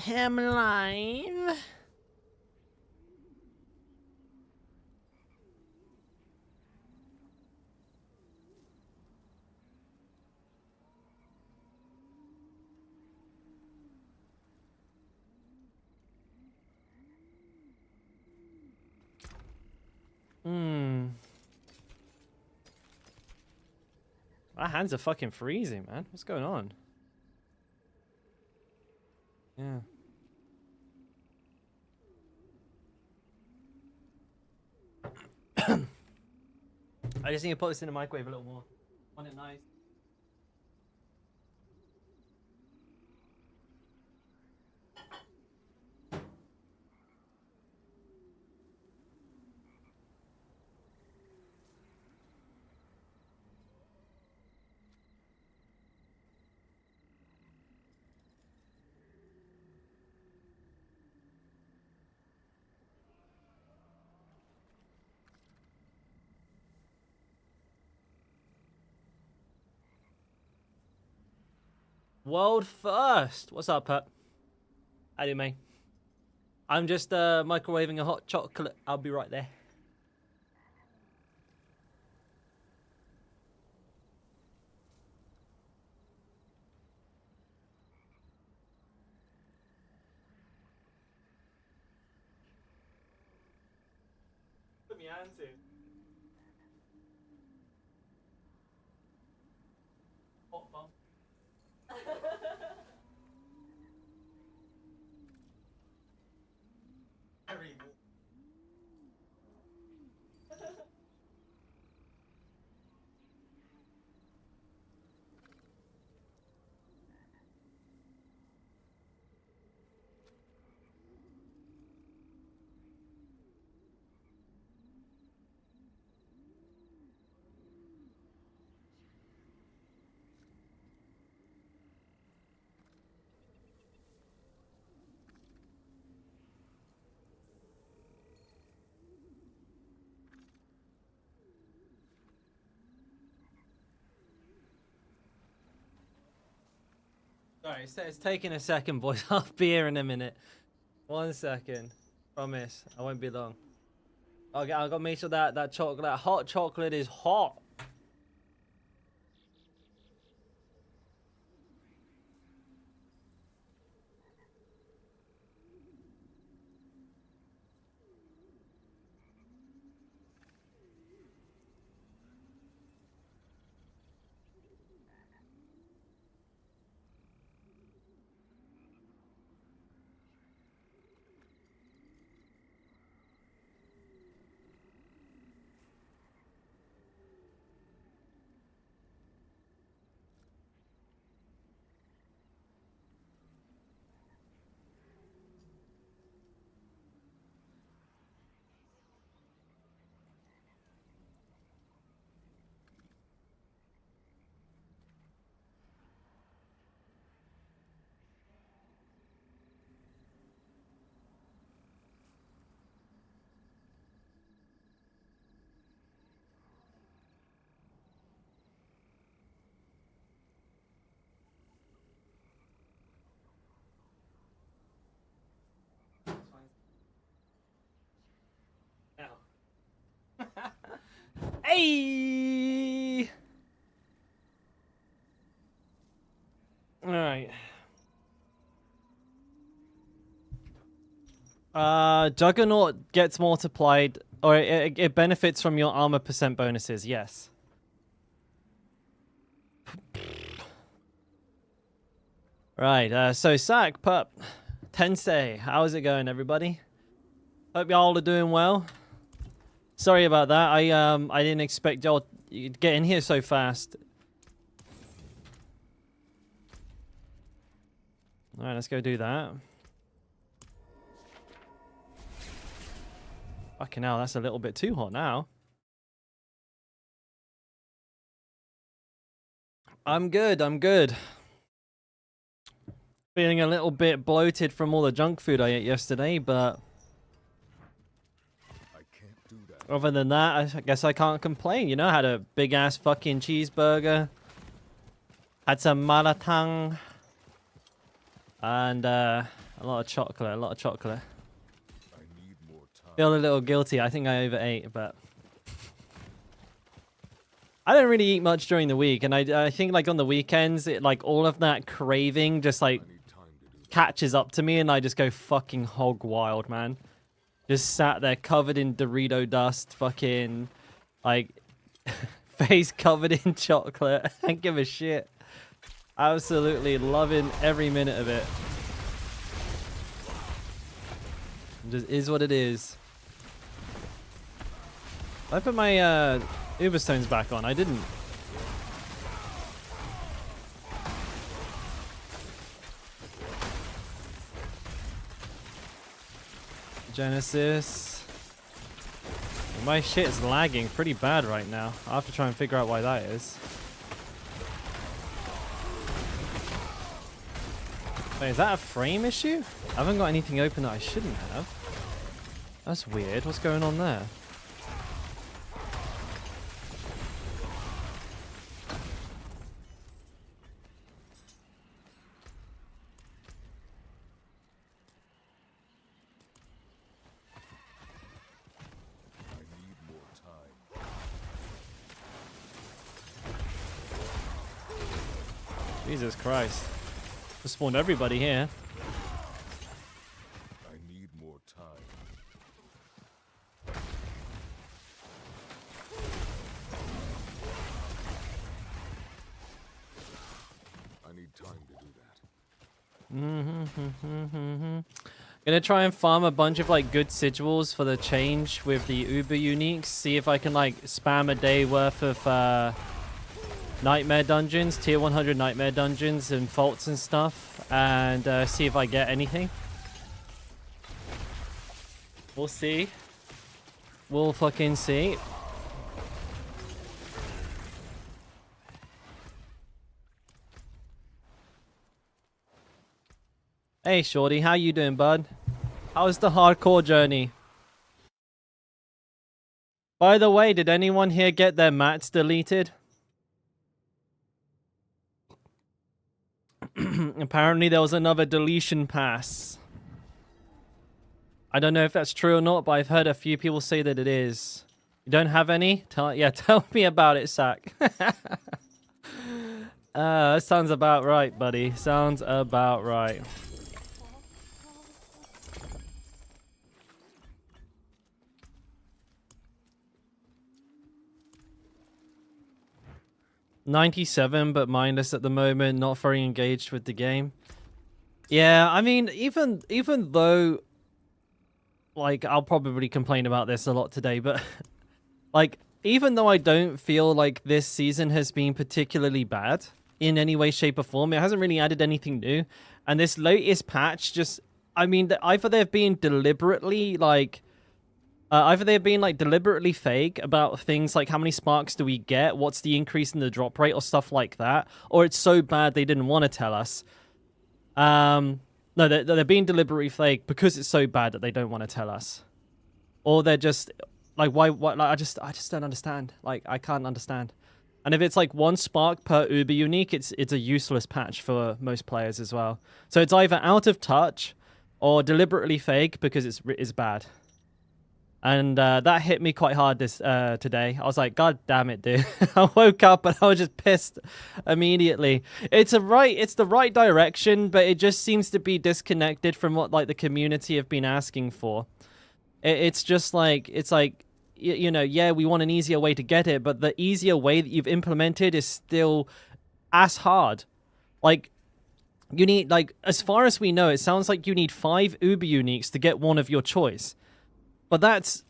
him live. My hands are fucking freezing, man. What's going on? Yeah. I just need to put this in the microwave a little more. Want it nice. World first. What's up, Pep? How do you, mate? I'm just microwaving a hot chocolate. I'll be right there. Put me hands in. Hot bomb. Very warm. Sorry, it's taking a second, boys. I'll be here in a minute. 1 second. Promise. I won't be long. Okay, I've got to make sure that chocolate, that hot chocolate is hot. Hey! All right. Juggernaut gets multiplied, or it benefits from your armor percent bonuses. Yes. Right. So Sack, Pup, Tensei, how's it going, everybody? Hope y'all are doing well. Sorry about that. I didn't expect y'all to get in here so fast. All right, let's go do that. Fucking hell, that's a little bit too hot now. I'm good. I'm good. Feeling a little bit bloated from all the junk food I ate yesterday, but other than that, I guess I can't complain. You know, had a big ass fucking cheeseburger, had some malatang, and A lot of chocolate, a lot of chocolate. Feel a little guilty. I think I overate, but I don't really eat much during the week, and I think like on the weekends, it like all of that craving just like catches up to me, and I just go fucking hog wild, man. Just sat there covered in Dorito dust, fucking like face covered in chocolate. I don't give a shit. Absolutely loving every minute of it. It just is what it is. I put my Uber stones back on. I didn't. Genesis. My shit is lagging pretty bad right now. I'll have to try and figure out why that is. Wait, is that a frame issue? I haven't got anything open that I shouldn't have. That's weird. What's going on there? Jesus Christ. Just spawned everybody here. I need more time. I need time to do that. Gonna try and farm a bunch of like good sigils for the change with the Uber uniques. See if I can like spam a day worth of nightmare dungeons, tier 100 nightmare dungeons and faults and stuff, and see if I get anything. We'll see. We'll fucking see. Hey shorty, how you doing, bud? How's the hardcore journey? By the way, did anyone here get their mats deleted? Apparently there was another deletion pass. I don't know if that's true or not, but I've heard a few people say that it is. You don't have any? Tell me about it, Sack. That sounds about right, buddy. Sounds about right. $97, but mindless at the moment. Not very engaged with the game. Yeah, I mean, even though, like, I'll probably complain about this a lot today, but like, even though I don't feel like this season has been particularly bad in any way, shape, or form, it hasn't really added anything new. And this latest patch just, I mean, either they've been deliberately like. Either they're being like deliberately fake about things like how many sparks do we get, what's the increase in the drop rate or stuff like that, or it's so bad they didn't want to tell us. No, they're being deliberately fake because it's so bad that they don't want to tell us, or they're just like why? Like, I just don't understand. Like I can't understand. And if it's like 1 spark per Uber unique, it's a useless patch for most players as well. So it's either out of touch or deliberately fake because it's bad. And that hit me quite hard this today. I was like, God damn it, dude. I woke up and I was just pissed immediately. It's the right direction, but it just seems to be disconnected from what like the community have been asking for. It's just like, it's like, you know, yeah, we want an easier way to get it, but the easier way that you've implemented is still as hard. Like, you need, like, as far as we know, it sounds like you need 5 Uber uniques to get one of your choice. But that's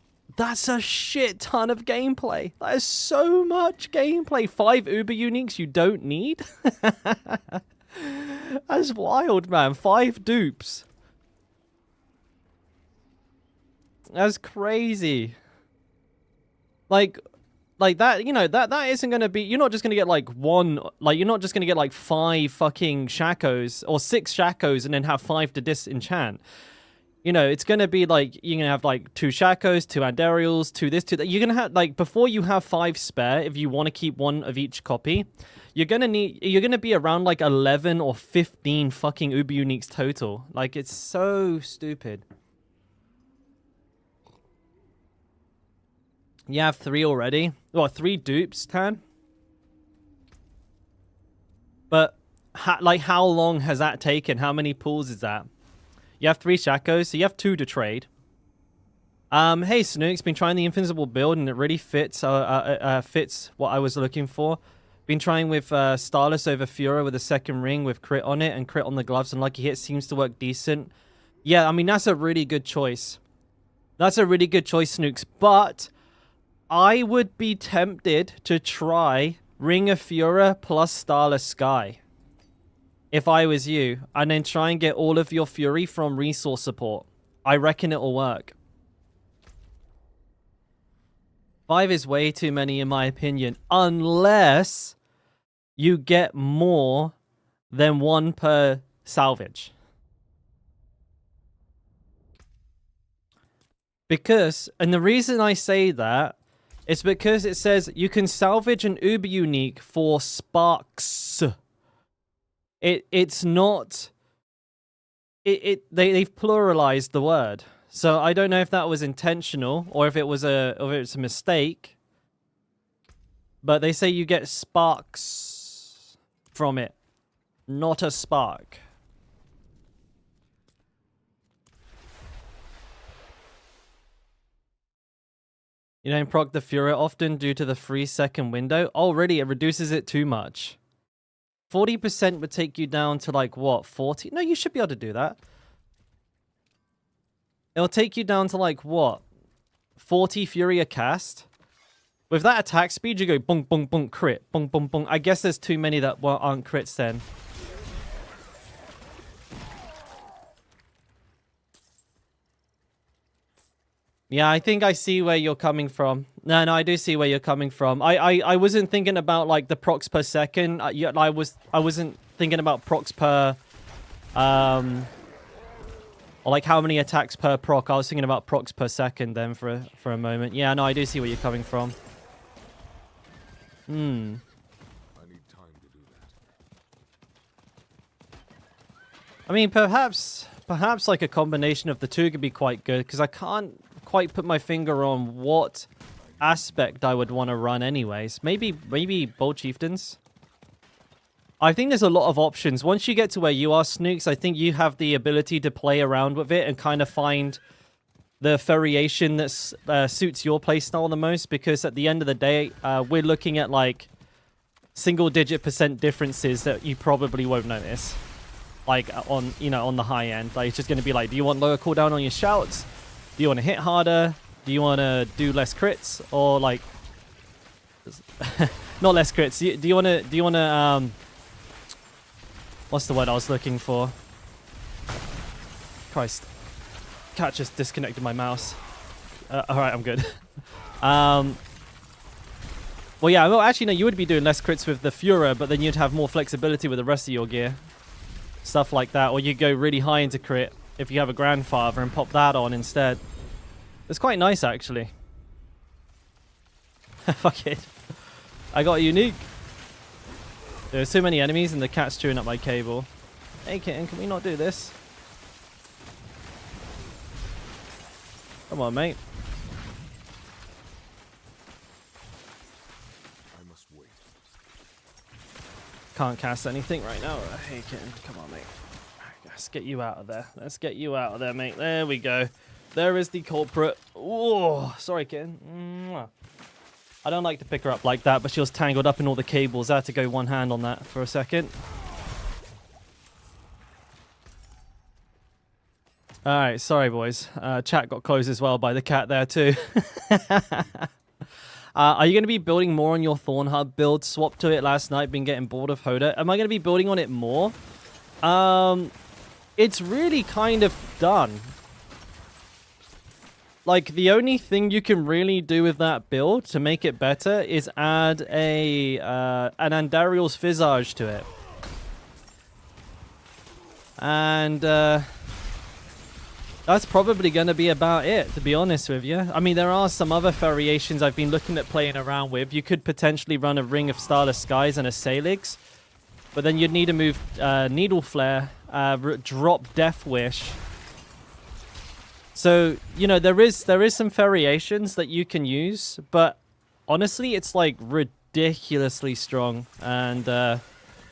a shit ton of gameplay. That is so much gameplay. 5 Uber uniques you don't need? That's wild, man. 5 dupes. That's crazy. Like that, you know, that isn't going to be, you're not just going to get like 1, like you're not just going to get like 5 fucking shakos or 6 shakos and then have 5 to disenchant. you know, it's going to be like, you're going to have like 2 Shakos, 2 Andariels, 2 this, 2 that. You're going to have, like, before you have 5 spare, if you want to keep 1 of each copy, you're going to be around like 11 or 15 fucking Uber Uniques total. Like, it's so stupid. You have 3 already. Well, 3 dupes, Tan. But, like, how long has that taken? How many pulls is that? You have 3 Shakos, so you have 2 to trade. Hey, Snook's been trying the Invincible build, and it really fits fits what I was looking for. Been trying with Starless over Fura with a 2nd ring with crit on it and crit on the gloves, and Lucky Hit seems to work decent. Yeah, I mean, that's a really good choice. That's a really good choice, Snooks. But I would be tempted to try Ring of Fura plus Starless Sky, if I was you, and then try and get all of your Fury from resource support. I reckon it'll work. 5 is way too many in my opinion, unless you get more than 1 per salvage. Because, and the reason I say that is because it says you can salvage an Uber Unique for sparks. It's not. They've pluralized the word, so I don't know if that was intentional or if it was a mistake. But they say you get sparks from it, not a spark. You don't proc the Fura often due to the 3-second window. Already, it reduces it too much. 40% would take you down to like, what, 40? No, you should be able to do that. It'll take you down to like, what, 40 Fury a cast? With that attack speed, you go bong, bong, bong, crit. Bong, bong, bong. I guess there's too many that aren't crits then. Yeah, I think I see where you're coming from. No, I do see where you're coming from. I wasn't thinking about like the procs per second. I wasn't thinking about procs per or like how many attacks per proc. I was thinking about procs per second then for a moment. Yeah, no, I do see where you're coming from. I need time to do that. I mean, perhaps like a combination of the two could be quite good, because I can't quite put my finger on what aspect I would want to run anyways. Maybe Bold Chieftains. I think there's a lot of options. Once you get to where you are, Snooks, I think you have the ability to play around with it and kind of find the variation that suits your playstyle the most, because at the end of the day, we're looking at like single-digit % differences that you probably won't notice. Like on, you know, on the high end. Like, it's just going to be like, do you want lower cooldown on your shouts? Do you want to hit harder? Do you want to do less crits? Or like, not less crits. Do you want to, what's the word I was looking for? Christ. Cat just disconnected my mouse. Alright, I'm good. Well, yeah, well, actually, no, you would be doing less crits with the Fura, but then you'd have more flexibility with the rest of your gear. Stuff like that. Or you go really high into crit if you have a Grandfather and pop that on instead. It's quite nice, actually. Fuck it. I got a unique. There's too many enemies and the cat's chewing up my cable. Hey, kitten, can we not do this? Come on, mate. I must wait. Can't cast anything right now. Hey, kitten, come on, mate. Let's get you out of there. Let's get you out of there, mate. There we go. There is the culprit. Oh, sorry, kitten. Mwah. I don't like to pick her up like that, but she was tangled up in all the cables. I had to go one hand on that for a second. Alright, sorry, boys. Chat got closed as well by the cat there, too. Are you going to be building more on your Thorn Hub build? Swapped to it last night, been getting bored of Hoda. Am I going to be building on it more? It's really kind of done. Like, the only thing you can really do with that build to make it better is add an Andariel's Visage to it. And, that's probably going to be about it, to be honest with you. I mean, there are some other variations I've been looking at playing around with. You could potentially run a Ring of Starless Skies and a Salix, but then you'd need to move Needle Flare, drop Death Wish. So, you know, there is some variations that you can use, but honestly, it's like ridiculously strong, and so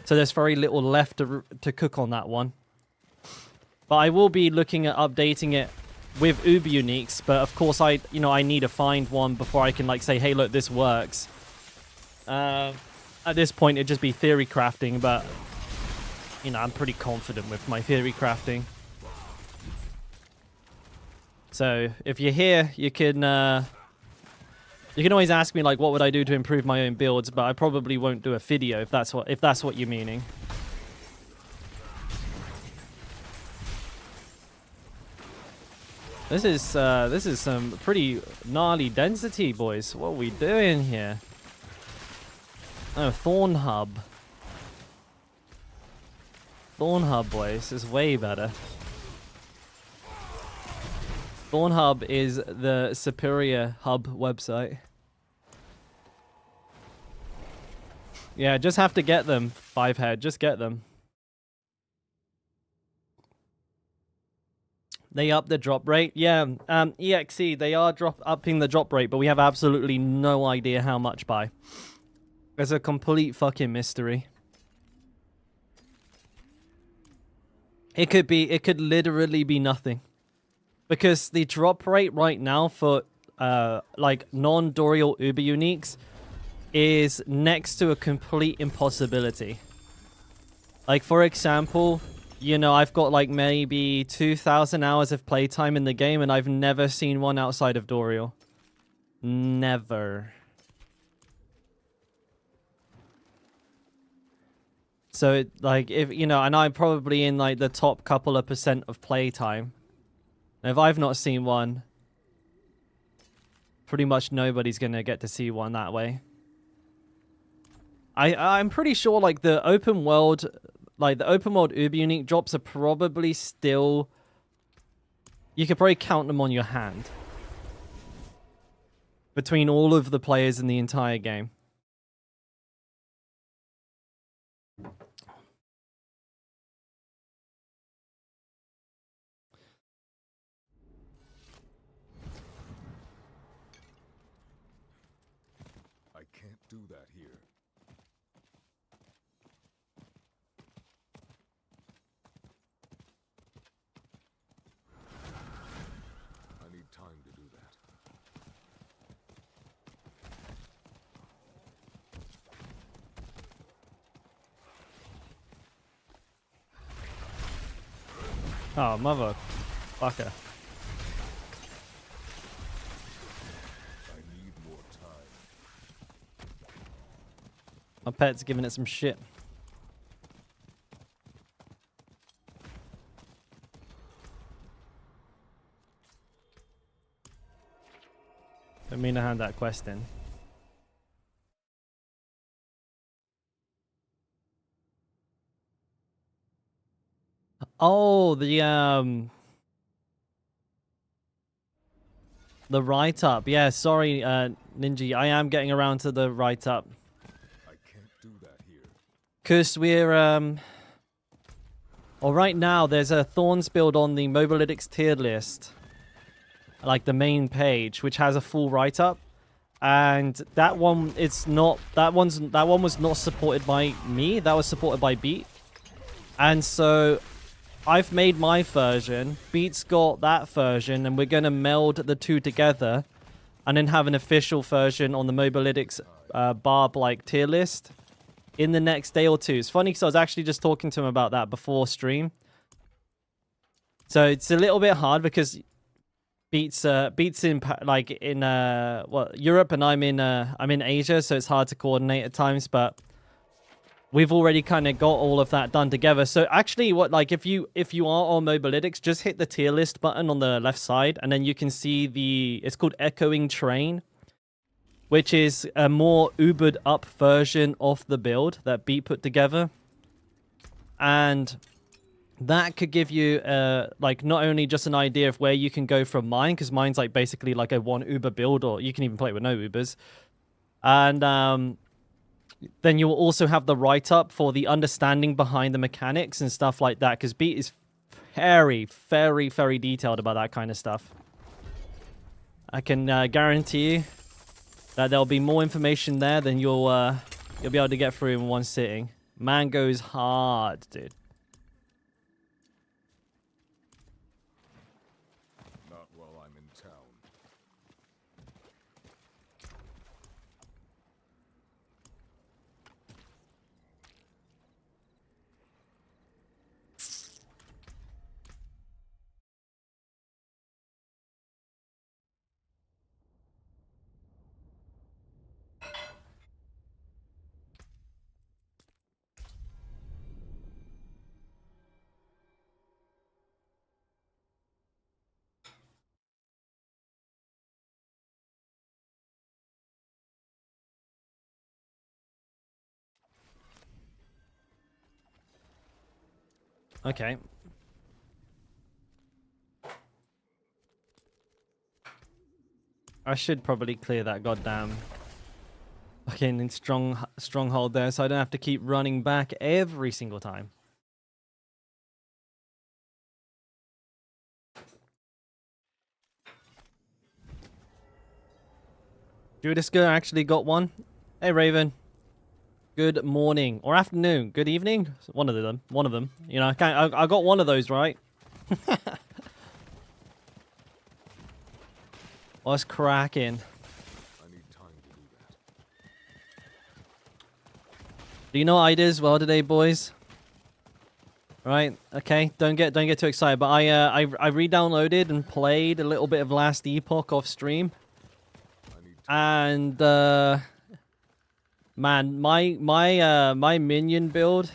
there's very little left to cook on that one. But I will be looking at updating it with Uber Uniques, but of course I need to find one before I can like say, hey, look, this works. At this point, it'd just be theory crafting, but you know, I'm pretty confident with my theory crafting. So if you're here, you can always ask me like, what would I do to improve my own builds? But I probably won't do a video if that's what you're meaning. This is some pretty gnarly density, boys. What are we doing here? Oh, Thorn Hub. Thorn Hub, boys, is way better. Thorn Hub is the superior hub website. Yeah, just have to get them, Fivehead. Just get them. They up the drop rate. Yeah, EXE, they are upping the drop rate, but we have absolutely no idea how much by. It's a complete fucking mystery. It could literally be nothing. Because the drop rate right now for like non-Dorial Uber Uniques is next to a complete impossibility. Like, for example, you know, I've got like maybe 2,000 hours of playtime in the game, and I've never seen one outside of Dorial. Never. So, like, if, you know, and I'm probably in like the top couple of % of playtime. And if I've not seen one, pretty much nobody's gonna get to see one that way. I'm pretty sure like the open world Uber Unique drops are probably still, you could probably count them on your hand between all of the players in the entire game. I can't do that here. I need time to do that. Oh, motherfucker. I need more time. My pet's giving it some shit. Didn't mean to hand that quest in. Oh, the write-up. Yeah, sorry, Ninja. I am getting around to the write-up. I can't do that here. Because we're, well, right now, there's a Thorns build on the Mobalytics tier list. Like the main page, which has a full write-up. And that one, that one was not supported by me. That was supported by Beat. And so I've made my version, Beat's got that version, and we're going to meld the two together and then have an official version on the Mobalytics Barb like tier list in the next day or two. It's funny because I was actually just talking to him about that before stream. So it's a little bit hard because Beat's in like in Europe, and I'm in Asia, so it's hard to coordinate at times, but we've already kind of got all of that done together. So actually, if you are on Mobalytics, just hit the tier list button on the left side, and then you can see it's called Echoing Train, which is a more Ubered up version of the build that Beat put together. And that could give you like not only just an idea of where you can go from mine, because mine's like basically like a one Uber build, or you can even play it with no Ubers. And then you'll also have the write-up for the understanding behind the mechanics and stuff like that, because Beat is very, very, very detailed about that kind of stuff. I can guarantee you that there'll be more information there than you'll be able to get through in one sitting. Man goes hard, dude. Not while I'm in town. Okay. I should probably clear that goddamn fucking stronghold there, so I don't have to keep running back every single time. Judiska actually got one. Hey Raven. Good morning or afternoon. Good evening. One of them. One of them. You know, I got one of those right. What's cracking? I need time to do that. Do you know what I did as well today, boys? Right. Okay. Don't get too excited. But I re-downloaded and played a little bit of Last Epoch off stream. And man, my minion build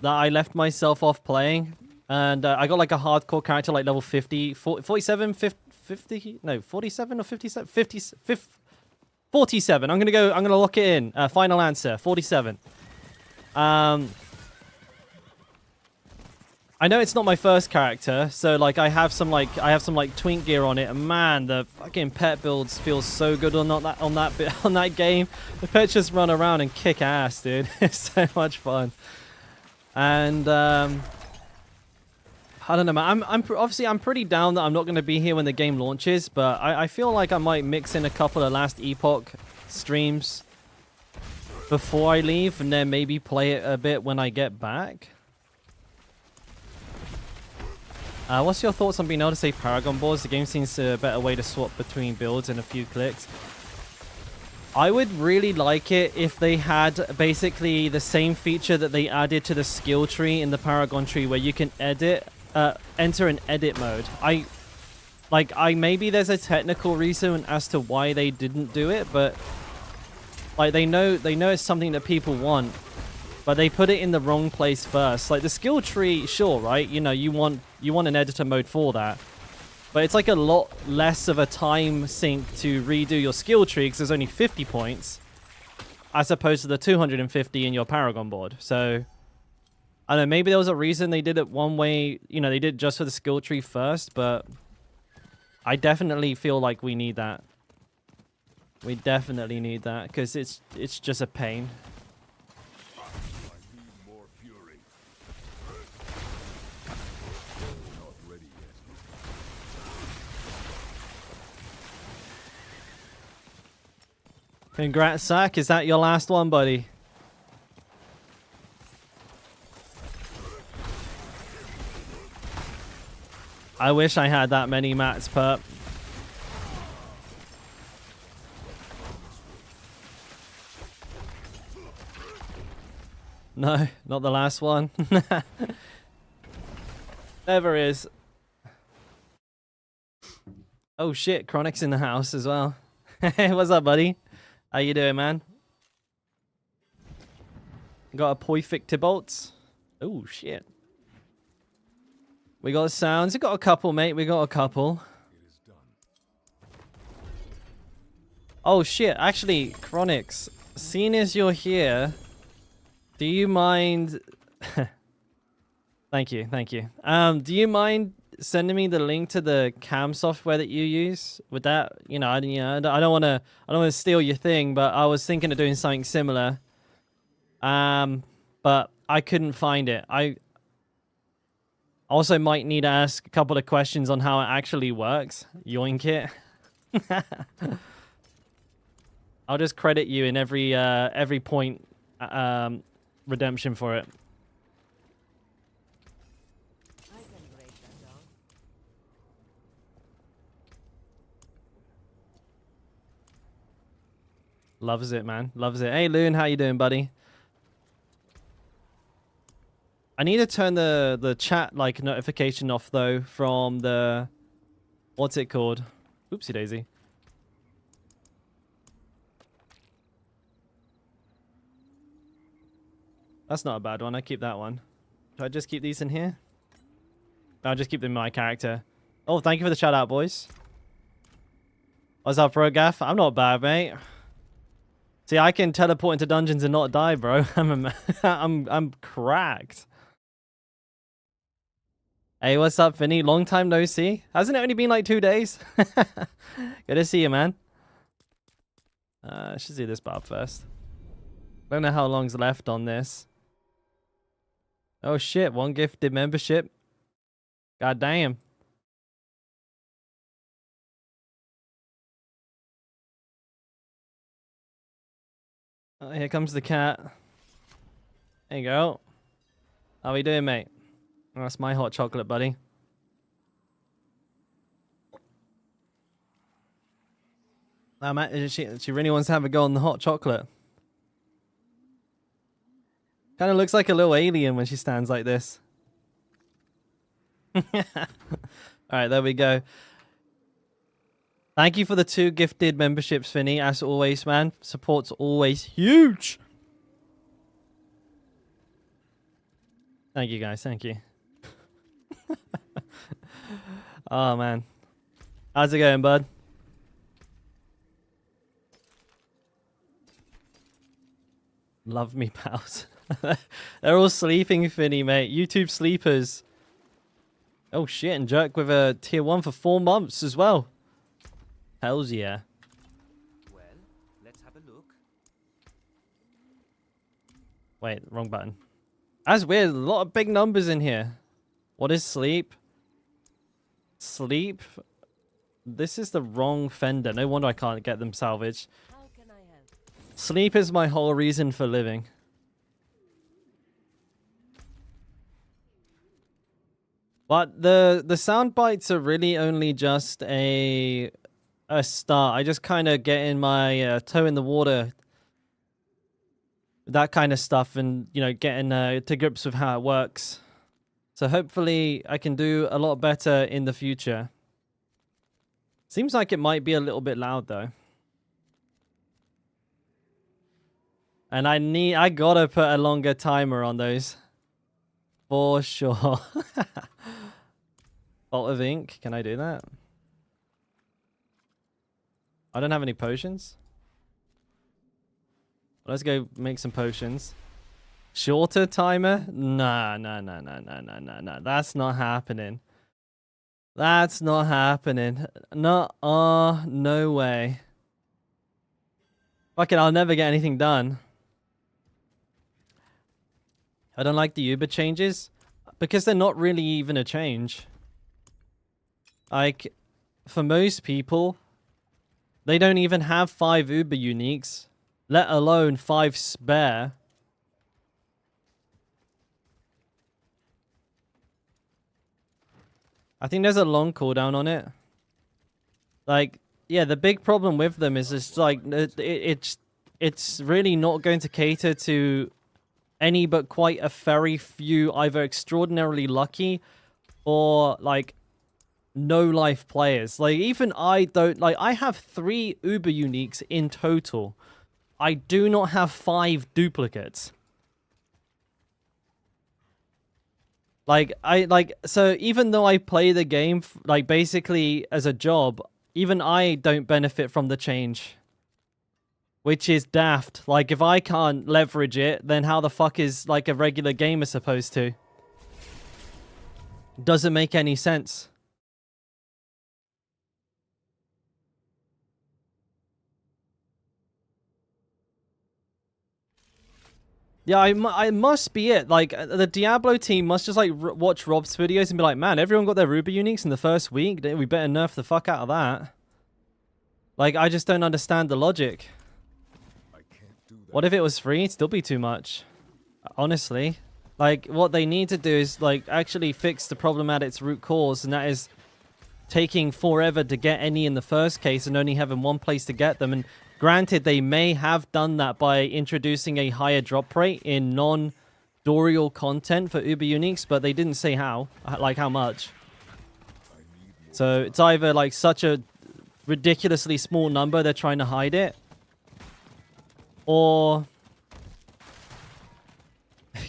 that I left myself off playing, and I got like a hardcore character like level 50, 47, 50, no, 47 or 57, 47. I'm gonna lock it in. Final answer, 47. I know it's not my first character, so like I have some twink gear on it, and man, the fucking pet builds feel so good on that game. The pets just run around and kick ass, dude. It's so much fun. And I don't know, man. I'm pretty down that I'm not going to be here when the game launches, but I feel like I might mix in a couple of Last Epoch streams before I leave, and then maybe play it a bit when I get back. What's your thoughts on being able to say Paragon boards? The game seems a better way to swap between builds in a few clicks. I would really like it if they had basically the same feature that they added to the skill tree in the Paragon tree, where you can enter an edit mode. Maybe there's a technical reason as to why they didn't do it, but like they know it's something that people want. But they put it in the wrong place first. Like the skill tree, sure, right? You know, you want an editor mode for that. But it's like a lot less of a time sink to redo your skill tree because there's only 50 points as opposed to the 250 in your Paragon board. So, I don't know, maybe there was a reason they did it one way. You know, they did it just for the skill tree first, but I definitely feel like we need that. We definitely need that because it's just a pain. Congrats, Sack. Is that your last one, buddy? I wish I had that many mats, pup. No, not the last one. Never is. Oh shit, Chronic's in the house as well. What's up, buddy? How you doing, man? Got a Poific Tibolts. Oh, shit. We got sounds. We got a couple, mate. We got a couple. Oh, shit. Actually, Chronix, seeing as you're here, do you mind... Thank you, thank you. Do you mind sending me the link to the cam software that you use? With that, I don't want to steal your thing, but I was thinking of doing something similar. But I couldn't find it. I also might need to ask a couple of questions on how it actually works. Yoink it. I'll just credit you in every point redemption for it. Loves it, man. Loves it. Hey, Loon, how you doing, buddy? I need to turn the chat like notification off though from the what's it called? Oopsie daisy. That's not a bad one. I keep that one. Do I just keep these in here? I'll just keep them in my character. Oh, thank you for the shout out, boys. What's up, bro, Gaff? I'm not bad, mate. See, I can teleport into dungeons and not die, bro. I'm cracked. Hey, what's up, Vinny? Long time no see. Hasn't it only been like 2 days? Good to see you, man. I should do this barb first. Don't know how long's left on this. Oh shit, 1 gifted membership. God damn. Oh, here comes the cat. There you go. How we doing, mate? Oh, that's my hot chocolate, buddy. Oh, man, she really wants to have a go on the hot chocolate. Kind of looks like a little alien when she stands like this. Alright, there we go. Thank you for the 2 gifted memberships, Finny. As always, man. Support's always huge. Thank you, guys. Thank you. Oh, man. How's it going, bud? Love me, pals. They're all sleeping, Finny, mate. YouTube sleepers. Oh, shit. And Jerk with a tier 1 for 4 months as well. Hells yeah. Well, let's have a look. Wait, wrong button. That's weird. A lot of big numbers in here. What is sleep? Sleep? This is the wrong fender. No wonder I can't get them salvaged. How can I help? Sleep is my whole reason for living. But the sound bites are really only just a start. I just kind of get in my toe in the water, that kind of stuff, and getting to grips with how it works. So hopefully I can do a lot better in the future. Seems like it might be a little bit loud though. And I gotta put a longer timer on those. For sure. Bolt of ink, can I do that? I don't have any potions. Let's go make some potions. Shorter timer? Nah. That's not happening. That's not happening. No way. Fuck it, I'll never get anything done. I don't like the Uber changes because they're not really even a change. Like, for most people, they don't even have 5 Uber uniques, let alone 5 spare. I think there's a long cooldown on it. Like, yeah, the big problem with them is just like it's really not going to cater to any but quite a very few either extraordinarily lucky or like no life players. Like even I don't like I have 3 Uber uniques in total. I do not have 5 duplicates. So even though I play the game like basically as a job, even I don't benefit from the change. Which is daft. Like if I can't leverage it, then how the fuck is like a regular gamer supposed to? Doesn't make any sense. Yeah, I must be it. Like, the Diablo team must just, like, watch Rob's videos and be like, man, everyone got their Ruby uniques in the first week. We better nerf the fuck out of that. Like, I just don't understand the logic. I can't do that. What if it was free? It'd still be too much. Honestly. Like, what they need to do is, like, actually fix the problem at its root cause, and that is taking forever to get any in the first case and only having one place to get them. And granted, they may have done that by introducing a higher drop rate in non-Dorial content for Uber Uniques, but they didn't say how, like how much. So it's either like such a ridiculously small number they're trying to hide it, or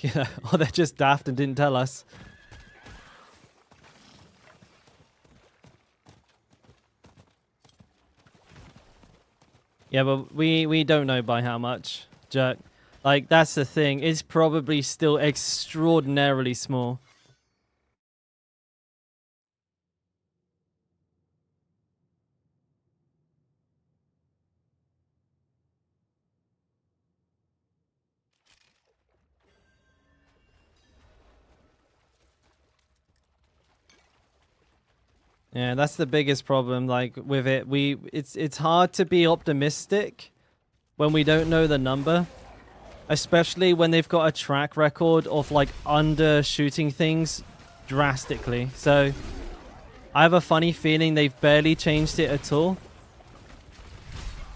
yeah, or they're just daft and didn't tell us. Yeah, but we don't know by how much, Jerk. Like, that's the thing. It's probably still extraordinarily small. Yeah, that's the biggest problem, like, with it. It's hard to be optimistic when we don't know the number. Especially when they've got a track record of, like, undershooting things drastically. So, I have a funny feeling they've barely changed it at all.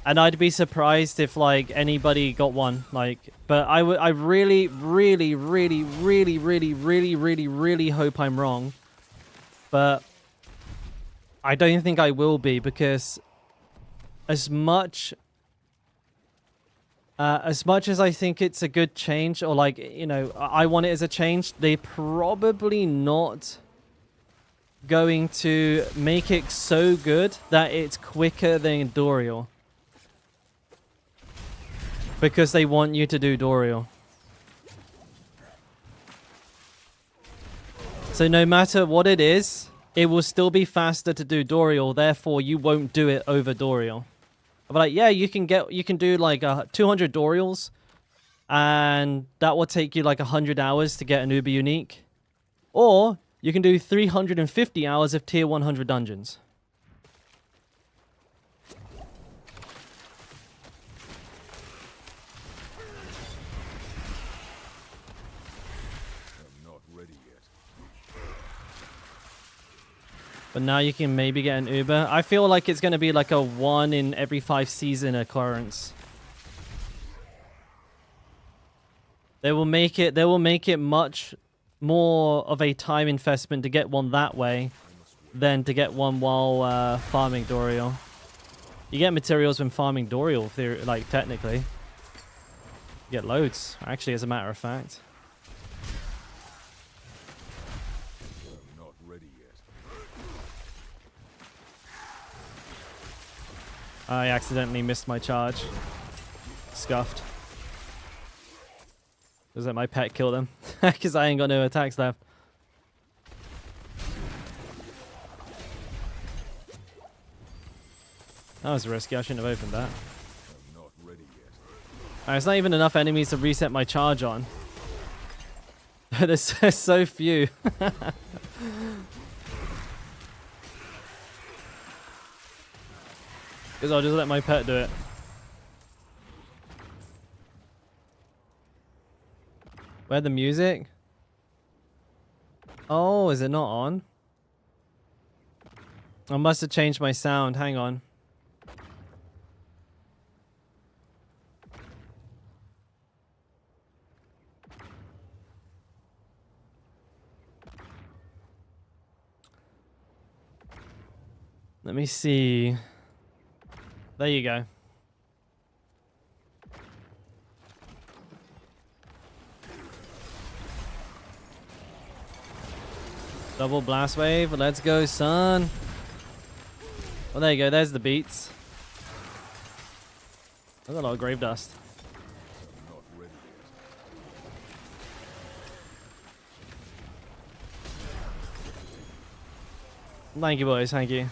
And I'd be surprised if, like, anybody got one. Like, but I really, really, really, really, really, really, really, really hope I'm wrong. But I don't think I will be, because as much as I think it's a good change, or, like, you know, I want it as a change, they're probably not going to make it so good that it's quicker than Dorial. Because they want you to do Dorial. So no matter what it is, it will still be faster to do Dorial, therefore you won't do it over Dorial. But, like, yeah, you can do like 200 Dorials, and that will take you like 100 hours to get an Uber unique. Or you can do 350 hours of tier 100 dungeons. I'm not ready yet. But now you can maybe get an Uber. I feel like it's going to be like a 1 in every 5 season occurrence. They will make it much more of a time investment to get one that way than to get one while farming Dorial. You get materials when farming Dorial, like, technically. You get loads, actually, as a matter of fact. I'm not ready yet. I accidentally missed my charge. Scuffed. Does that my pet kill them? Because I ain't got no attacks left. That was risky. I shouldn't have opened that. I'm not ready yet. It's not even enough enemies to reset my charge on. There's so few. Because I'll just let my pet do it. Where the music? Oh, is it not on? I must have changed my sound. Hang on. Let me see. There you go. Double blast wave. Let's go, son. Oh, there you go. There's the beats. There's a lot of grave dust. I'm not ready yet. Thank you, boys. Thank you.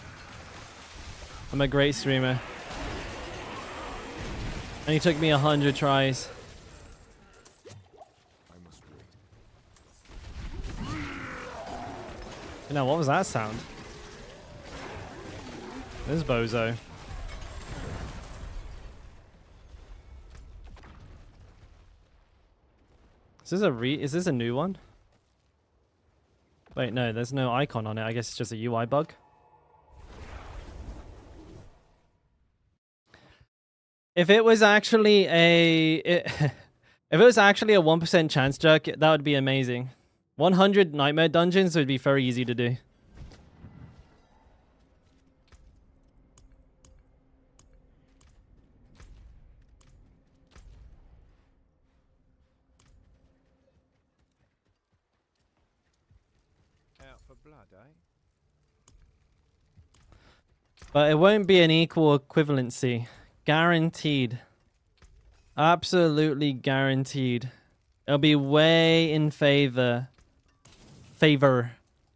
I'm a great streamer. And it took me 100 tries. I must wait. You know, what was that sound? This bozo. Is this a new one? Wait, no, there's no icon on it. I guess it's just a UI bug. If it was actually if it was actually a 1% chance jerk, that would be amazing. 100 nightmare dungeons would be very easy to do. Out for blood, eh? But it won't be an equal equivalency. Guaranteed. Absolutely guaranteed. It'll be way in favor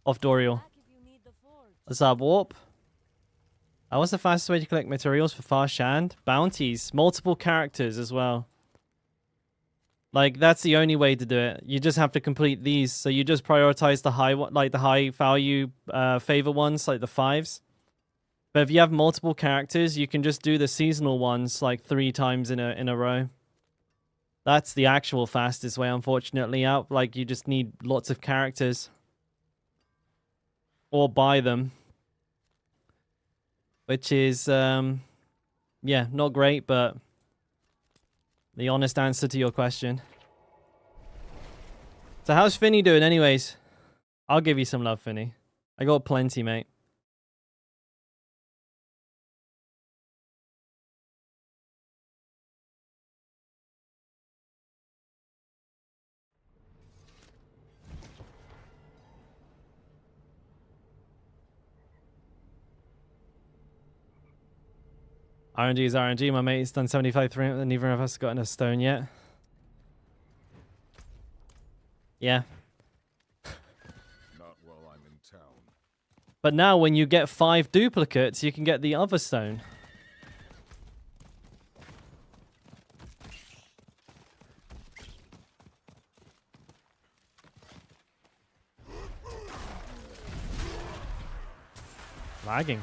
of Doriel. What's up, Warp? What's the fastest way to collect materials for Far Shand? Bounties. Multiple characters as well. Like, that's the only way to do it. You just have to complete these. So you just prioritize the high value favor ones, like the 5s. But if you have multiple characters, you can just do the seasonal ones like 3 times in a row. That's the actual fastest way, unfortunately. Like, you just need lots of characters. Or buy them. Which is, yeah, not great, but the honest answer to your question. So how's Finny doing anyways? I'll give you some love, Finny. I got plenty, mate. RNG is RNG. My mate's done 75 3 and neither of us gotten a stone yet. Yeah. Not while I'm in town. But now when you get 5 duplicates, you can get the other stone. Lagging.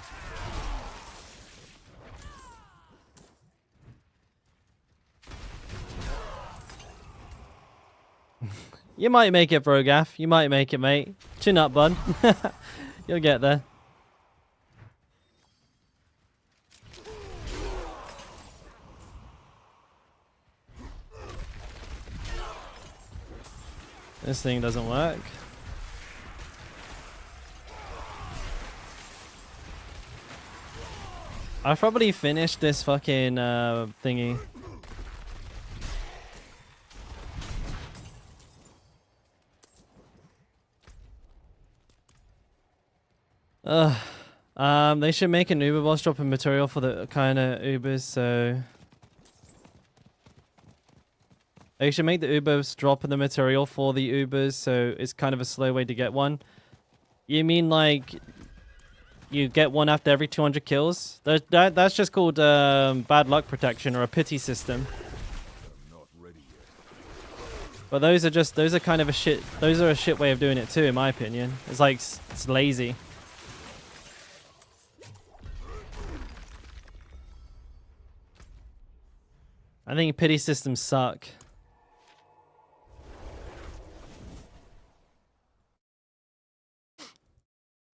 You might make it, Brogaff. You might make it, mate. Chin up, bud. You'll get there. This thing doesn't work. I've probably finished this fucking thingy. They should make an Uber boss drop in material for the kind of Ubers, so... They should make the Ubers drop in the material for the Ubers, so it's kind of a slow way to get one. You mean like... You get one after every 200 kills? That's just called bad luck protection or a pity system. I'm not ready yet. But those are kind of a shit... Those are a shit way of doing it too, in my opinion. It's like, it's lazy. I think pity systems suck.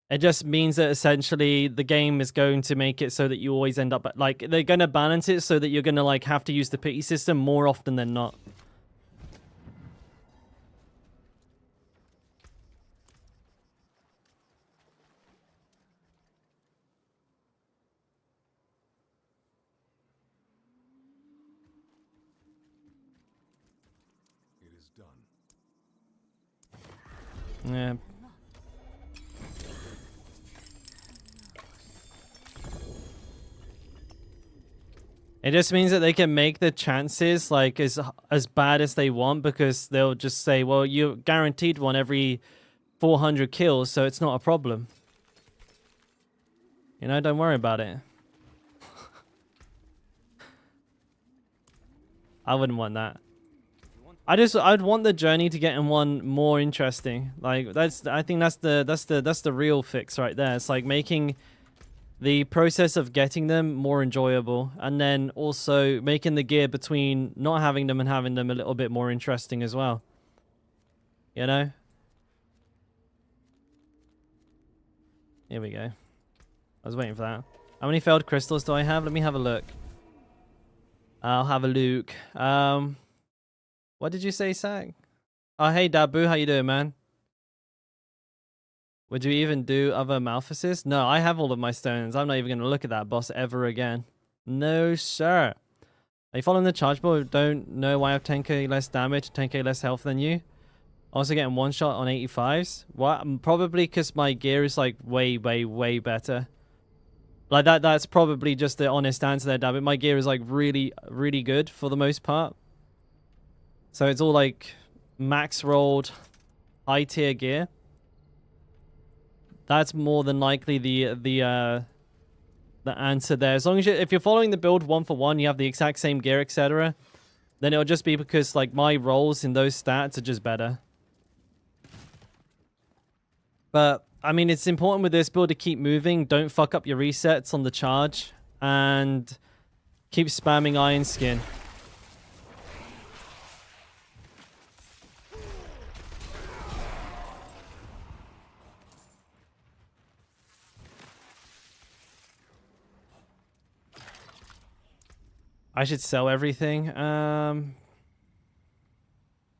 It just means that essentially the game is going to make it so that you always end up like they're going to balance it so that you're going to like have to use the pity system more often than not. It is done. Yeah. It just means that they can make the chances like as bad as they want because they'll just say, well, you're guaranteed one every 400 kills, so it's not a problem. You know, don't worry about it. I wouldn't want that. I'd want the journey to getting one more interesting. Like I think that's the real fix right there. It's like making the process of getting them more enjoyable, and then also making the gear between not having them and having them a little bit more interesting as well. You know? Here we go. I was waiting for that. How many failed crystals do I have? Let me have a look. I'll have a look. What did you say, Sack? Oh, hey, Dabu. How you doing, man? Would you even do other Malphuses? No, I have all of my stones. I'm not even going to look at that boss ever again. No, sir. Are you following the charge ball? Don't know why I have 10k less damage, 10k less health than you. Also getting one shot on 85s. What? Probably because my gear is like way better. Like that's probably just the honest answer there, Dabu. My gear is like really good for the most part. So it's all like max rolled high tier gear. That's more than likely the answer there. As long as if you're following the build 1-for-1, you have the exact same gear, etc., then it'll just be because like my rolls in those stats are just better. But I mean, it's important with this build to keep moving. Don't fuck up your resets on the charge, and keep spamming Iron Skin. I should sell everything. I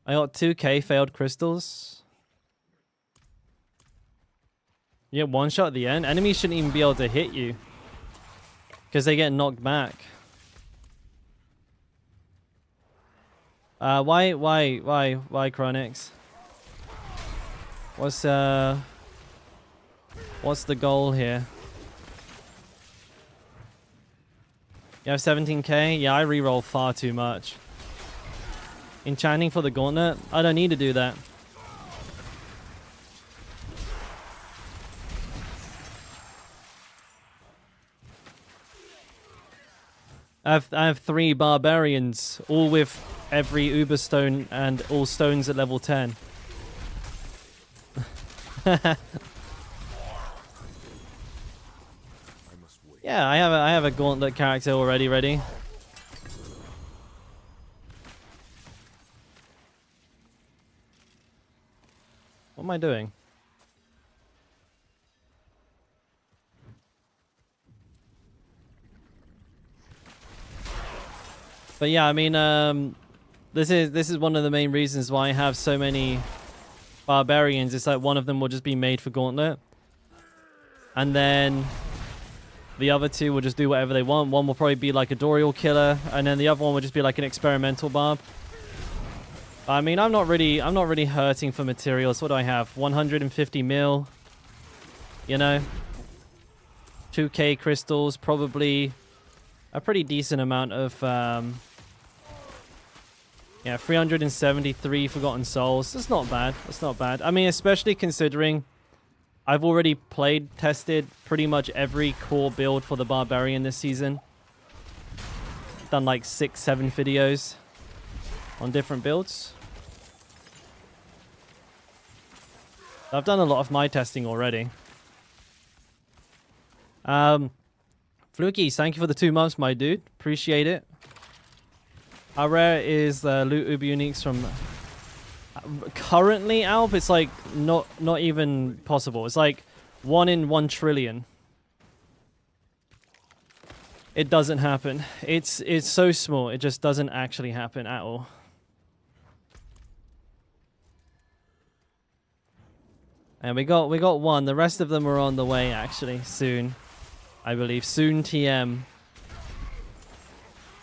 got 2k failed crystals. You get one shot at the end. Enemies shouldn't even be able to hit you, because they get knocked back. Why Chronix? What's the goal here? You have 17k? Yeah, I reroll far too much. Enchanting for the Gauntlet? I don't need to do that. I have 3 barbarians, all with every Uber stone and all stones at level 10. Yeah, I have a Gauntlet character already ready. What am I doing? But yeah, I mean, this is one of the main reasons why I have so many barbarians. It's like one of them will just be made for Gauntlet, and then the other 2 will just do whatever they want. One will probably be like a Dorial killer, and then the other one will just be like an experimental barb. I mean, I'm not really hurting for materials. What do I have? 150 mil. You know, 2k crystals, probably a pretty decent amount of yeah, 373 forgotten souls. That's not bad. That's not bad. I mean, especially considering I've already tested pretty much every core build for the Barbarian this season. Done like 6-7 videos on different builds. I've done a lot of my testing already. Fluky, thank you for the 2 months, my dude. Appreciate it. How rare is loot uber uniques from currently, Alp? It's like not even possible. It's like 1 in 1 trillion. It doesn't happen. It's so small. It just doesn't actually happen at all. And we got 1. The rest of them are on the way actually soon. I believe soon TM.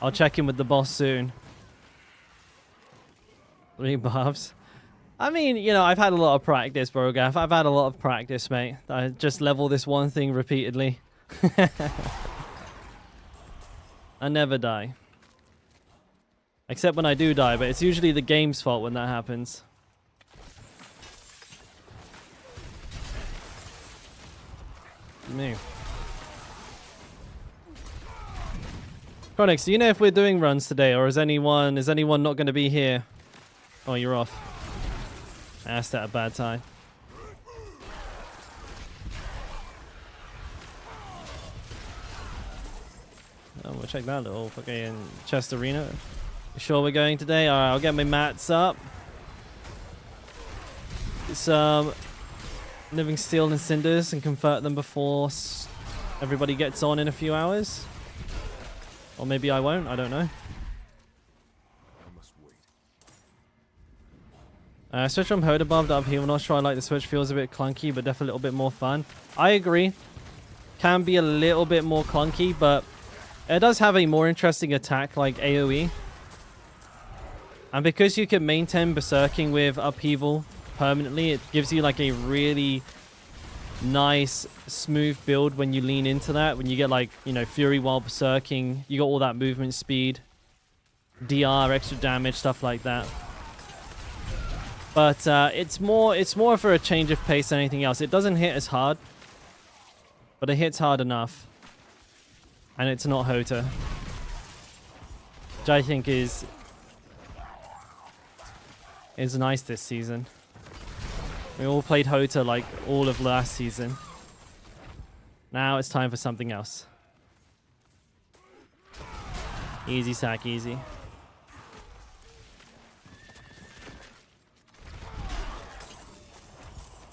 I'll check in with the boss soon. 3 buffs. I mean, you know, I've had a lot of practice, Brogaff. I've had a lot of practice, mate. I just level this one thing repeatedly. I never die. Except when I do die, but it's usually the game's fault when that happens. Me. Chronix, do you know if we're doing runs today, or is anyone not going to be here? Oh, you're off. I asked at a bad time. Oh, we'll check that little fucking chest arena. You sure we're going today? Alright, I'll get my mats up. Some living steel and cinders and convert them before everybody gets on in a few hours. Or maybe I won't, I don't know. I must wait. Switch from Hoda Bomb to Upheaval. Not sure I like the switch. Feels a bit clunky, but definitely a little bit more fun. I agree. Can be a little bit more clunky, but it does have a more interesting attack like AoE. And because you can maintain berserking with Upheaval permanently, it gives you like a really nice smooth build when you lean into that. When you get like, you know, Fury while berserking, you got all that movement speed, DR, extra damage, stuff like that. But it's more for a change of pace than anything else. It doesn't hit as hard, but it hits hard enough. And it's not Hota, which I think is nice this season. We all played Hota like all of last season. Now it's time for something else. Easy, Sack, easy.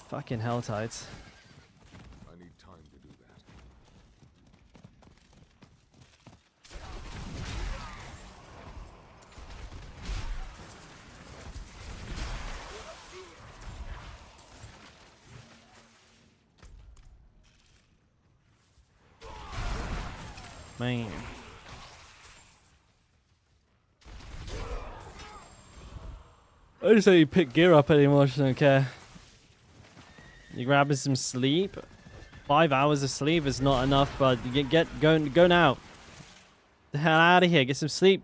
Fucking hell, Tides. I need time to do that. Man. I just say you pick gear up anymore, I just don't care. You grabbing some sleep? 5 hours of sleep is not enough, but you go now. The hell out of here, get some sleep.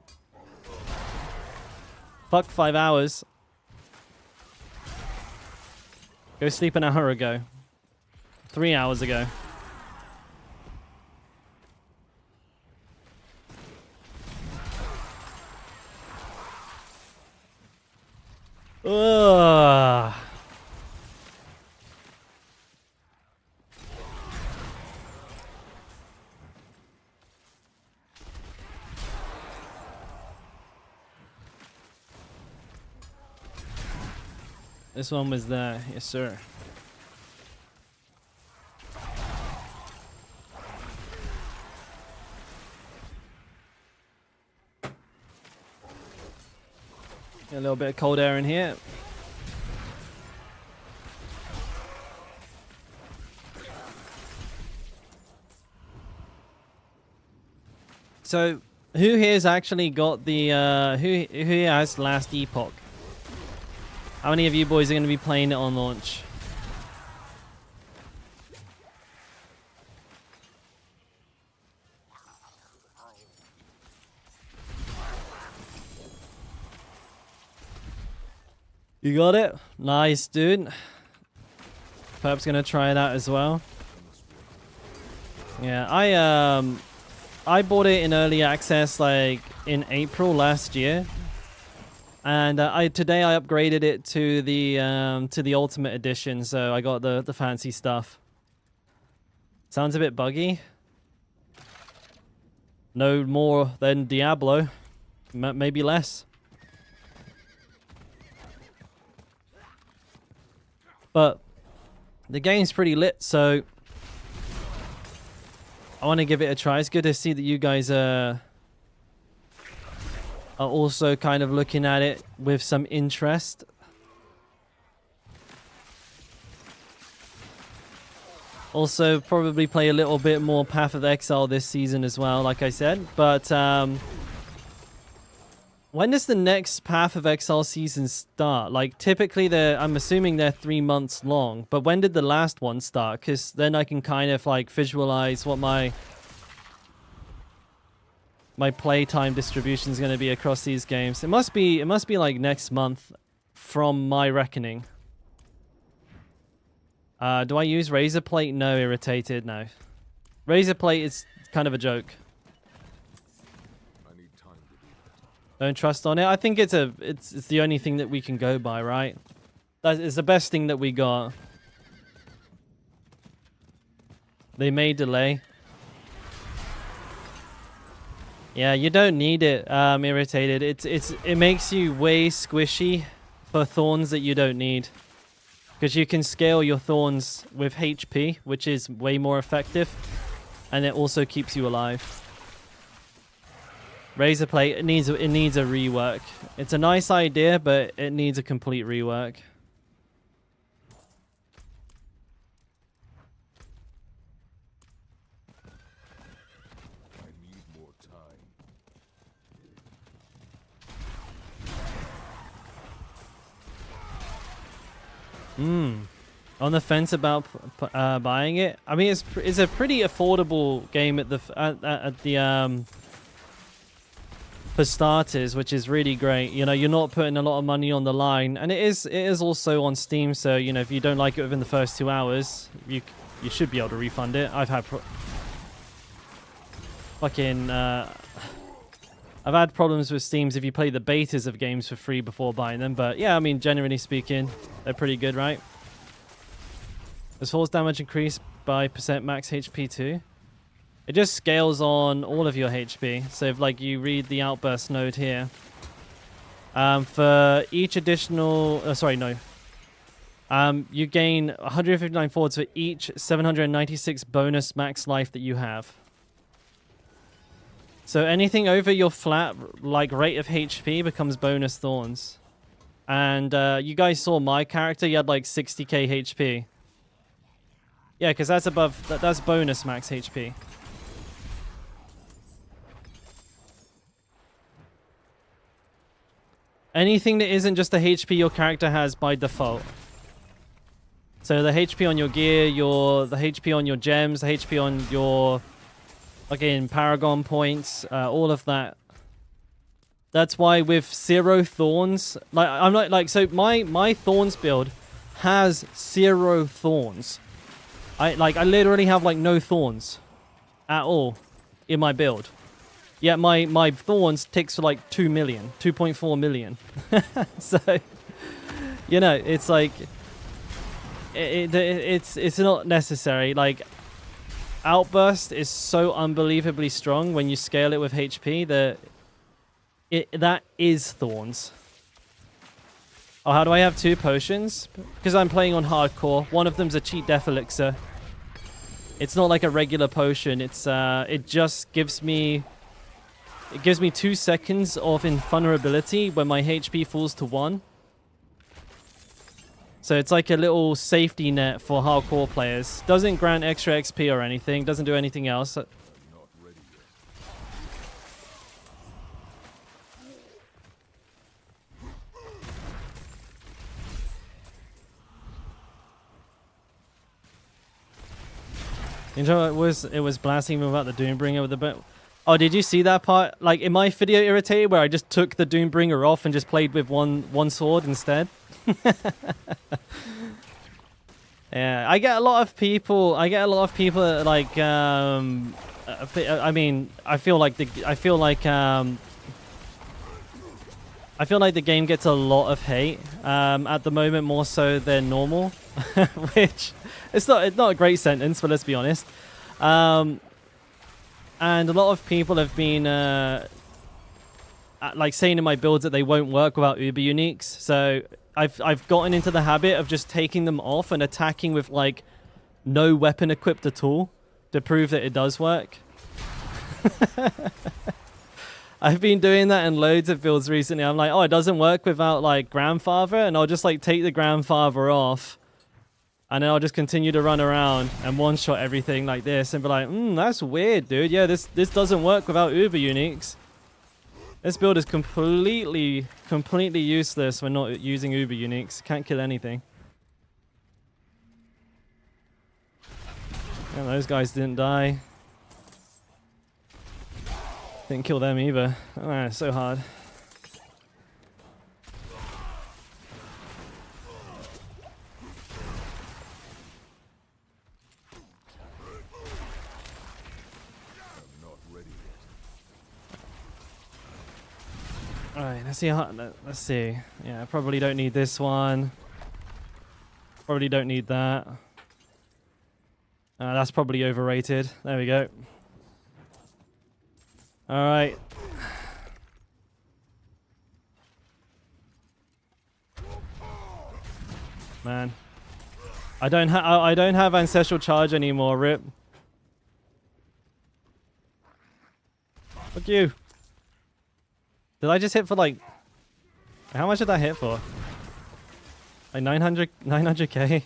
Fuck 5 hours. Go sleep an hour ago. 3 hours ago. Ugh. This one was there, yes sir. Get a little bit of cold air in here. So, who here's actually got the who here has last Epoch? How many of you boys are going to be playing it on launch? You got it? Nice, dude. Perp's going to try it out as well. Yeah, I bought it in early access like in April last year. And today I upgraded it to the Ultimate Edition, so I got the fancy stuff. Sounds a bit buggy. No more than Diablo, maybe less. But the game's pretty lit, so I want to give it a try. It's good to see that you guys are also kind of looking at it with some interest. Also, probably play a little bit more Path of Exile this season as well, like I said. But when does the next Path of Exile season start? Like, typically, I'm assuming they're 3 months long. But when did the last one start? Because then I can kind of, like, visualize what my playtime distribution is going to be across these games. It must be like next month from my reckoning. Do I use Razor Plate? No. Irritated? No. Razor Plate is kind of a joke. Don't trust on it. I think it's the only thing that we can go by, right? That is the best thing that we got. They may delay. Yeah, you don't need it, irritated. It makes you way squishy for thorns that you don't need. Because you can scale your thorns with HP, which is way more effective. And it also keeps you alive. Razor plate, it needs a rework. It's a nice idea, but it needs a complete rework. I need more time. On the fence about buying it. I mean, it's a pretty affordable game at the for starters, which is really great. You know, you're not putting a lot of money on the line, and it is also on Steam. So you know, if you don't like it within the first 2 hours, you should be able to refund it. I've had I've had problems with Steams if you play the betas of games for free before buying them. But yeah, I mean, generally speaking, they're pretty good, right? Does force damage increase by % max HP too? It just scales on all of your HP. So if like you read the outburst node here, for each additional, you gain 159 forwards for each 796 bonus max life that you have. So anything over your flat like rate of HP becomes bonus thorns. And you guys saw my character, he had like 60k HP. Yeah, because that's above, that's bonus max HP. Anything that isn't just the HP your character has by default. So the HP on your gear, the HP on your gems, the HP on your, again, Paragon points, all of that. That's why with 0 thorns, like I'm not like, so my thorns build has 0 thorns. I literally have like no thorns at all in my build. Yet my thorns ticks for like 2 million, 2.4 million. So, you know, it's like it's not necessary. Like Outburst is so unbelievably strong when you scale it with HP that that is thorns. Oh, how do I have 2 potions? Because I'm playing on hardcore. One of them's a cheat death elixir. It's not like a regular potion. It's it just gives me 2 seconds of invulnerability when my HP falls to 1. So it's like a little safety net for hardcore players. Doesn't grant extra XP or anything. Doesn't do anything else. Not ready yet. You know, it was blasting me about the Doombringer with the bit. Oh, did you see that part? Like in my video irritated where I just took the Doombringer off and just played with one sword instead. Yeah, I get a lot of people that like I mean, I feel like the game gets a lot of hate at the moment, more so than normal. Which it's not a great sentence, but let's be honest. And a lot of people have been like saying in my builds that they won't work without Uber Uniques. So I've gotten into the habit of just taking them off and attacking with like no weapon equipped at all to prove that it does work. I've been doing that in loads of builds recently. I'm like, oh, it doesn't work without like Grandfather, and I'll just like take the Grandfather off. And then I'll just continue to run around and one-shot everything like this and be like, that's weird, dude. Yeah, this doesn't work without Uber Uniques. This build is completely useless when not using Uber Uniques. Can't kill anything. Yeah, those guys didn't die. Didn't kill them either. Oh, man, it's so hard. I'm not ready yet. Alright, let's see how, let's see. Yeah, I probably don't need this one. Probably don't need that. That's probably overrated. There we go. Alright. Man. I don't have ancestral charge anymore, rip. Fuck you. Did I just hit for like... How much did that hit for? Like 900k?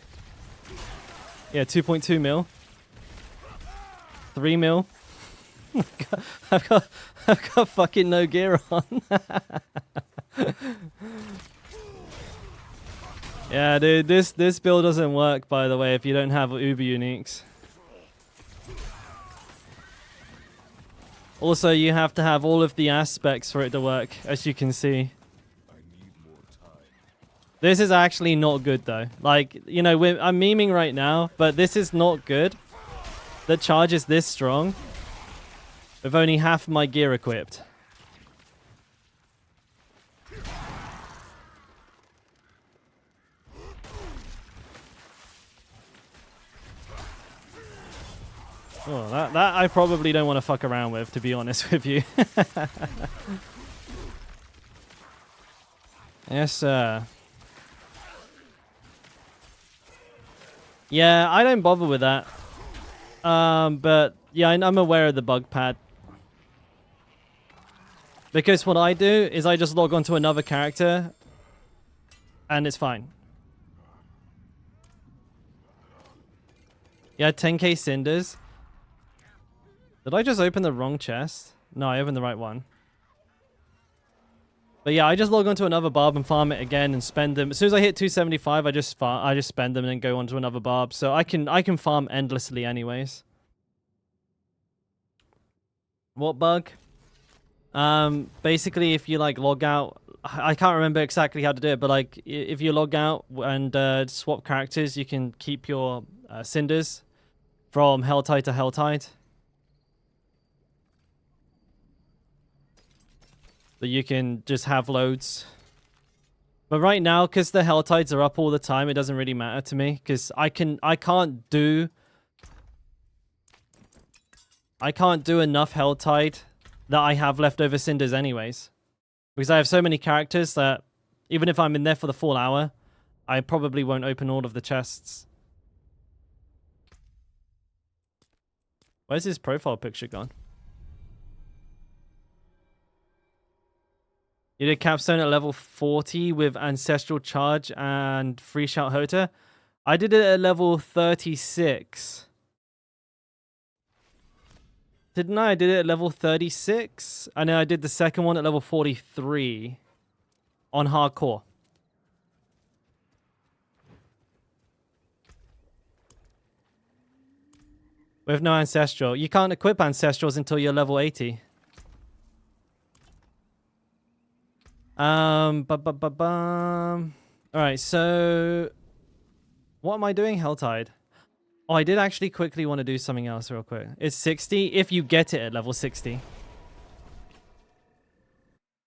Yeah, 2.2 mil. 3 mil. I've got fucking no gear on. Yeah, dude, this build doesn't work, by the way, if you don't have uber uniques. Also, you have to have all of the aspects for it to work, as you can see. I need more time. This is actually not good, though. Like, you know, I'm memeing right now, but this is not good. The charge is this strong with only half my gear equipped. Oh, that I probably don't want to fuck around with, to be honest with you. Yes, sir. Yeah, I don't bother with that. But yeah, I'm aware of the bug pad. Because what I do is I just log onto another character and it's fine. Yeah, 10k cinders. Did I just open the wrong chest? No, I opened the right one. But yeah, I just log onto another barb and farm it again and spend them. As soon as I hit 275, I just spend them and then go onto another barb. So I can farm endlessly anyways. What bug? Basically, if you like log out, I can't remember exactly how to do it, but like if you log out and swap characters, you can keep your cinders from Helltide to Helltide. That you can just have loads. But right now, because the Helltides are up all the time, it doesn't really matter to me. Because I can't do enough Helltide that I have leftover cinders anyways. Because I have so many characters that even if I'm in there for the full hour, I probably won't open all of the chests. Where's his profile picture gone? You did capstone at level 40 with ancestral charge and free shout Hota. I did it at level 36. Didn't I? I did it at level 36. And then I did the second one at level 43 on hardcore. With no ancestral. You can't equip ancestrals until you're level 80. Alright, so what am I doing? Helltide. Oh, I did actually quickly want to do something else real quick. It's 60 if you get it at level 60.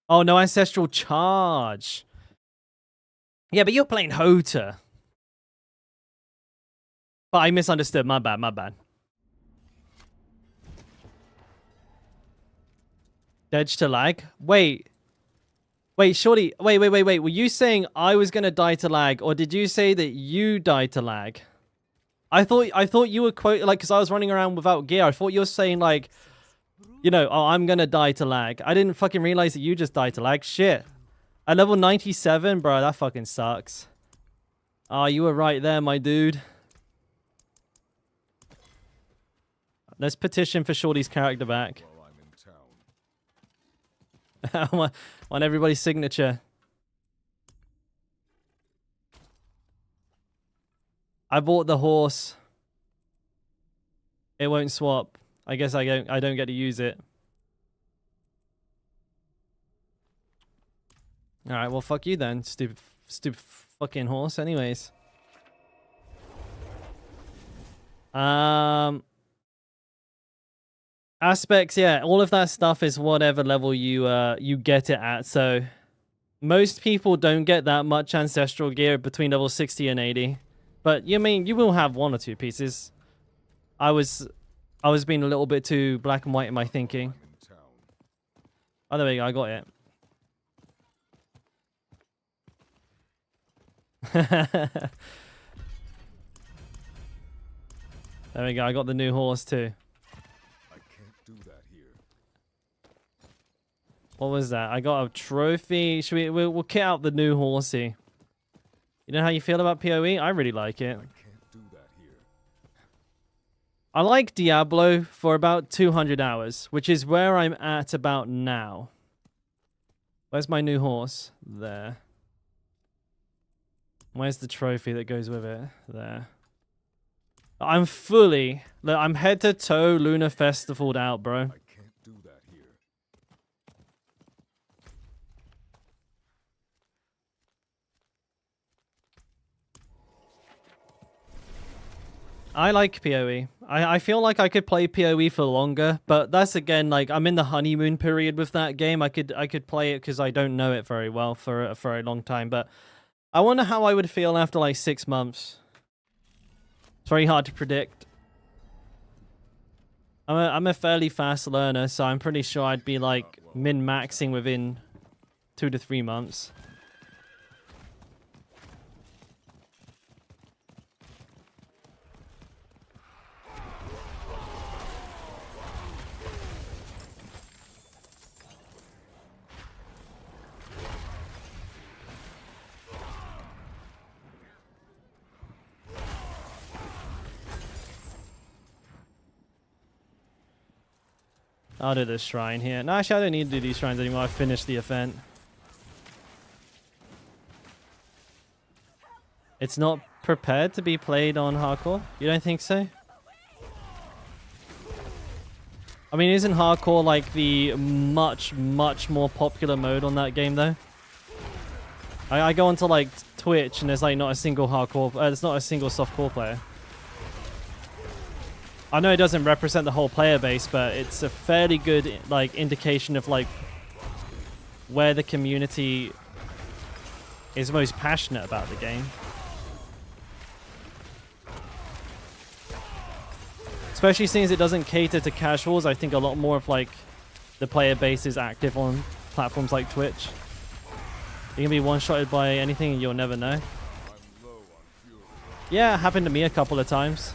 Oh, no ancestral charge. Yeah, but you're playing Hota. But I misunderstood. My bad, my bad. Edge to lag. Wait, Shorty. Wait. Were you saying I was gonna die to lag, or did you say that you died to lag? I thought you were quote like because I was running around without gear. I thought you were saying like, you know, oh, I'm gonna die to lag. I didn't fucking realize that you just died to lag. Shit. At level 97, bro, that fucking sucks. Oh, you were right there, my dude. Let's petition for Shorty's character back. While I'm in town. On everybody's signature. I bought the horse. It won't swap. I guess I don't get to use it. All right, well fuck you then, stupid fucking horse. Anyways. Aspects, yeah, all of that stuff is whatever level you get it at. So most people don't get that much ancestral gear between level 60 and 80. But you mean you will have one or two pieces. I was being a little bit too black and white in my thinking. In town. Oh, there we go, I got it. There we go, I got the new horse too. I can't do that here. What was that? I got a trophy. Should we'll kit out the new horsey. You know how you feel about PoE? I really like it. I can't do that here. I like Diablo for about 200 hours, which is where I'm at about now. Where's my new horse? There. Where's the trophy that goes with it? There. I'm fully... Look, I'm head to toe Lunar Festival'd out, bro. I can't do that here. I like PoE. I feel like I could play PoE for longer, but that's again like I'm in the honeymoon period with that game. I could play it because I don't know it very well for a long time, but I wonder how I would feel after like 6 months. It's very hard to predict. I'm a fairly fast learner, so I'm pretty sure I'd be like min-maxing within 2 to 3 months. I'll do this shrine here. No, actually, I don't need to do these shrines anymore. I've finished the event. It's not prepared to be played on hardcore? You don't think so? I mean, isn't hardcore like the much more popular mode on that game, though? I go onto like Twitch and there's like not a single hardcore... there's not a single softcore player. I know it doesn't represent the whole player base, but it's a fairly good like indication of like where the community is most passionate about the game. Especially since it doesn't cater to casuals, I think a lot more of like the player base is active on platforms like Twitch. You can be one-shotted by anything and you'll never know. I'm low on fuel. Yeah, it happened to me a couple of times.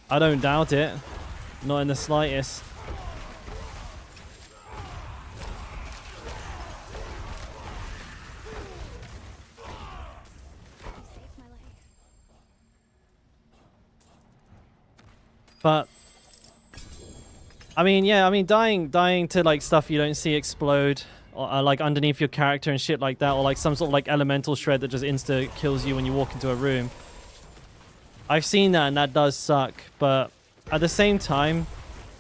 I don't doubt it. Not in the slightest. But I mean, yeah, I mean dying to like stuff you don't see explode or like underneath your character and shit like that, or like some sort of like elemental shred that just insta kills you when you walk into a room. I've seen that and that does suck, but at the same time,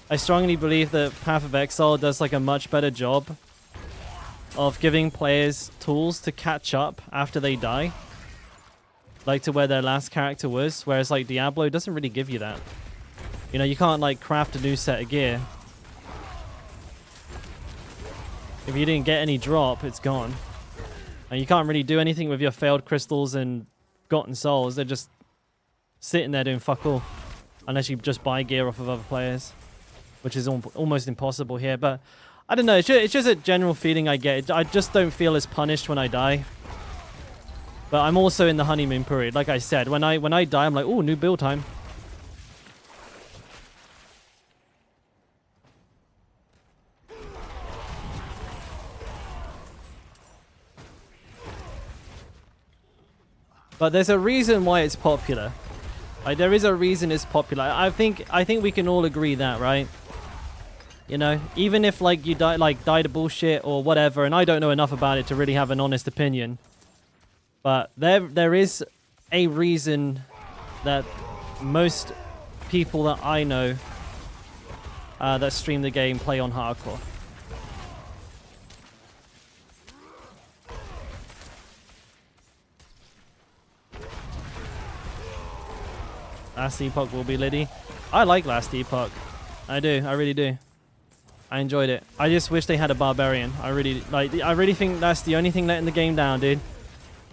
I strongly believe that Path of Exile does like a much better job of giving players tools to catch up after they die. Like to where their last character was, whereas like Diablo doesn't really give you that. You know, you can't like craft a new set of gear. If you didn't get any drop, it's gone. And you can't really do anything with your failed crystals and gotten souls. They're just sitting there doing fuck all, unless you just buy gear off of other players, which is almost impossible here. But I don't know, it's just a general feeling I get. I just don't feel as punished when I die. But I'm also in the honeymoon period. Like I said, when I die, I'm like, oh, new build time. But there's a reason why it's popular. Like, there is a reason it's popular. I think we can all agree that, right? You know, even if like you die to bullshit or whatever, and I don't know enough about it to really have an honest opinion. But there is a reason that most people that I know that stream the game play on hardcore. Last Epoch will be Liddy. I like Last Epoch. I do. I really do. I enjoyed it. I just wish they had a barbarian. I really think that's the only thing letting the game down, dude.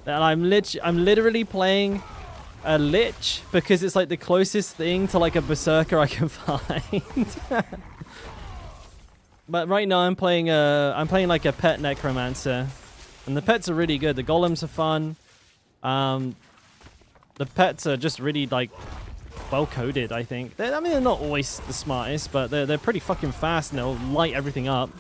That I'm literally playing a lich because it's like the closest thing to like a berserker I can find. But right now I'm playing like a pet necromancer, and the pets are really good. The golems are fun. The pets are just really like well coded, I think. I mean, they're not always the smartest, but they're pretty fucking fast and they'll light everything up.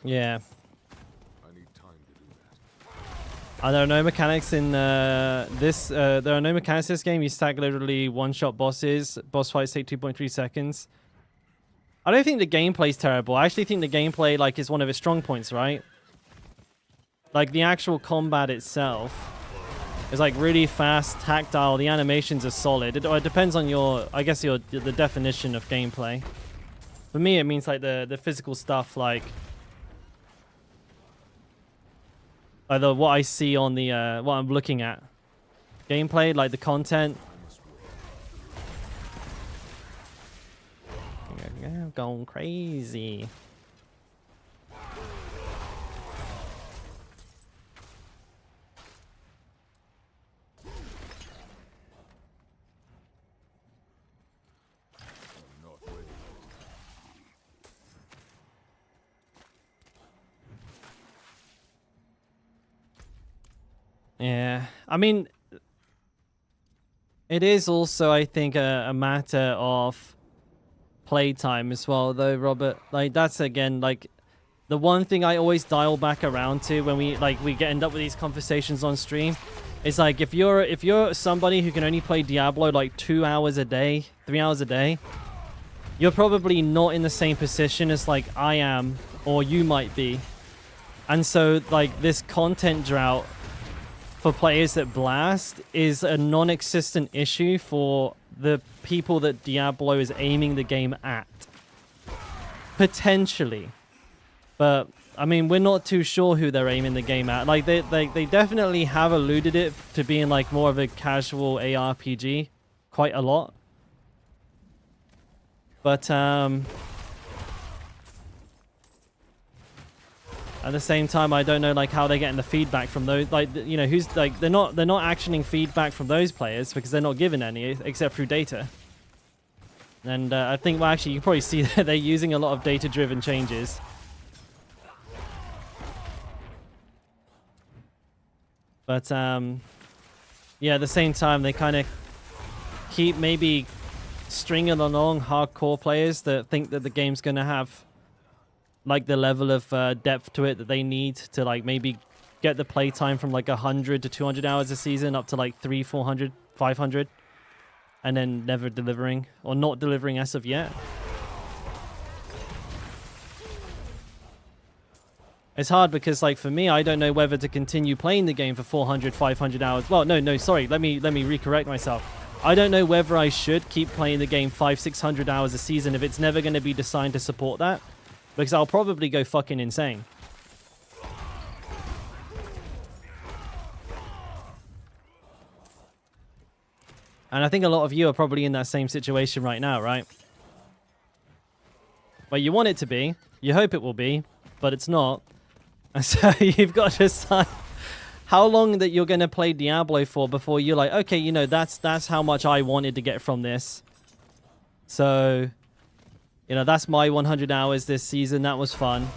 Yeah. I need time to do that. There are no mechanics in this. There are no mechanics in this game. You stack literally one-shot bosses. Boss fights take 2.3 seconds. I don't think the gameplay's terrible. I actually think the gameplay like is one of its strong points, right? Like the actual combat itself is like really fast, tactile. The animations are solid. It depends on your, I guess, the definition of gameplay. For me, it means like the physical stuff, like what I see on the what I'm looking at. Gameplay, like the content. Going crazy. Yeah, I mean, it is also, I think, a matter of playtime as well, though, Robert. Like, that's, again, like, the one thing I always dial back around to when we end up with these conversations on stream is, like, if you're somebody who can only play Diablo, like, 2 hours a day, 3 hours a day, you're probably not in the same position as, like, I am, or you might be. And so, like, this content drought for players that blast is a non-existent issue for the people that Diablo is aiming the game at. Potentially. But, I mean, we're not too sure who they're aiming the game at. Like, they definitely have alluded it to being, like, more of a casual ARPG. Quite a lot. But, at the same time, I don't know like how they're getting the feedback from those, like, you know, who's like they're not actioning feedback from those players because they're not given any except through data. And I think, well, actually, you can probably see that they're using a lot of data-driven changes. But yeah, at the same time, they kind of keep maybe stringing along hardcore players that think that the game's gonna have like the level of depth to it that they need to like maybe get the playtime from like 100 to 200 hours a season up to like 300, 400, 500, and then never delivering or not delivering as of yet. It's hard because like for me, I don't know whether to continue playing the game for 400, 500 hours. Well, no, sorry. Let me recorrect myself. I don't know whether I should keep playing the game 500, 600 hours a season if it's never going to be designed to support that. Because I'll probably go fucking insane. And I think a lot of you are probably in that same situation right now, right? Well, you want it to be. You hope it will be. But it's not. And so you've got to decide how long that you're going to play Diablo for before you're like, okay, you know, that's how much I wanted to get from this. So, you know, that's my 100 hours this season. That was fun.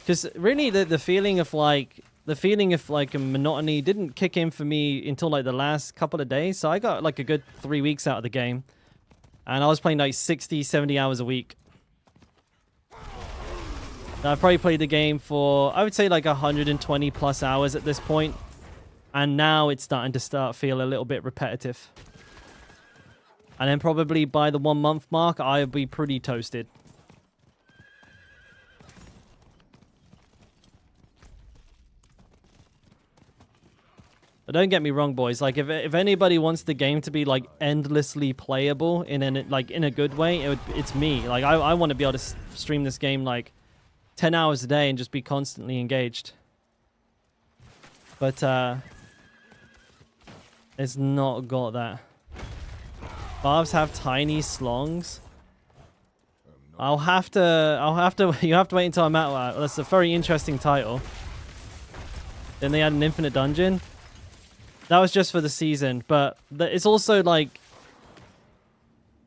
Because really the feeling of like a monotony didn't kick in for me until like the last couple of days. So I got like a good 3 weeks out of the game. And I was playing like 60, 70 hours a week. I've probably played the game for, I would say, like 120 plus hours at this point. And now it's starting to feel a little bit repetitive. And then probably by the 1 month mark, I'll be pretty toasted. But don't get me wrong, boys. Like, if anybody wants the game to be like endlessly playable in a good way, it's me. Like, I want to be able to stream this game like 10 hours a day and just be constantly engaged. But it's not got that. Barbs have tiny slongs. You have to wait until I'm out. That's a very interesting title. Then they had an infinite dungeon. That was just for the season, but it's also like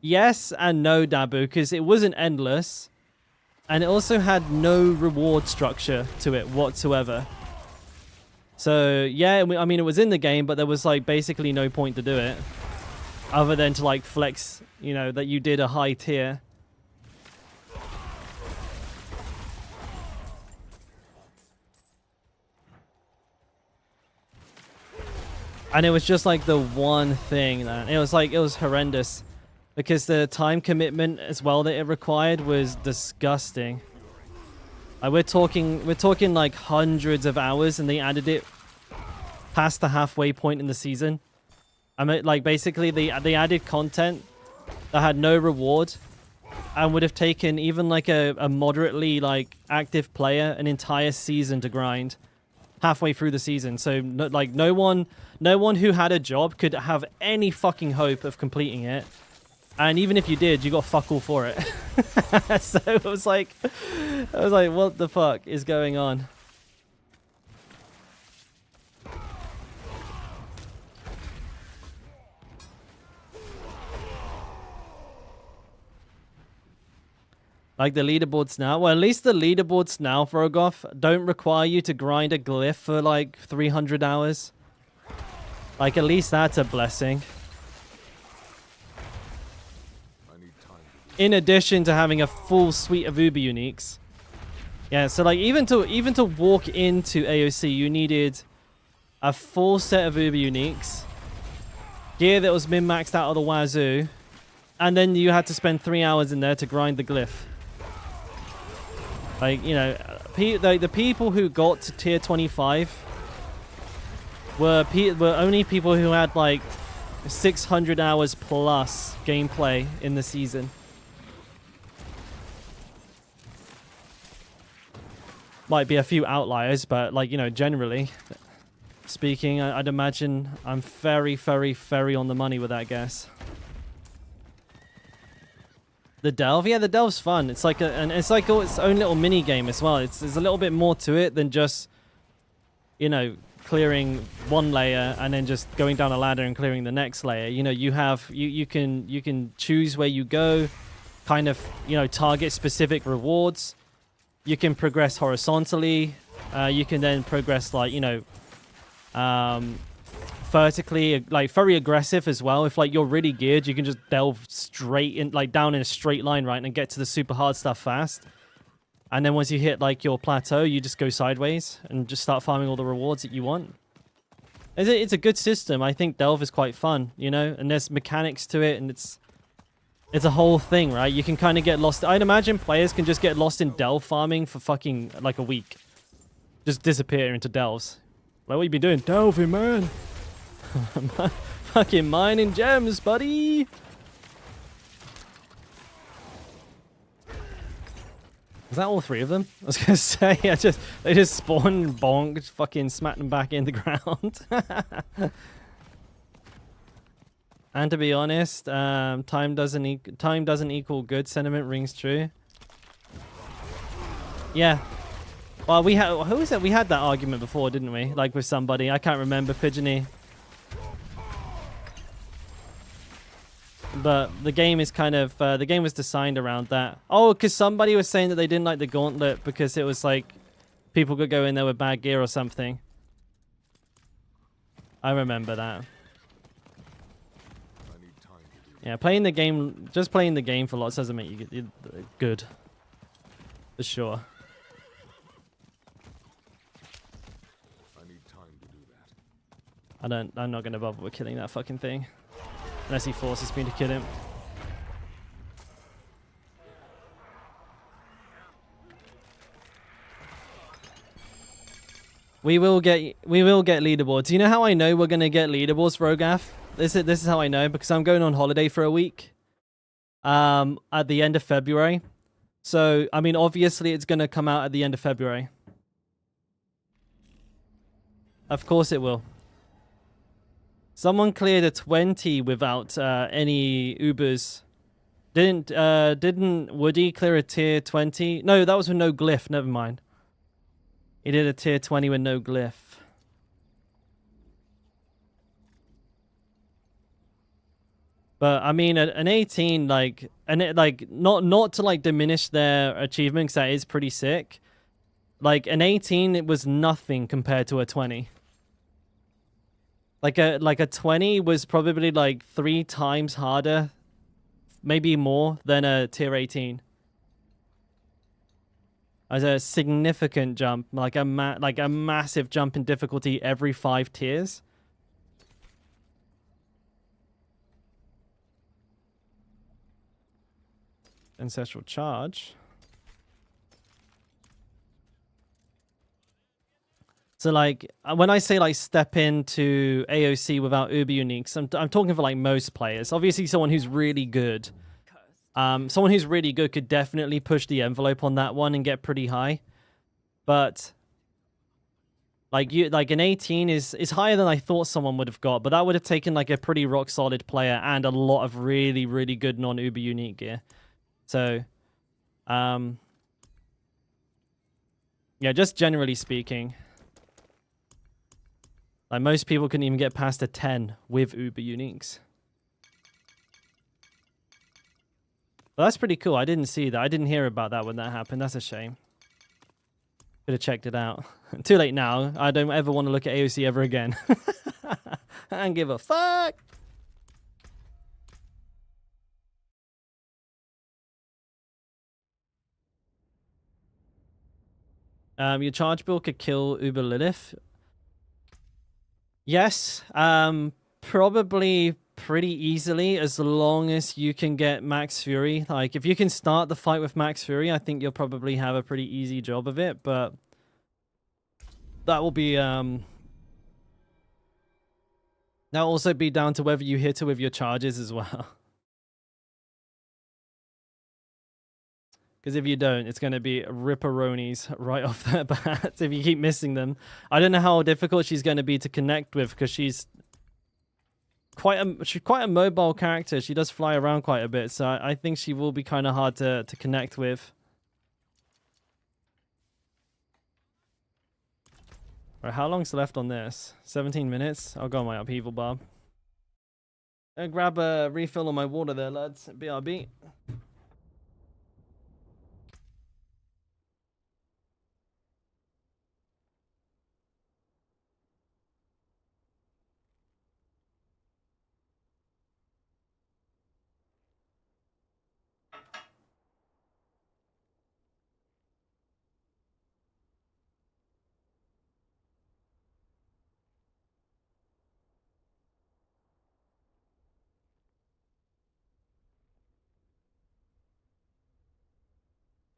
yes and no, Dabu, because it wasn't endless, and it also had no reward structure to it whatsoever. So yeah, I mean it was in the game, but there was like basically no point to do it, other than to like flex, you know, that you did a high tier. And it was just like the one thing that it was horrendous, because the time commitment as well that it required was disgusting. Like we're talking like hundreds of hours, and they added it past the halfway point in the season. I mean, like basically they added content that had no reward, and would have taken even like a moderately like active player an entire season to grind halfway through the season. So no one who had a job could have any fucking hope of completing it. And even if you did, you got fuck all for it. So I was like, what the fuck is going on? Like the leaderboards now. Well, at least the leaderboards now, Vrogoth, don't require you to grind a glyph for like 300 hours. Like at least that's a blessing. In addition to having a full suite of Uber uniques. Yeah, so like even to walk into AOC, you needed a full set of Uber uniques, gear that was min-maxed out of the wazoo, and then you had to spend 3 hours in there to grind the glyph. Like, you know, the people who got to tier 25 were only people who had like 600 hours plus gameplay in the season. Might be a few outliers, but like, you know, generally speaking, I'd imagine I'm very, very, very on the money with that guess. The delve, yeah, the delve's fun. It's like it's like its own little mini game as well. There's a little bit more to it than just, you know, clearing one layer and then just going down a ladder and clearing the next layer. You know, you can choose where you go, kind of, you know, target specific rewards. You can progress horizontally. You can then progress like, you know, vertically, like very aggressive as well. If like you're really geared, you can just delve straight in, like down in a straight line, right, and get to the super hard stuff fast. And then once you hit like your plateau, you just go sideways and just start farming all the rewards that you want. It's a good system. I think delve is quite fun, you know, and there's mechanics to it, and it's a whole thing, right? You can kind of get lost. I'd imagine players can just get lost in delve farming for fucking like a week. Just disappear into delves. Like, what you been doing? Delving, man. Fucking mining gems, buddy. Was that all three of them? I was gonna say, they just spawned and bonked, fucking smacked them back in the ground. And to be honest, time doesn't equal good. Sentiment rings true. Yeah. Well, who was it? We had that argument before, didn't we? Like with somebody, I can't remember, Pigeony. But the game is kind of the game was designed around that. Oh, because somebody was saying that they didn't like the Gauntlet because it was like people could go in there with bad gear or something. I remember that. Yeah, just playing the game for lots doesn't make you good. For sure. I need time to do that. I'm not gonna bother with killing that fucking thing. Unless he forces me to kill him. We will get leaderboards. You know how I know we're gonna get leaderboards, Rogath? This is how I know, because I'm going on holiday for a week. At the end of February. So I mean, obviously it's gonna come out at the end of February. Of course it will. Someone cleared a 20 without any Ubers. Didn't Woody clear a tier 20? No, that was with no glyph. Never mind. He did a tier 20 with no glyph. But I mean, an 18, like, and it, like, not to like diminish their achievements. That is pretty sick. Like an 18, it was nothing compared to a 20. Like a 20 was probably like 3 times harder, maybe more, than a tier 18. As a significant jump, like a massive jump in difficulty every 5 tiers. Ancestral charge. So like when I say like step into AOC without Uber uniques, I'm talking for like most players. Obviously, someone who's really good, could definitely push the envelope on that one and get pretty high. But like an 18 is higher than I thought someone would have got. But that would have taken like a pretty rock solid player and a lot of really good non Uber unique gear. So, yeah, just generally speaking. Like most people couldn't even get past a 10 with Uber uniques. Well, that's pretty cool. I didn't see that. I didn't hear about that when that happened. That's a shame. Could have checked it out. Too late now. I don't ever want to look at AOC ever again. I don't give a fuck. Your charge bill could kill Uber Lilith. Yes, probably pretty easily as long as you can get Max Fury. Like, if you can start the fight with Max Fury, I think you'll probably have a pretty easy job of it, but that will be, that'll also be down to whether you hit her with your charges as well. Because if you don't, it's going to be ripperonis right off the bat if you keep missing them. I don't know how difficult she's going to be to connect with because she's quite a mobile character. She does fly around quite a bit, so I think she will be kind of hard to connect with. Right, how long's left on this? 17 minutes? I'll go on my upheaval bar. I'll grab a refill on my water there, lads. BRB.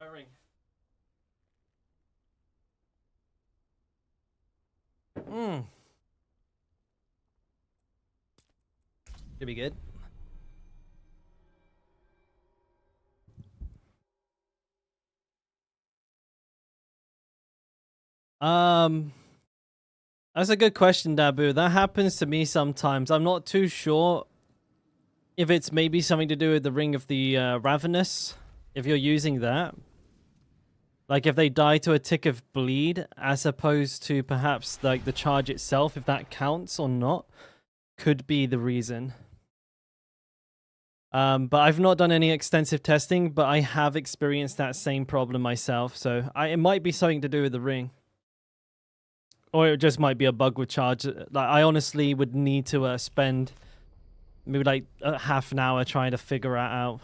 Ring. Should be good. That's a good question, Dabu. That happens to me sometimes. I'm not too sure if it's maybe something to do with the Ring of the Ravenous, if you're using that. Like if they die to a tick of bleed, as opposed to perhaps like the charge itself, if that counts or not, could be the reason. But I've not done any extensive testing, but I have experienced that same problem myself. So it might be something to do with the ring. Or it just might be a bug with charge. Like I honestly would need to spend maybe like half an hour trying to figure that out.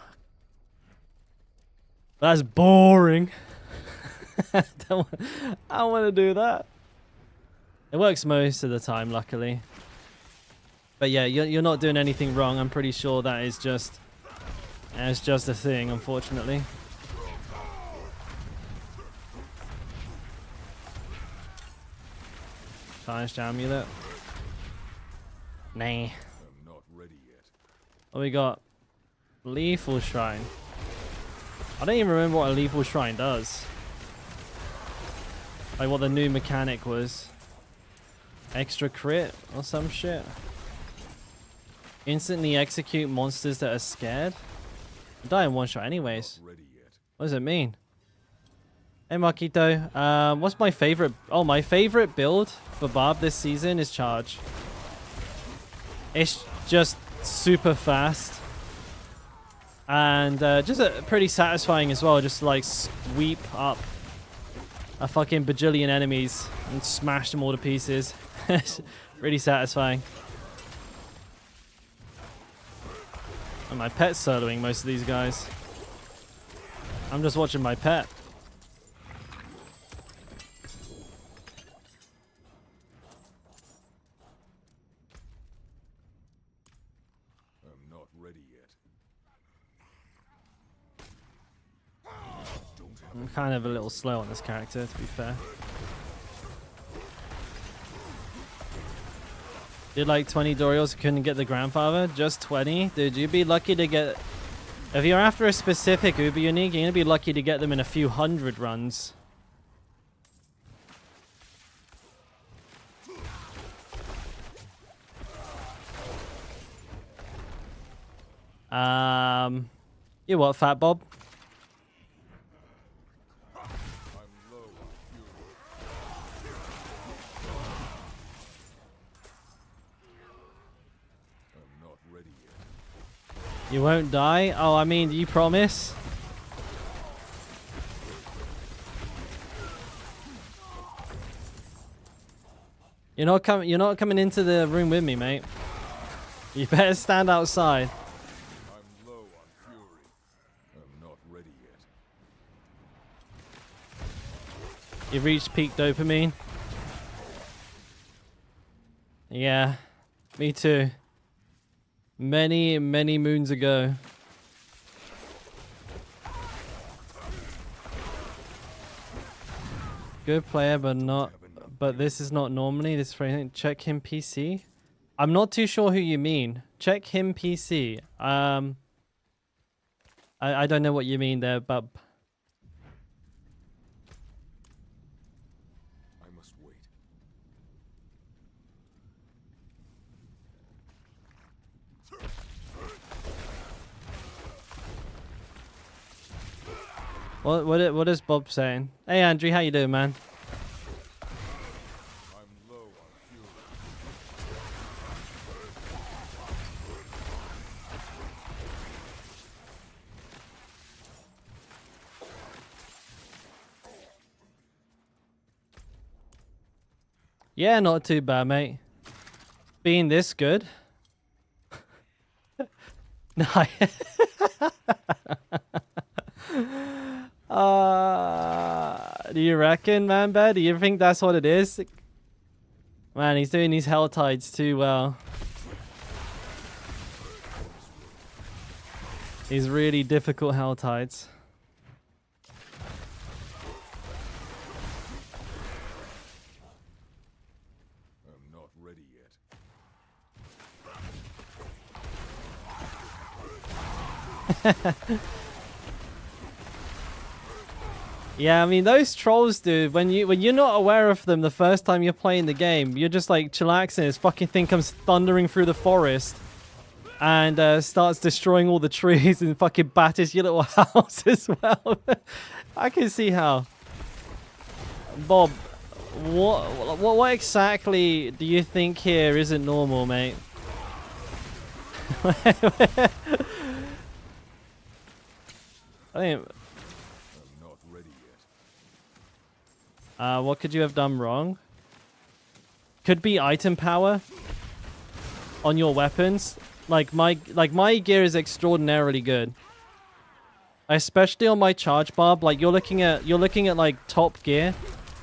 That's boring. I don't want to do that. It works most of the time, luckily. But yeah, you're not doing anything wrong. I'm pretty sure that is just a thing, unfortunately. Tarnished amulet. Nah. I'm not ready yet. What we got? Lethal Shrine. I don't even remember what a Lethal Shrine does. Like what the new mechanic was. Extra crit or some shit. Instantly execute monsters that are scared. I die in one shot anyways. Not ready yet. What does it mean? Hey Marquito, what's my favorite? Oh, my favorite build for Barb this season is Charge. It's just super fast. And just pretty satisfying as well. Just like sweep up a fucking bajillion enemies and smash them all to pieces. It's really satisfying. And my pet's soloing most of these guys. I'm just watching my pet. I'm not ready yet. I'm kind of a little slow on this character, to be fair. Did like 20 Dorios, couldn't get the grandfather? Just 20? Dude, you'd be lucky to get... If you're after a specific Uber unique, you're going to be lucky to get them in a few hundred runs. You what, Fat Bob? You won't die? Oh, I mean, you promise? You're not coming into the room with me, mate. You better stand outside. I'm low on fury. I'm not ready yet. You've reached peak dopamine. Yeah, me too. Many, many moons ago. Good player, but this is not normally. This phrase, check him PC. I'm not too sure who you mean. Check him PC. I don't know what you mean there, bub. I must wait. What is Bob saying? Hey Andrew, how you doing, man? I'm low on fury. Yeah, not too bad, mate. Being this good. No. Do you reckon, man, Bear? Do you think that's what it is? Man, he's doing these hell tides too well. These really difficult hell tides. I'm not ready yet. Yeah, I mean those trolls, dude. When you're not aware of them the first time you're playing the game, you're just like chillaxing. This fucking thing comes thundering through the forest and starts destroying all the trees and fucking batters your little house as well. I can see how. Bob, what exactly do you think here isn't normal, mate? I think. What could you have done wrong? Could be item power on your weapons. Like my gear is extraordinarily good, especially on my charge barb. Like you're looking at like top gear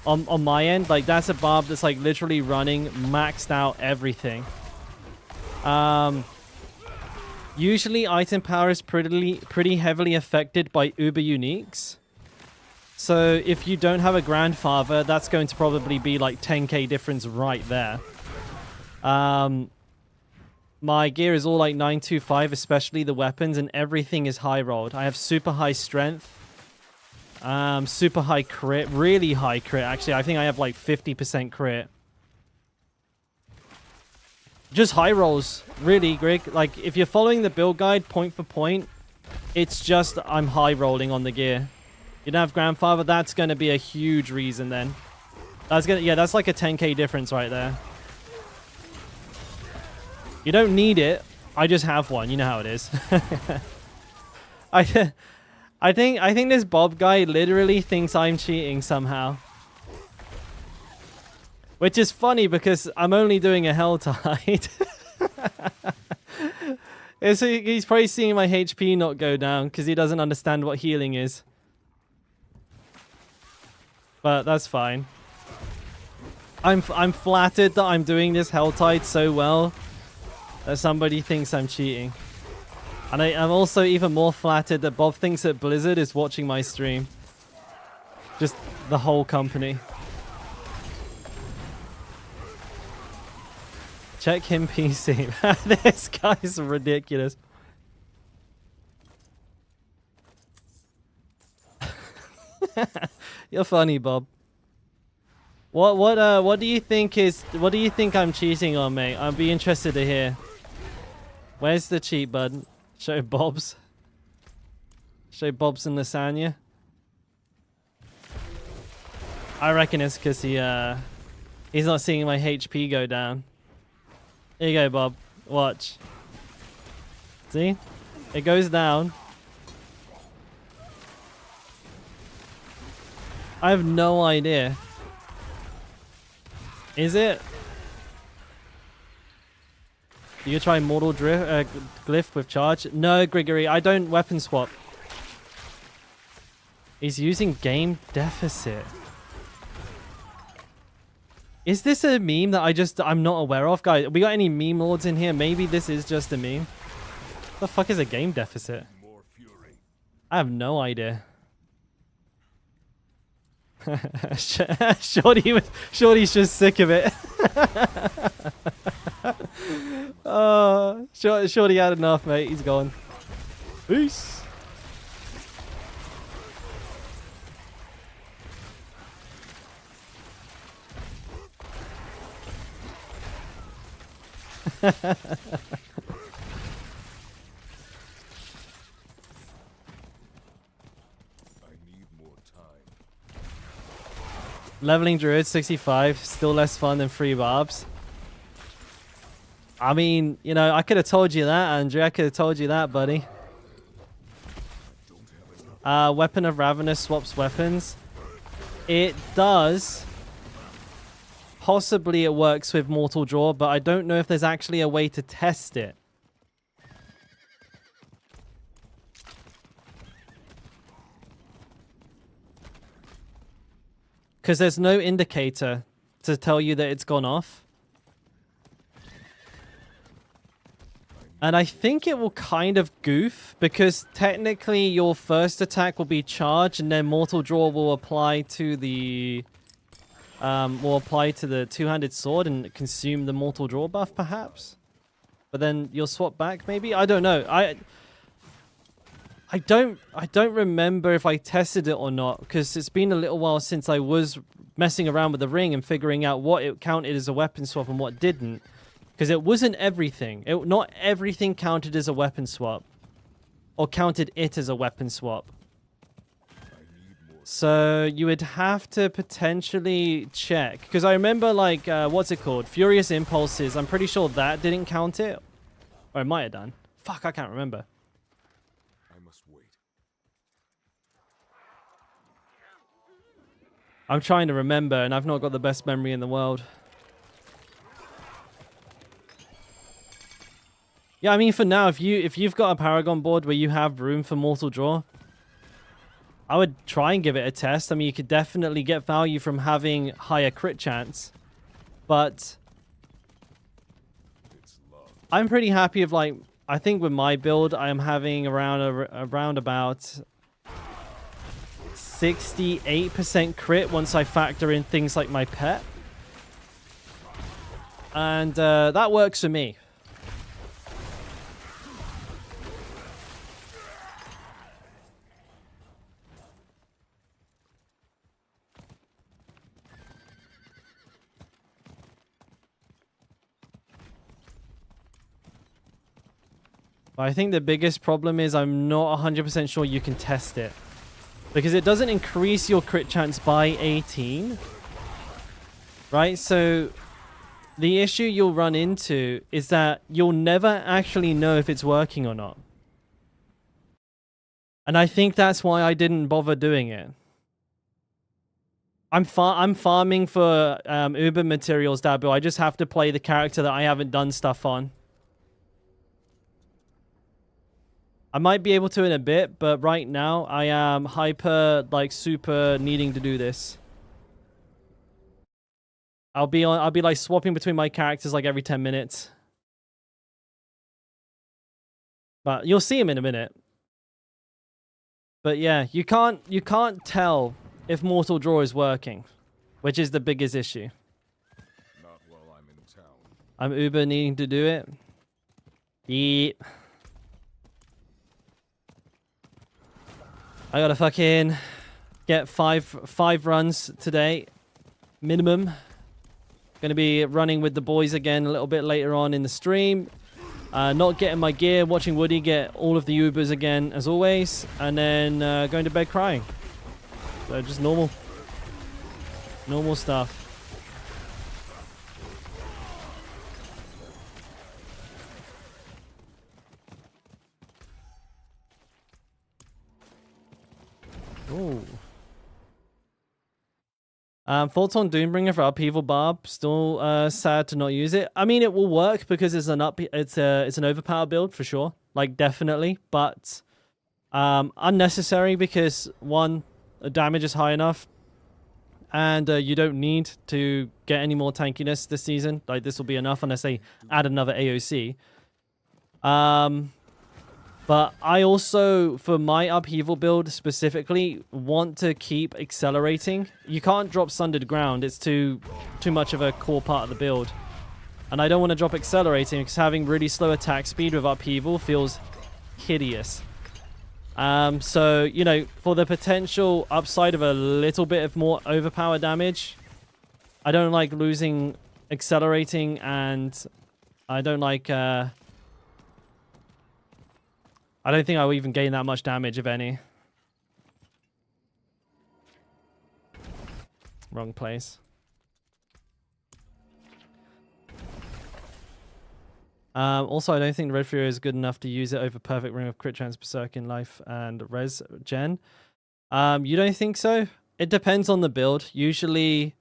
on my end. Like that's a barb that's like literally running maxed out everything. Usually item power is pretty heavily affected by uber uniques. So if you don't have a grandfather, that's going to probably be like 10k difference right there. My gear is all like 925, especially the weapons, and everything is high rolled. I have super high strength, super high crit, really high crit. Actually, I think I have like 50% crit. Just high rolls, really, Greg. Like, if you're following the build guide point for point, it's just I'm high rolling on the gear. You don't have grandfather, that's going to be a huge reason then. That's gonna, yeah, that's like a 10k difference right there. You don't need it. I just have one. You know how it is. I think this Bob guy literally thinks I'm cheating somehow. Which is funny because I'm only doing a hell tide. He's probably seeing my HP not go down because he doesn't understand what healing is. But that's fine. I'm flattered that I'm doing this hell tide so well that somebody thinks I'm cheating. And I'm also even more flattered that Bob thinks that Blizzard is watching my stream. Just the whole company. Check him PC. This guy's ridiculous. You're funny, Bob. What do you think I'm cheating on, mate? I'd be interested to hear. Where's the cheat, bud? Show Bob's. Show Bob's and lasagna. I reckon it's because he's not seeing my HP go down. Here you go, Bob. Watch. See? It goes down. I have no idea. Is it? You try Mortal Glyph with charge? No, Grigory, I don't weapon swap. He's using game deficit. Is this a meme that I'm not aware of? Guys, we got any meme lords in here? Maybe this is just a meme. What the fuck is a game deficit? I have no idea. Shorty's just sick of it. Oh, Shorty had enough, mate. He's gone. Peace. I need more time. Leveling Druid 65, still less fun than free barbs. I mean, you know, I could have told you that, Andrew. I could have told you that, buddy. Weapon of Ravenous swaps weapons. It does. Possibly it works with Mortal Draw, but I don't know if there's actually a way to test it. Because there's no indicator to tell you that it's gone off. And I think it will kind of goof, because technically your first attack will be charged, and then Mortal Draw will apply to the two-handed sword and consume the Mortal Draw buff, perhaps. But then you'll swap back, maybe. I don't know. I don't remember if I tested it or not, because it's been a little while since I was messing around with the ring and figuring out what it counted as a weapon swap and what didn't. Because it wasn't everything. Not everything counted as a weapon swap. Or counted it as a weapon swap. So you would have to potentially check. Because I remember, like, what's it called? Furious Impulses. I'm pretty sure that didn't count it. Or it might have done. Fuck, I can't remember. I must wait. I'm trying to remember, and I've not got the best memory in the world. Yeah, I mean, for now, if you've got a Paragon board where you have room for Mortal Draw, I would try and give it a test. I mean, you could definitely get value from having higher crit chance, but I'm pretty happy with, like, I think with my build, I am having around about 68% crit once I factor in things like my pet. And that works for me. But I think the biggest problem is I'm not 100% sure you can test it. Because it doesn't increase your crit chance by 18. Right? So the issue you'll run into is that you'll never actually know if it's working or not. And I think that's why I didn't bother doing it. I'm farming for Uber materials, Diablo. I just have to play the character that I haven't done stuff on. I might be able to in a bit, but right now I am super needing to do this. I'll be like swapping between my characters like every 10 minutes. But you'll see him in a minute. But yeah, you can't tell if Mortal Draw is working, which is the biggest issue. Not while I'm in town. I'm Uber needing to do it. Yep. I gotta fucking get five runs today, minimum. Gonna be running with the boys again a little bit later on in the stream. Not getting my gear, watching Woody get all of the Ubers again as always, and then going to bed crying. So just normal stuff. Ooh. Thoughts on Doombringer for Upheaval Barb? Still sad to not use it. I mean, it will work because it's an overpower build for sure, like definitely, but unnecessary because one, the damage is high enough, and you don't need to get any more tankiness this season. Like this will be enough unless they add another AOC. But I also, for my upheaval build specifically, want to keep accelerating. You can't drop Sundered Ground. It's too much of a core part of the build. And I don't want to drop accelerating because having really slow attack speed with upheaval feels hideous. So, you know, for the potential upside of a little bit of more overpower damage, I don't like losing accelerating, and I don't like... I don't think I will even gain that much damage, if any. Wrong place. Also, I don't think Red Fury is good enough to use it over Perfect Ring of Crit Chance, Berserk in Life, and Res Gen. You don't think so? It depends on the build. Usually,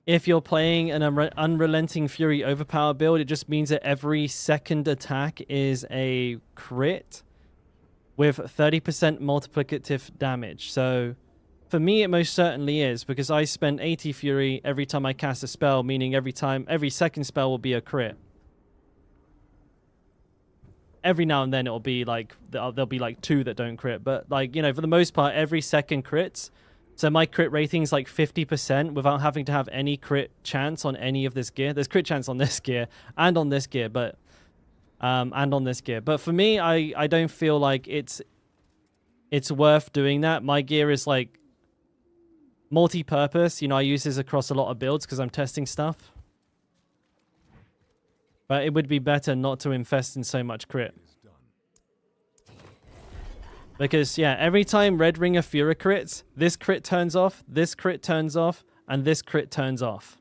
if you're playing an Unrelenting Fury Overpower build, it just means that every second attack is a crit with 30% multiplicative damage. So for me, it most certainly is, because I spend 80 Fury every time I cast a spell, meaning every second spell will be a crit. Every now and then it'll be like, there'll be like 2 that don't crit, but like, you know, for the most part, every second crits. So my crit rating is like 50% without having to have any crit chance on any of this gear. There's crit chance on this gear and on this gear, but But for me, I don't feel like it's worth doing that. My gear is like multi-purpose. You know, I use this across a lot of builds because I'm testing stuff. But it would be better not to invest in so much crit. Because, yeah, every time Red Ring of Fury crits, this crit turns off, this crit turns off, and this crit turns off.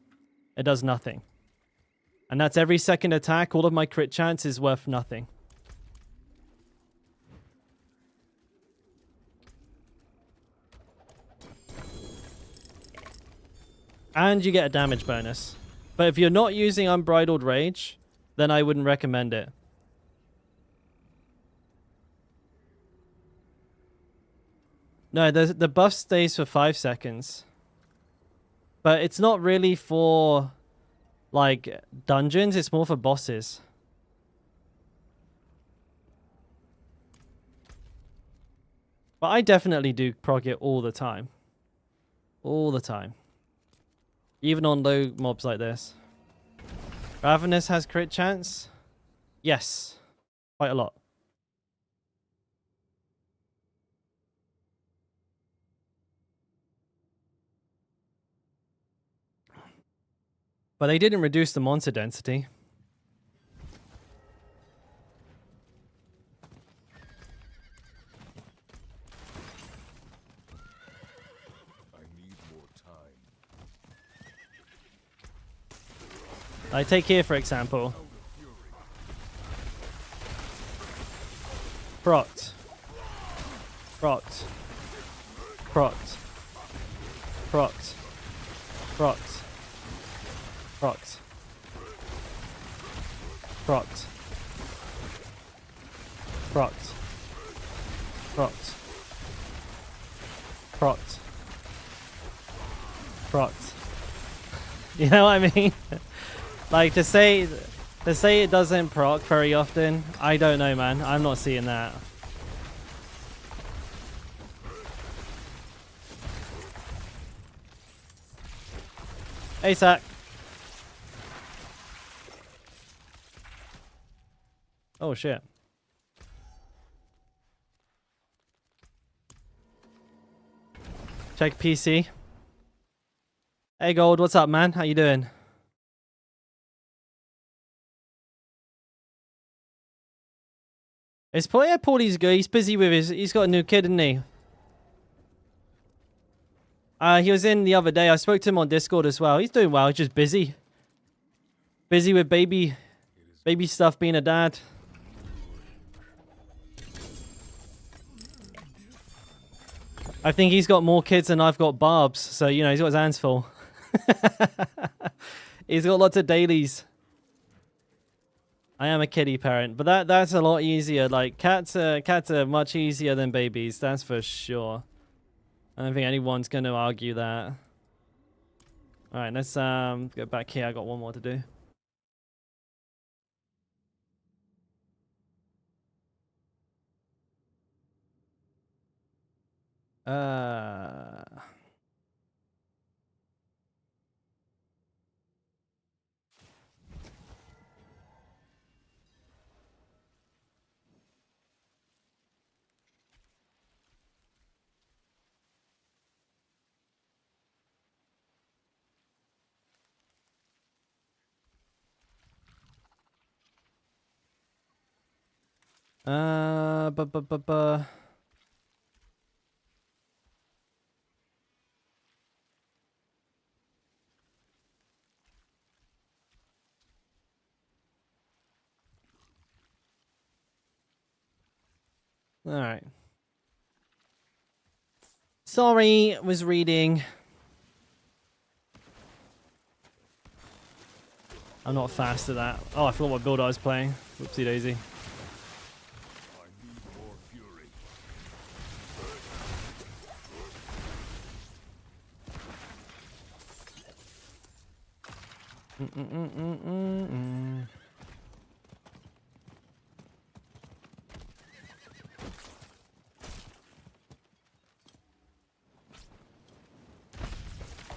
It does nothing. And that's every second attack. All of my crit chance is worth nothing. And you get a damage bonus. But if you're not using Unbridled Rage, then I wouldn't recommend it. No, the buff stays for 5 seconds. But it's not really for... like dungeons, it's more for bosses. But But I definitely do proc it all the time. All the time. Even on low mobs like this. Ravenous has crit chance? Yes. Quite a lot. But they didn't reduce the monster density. I need more time. I take here for example. Proct. Proct. Proct. Proct. Proct. Proct. Proct. Proct. Proct. Proct. Proct. You know what I mean? Like to say it doesn't proc very often, I don't know, man. I'm not seeing that. Hey, Sack. Oh, shit. Check PC. Hey, Gold. What's up, man? How you doing? It's Paulie's good. He's busy with he's got a new kid, isn't he? He was in the other day. I spoke to him on Discord as well. He's doing well. He's just busy. Busy with baby stuff, being a dad. I think he's got more kids than I've got Barb's. So, you know, he's got his hands full. He's got lots of dailies. I am a kitty parent, but that's a lot easier. Like cats are much easier than babies, that's for sure. I don't think anyone's going to argue that. All right, let's go back here. I got one more to do. All right. Sorry, was reading. I'm not fast at that. Oh, I forgot what build I was playing. Whoopsie daisy. I need more fury.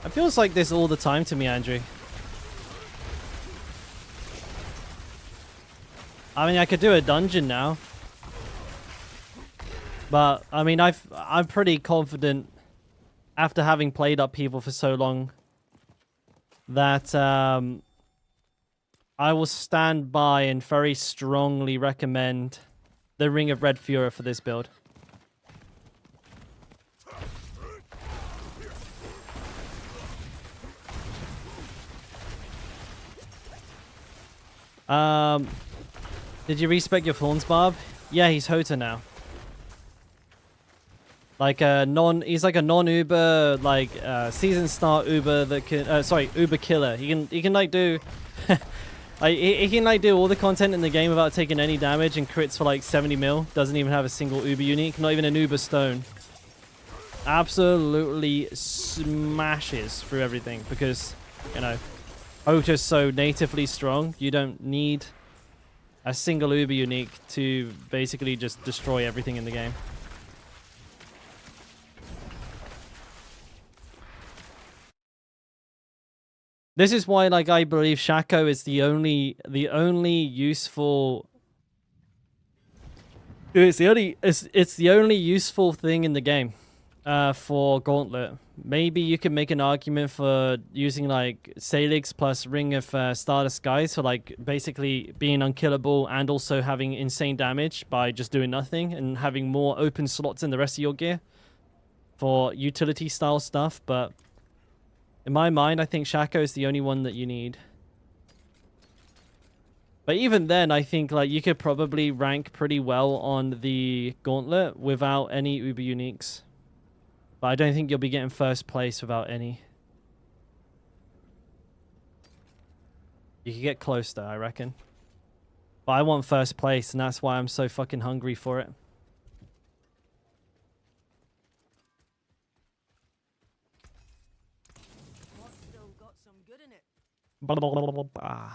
It feels like this all the time to me, Andrew. I mean, I could do a dungeon now. But, I mean, I'm pretty confident after having played Upheaval for so long that I will stand by and very strongly recommend the Ring of Red Fury for this build. Did you respec your Thorns, Barb? Yeah, he's Hota now. Like a he's like a non-Uber, like season start Uber that can, sorry, Uber killer. He can like do, like he can like do all the content in the game without taking any damage and crits for like 70 mil. Doesn't even have a single Uber unique, not even an Uber stone. Absolutely smashes through everything because, you know, Hota's so natively strong. You don't need a single Uber unique to basically just destroy everything in the game. This is why, like, I believe Shaco is the only useful. It's the only useful thing in the game, for Gauntlet. Maybe you could make an argument for using like Salix plus Ring of Stardust Skies for like basically being unkillable and also having insane damage by just doing nothing and having more open slots in the rest of your gear for utility style stuff. But in my mind, I think Shaco is the only one that you need. But even then, I think like you could probably rank pretty well on the Gauntlet without any Uber Uniques. But I don't think you'll be getting first place without any. You can get close though, I reckon. But I want first place, and that's why I'm so fucking hungry for it. Still got some good in it. Blah, blah, blah, blah, blah.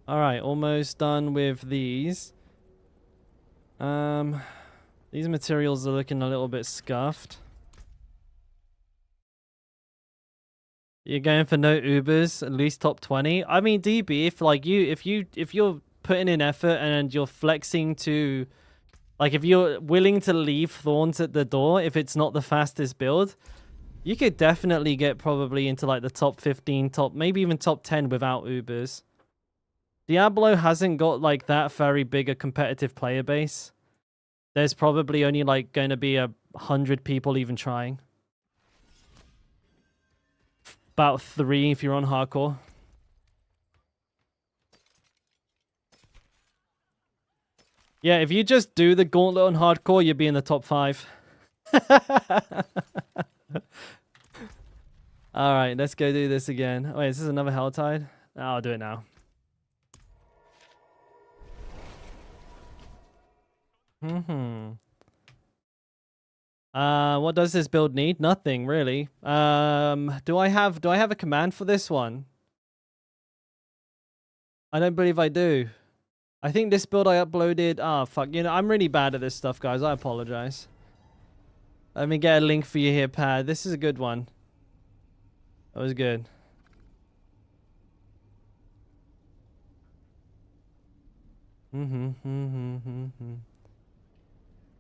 All right, almost done with these. These materials are looking a little bit scuffed. You're going for no Ubers, at least top 20. I mean, DB, if you're putting in effort and you're flexing to, like, if you're willing to leave Thorns at the door, if it's not the fastest build, you could definitely get probably into like the top 15, maybe even top 10 without Ubers. Diablo hasn't got like that very big a competitive player base. There's probably only like going to be 100 people even trying. About 3 if you're on hardcore. Yeah, if you just do the Gauntlet on hardcore, you'd be in the top 5. Alright, let's go do this again. Wait, is this another Helltide? Oh, I'll do it now. What does this build need? Nothing really. Do I have a command for this one? I don't believe I do. I think this build I uploaded. Ah, fuck. You know, I'm really bad at this stuff, guys. I apologize. Let me get a link for you here, Pad. This is a good one. That was good.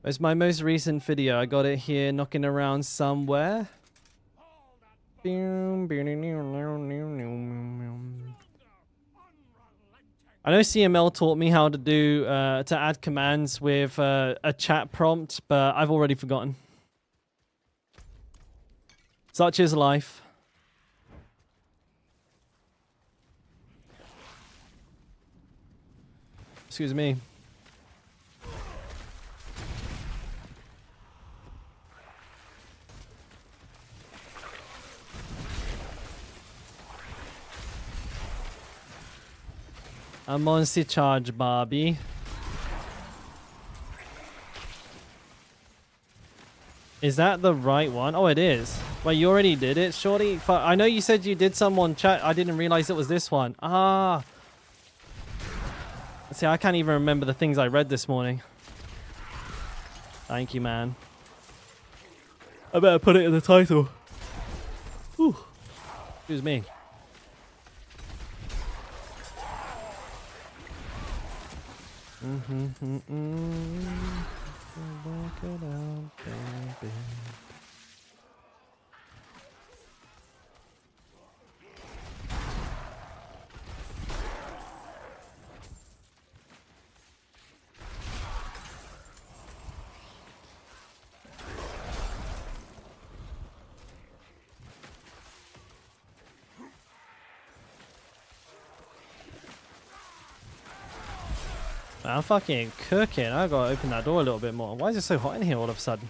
It's my most recent video. I got it here knocking around somewhere. I know CML taught me how to do to add commands with a chat prompt, but I've already forgotten. Such is life. Excuse me. I'm on the charge, Barbie. Is that the right one? Oh, it is. Wait, you already did it, shorty? I know you said you did some on chat. I didn't realize it was this one. Ah. See, I can't even remember the things I read this morning. Thank you, man. I better put it in the title. Whew. Excuse me. I'm fucking cooking. I gotta open that door a little bit more. Why is it so hot in here all of a sudden?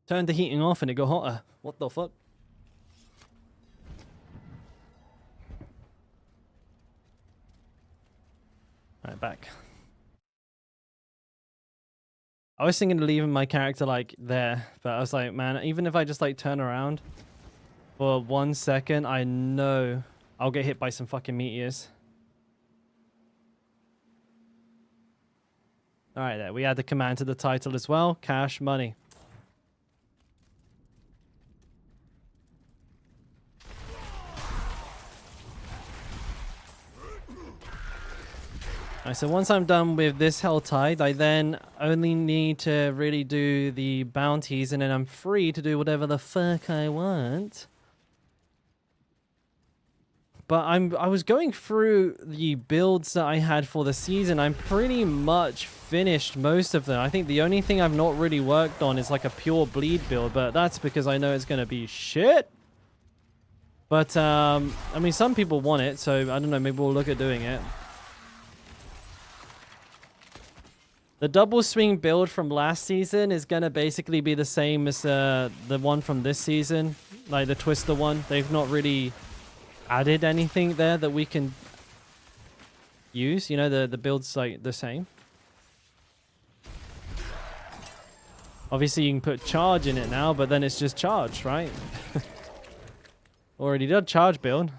Turned the heating off and it got hotter. What the fuck? Alright, back. I was thinking of leaving my character like there, but I was like, man, even if I just like turn around for 1 second, I know I'll get hit by some fucking meteors. Alright there, we add the command to the title as well. Cash money. Alright, so once I'm done with this Hell Tide, I then only need to really do the bounties, and then I'm free to do whatever the fuck I want. But I was going through the builds that I had for the season. I'm pretty much finished most of them. I think the only thing I've not really worked on is like a pure bleed build, but that's because I know it's going to be shit. But, I mean, some people want it, so I don't know, maybe we'll look at doing it. The double swing build from last season is going to basically be the same as the one from this season, like the Twister one. They've not really added anything there that we can use. You know, the build's like the same. Obviously you can put charge in it now, but then it's just charge, right? Already did charge build.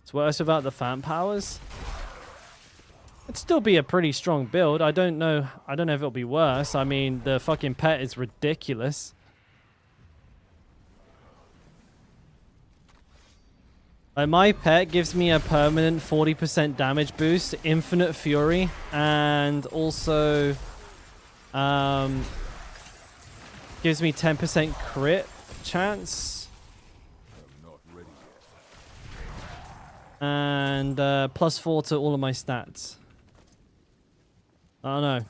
It's worse without the fan powers. It'd still be a pretty strong build. I don't know if it'll be worse. I mean, the fucking pet is ridiculous. Like, my pet gives me a permanent 40% damage boost, infinite fury, and also gives me 10% crit chance. I'm not ready yet. And +4 to all of my stats. I don't know.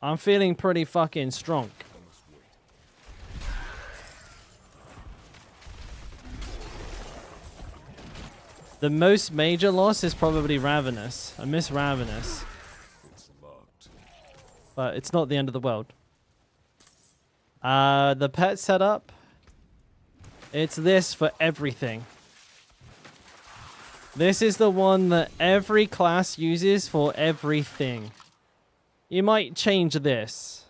I'm feeling pretty fucking strong. The most major loss is probably Ravenous. I miss Ravenous. It's locked. But it's not the end of the world. The pet setup. It's this for everything. This is the one that every class uses for everything. You might change this.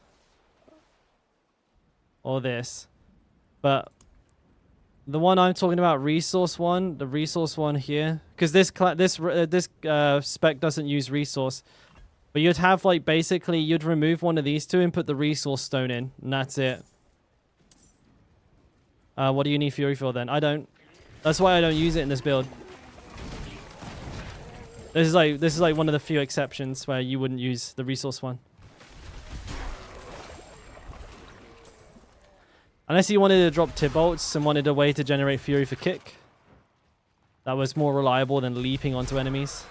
Or this. But the one I'm talking about, resource one, the resource one here, because this spec doesn't use resource, but you'd have like basically you'd remove one of these two and put the resource stone in, and that's it. What do you need fury for then? I don't. That's why I don't use it in this build. This is like one of the few exceptions where you wouldn't use the resource one. Unless you wanted to drop Tibolts and wanted a way to generate fury for kick. That was more reliable than leaping onto enemies.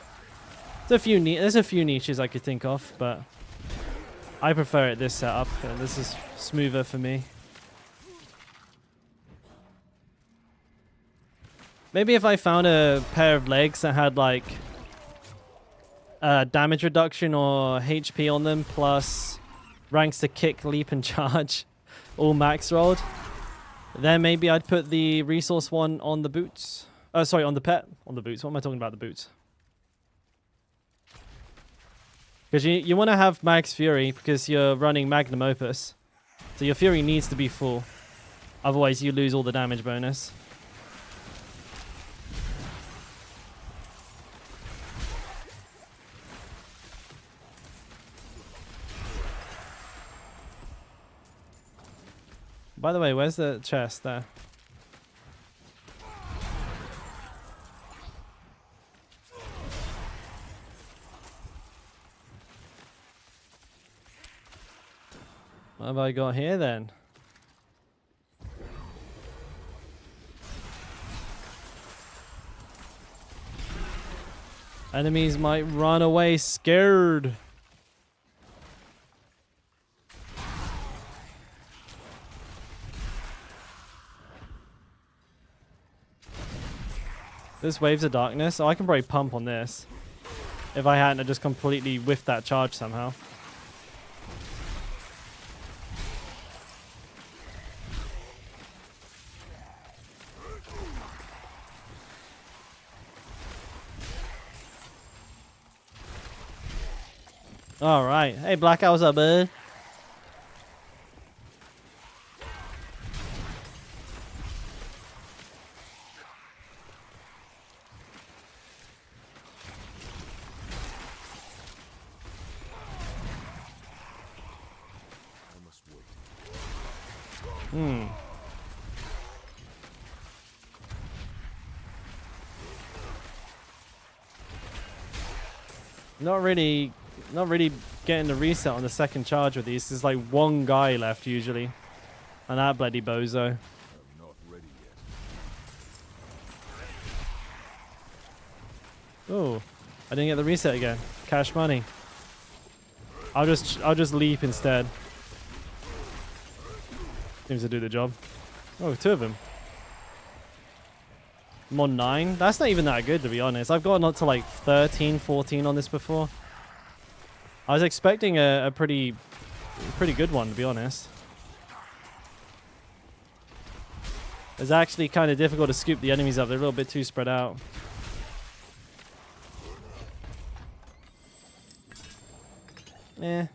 There's a few niches I could think of, but I prefer it this setup. This is smoother for me. Maybe if I found a pair of legs that had like damage reduction or HP on them, plus ranks to kick, leap, and charge, all max rolled, then maybe I'd put the resource one on the boots. Sorry, on the pet. On the boots. What am I talking about? The boots. Because you want to have max fury because you're running magnum opus. So your fury needs to be full. Otherwise you lose all the damage bonus. By the way, where's the chest there? What have I got here then? Enemies might run away scared. This Waves of Darkness. Oh, I can probably pump on this. If I hadn't just completely whiffed that charge somehow. All right. Hey, Black, what's up, bud? I must wait. Not really getting the reset on the second charge with these. There's like one guy left usually. And that bloody bozo. I'm not ready yet. Oh, I didn't get the reset again. Cash money. I'll just leap instead. Seems to do the job. Oh, 2 of them. I'm on 9. That's not even that good, to be honest. I've gotten up to like 13, 14 on this before. I was expecting a pretty good one, to be honest. It's actually kind of difficult to scoop the enemies up. They're a little bit too spread out. Eh. I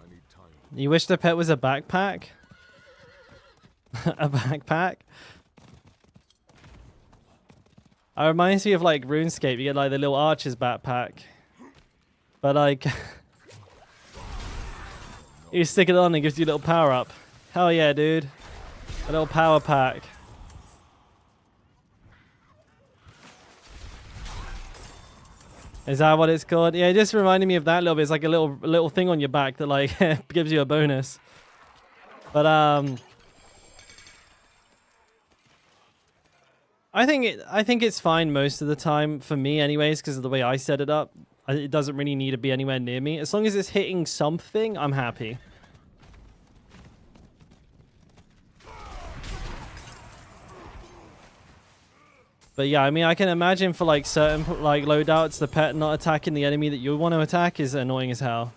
need time. You wish the pet was a backpack? A backpack? It reminds me of like RuneScape. You get like the little archer's backpack. But like... you stick it on and it gives you a little power up. Hell yeah, dude. A little power pack. Is that what it's called? Yeah, it just reminded me of that a little bit. It's like a little thing on your back that like gives you a bonus. But I think it's fine most of the time for me anyways, because of the way I set it up. It doesn't really need to be anywhere near me. As long as it's hitting something, I'm happy. But yeah, I mean, I can imagine for like certain like loadouts, the pet not attacking the enemy that you want to attack is annoying as hell.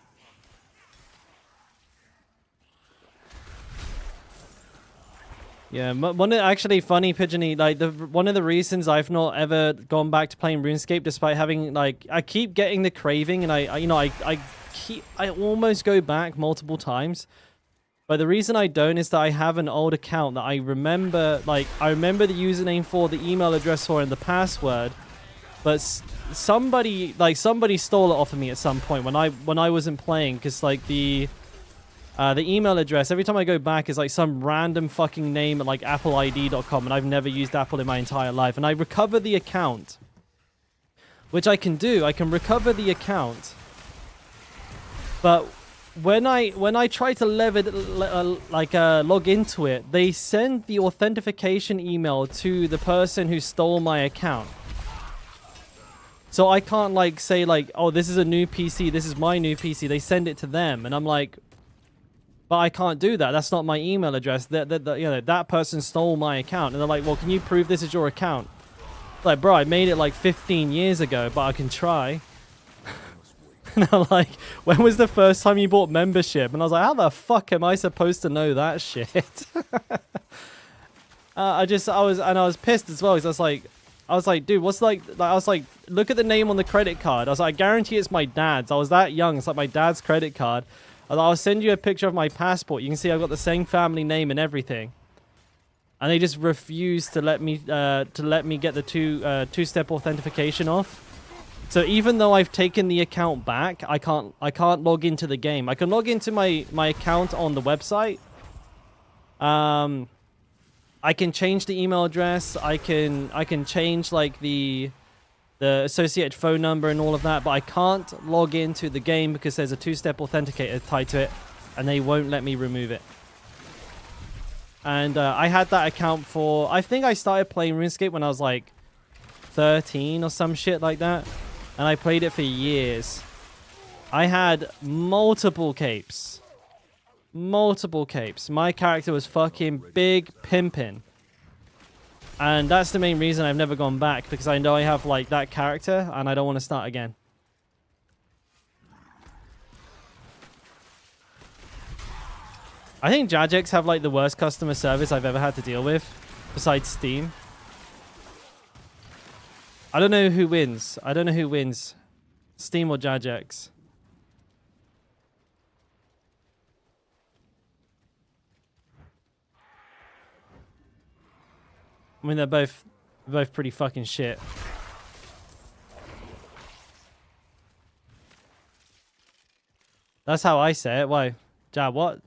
Yeah, actually funny, Pigeony, like one of the reasons I've not ever gone back to playing RuneScape, despite having like, I keep getting the craving, and I almost go back multiple times. But the reason I don't is that I have an old account that I remember, like, I remember the username for, the email address for, and the password. But somebody stole it off of me at some point when I wasn't playing, because like the email address, every time I go back, is like some random fucking name at like appleid.com, and I've never used Apple in my entire life. And I recover the account, which I can do. I can recover the account, but when I try to log into it, they send the authentication email to the person who stole my account. So I can't like say like, oh, this is a new PC, this is my new PC. They send it to them, and I'm like, but I can't do that. That's not my email address. That person stole my account, and they're like, well, can you prove this is your account? Like, bro, I made it like 15 years ago, but I can try. And I'm like, when was the first time you bought membership? And I was like, how the fuck am I supposed to know that shit? I was pissed as well, because I was like, dude, what's I was like, look at the name on the credit card. I was like, I guarantee it's my dad's. I was that young. It's like my dad's credit card. I'll send you a picture of my passport. You can see I've got the same family name and everything. And they just refused to let me get the two-step authentication off. So even though I've taken the account back, I can't log into the game. I can log into my account on the website. I can change the email address. I can change like the associated phone number and all of that, but I can't log into the game because there's a two-step authenticator tied to it, and they won't let me remove it. And I had that account for, I think I started playing RuneScape when I was like 13 or some shit like that. And I played it for years. I had multiple capes. Multiple capes. My character was fucking big pimpin'. And that's the main reason I've never gone back, because I know I have like that character and I don't want to start again. I think Jagex have like the worst customer service I've ever had to deal with, besides Steam. I don't know who wins. I don't know who wins. Steam or Jagex. I mean, they're both pretty fucking shit. That's how I say it. Why? Ja, what?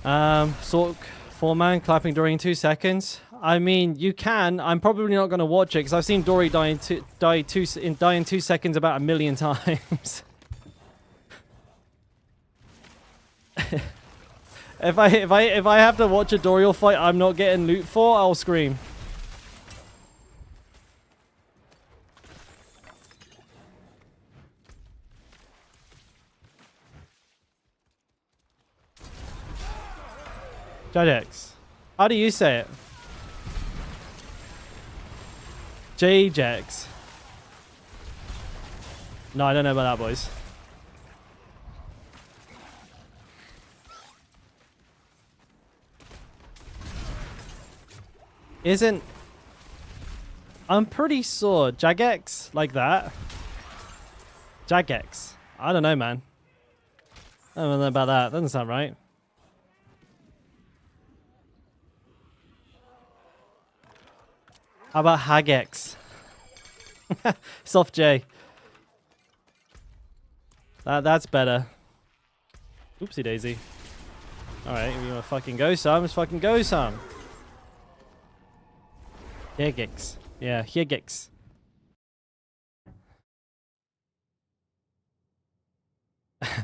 Sork, 4-man, clapping Dory in 2 seconds. I mean, you can. I'm probably not going to watch it because I've seen Dory die in 2 seconds about 1 million times. If I have to watch a Dorial fight I'm not getting loot for, I'll scream. Jadex. How do you say it? Jajex. No, I don't know about that, boys. Isn't... I'm pretty sure Jagex like that. Jagex. I don't know, man. I don't know about that. Doesn't sound right. How about Hagex? Soft J. That's better. Oopsie daisy. Alright, if you wanna fucking go some, let's fucking go some. Hagex. Yeah, Hagex.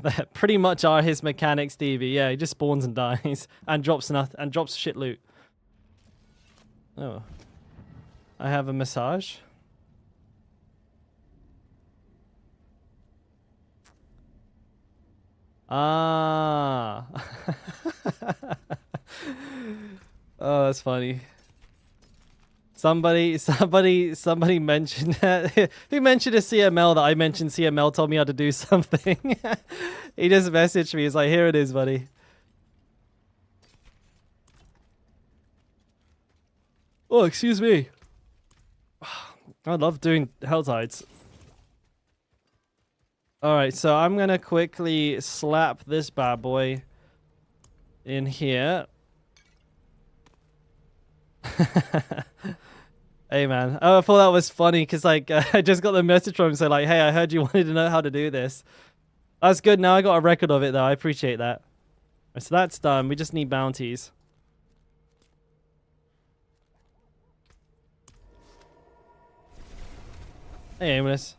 That pretty much are his mechanics, Stevie. Yeah, he just spawns and dies and drops shit loot. Oh. I have a massage. Ah. Oh, that's funny. Somebody mentioned that. Who mentioned a CML that I mentioned CML told me how to do something? He just messaged me. He's like, here it is, buddy. Oh, excuse me. I love doing Helltides. Alright, so I'm gonna quickly slap this bad boy in here. Hey man, oh, I thought that was funny because like I just got the message from him saying like, hey, I heard you wanted to know how to do this. That's good. Now I got a record of it though. I appreciate that. So that's done. We just need bounties. Hey, Amos.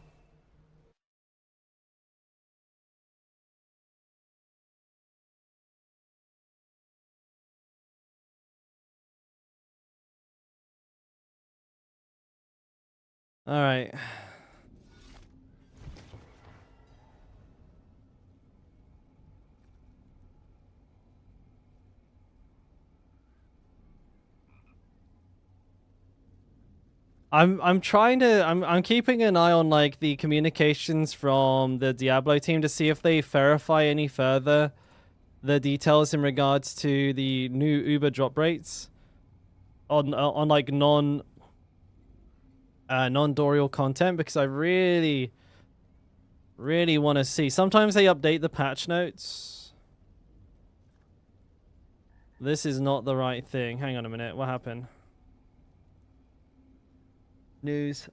All right. I'm keeping an eye on like the communications from the Diablo team to see if they verify any further the details in regards to the new Uber drop rates on like non-Dorial content, because I really want to see. Sometimes they update the patch notes. This is not the right thing. Hang on a minute. What happened? News.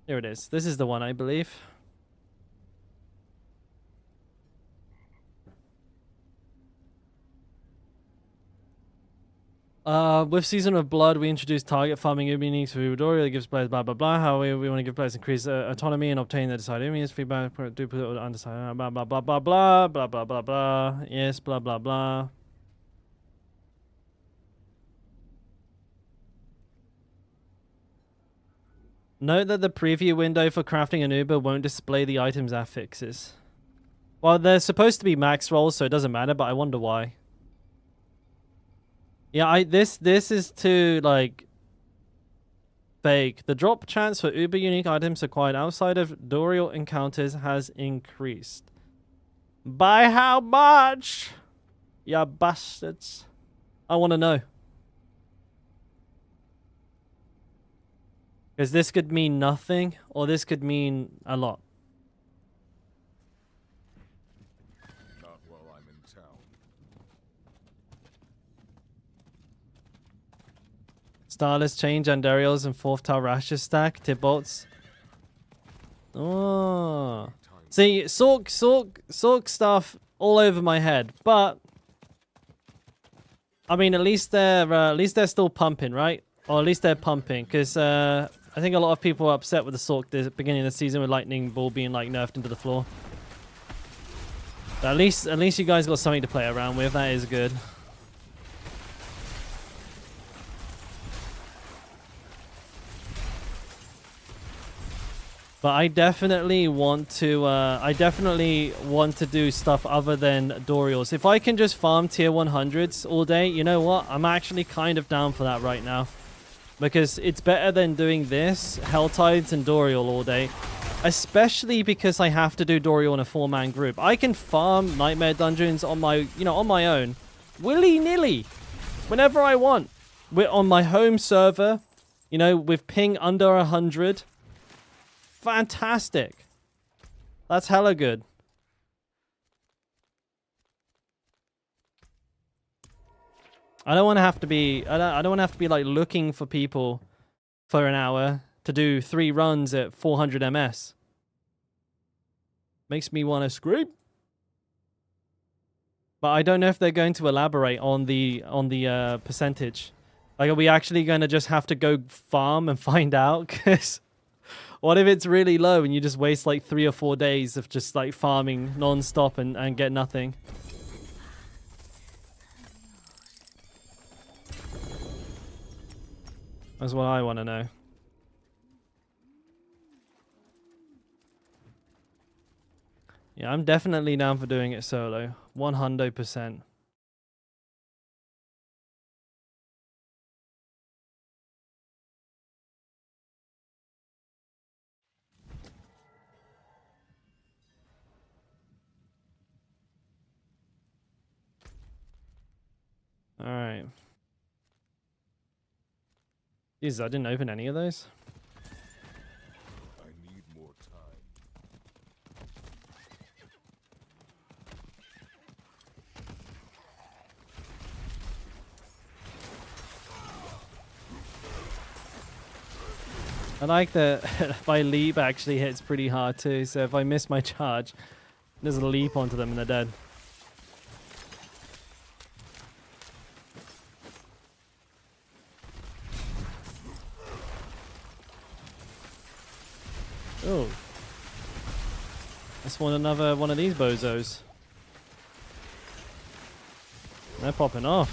Here it is. This is the one, I believe. With Season of Blood, we introduced target farming unique to Uber that gives players blah blah blah. How we want to give players increased autonomy and obtain their decided enemies. Feedback, do put it undecided, blah blah blah blah blah blah blah blah blah. Yes, blah blah blah. Note that the preview window for crafting an Uber won't display the items affixes. Well, they're supposed to be max rolls, so it doesn't matter, but I wonder why. Yeah, this is too like fake. The drop chance for uber unique items acquired outside of Dorial encounters has increased. By how much? Ya bastards. I want to know. Because this could mean nothing, or this could mean a lot. Not while I'm in town. Starless change, Andariel's and 4th Tower Rashes stack, Tibolts. Oh. See, Sork stuff all over my head, but I mean, at least they're still pumping, right? Or at least they're pumping, because I think a lot of people were upset with the Sork at the beginning of the season with Lightning Ball being like nerfed into the floor. But at least you guys got something to play around with. That is good. But I definitely want to do stuff other than Dorials. If I can just farm tier 100s all day, you know what? I'm actually kind of down for that right now. Because it's better than doing this, Helltides and Dorial all day. Especially because I have to do Dorial in a 4-man group. I can farm Nightmare Dungeons on my, on my own. Willy-nilly. Whenever I want. We're on my home server, with ping under 100. Fantastic. That's hella good. I don't want to have to be I don't want to have to be like looking for people for an hour to do 3 runs at 400 ms. Makes me want to scream. But I don't know if they're going to elaborate on the percentage. Like, are we actually going to just have to go farm and find out? Cuz what if it's really low and you just waste like 3 or 4 days of just like farming non-stop and get nothing? That's what I want to know. Yeah, I'm definitely down for doing it solo. 100%. Alright. Jesus, I didn't open any of those. I need more time. I like that my leap actually hits pretty hard too, so if I miss my charge, there's a leap onto them and they're dead. Oh. Let's want another one of these bozos. They're popping off.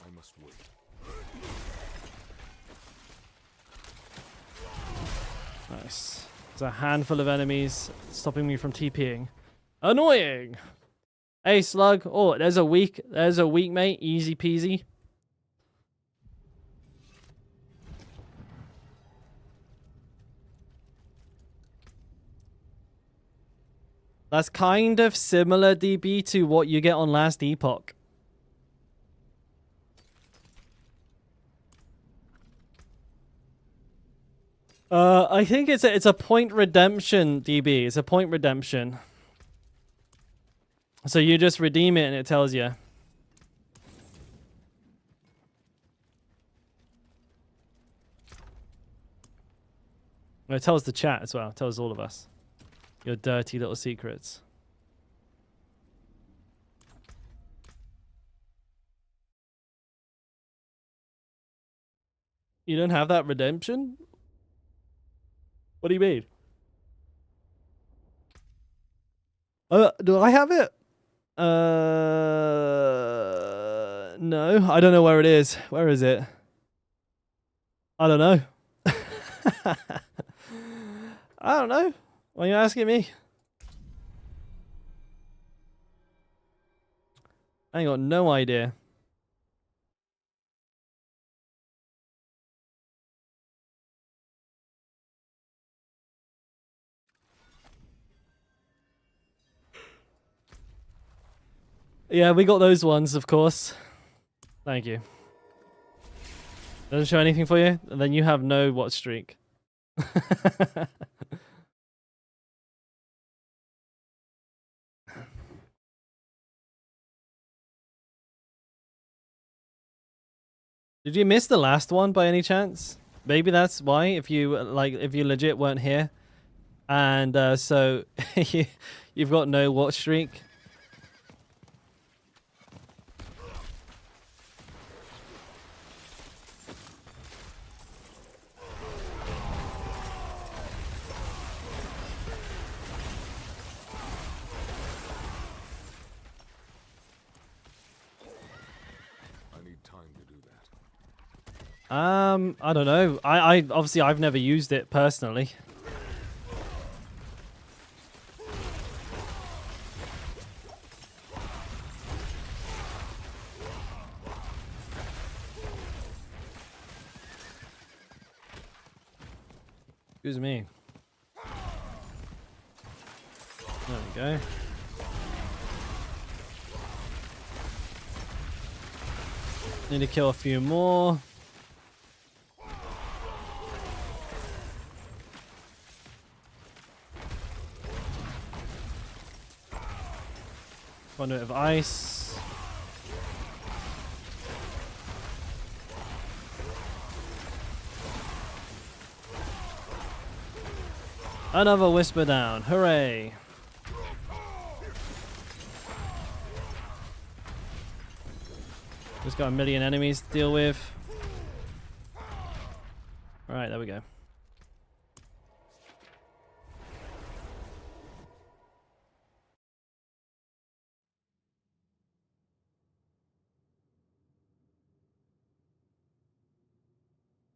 I must wait. Nice. There's a handful of enemies stopping me from TPing. Annoying! Hey, Slug. Oh, there's a weak, mate. Easy peasy. That's kind of similar, DB, to what you get on last Epoch. I think it's a point redemption, DB. It's a point redemption. So you just redeem it and it tells you. It tells the chat as well. It tells all of us. Your dirty little secrets. You don't have that redemption? What do you mean? Do I have it? No. I don't know where it is. Where is it? I don't know. I don't know. Why are you asking me? I ain't got no idea. Yeah, we got those ones, of course. Thank you. Doesn't show anything for you? And then you have no watch streak. Did you miss the last one by any chance? Maybe that's why. If you if you legit weren't here, and so you've got no watch streak. I need time to do that. I don't know. I obviously I've never used it personally. Excuse me. There we go. Need to kill a few more. Conduit of ice. Another whisper down. Hooray. Just got a million enemies to deal with. Alright, there we go.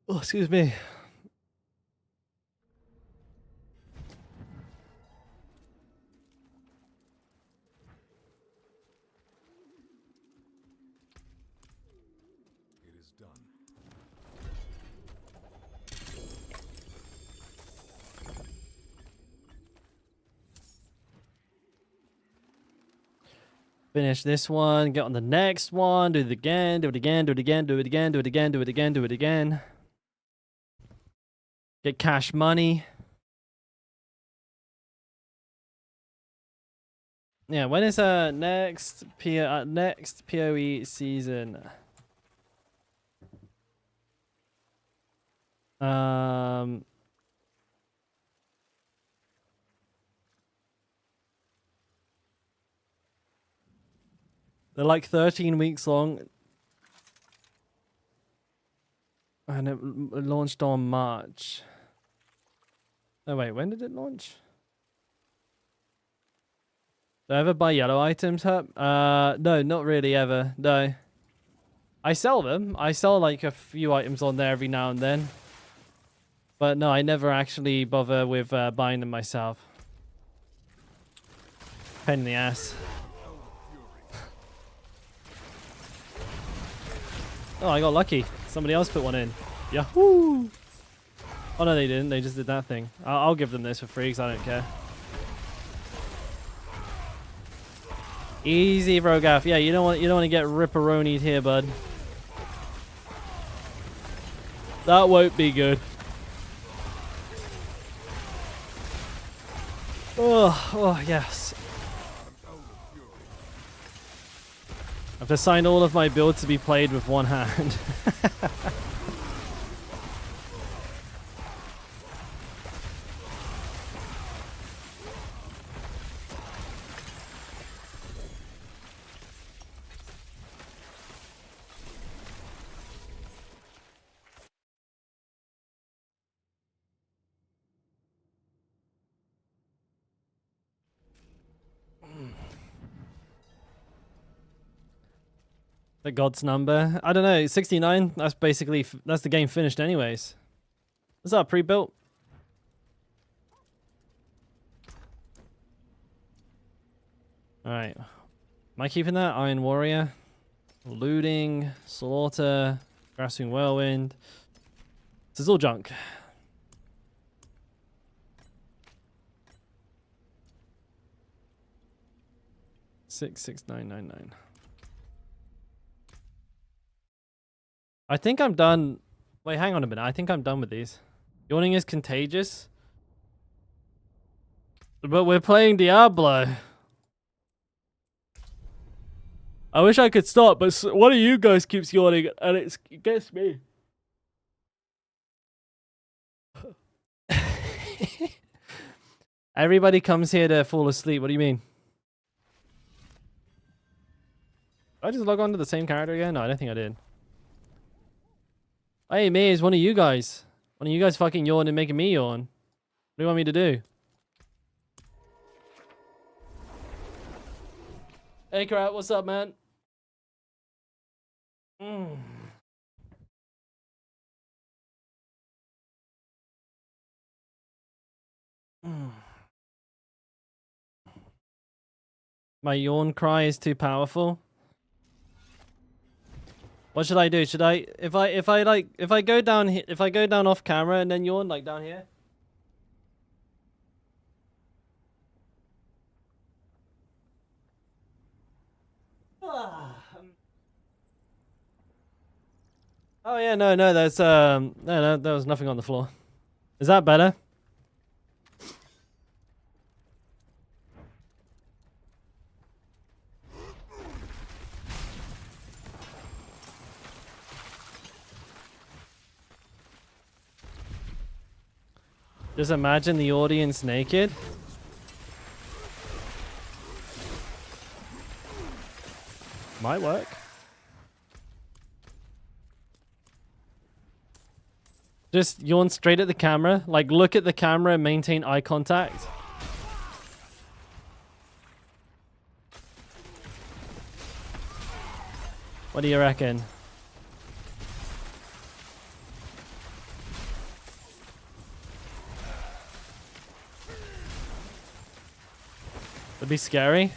Oh, excuse me. It is done. Finish this one, get on the next one, do it again, do it again, do it again, do it again, do it again, do it again, do it again. Get cash money. Yeah, when is next PoE season? They're like 13 weeks long. And it launched on March. Oh wait, when did it launch? Do I ever buy yellow items, Herb? No, not really ever. No. I sell them. I sell like a few items on there every now and then. But no, I never actually bother with buying them myself. Pain in the ass. Oh, I got lucky. Somebody else put one in. Yahoo! Oh no, they didn't. They just did that thing. I'll give them this for free because I don't care. Easy, Rogath. Yeah, you don't want to get ripperonied here, bud. That won't be good. Oh yes. I've assigned all of my builds to be played with one hand. The god's number. I don't know. 69. That's basically that's the game finished, anyways. Is that pre-built? All right. Am I keeping that? Iron Warrior. Looting. Slaughter. Grasping Whirlwind. This is all junk. 66999. I think I'm done. Wait, hang on a minute. I think I'm done with these. Yawning is contagious. But we're playing Diablo. I wish I could stop, but one of you guys keeps yawning and it gets me. Everybody comes here to fall asleep. What do you mean? Did I just log on to the same character again? No, I don't think I did. Hey, me, it's one of you guys. One of you guys fucking yawned and making me yawn. What do you want me to do? Hey, Crap, what's up, man? My yawn cry is too powerful. What should I do? Should I if I go down off camera and then yawn like down here? Oh yeah, no, there's no, there was nothing on the floor. Is that better? Just imagine the audience naked. Might work. Just yawn straight at the camera. Like, look at the camera and maintain eye contact. What do you reckon? It'd be scary.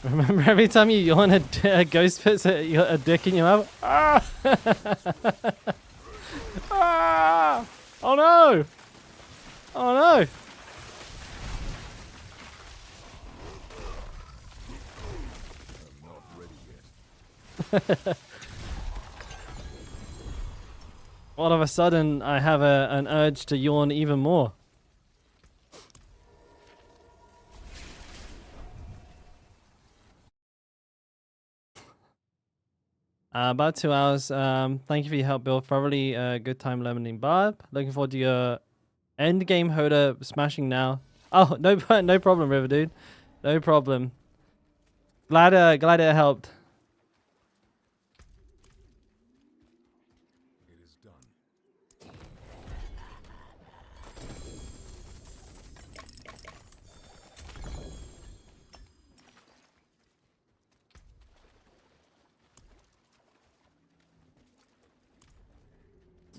Remember every time you yawn, a ghost puts a dick in your mouth? Ah! Ah! Oh no! Oh no! I'm not ready yet. All of a sudden, I have an urge to yawn even more. About 2 hours. Thank you for your help, Bill. Probably a good time learning Barb. Looking forward to your end game Hoda smashing now. Oh, no problem, River Dude. No problem. Glad it helped. It is done.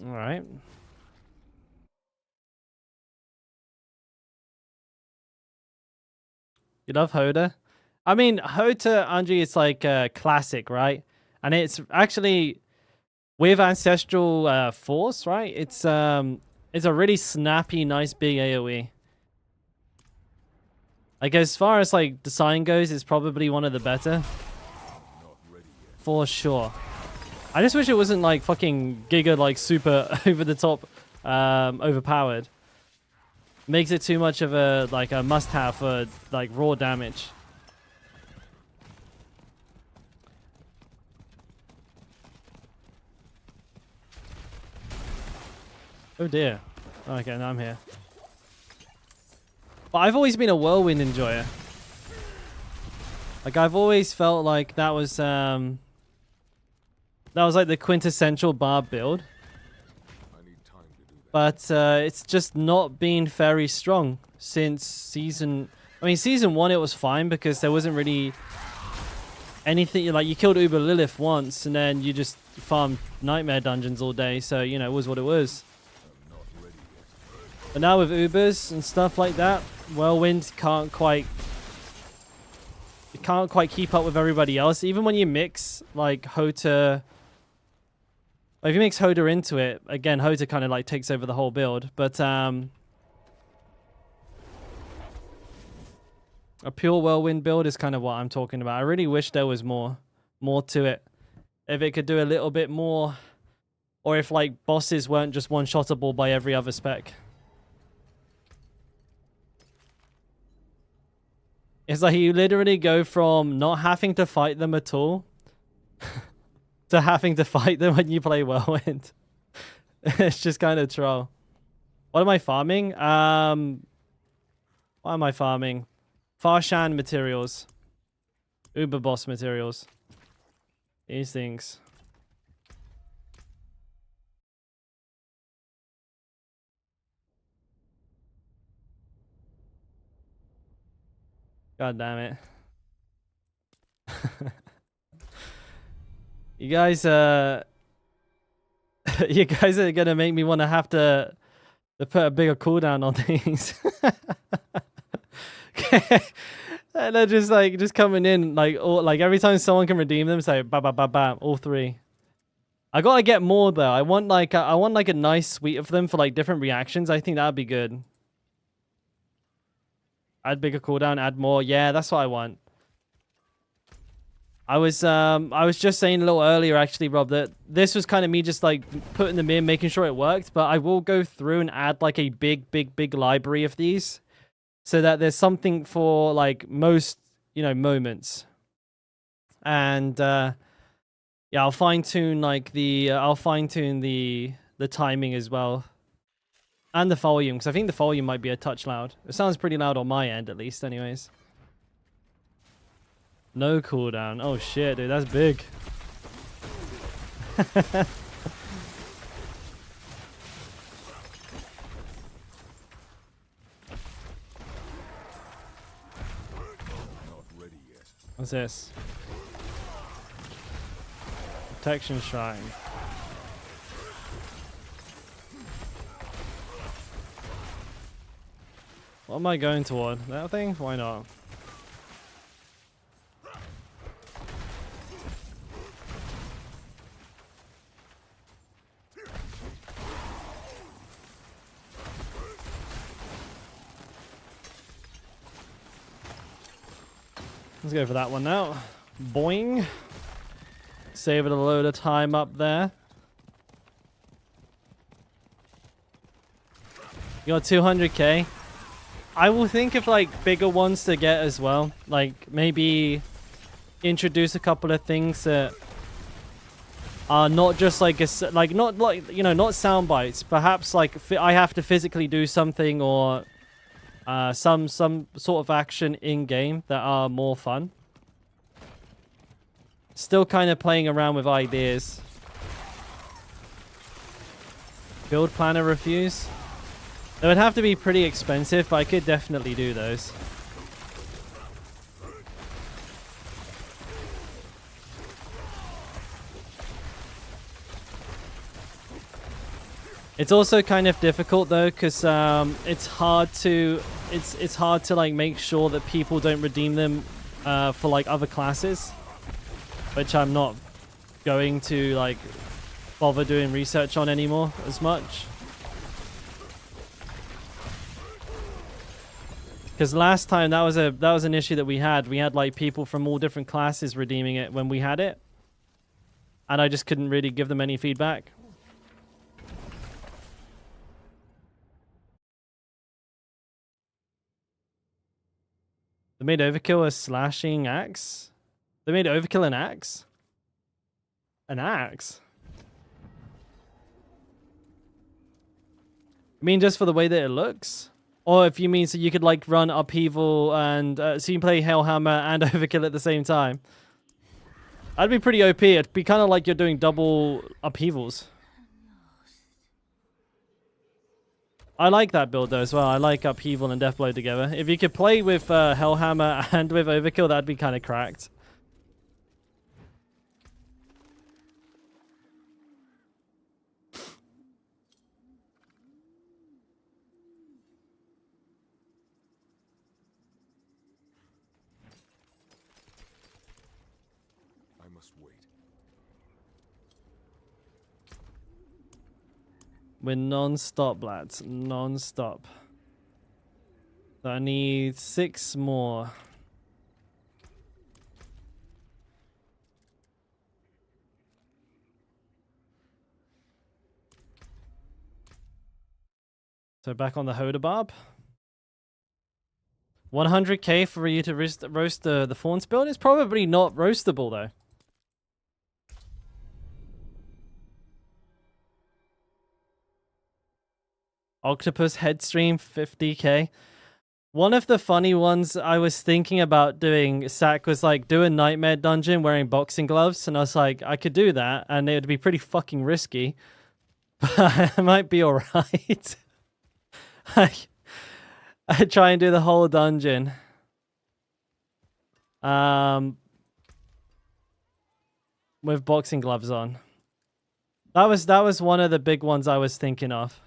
All right. You love Hoda? I mean, Hoda, Anji, it's like a classic, right? And it's actually with Ancestral Force, right? It's a really snappy, nice big AoE. Like, as far as like design goes, it's probably one of the better. For sure. I just wish it wasn't like fucking giga, like super over the top, overpowered. Makes it too much of a like a must-have for like raw damage. Oh dear. Okay, now I'm here. But I've always been a whirlwind enjoyer. Like, I've always felt like that was like the quintessential Barb build. I need time to do that. But it's just not been very strong since season... I mean, season 1 it was fine because there wasn't really anything... Like, you killed Uber Lilith once and then you just farmed Nightmare Dungeons all day. So, you know, it was what it was. I'm not ready yet. But now with Ubers and stuff like that, Whirlwind can't quite keep up with everybody else. Even when you mix like Hota, if you mix Hoda into it, again, Hota kind of like takes over the whole build. But a pure Whirlwind build is kind of what I'm talking about. I really wish there was more to it. If it could do a little bit more, or if like bosses weren't just one-shottable by every other spec. It's like you literally go from not having to fight them at all to having to fight them when you play Whirlwind. It's just kind of troll. What am I farming? What am I farming? Farshan materials. Uber boss materials. These things. God damn it. You guys you guys are gonna make me want to have to put a bigger cooldown on things. And they're just coming in like every time someone can redeem them, say bam bam bam bam, all three. I gotta get more though. I want like a nice suite of them for like different reactions. I think that'd be good. Add bigger cooldown, add more. Yeah, that's what I want. I was just saying a little earlier actually, Rob, that this was kind of me just like putting them in, making sure it worked, but I will go through and add like a big library of these so that there's something for like most, moments. And yeah, I'll fine-tune like the timing as well. And the volume, because I think the volume might be a touch loud. It sounds pretty loud on my end, at least, anyways. No cooldown. Oh, shit, dude. That's big. Not ready yet. What's this? Protection Shrine. What am I going toward? That thing? Why not? Let's go for that one now. Boing. Save it a load of time up there. You got 200k. I will think of like bigger ones to get as well. Like maybe introduce a couple of things that are not just like not sound bites. Perhaps like I have to physically do something or some sort of action in game that are more fun. Still kind of playing around with ideas. Build planner reviews. They would have to be pretty expensive, but I could definitely do those. It's also kind of difficult though, because it's hard to like make sure that people don't redeem them for like other classes, which I'm not going to like bother doing research on anymore as much. Because last time that was an issue that we had. We had like people from all different classes redeeming it when we had it, and I just couldn't really give them any feedback. They made Overkill a slashing axe. They made Overkill an axe. An axe. I mean, just for the way that it looks. Or if you mean so you could like run Upheaval and so you can play Hellhammer and Overkill at the same time. That'd be pretty OP. It'd be kind of like you're doing double Upheavals. I like that build though as well. I like Upheaval and Deathblow together. If you could play with Hellhammer and with Overkill, that'd be kind of cracked. wait. We're non-stop, lads. Non-stop. So I need 6 more. So back on the Hoda Barb. 100k for you to roast the Thorns build? It's probably not roastable though. Octopus Headstream 50k. One of the funny ones I was thinking about doing, Sack, was like do a nightmare dungeon wearing boxing gloves, and I was like, I could do that, and it would be pretty fucking risky, but I might be alright. I try and do the whole dungeon. With boxing gloves on. That was one of the big ones I was thinking of.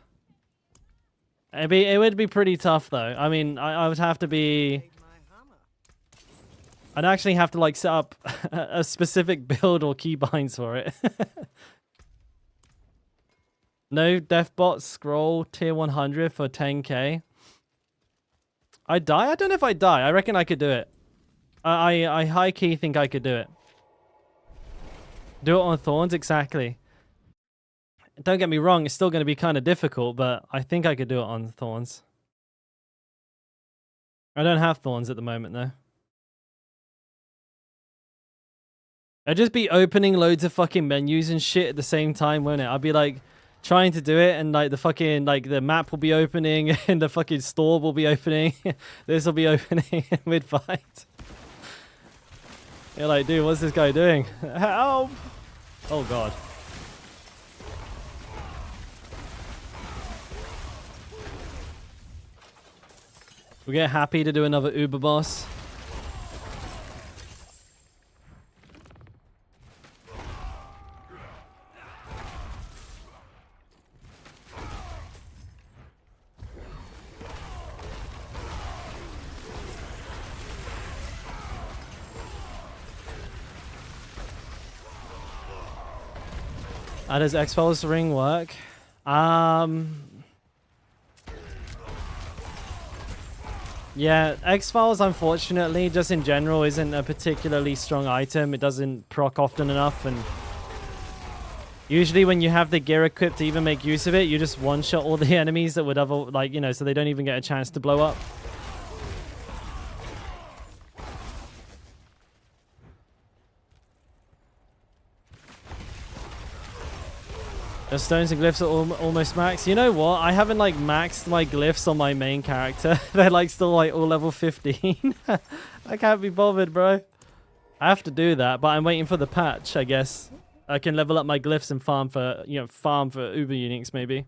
It would be pretty tough though. I mean, I would have to be. Take my hammer. I'd actually have to like set up a specific build or keybinds for it. No Deathbot scroll tier 100 for 10k. I die? I don't know if I die. I reckon I could do it. I high key think I could do it. Do it on Thorns, exactly. Don't get me wrong, it's still going to be kind of difficult, but I think I could do it on Thorns. I don't have Thorns at the moment though. I'd just be opening loads of fucking menus and shit at the same time, won't it? I'd be like trying to do it, and like the fucking like the map will be opening and the fucking store will be opening. This will be opening mid fight. You're like, dude, what's this guy doing? Help! Oh god. We get happy to do another Uber boss. How does X-Files ring work? Yeah, X-Files, unfortunately, just in general, isn't a particularly strong item. It doesn't proc often enough, and usually when you have the gear equipped to even make use of it, you just one-shot all the enemies that would other, like, you know, so they don't even get a chance to blow up. The stones and glyphs are almost max. You know what? I haven't like maxed my glyphs on my main character. They're like still like all level 15. I can't be bothered, bro. I have to do that, but I'm waiting for the patch, I guess. I can level up my glyphs and farm for, you know, farm for Uber Unix maybe.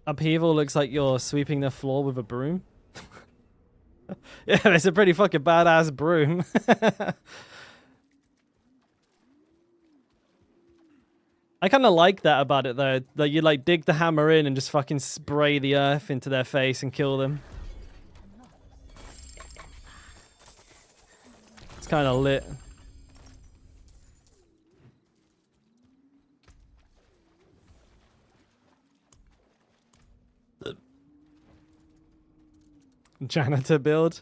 Upheaval looks like you're sweeping the floor with a broom. Yeah, it's a pretty fucking badass broom. I kind of like that about it though. That you like dig the hammer in and just fucking spray the earth into their face and kill them. It's kind of lit. Janitor build.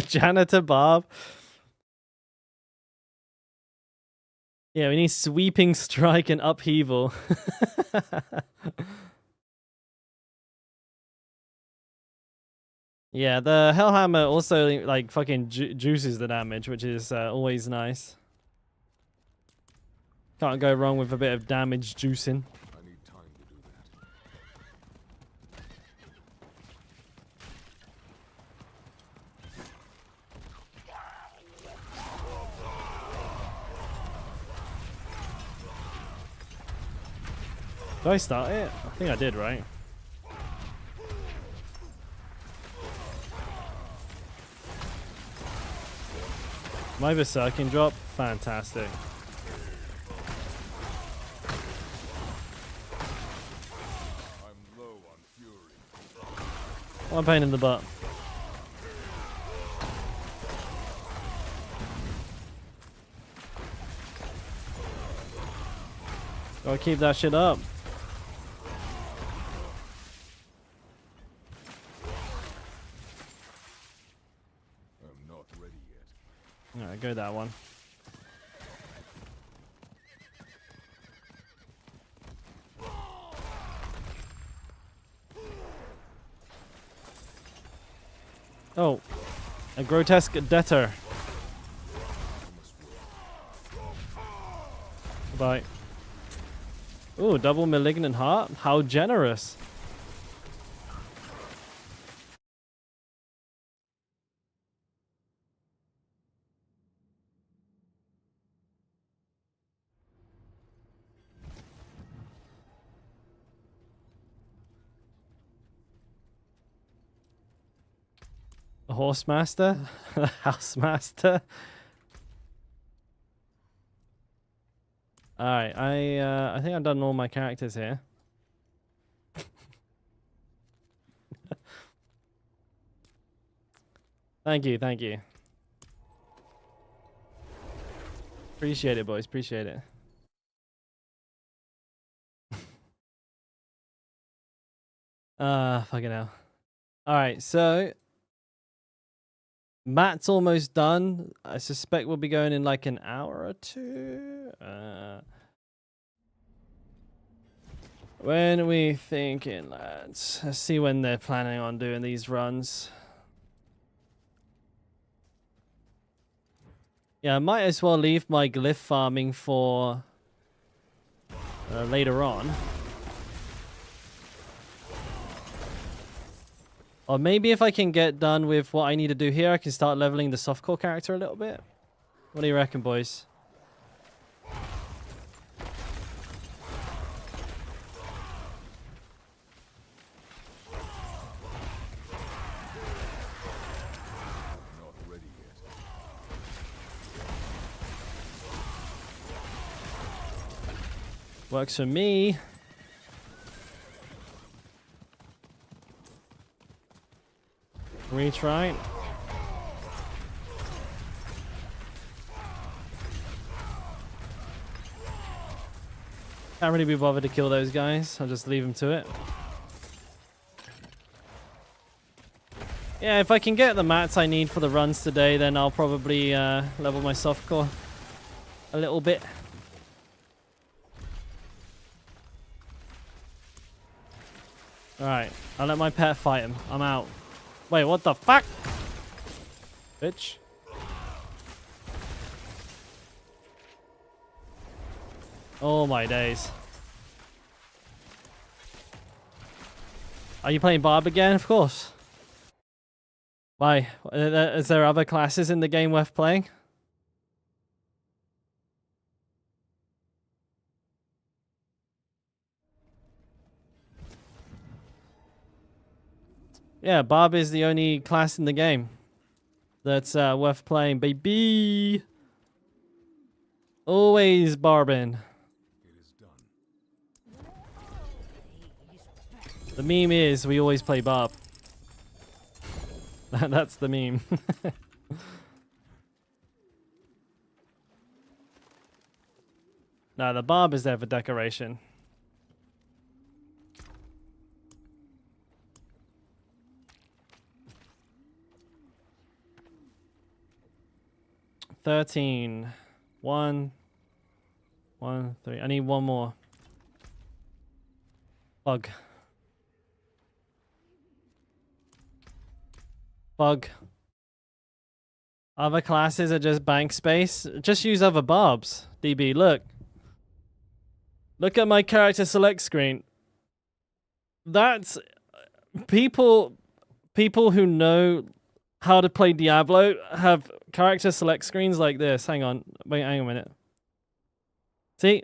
Janitor Barb. Yeah, we need sweeping strike and upheaval. Yeah, the Hellhammer also like fucking juices the damage, which is always nice. Can't go wrong with a bit of damage juicing. I need time to do that. Did I start it? I think I did, right? My Berserking drop? Fantastic. I'm low on fury. One pain in the butt. Gotta keep that shit up. I'm not ready yet. Alright, go that one. Oh, a grotesque debtor. Bye. Ooh, double malignant heart? How generous. A horse master? A house master? Alright, I think I've done all my characters here. Thank you, thank you. Appreciate it, boys, appreciate it. Fucking hell. Alright, so Matt's almost done. I suspect we'll be going in like an hour or two. When are we thinking, lads? Let's see when they're planning on doing these runs. Yeah, I might as well leave my glyph farming for later on. Or maybe if I can get done with what I need to do here, I can start leveling the softcore character a little bit. What do you reckon, boys? Not ready yet. Works for me. Retry. Can't really be bothered to kill those guys. I'll just leave them to it. Yeah, if I can get the mats I need for the runs today, then I'll probably level my softcore a little bit. Alright, I'll let my pet fight him. I'm out. Wait, what the fuck? Bitch. Oh my days. Are you playing Barb again? Of course. Why? Is there other classes in the game worth playing? Yeah, Barb is the only class in the game that's worth playing, baby. Always Barb'n. It is done. The meme is we always play Barb. That's the meme. No, the Barb is there for decoration. $13. 1, 1, 3. I need one more. Bug. Bug. Other classes are just bank space. Just use other Barbs. DB, look. Look at my character select screen. That's people who know how to play Diablo have character select screens like this. Hang on. Wait, hang on a minute. See?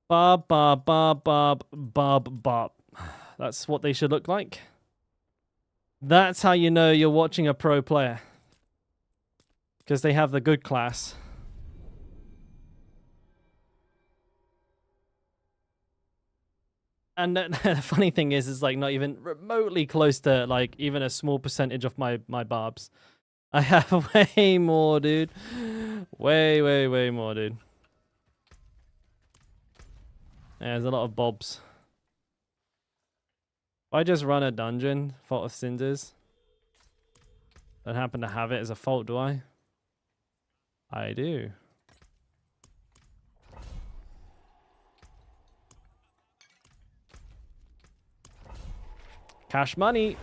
Bob, Bob, Bob, Bob, Bob, Bob. That's what they should look like. That's how you know you're watching a pro player. Because they have the good class. And the funny thing is like not even remotely close to like even a small percentage of my barbs. I have way more, dude. Way more, dude. Yeah, there's a lot of bobs. If I just run a dungeon, Fault of Cinders, don't happen to have it as a fault, do I? I do. Cash money.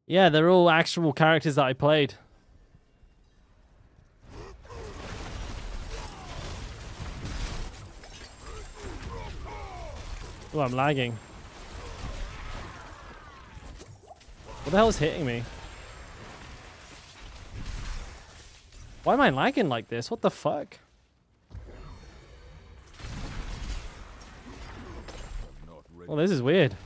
Yeah, they're all actual characters that I played. Oh, I'm lagging. What the hell is hitting me? Why am I lagging like this? What the fuck? Well, this is weird.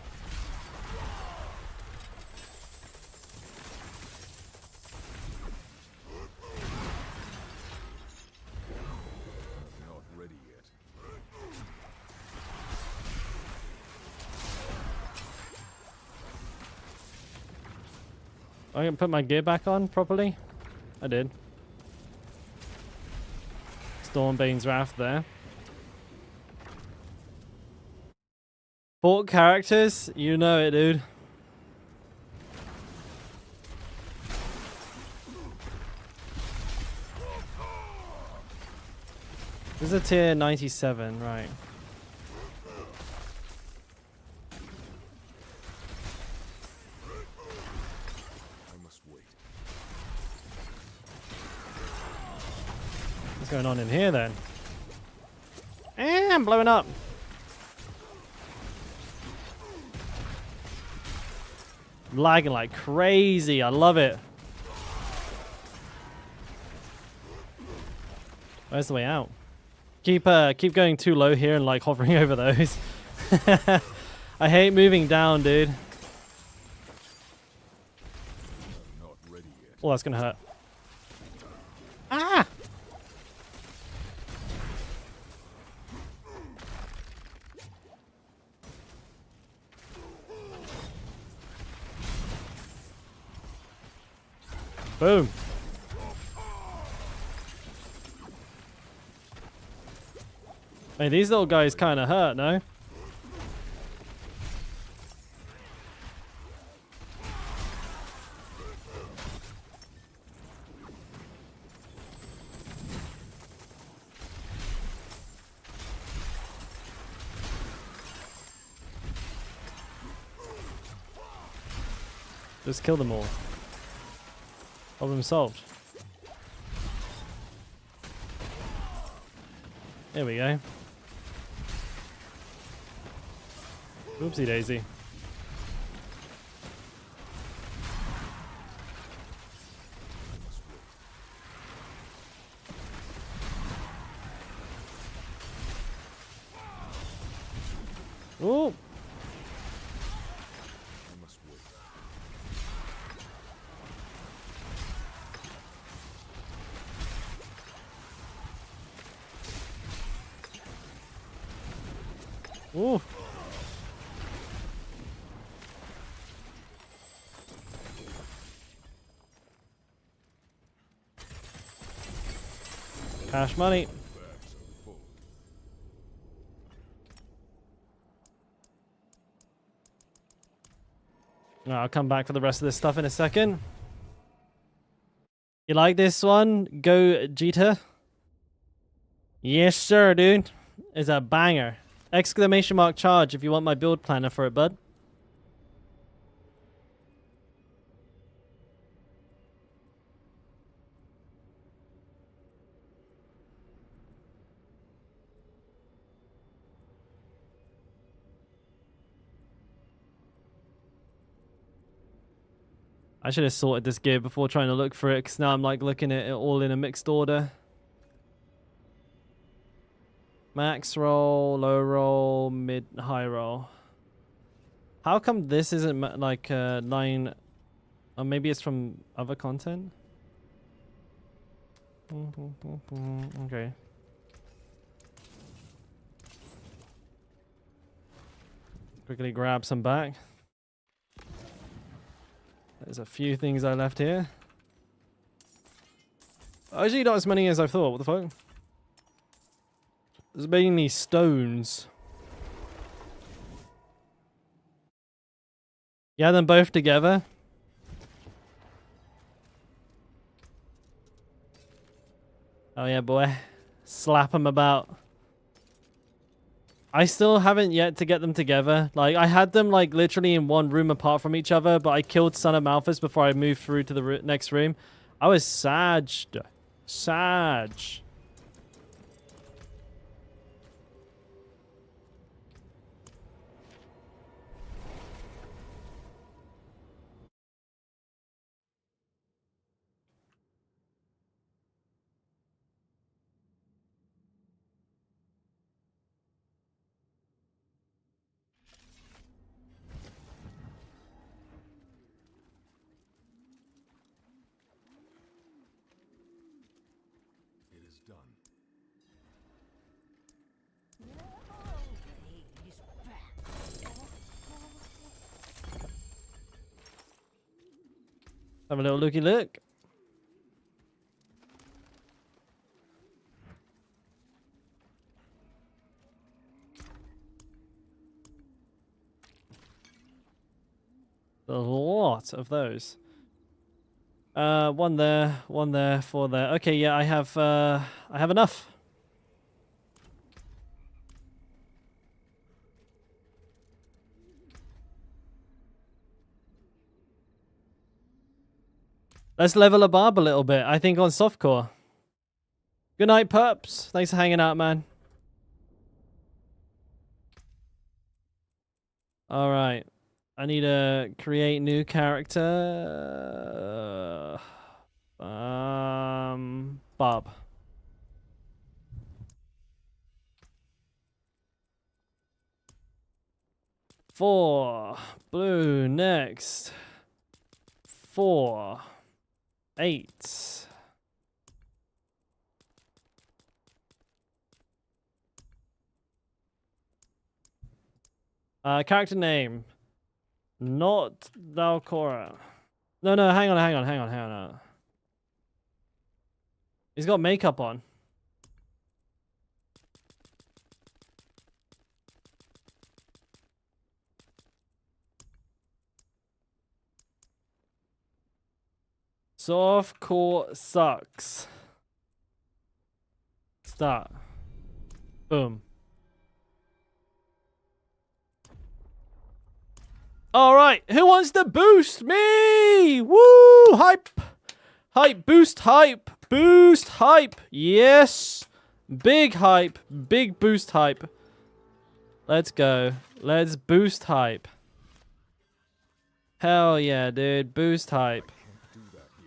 Not ready yet. I can put my gear back on properly. I did. Stormbane's Wrath there. 4 characters? You know it, dude. This is a tier 97, right. I must wait. What's going on in here then? I'm blowing up. I'm lagging like crazy. I love it. Where's the way out? Keep going too low here and like hovering over those. I hate moving down, dude. Not ready yet. Oh, that's gonna hurt. Ah! Boom. Hey, these little guys kind of hurt, no? Just kill them all. Problem solved. There we go. Oopsie daisy. Ooh. I must wait. Ooh. Cash money. Bags are full. I'll come back for the rest of this stuff in a second. You like this one? Go Jita. Yes, sir, dude. It's a banger. Exclamation mark charge if you want my build planner for it, bud. I should have sorted this gear before trying to look for it, because now I'm like looking at it all in a mixed order. Max roll, low roll, mid, high roll. How come this isn't like line? Or maybe it's from other content. Okay. Quickly grab some back. There's a few things I left here. Actually, not as many as I thought. What the fuck? There's mainly stones. Yeah, them both together. Oh yeah, boy. Slap them about. I still haven't yet to get them together. Like, I had them, like, literally in one room apart from each other, but I killed Son of Malthus before I moved through to the next room. I was sagged. Sag. It is done. Have a little looky look. A lot of those. One there, 4 there. Okay, yeah, I have enough. Let's level a Barb a little bit, I think, on softcore. Good night, pups. Thanks for hanging out, man. Alright. I need to create new character. Bob. Four. Blue next. 4. 8. Character name. Not Dalkora. No, hang on. He's got makeup on. Softcore sucks. Start. Boom. All right, who wants to boost me? Woo! Hype! Hype! Boost hype! Boost hype! Yes! Big hype! Big boost hype! Let's go. Let's boost hype. Hell yeah, dude. Boost hype.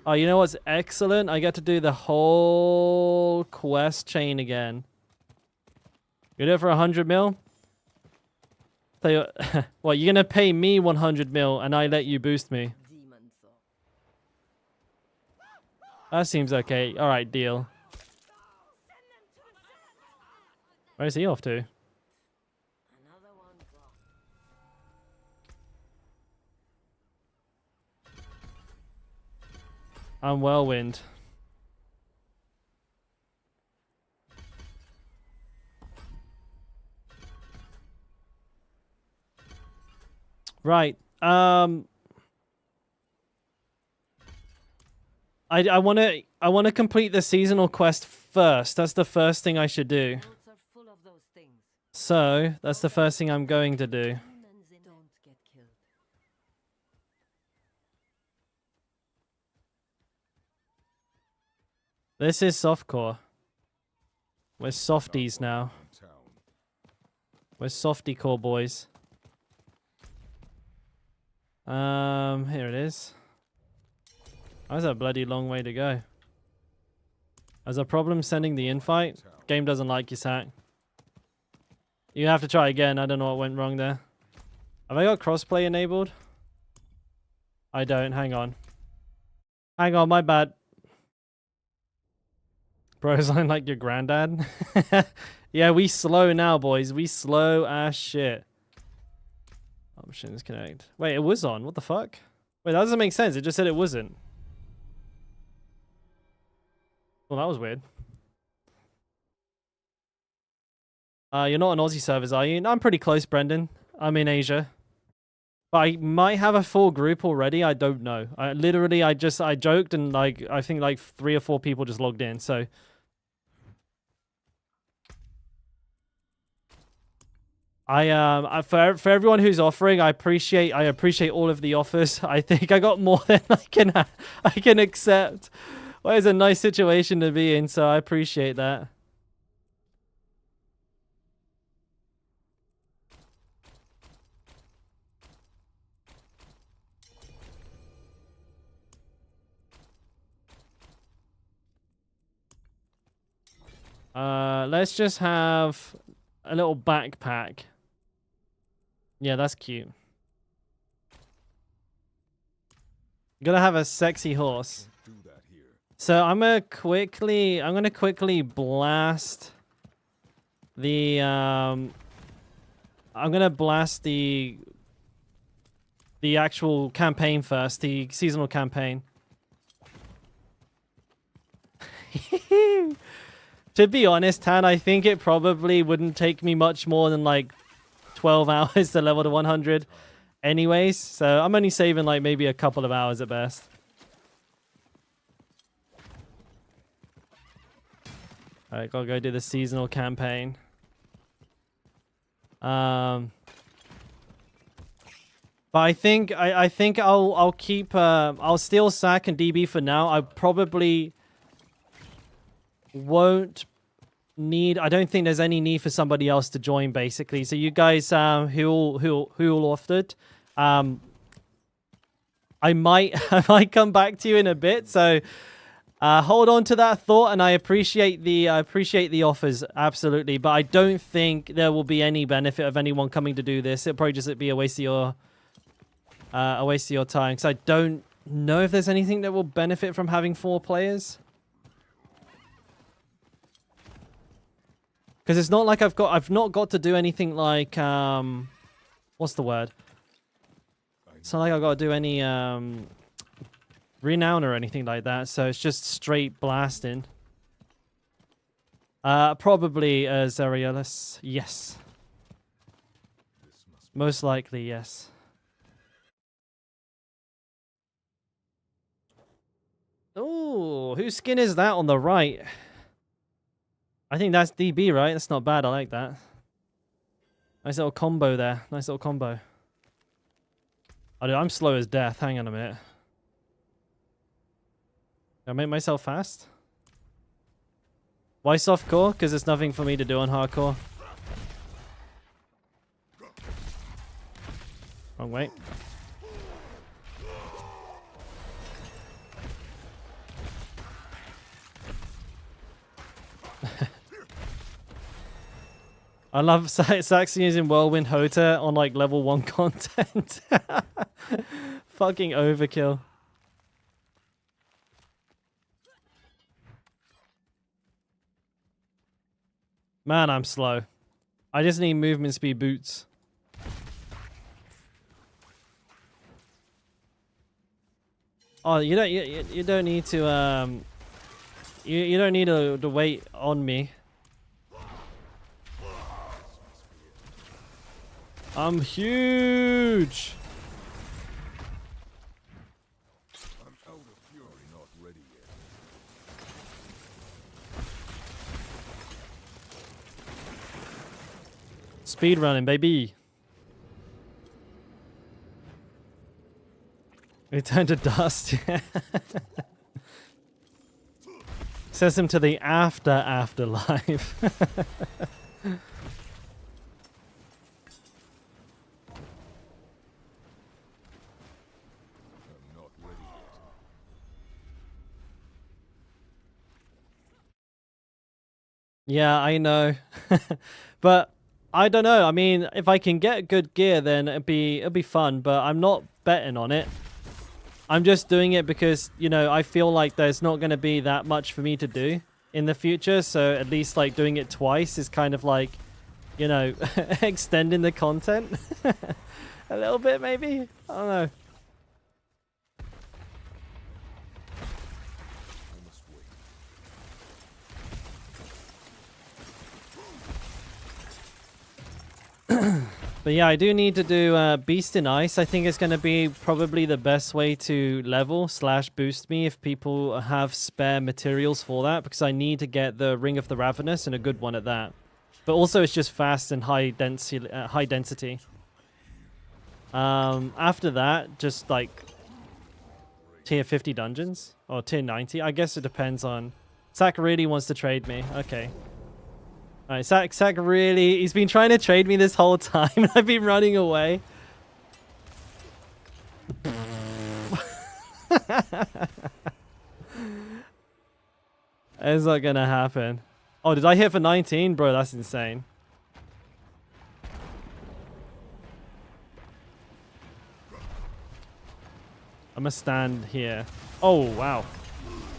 Oh, you know what's excellent? I get to do the whole quest chain again. You do it for 100 mil? Tell you what, you're gonna pay me 100 mil and I let you boost me. That seems okay. Alright, deal. Where's he off to? I'm Whirlwind. Right. I wanna complete the seasonal quest first. That's the first thing I should do. So that's the first thing I'm going to do. This is softcore. We're softies now. We're softy core boys. Here it is. That's a bloody long way to go. There's a problem sending the invite. Game doesn't like you, Sack. You have to try again. I don't know what went wrong there. Have I got crossplay enabled? I don't. Hang on. Hang on, my bad. Bro, I sound like your granddad. Yeah, we slow now, boys. We slow as shit. Options connect. Wait, it was on. What the fuck? Wait, that doesn't make sense. It just said it wasn't. Well, that was weird. You're not on Aussie servers, are you? No, I'm pretty close, Brendan. I'm in Asia. But I might have a full group already. I don't know. I joked and like I think like 3 or 4 people just logged in. So for everyone who's offering, I appreciate all of the offers. I think I got more than I can accept. Well, it's a nice situation to be in, so I appreciate that. Let's just have a little backpack. Yeah, that's cute. Gotta have a sexy horse. Do that here. So I'm gonna quickly blast the I'm gonna blast the actual campaign first, the seasonal campaign. To be honest, Tan, I think it probably wouldn't take me much more than like 12 hours to level to 100 anyways. So I'm only saving like maybe a couple of hours at best. Alright, gotta go do the seasonal campaign. But I think I'll keep I'll steal Sack and DB for now. I probably won't need. I don't think there's any need for somebody else to join, basically. So you guys who all offered, I might come back to you in a bit. So hold on to that thought, and I appreciate the offers, absolutely. But I don't think there will be any benefit of anyone coming to do this. It'll probably just be a waste of your time, because I don't know if there's anything that will benefit from having 4 players. Because it's not like I've not got to do anything like what's the word? It's not like I've got to do any renown or anything like that. So it's just straight blasting. Probably Zerialis. Yes. Most likely, yes. Oh, whose skin is that on the right? I think that's DB, right? That's not bad. I like that. Nice little combo there. Nice little combo. Oh, dude, I'm slow as death. Hang on a minute. Can I make myself fast? Why softcore? Because there's nothing for me to do on hardcore. Wrong way. I love Saxon using Whirlwind Hota on like level 1 content. Fucking overkill. Man, I'm slow. I just need movement speed boots. Oh, you don't need to you don't need to wait on me. I'm huge. I'm out of fury, not ready yet. Speed running, baby. We turned to dust. Says him to the afterlife. Yeah, I know. But I don't know. I mean, if I can get good gear, then it'll be fun. But I'm not betting on it. I'm just doing it because, you know, I feel like there's not going to be that much for me to do in the future. So at least like doing it twice is kind of like, you know, extending the content a little bit, maybe. I don't know. I must wait. But yeah, I do need to do Beast in Ice. I think it's going to be probably the best way to level / boost me if people have spare materials for that, because I need to get the Ring of the Ravenous and a good one at that. But also it's just fast and high density. After that, just like tier 50 dungeons or tier 90. I guess it depends on... Zach really wants to trade me. Okay. Alright, Zach really... He's been trying to trade me this whole time and I've been running away. It's not gonna happen. Oh, did I hit for 19? Bro, that's insane. I'm gonna stand here. Oh, wow.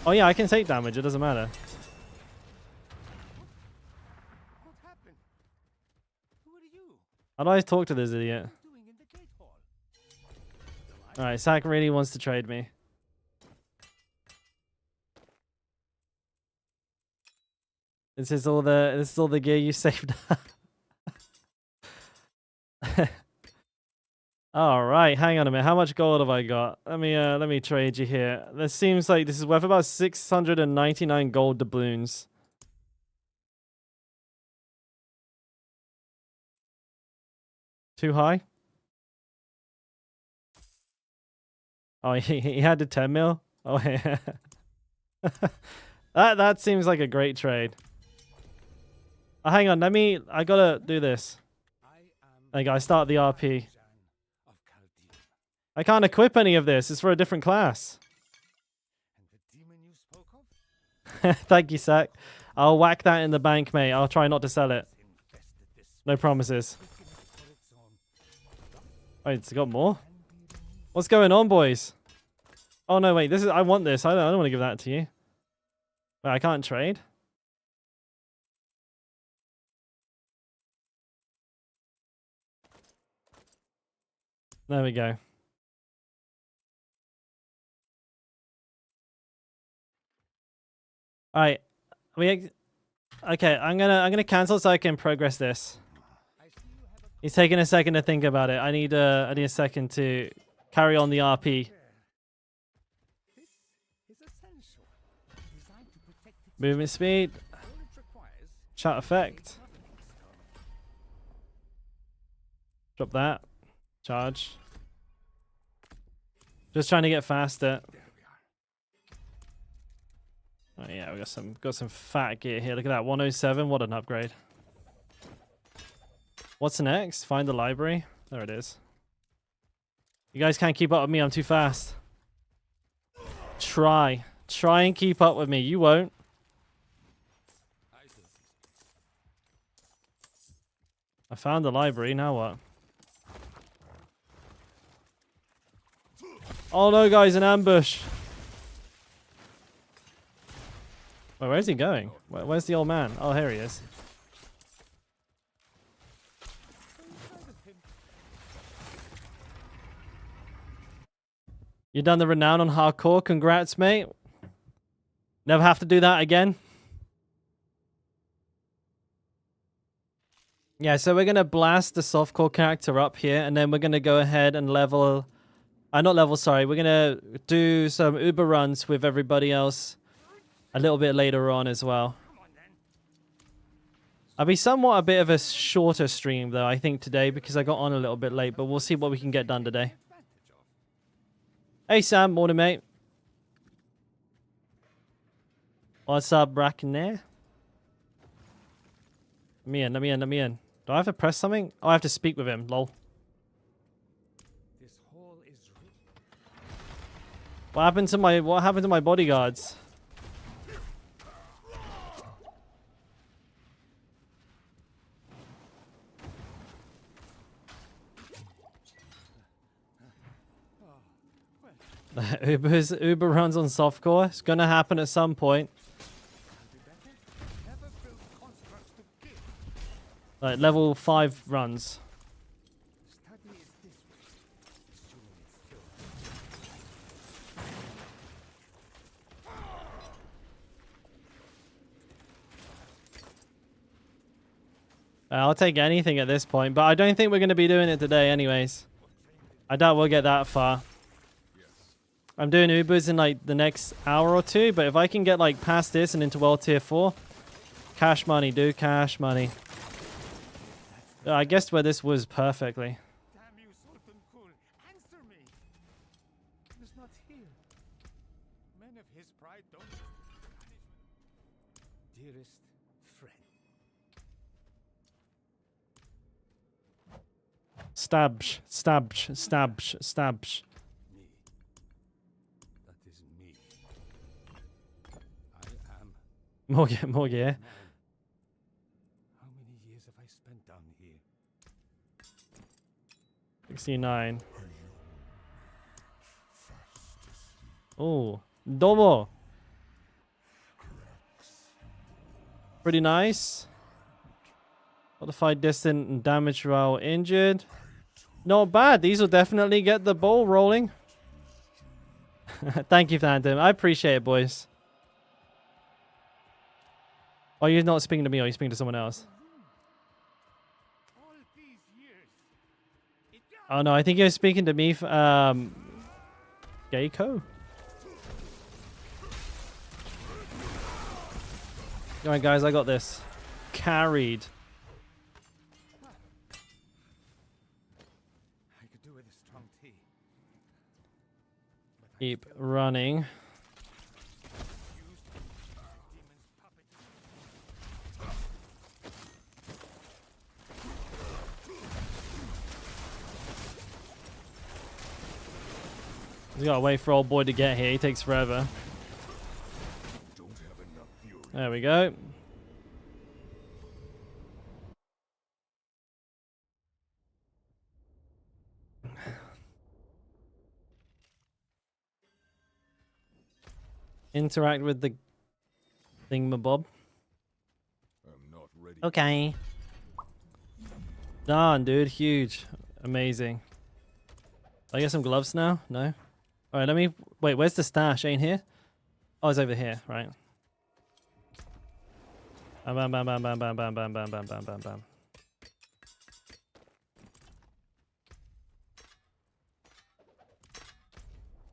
Oh yeah, I can take damage. It doesn't matter. What happened? Who are you? How do I talk to this idiot? Doing in the gate hall? Alright, Zach really wants to trade me. This is all the gear you saved up. All right, hang on a minute. How much gold have I got? Let me trade you here. This seems like this is worth about 699 gold doubloons. Too high? Oh, he had the 10 mil. Oh yeah. That seems like a great trade. Oh, hang on, I gotta do this. There you go, I start the RP. I can't equip any of this. It's for a different class. And the demon you spoke of? Thank you, Zach. I'll whack that in the bank, mate. I'll try not to sell it. No promises. Wait, it's got more? What's going on, boys? Oh, no, wait. I want this. I don't want to give that to you. Wait, I can't trade? There we go. All right. Okay, I'm gonna cancel so I can progress this. He's taking a second to think about it. I need a second to carry on the RP. Movement speed. Chat effect. Drop that. Charge. Just trying to get faster. Oh yeah, we got some fat gear here. Look at that, 107. What an upgrade. What's next? Find the library. There it is. You guys can't keep up with me. I'm too fast. Try and keep up with me. You won't. I found the library. Now what? Oh no, guys, an ambush. Wait, where's he going? Where's the old man? Oh, here he is. You done the renown on hardcore. Congrats, mate. Never have to do that again. Yeah, so we're going to blast the softcore character up here, and then we're going to go ahead and level... not level, sorry. We're going to do some Uber runs with everybody else a little bit later on as well. I'll be somewhat a bit of a shorter stream, though, I think, today, because I got on a little bit late, but we'll see what we can get done today. Hey, Sam. Morning, mate. What's up, Bracken there? Let me in. Do I have to press something? Oh, I have to speak with him. Lol. This hall is What happened to my bodyguards? Uber runs on softcore. It's gonna happen at some point. Never build constructs to kill. Like level 5 runs. Study is this way. Assuming it's still. I'll take anything at this point, but I don't think we're gonna be doing it today, anyways. I doubt we'll get that far. I'm doing Ubers in like the next hour or two, but if I can get like past this and into World Tier 4, cash money, dude, cash money. I guessed where this was perfectly. Damn you, Sultan Kul. Answer me. He is not here. Men of his pride don't. Dearest friend. Stabs, stabs, stabs, stabs. Me. That is me. I am. More gear. Man. How many years have I spent down here? 69. Oh, Domo. Pretty nice. Modified distant and damage while injured. Not bad. These will definitely get the ball rolling. Thank you, Phantom. I appreciate it, boys. Oh, you're not speaking to me, or you're speaking to someone else? All these years. Oh, no, I think you're speaking to me. Geico? Alright, guys, I got this. Carried. I could do with a strong tea. Keep running. Used demon's puppet. We gotta wait for old boy to get here. He takes forever. Don't have enough fury. There we go. Interact with the thingamabob. I'm not ready. Okay. Done, dude. Huge. Amazing. I get some gloves now? No? Alright, let me... Wait, where's the stash? Ain't here? Oh, it's over here. Right. Bam, bam, bam, bam, bam, bam, bam, bam, bam, bam, bam, bam, bam.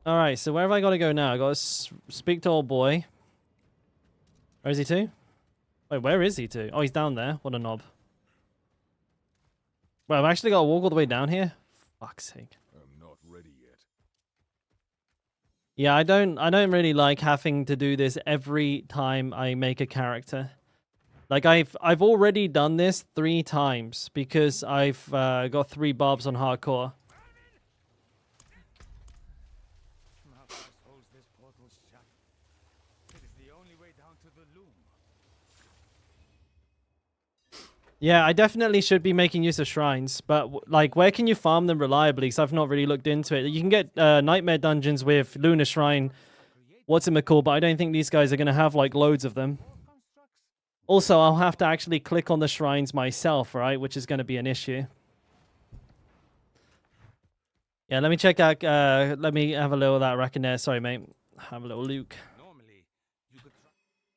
Alright, so where have I got to go now? I got to speak to old boy. Where is he to? Wait, where is he to? Oh, he's down there. What a knob. Well, I've actually got to walk all the way down here? Fuck's sake. I'm not ready yet. Yeah, I don't really like having to do this every time I make a character. Like I've already done this 3 times because I've got 3 barbs on hardcore. Malphite holds this portal shut. It is the only way down to the loom. Yeah, I definitely should be making use of shrines, but like, where can you farm them reliably? Because I've not really looked into it. You can get nightmare dungeons with Lunar Shrine, what's-it-called, but I don't think these guys are going to have like loads of them. Also, I'll have to actually click on the shrines myself, right? Which is going to be an issue. Yeah, let me check out, let me have a little of that Reckoner. Sorry, mate. Have a little Luke. Normally, you could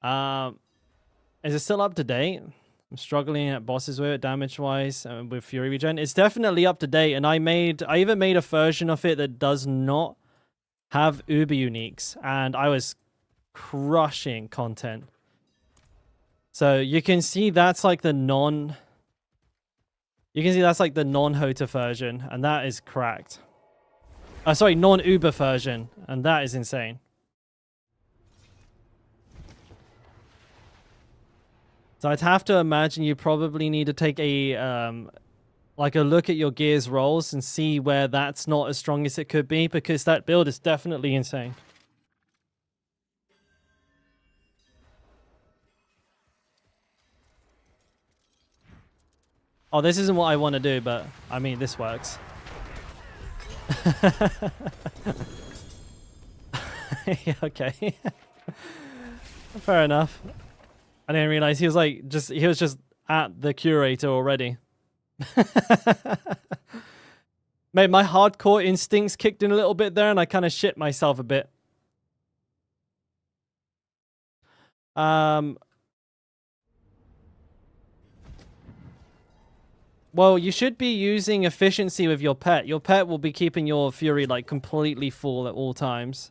try. Is it still up to date? I'm struggling at bosses with it, damage-wise, with Fury Regen. It's definitely up to date, and I even made a version of it that does not have Uber uniques, and I was crushing content. So you can see that's like the non-Hota version, and that is cracked. Sorry, non-Uber version, and that is insane. So I'd have to imagine you probably need to take a like a look at your gears rolls and see where that's not as strong as it could be, because that build is definitely insane. Oh, this isn't what I want to do, but I mean, this works. Yeah, okay. Fair enough. I didn't realize he was like he was just at the curator already. Mate, my hardcore instincts kicked in a little bit there and I kind of shit myself a bit. Well, you should be using efficiency with your pet. Your pet will be keeping your fury like completely full at all times.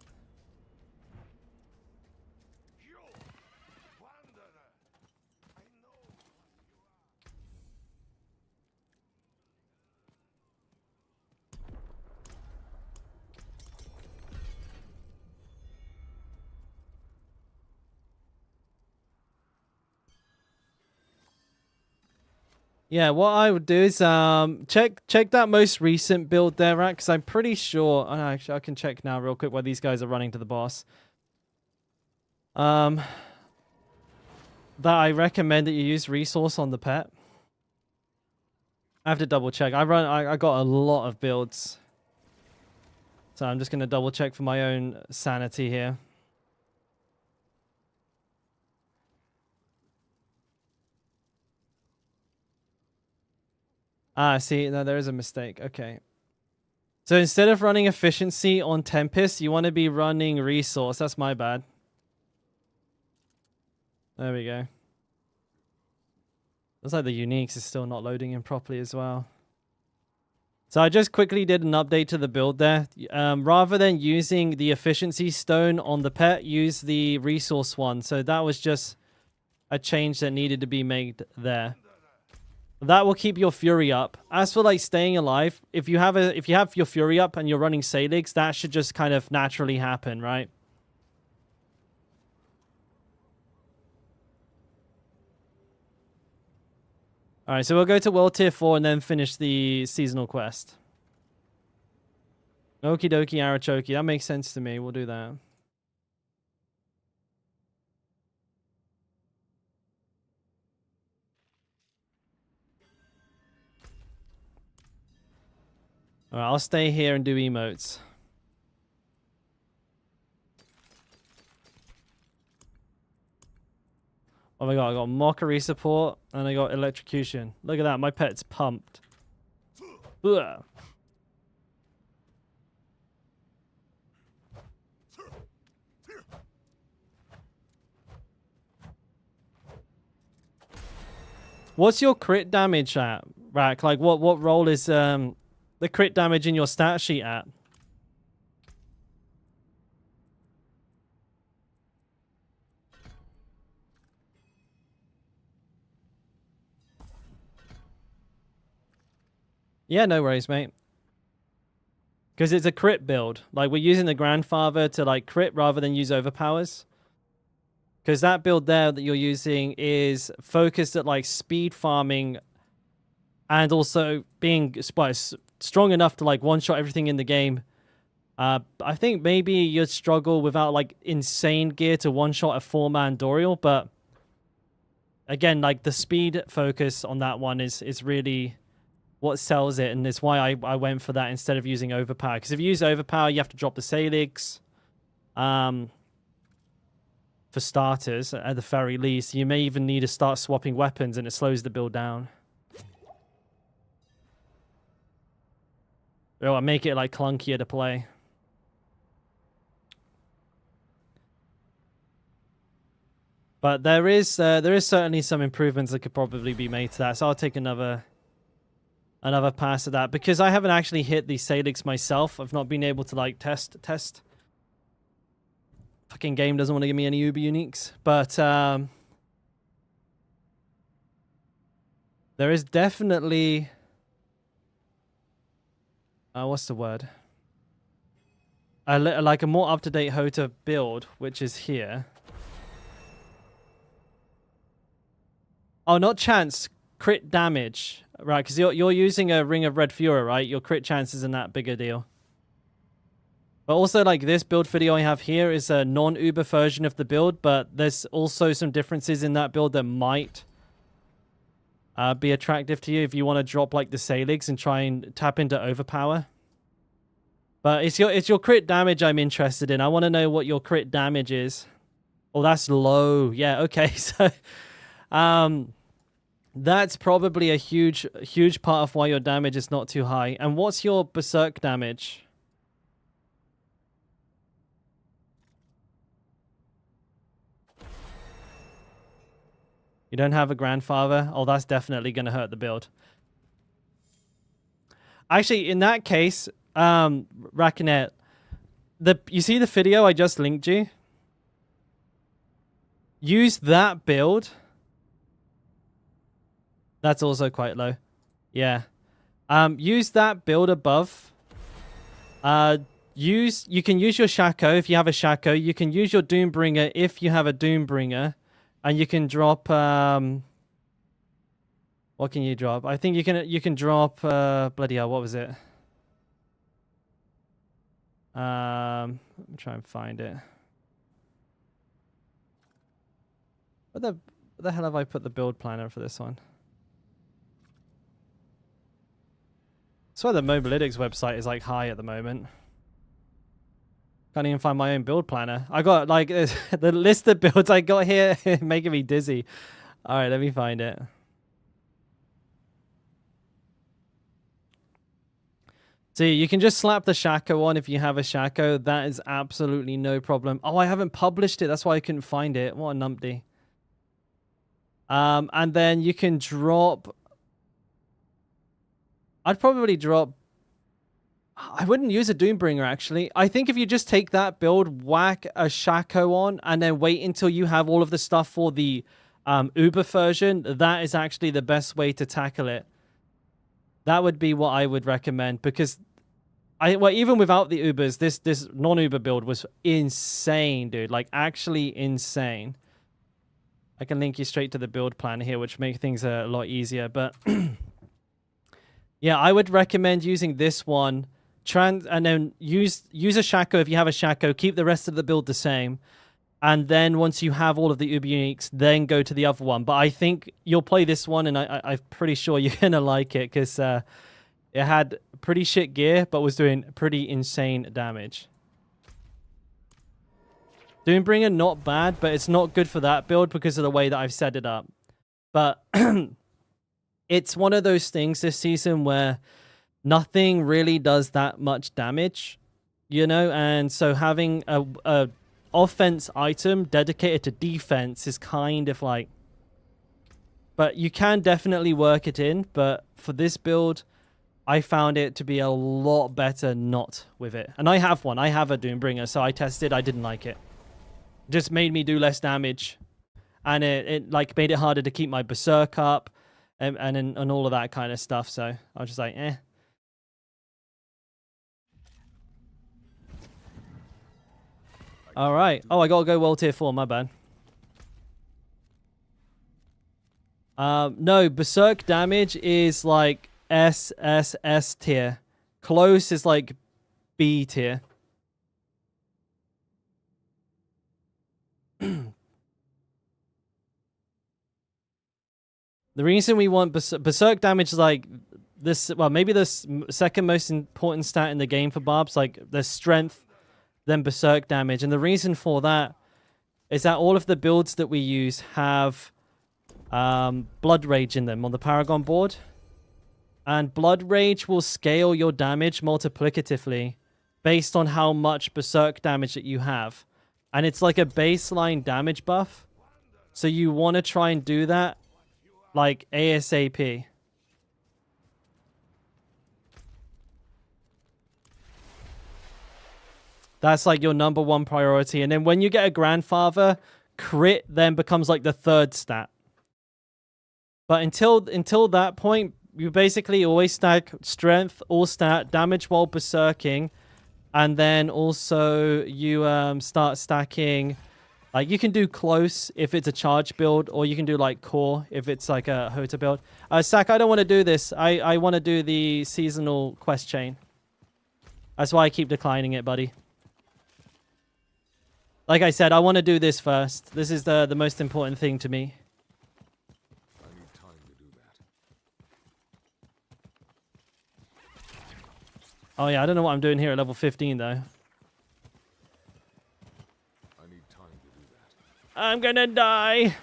Yeah, what I would do is check that most recent build there, right? Because I'm pretty sure. Oh, no, actually, I can check now real quick while these guys are running to the boss. That I recommend that you use resource on the pet. I have to double check. I got a lot of builds, so I'm just gonna double check for my own sanity here. Ah, see, no, there is a mistake. Okay. So instead of running efficiency on Tempest, you want to be running resource. That's my bad. There we go. Looks like the uniques is still not loading in properly as well. So I just quickly did an update to the build there. Rather than using the efficiency stone on the pet, use the resource one. So that was just a change that needed to be made there. That will keep your fury up. As for like staying alive, if you have your fury up and you're running Salix, that should just kind of naturally happen, right? All right, so we'll go to World Tier 4 and then finish the seasonal quest. Okie dokie, Arachoki. That makes sense to me. We'll do that. All right, I'll stay here and do emotes. Oh my god, I got mockery support and I got electrocution. Look at that, my pet's pumped. Ugh. What's your crit damage at, Rack? Like what role is the crit damage in your stat sheet at? Yeah, no worries, mate. Because it's a crit build. Like, we're using the grandfather to, like, crit rather than use overpowers. Because that build there that you're using is focused at, like, speed farming and also being strong enough to, like, one-shot everything in the game. I think maybe you'd struggle without, like, insane gear to one-shot a 4-man Dorial, but again, like, the speed focus on that one is really what sells it, and it's why I went for that instead of using overpower. Because if you use overpower, you have to drop the Salix. For starters, at the very least, you may even need to start swapping weapons, and it slows the build down. Or make it like clunkier to play. But there is certainly some improvements that could probably be made to that. So I'll take another pass at that, because I haven't actually hit the Salix myself. I've not been able to like test. Fucking game doesn't want to give me any Uber uniques, but there is definitely what's the word? Like a more up-to-date Hota build, which is here. Oh, not chance, crit damage. Right, because you're using a Ring of Red Fury, right? Your crit chance isn't that big a deal. But also, like, this build video I have here is a non-Uber version of the build, but there's also some differences in that build that might be attractive to you if you want to drop, like, the Salix and try and tap into overpower. But it's your crit damage I'm interested in. I want to know what your crit damage is. Oh, that's low. Yeah, okay. So that's probably a huge part of why your damage is not too high. And what's your berserk damage? You don't have a grandfather? Oh, that's definitely going to hurt the build. Actually, in that case, Rakinet, you see the video I just linked you? Use that build. That's also quite low. Yeah. Use that build above. You can use your Shaco if you have a Shaco. You can use your Doombringer if you have a Doombringer. And you can drop what can you drop? I think you can drop bloody hell, what was it? Let me try and find it. Where the hell have I put the build planner for this one? I swear the Mobalytics website is like high at the moment. Can't even find my own build planner. I got like the list of builds I got here making me dizzy. All right, let me find it. See, you can just slap the Shaco on if you have a Shaco. That is absolutely no problem. Oh, I haven't published it. That's why I couldn't find it. What a numpty. And then you can drop... I'd probably drop... I wouldn't use a Doombringer, actually. I think if you just take that build, whack a Shaco on, and then wait until you have all of the stuff for the Uber version, that is actually the best way to tackle it. That would be what I would recommend, because even without the Ubers, this non-Uber build was insane, dude. Like, actually insane. I can link you straight to the build plan here, which makes things a lot easier. But yeah, I would recommend using this one. And then use a Shaco if you have a Shaco. Keep the rest of the build the same. And then once you have all of the Uber uniques, then go to the other one. But I think you'll play this one, and I'm pretty sure you're going to like it, because it had pretty shit gear, but was doing pretty insane damage. Doombringer, not bad, but it's not good for that build because of the way that I've set it up. But it's one of those things this season where nothing really does that much damage, you know? And so having a offense item dedicated to defense is kind of like... But you can definitely work it in, but for this build, I found it to be a lot better not with it. And I have one. I have a Doombringer, so I tested. I didn't like it. Just made me do less damage. And it like made it harder to keep my Berserk up and all of that kind of stuff. So I was just like, eh. All right. Oh, I got to go world tier 4. My bad. No, Berserk damage is like S tier. Close is like B tier. The reason we want Berserk damage is like this, well, maybe the second most important stat in the game for Barbs, like the strength, then Berserk damage. And the reason for that is that all of the builds that we use have Blood Rage in them on the Paragon board. And Blood Rage will scale your damage multiplicatively based on how much Berserk damage that you have. And it's like a baseline damage buff. So you want to try and do that like ASAP. That's like your #1 priority. And then when you get a grandfather, crit then becomes like the third stat. But until that point, you basically always stack strength, all stat, damage while berserking, and then also you start stacking. Like, you can do close if it's a charge build, or you can do like core if it's like a Hota build. Sak, I don't want to do this. I want to do the seasonal quest chain. That's why I keep declining it, buddy. Like I said, I want to do this first. This is the most important thing to me. I need time to do that. Oh yeah, I don't know what I'm doing here at level 15 though. I need time to do that. I'm gonna die.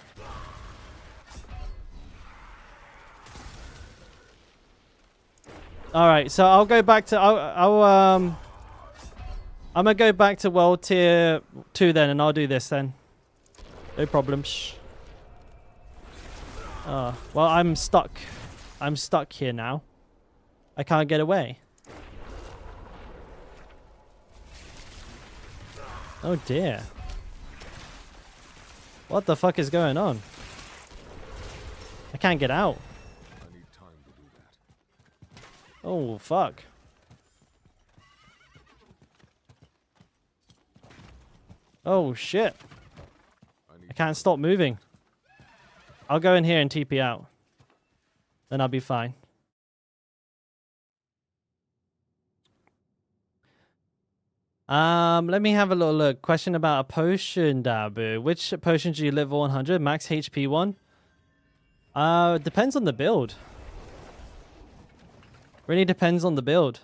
All right, so I'll go back to I'm gonna go back to world tier 2 then, and I'll do this then. No problems. Oh, well, I'm stuck. I'm stuck here now. I can't get away. Oh dear. What the fuck is going on? I can't get out. I need time to do that. Oh, fuck. Oh, shit. I can't stop moving. I'll go in here and TP out. Then I'll be fine. Let me have a little look. Question about a potion, Dabu. Which potion do you live 100? Max HP one? Depends on the build. Really depends on the build.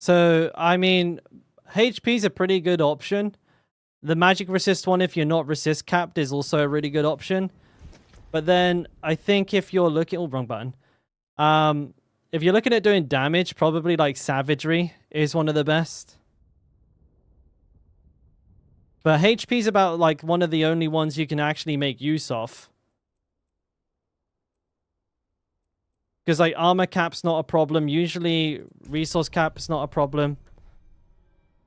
So, I mean, HP is a pretty good option. The magic resist one, if you're not resist capped, is also a really good option. But then, I think if you're looking... Oh, wrong button. If you're looking at doing damage, probably like Savagery is one of the best. But HP is about like one of the only ones you can actually make use of. Because like armor cap's not a problem. Usually resource cap is not a problem.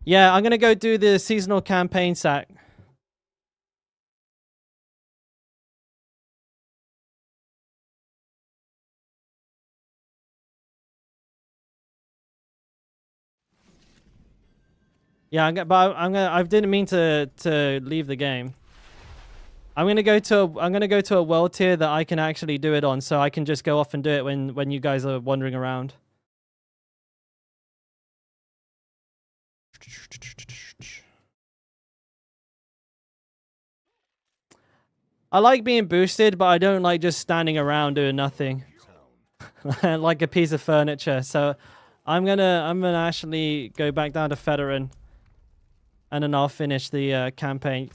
Yeah, I'm going to go do the seasonal campaign sack. Yeah, I didn't mean to leave the game. I'm gonna go to a world tier that I can actually do it on, so I can just go off and do it when you guys are wandering around. I like being boosted, but I don't like just standing around doing nothing. Like a piece of furniture. So I'm gonna actually go back down to Veteran. And then I'll finish the campaign.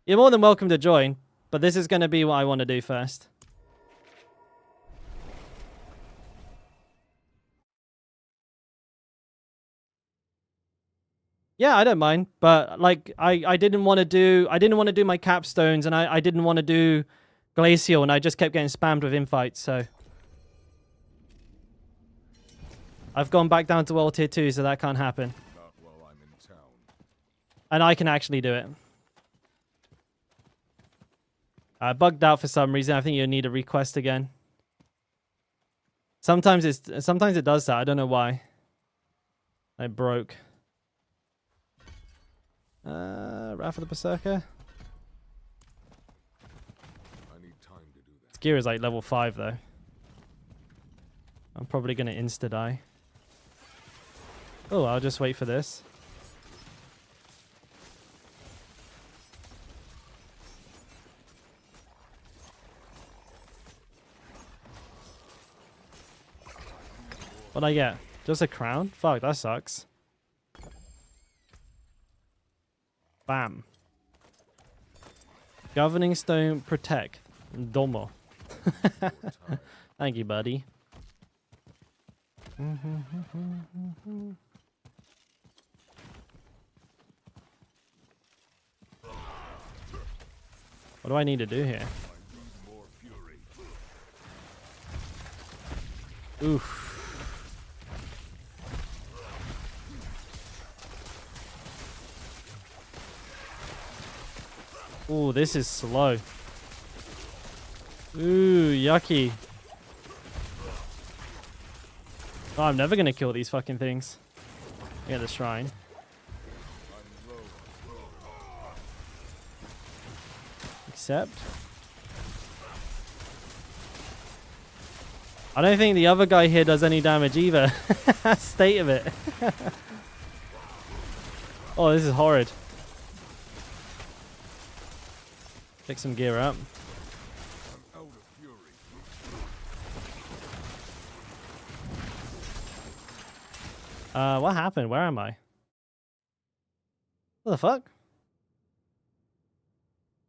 You're more than welcome to join, but this is going to be what I want to do first. Yeah, I don't mind, but like I didn't want to do my capstones, and I didn't want to do glacial, and I just kept getting spammed with infights, so I've gone back down to world tier 2, so that can't happen. Not while I'm in town. And I can actually do it. I bugged out for some reason. I think you need a request again. Sometimes it does that. I don't know why. I broke. Wrath of the Berserker. I need time to do that. This gear is like level 5 though. I'm probably gonna insta die. Oh, I'll just wait for this. What'd I get? Just a crown? Fuck, that sucks. Bam. Governing Stone Protect. Domo. Thank you, buddy. What do I need to do here? Oof. Ooh, this is slow. Ooh, yucky. Oh, I'm never gonna kill these fucking things. Yeah, the shrine. Except I don't think the other guy here does any damage either. State of it. Oh, this is horrid. Pick some gear up. I'm out of fury. What happened? Where am I? What the fuck?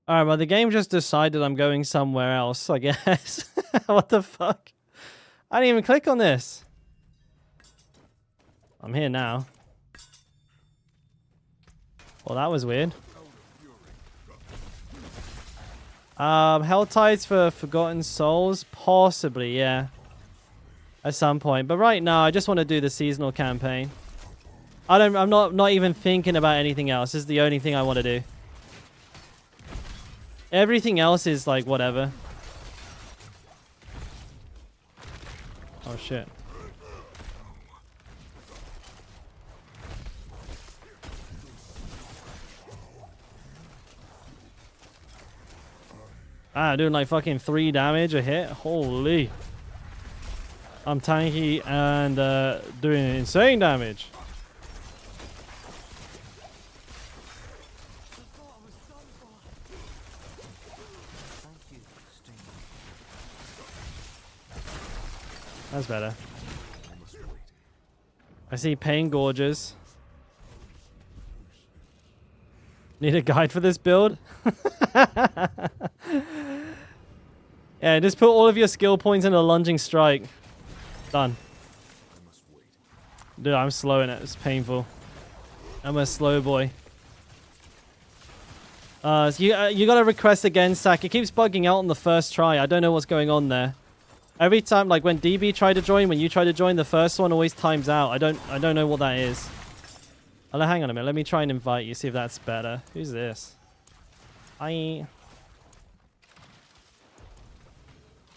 Alright, well, the game just decided I'm going somewhere else, I guess. What the fuck? I didn't even click on this. I'm here now. Well, that was weird. Hell Tides for Forgotten Souls? Possibly, yeah. At some point. But right now, I just want to do the seasonal campaign. I'm not even thinking about anything else. This is the only thing I want to do. Everything else is like whatever. Oh shit. Ah, doing like fucking 3 damage a hit. Holy. I'm tanky and doing insane damage. That's better. I see pain gorges. Need a guide for this build? Yeah, just put all of your skill points in a lunging strike. Done. Dude, I'm slow in it. It's painful. I'm a slow boy. So you gotta request again, Sak. It keeps bugging out on the first try. I don't know what's going on there. Every time, like when DB tried to join, when you try to join, the first one always times out. I don't know what that is. Oh, hang on a minute. Let me try and invite you. See if that's better. Who's this?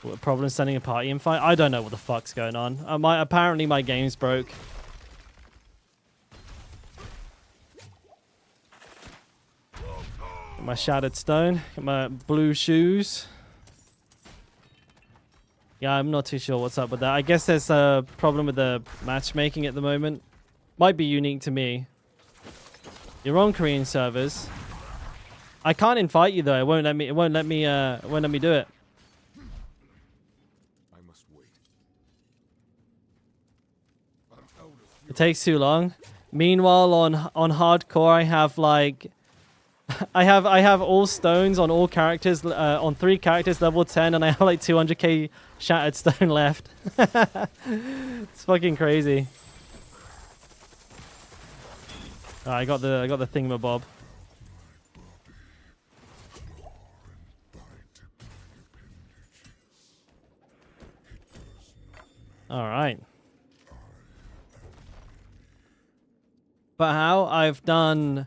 What problem sending a party invite? I don't know what the fuck's going on. Apparently my game's broke. Get my shattered stone. Get my blue shoes. Yeah, I'm not too sure what's up with that. I guess there's a problem with the matchmaking at the moment. Might be unique to me. You're on Korean servers. I can't invite you though. It won't let me do it. I must wait. It takes too long. Meanwhile, on hardcore, I have like, I have all stones on all characters, on 3 characters, level 10, and I have like 200k shattered stone left. It's fucking crazy. I got the thingamabob. All right. But how I've done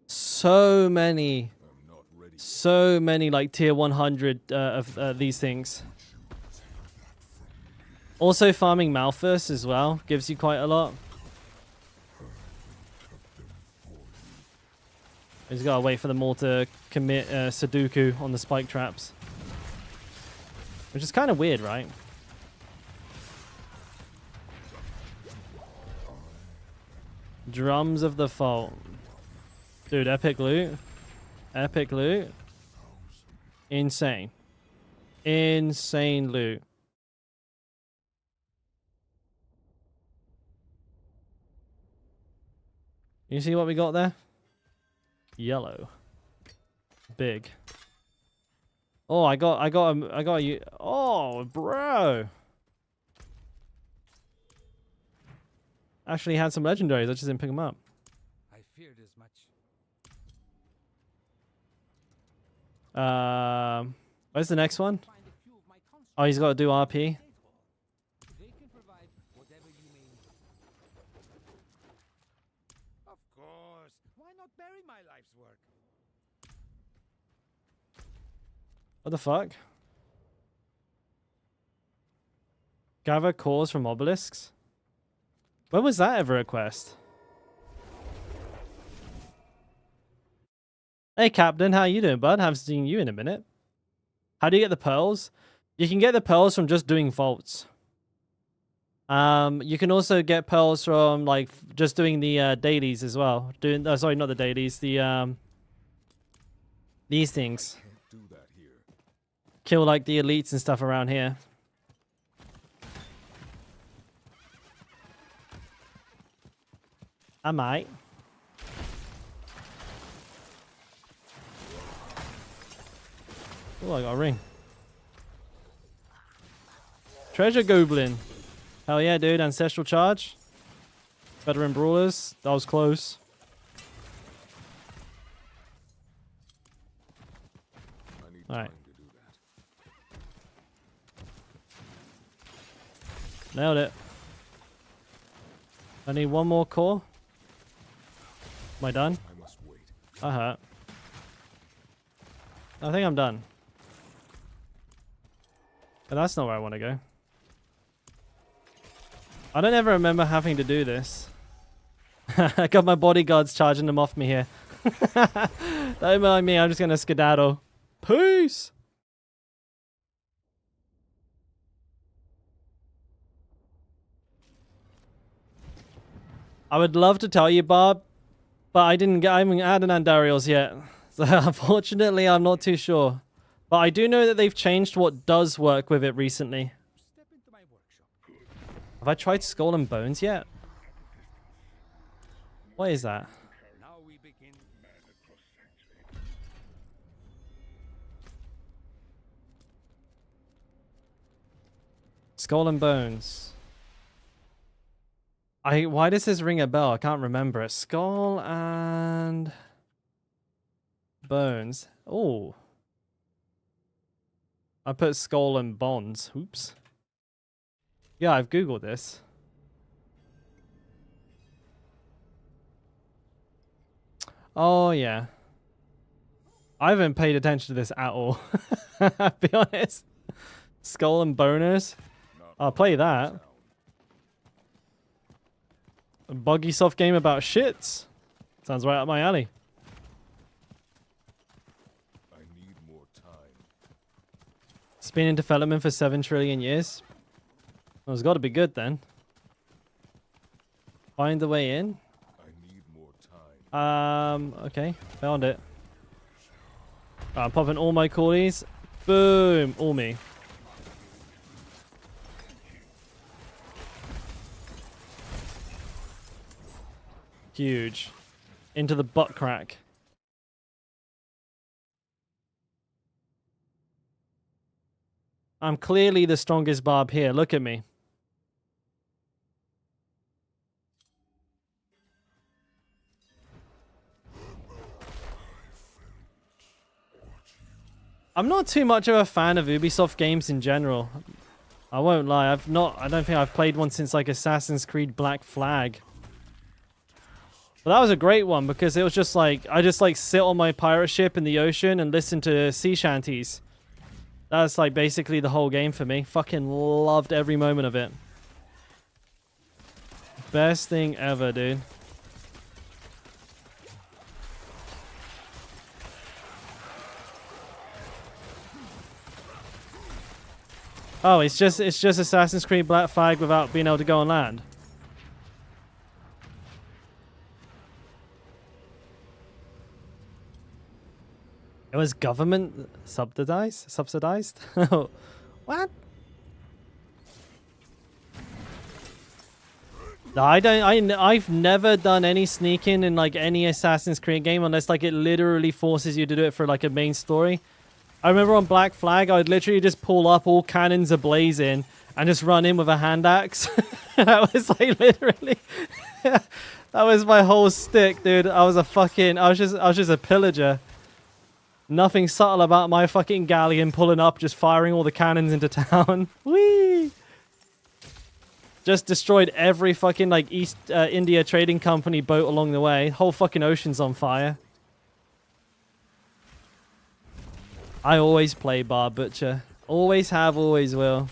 so many like tier 100 of these things. Also farming Malthus as well gives you quite a lot. You just gotta wait for them all to commit Sudoku on the spike traps. Which is kind of weird, right? Drums of the Fault. Dude, epic loot. Epic loot. Insane. Insane loot. You see what we got there? Yellow. Big. Oh, I got you. Oh, bro. Actually had some legendaries. I just didn't pick them up. I feared as much. Where's the next one? Oh, he's got to do RP. They can provide whatever you may need. Of course. Why not bury my life's work? What the fuck? Gather cores from obelisks? When was that ever a quest? Hey Captain, how you doing, bud? Haven't seen you in a minute. How do you get the pearls? You can get the pearls from just doing vaults. You can also get pearls from like just doing the dailies as well. Sorry, not the dailies. The these things. Can't do that here. Kill like the elites and stuff around here. I might. Oh, I got a ring. Treasure Goblin. Hell yeah, dude. Ancestral Charge. Veteran Brawlers. That was close. I need All right. time to do that. Nailed it. I need one more core. Am I done? I must wait. I hurt. I think I'm done. But that's not where I want to go. I don't ever remember having to do this. I got my bodyguards charging them off me here. Don't mind me, I'm just gonna skedaddle. Peace! I would love to tell you, Barb, but I haven't added Andariels yet. So unfortunately, I'm not too sure. But I do know that they've changed what does work with it recently. Step into my workshop. Have I tried Skull and Bones yet? What is that? Now we begin. Skull and Bones. Why does this ring a bell? I can't remember it. Skull and Bones. Oh. I put Skull and Bonds. Oops. Yeah, I've Googled this. Oh, yeah. I haven't paid attention to this at all. I'll be honest. Skull and Boners. I'll play that. A buggy soft game about shits. Sounds right up my alley. I need more time. It's been in development for 7 trillion years. Well, it's got to be good then. Find the way in. I need more time. Okay. Found it. I'm popping all my callies. Boom. All me. Huge. Into the butt crack. I'm clearly the strongest Barb here. Look at me. I'm not too much of a fan of Ubisoft games in general. I won't lie. I don't think I've played one since like Assassin's Creed Black Flag. But that was a great one because it was just like, I just like sit on my pirate ship in the ocean and listen to sea shanties. That's like basically the whole game for me. Fucking loved every moment of it. Best thing ever, dude. Oh, it's just Assassin's Creed Black Flag without being able to go on land. It was government subsidized? What? No, I've never done any sneaking in like any Assassin's Creed game unless like it literally forces you to do it for like a main story. I remember on Black Flag, I would literally just pull up all cannons ablazing and just run in with a hand axe. That was like literally, that was my whole stick, dude. I was just a pillager. Nothing subtle about my fucking galleon pulling up, just firing all the cannons into town. Whee! Just destroyed every fucking like East India Trading Company boat along the way. Whole fucking ocean's on fire. I always play Bar Butcher. Always have, always will.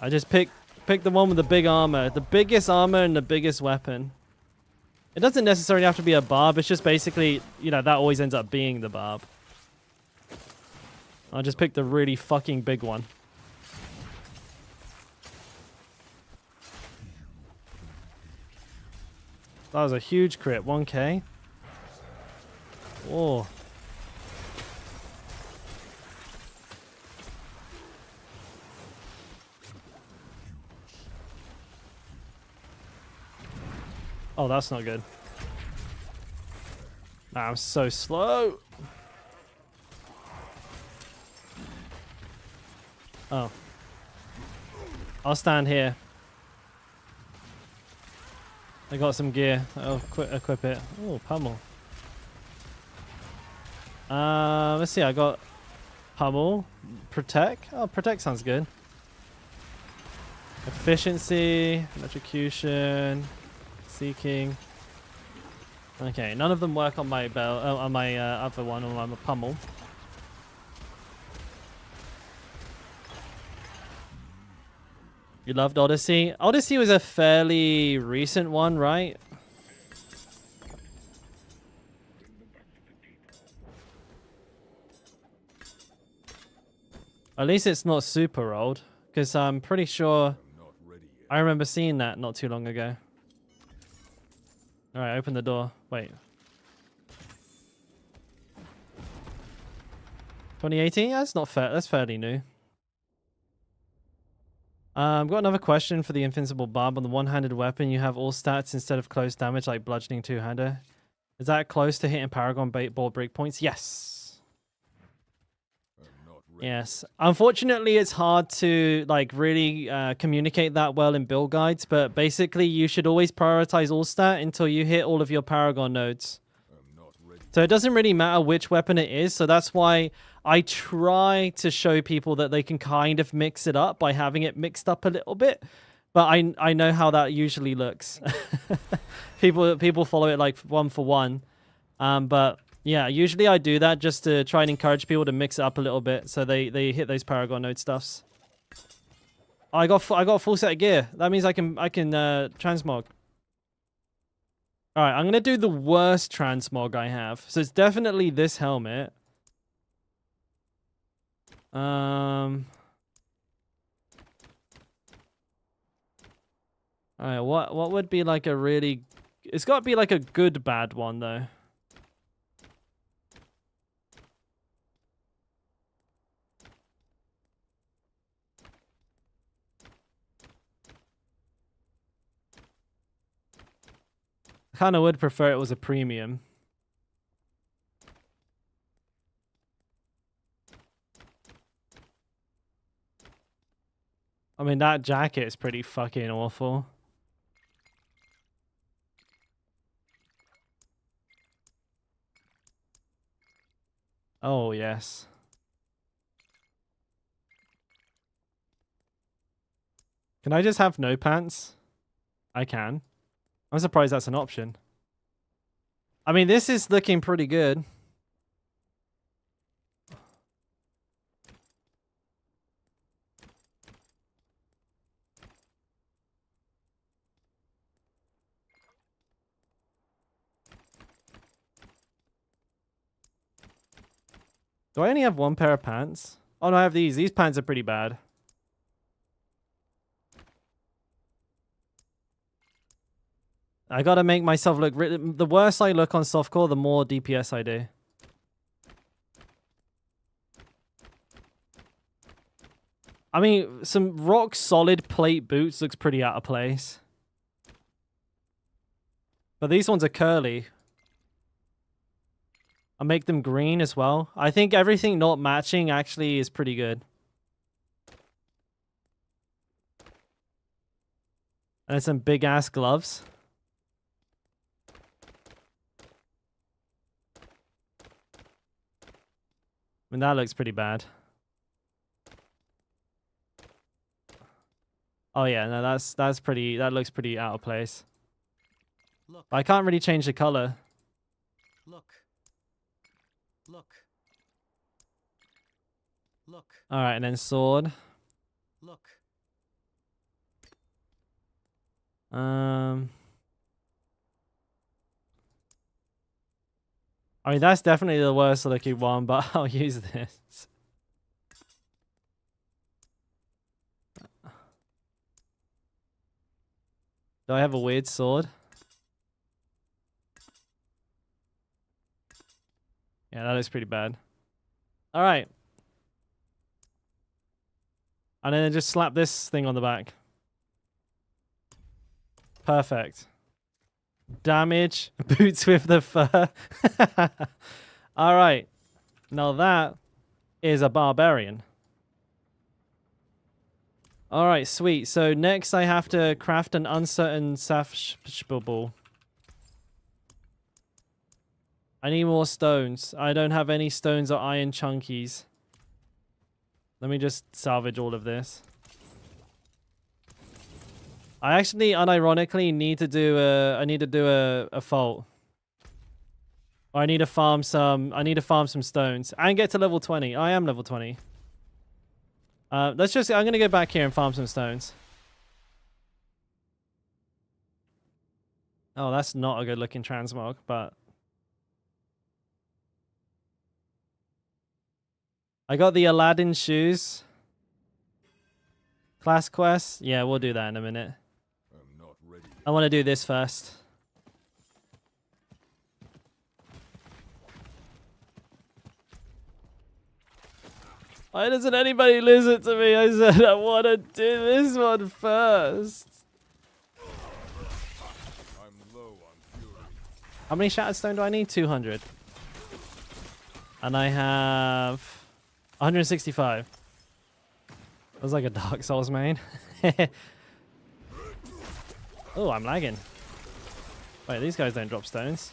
I just pick the one with the big armor. The biggest armor and the biggest weapon. It doesn't necessarily have to be a barb. It's just basically, you know, that always ends up being the barb. I'll just pick the really fucking big one. That was a huge crit. 1k. Whoa. Oh, that's not good. Nah, I'm so slow. Oh. I'll stand here. I got some gear. I'll equip it. Oh, pummel. Let's see. I got pummel, protect. Oh, protect sounds good. Efficiency, electrocution, seeking. Okay, none of them work on my belt. On my other one, on my pummel. You loved Odyssey? Odyssey was a fairly recent one, right? At least it's not super old, because I'm pretty sure I remember seeing that not too long ago. All right, open the door. Wait. 2018? That's not fair. That's fairly new. I've got another question for the Invincible Barb. On the one-handed weapon, you have all stats instead of close damage, like bludgeoning two-hander. Is that close to hitting Paragon ball break points? Yes. Yes. Unfortunately, it's hard to like really communicate that well in build guides, but basically you should always prioritize all stat until you hit all of your Paragon nodes. So it doesn't really matter which weapon it is, so that's why I try to show people that they can kind of mix it up by having it mixed up a little bit. But I know how that usually looks. people follow it like one for one. But yeah, usually I do that just to try and encourage people to mix it up a little bit so they hit those Paragon node stuffs. I got a full set of gear. That means I can transmog. All right, I'm going to do the worst transmog I have. So it's definitely this helmet. All right, what would be like a really... It's got to be like a good bad one, though. I kind of would prefer it was a premium. I mean, that jacket is pretty fucking awful. Oh, yes. Can I just have no pants? I can. I'm surprised that's an option. I mean, this is looking pretty good. Do I only have one pair of pants? Oh, no, I have these. These pants are pretty bad. I gotta make myself look... The worse I look on softcore, the more DPS I do. I mean, some rock-solid plate boots looks pretty out of place. But these ones are curly. I'll make them green as well. I think everything not matching actually is pretty good. And then some big-ass gloves. I mean, that looks pretty bad. Oh yeah, no, that's pretty. That looks pretty out of place. Look. I can't really change the color. Look. Look. Look. All right, and then sword. Look. I mean, that's definitely the worst looking one, but I'll use this. Do I have a weird sword? Yeah, that looks pretty bad. All right. And then just slap this thing on the back. Perfect. damage. Boots with the fur. All right. Now that is a barbarian. All right, sweet. So next I have to craft an uncertain safshbubble. I need more stones. I don't have any stones or iron chunkies. Let me just salvage all of this. I actually, unironically, need to do a fault. Or I need to farm some stones and get to level 20. I am level 20. I'm gonna go back here and farm some stones. Oh, that's not a good looking transmog, but I got the Aladdin shoes. Class quest? Yeah, we'll do that in a minute. I'm not ready. I want to do this first. Why doesn't anybody listen to me? I said I want to do this one first. I'm low on fury. How many shattered stone do I need? 200. And I have 165. That was like a Dark Souls main. Oh, I'm lagging. Wait, these guys don't drop stones.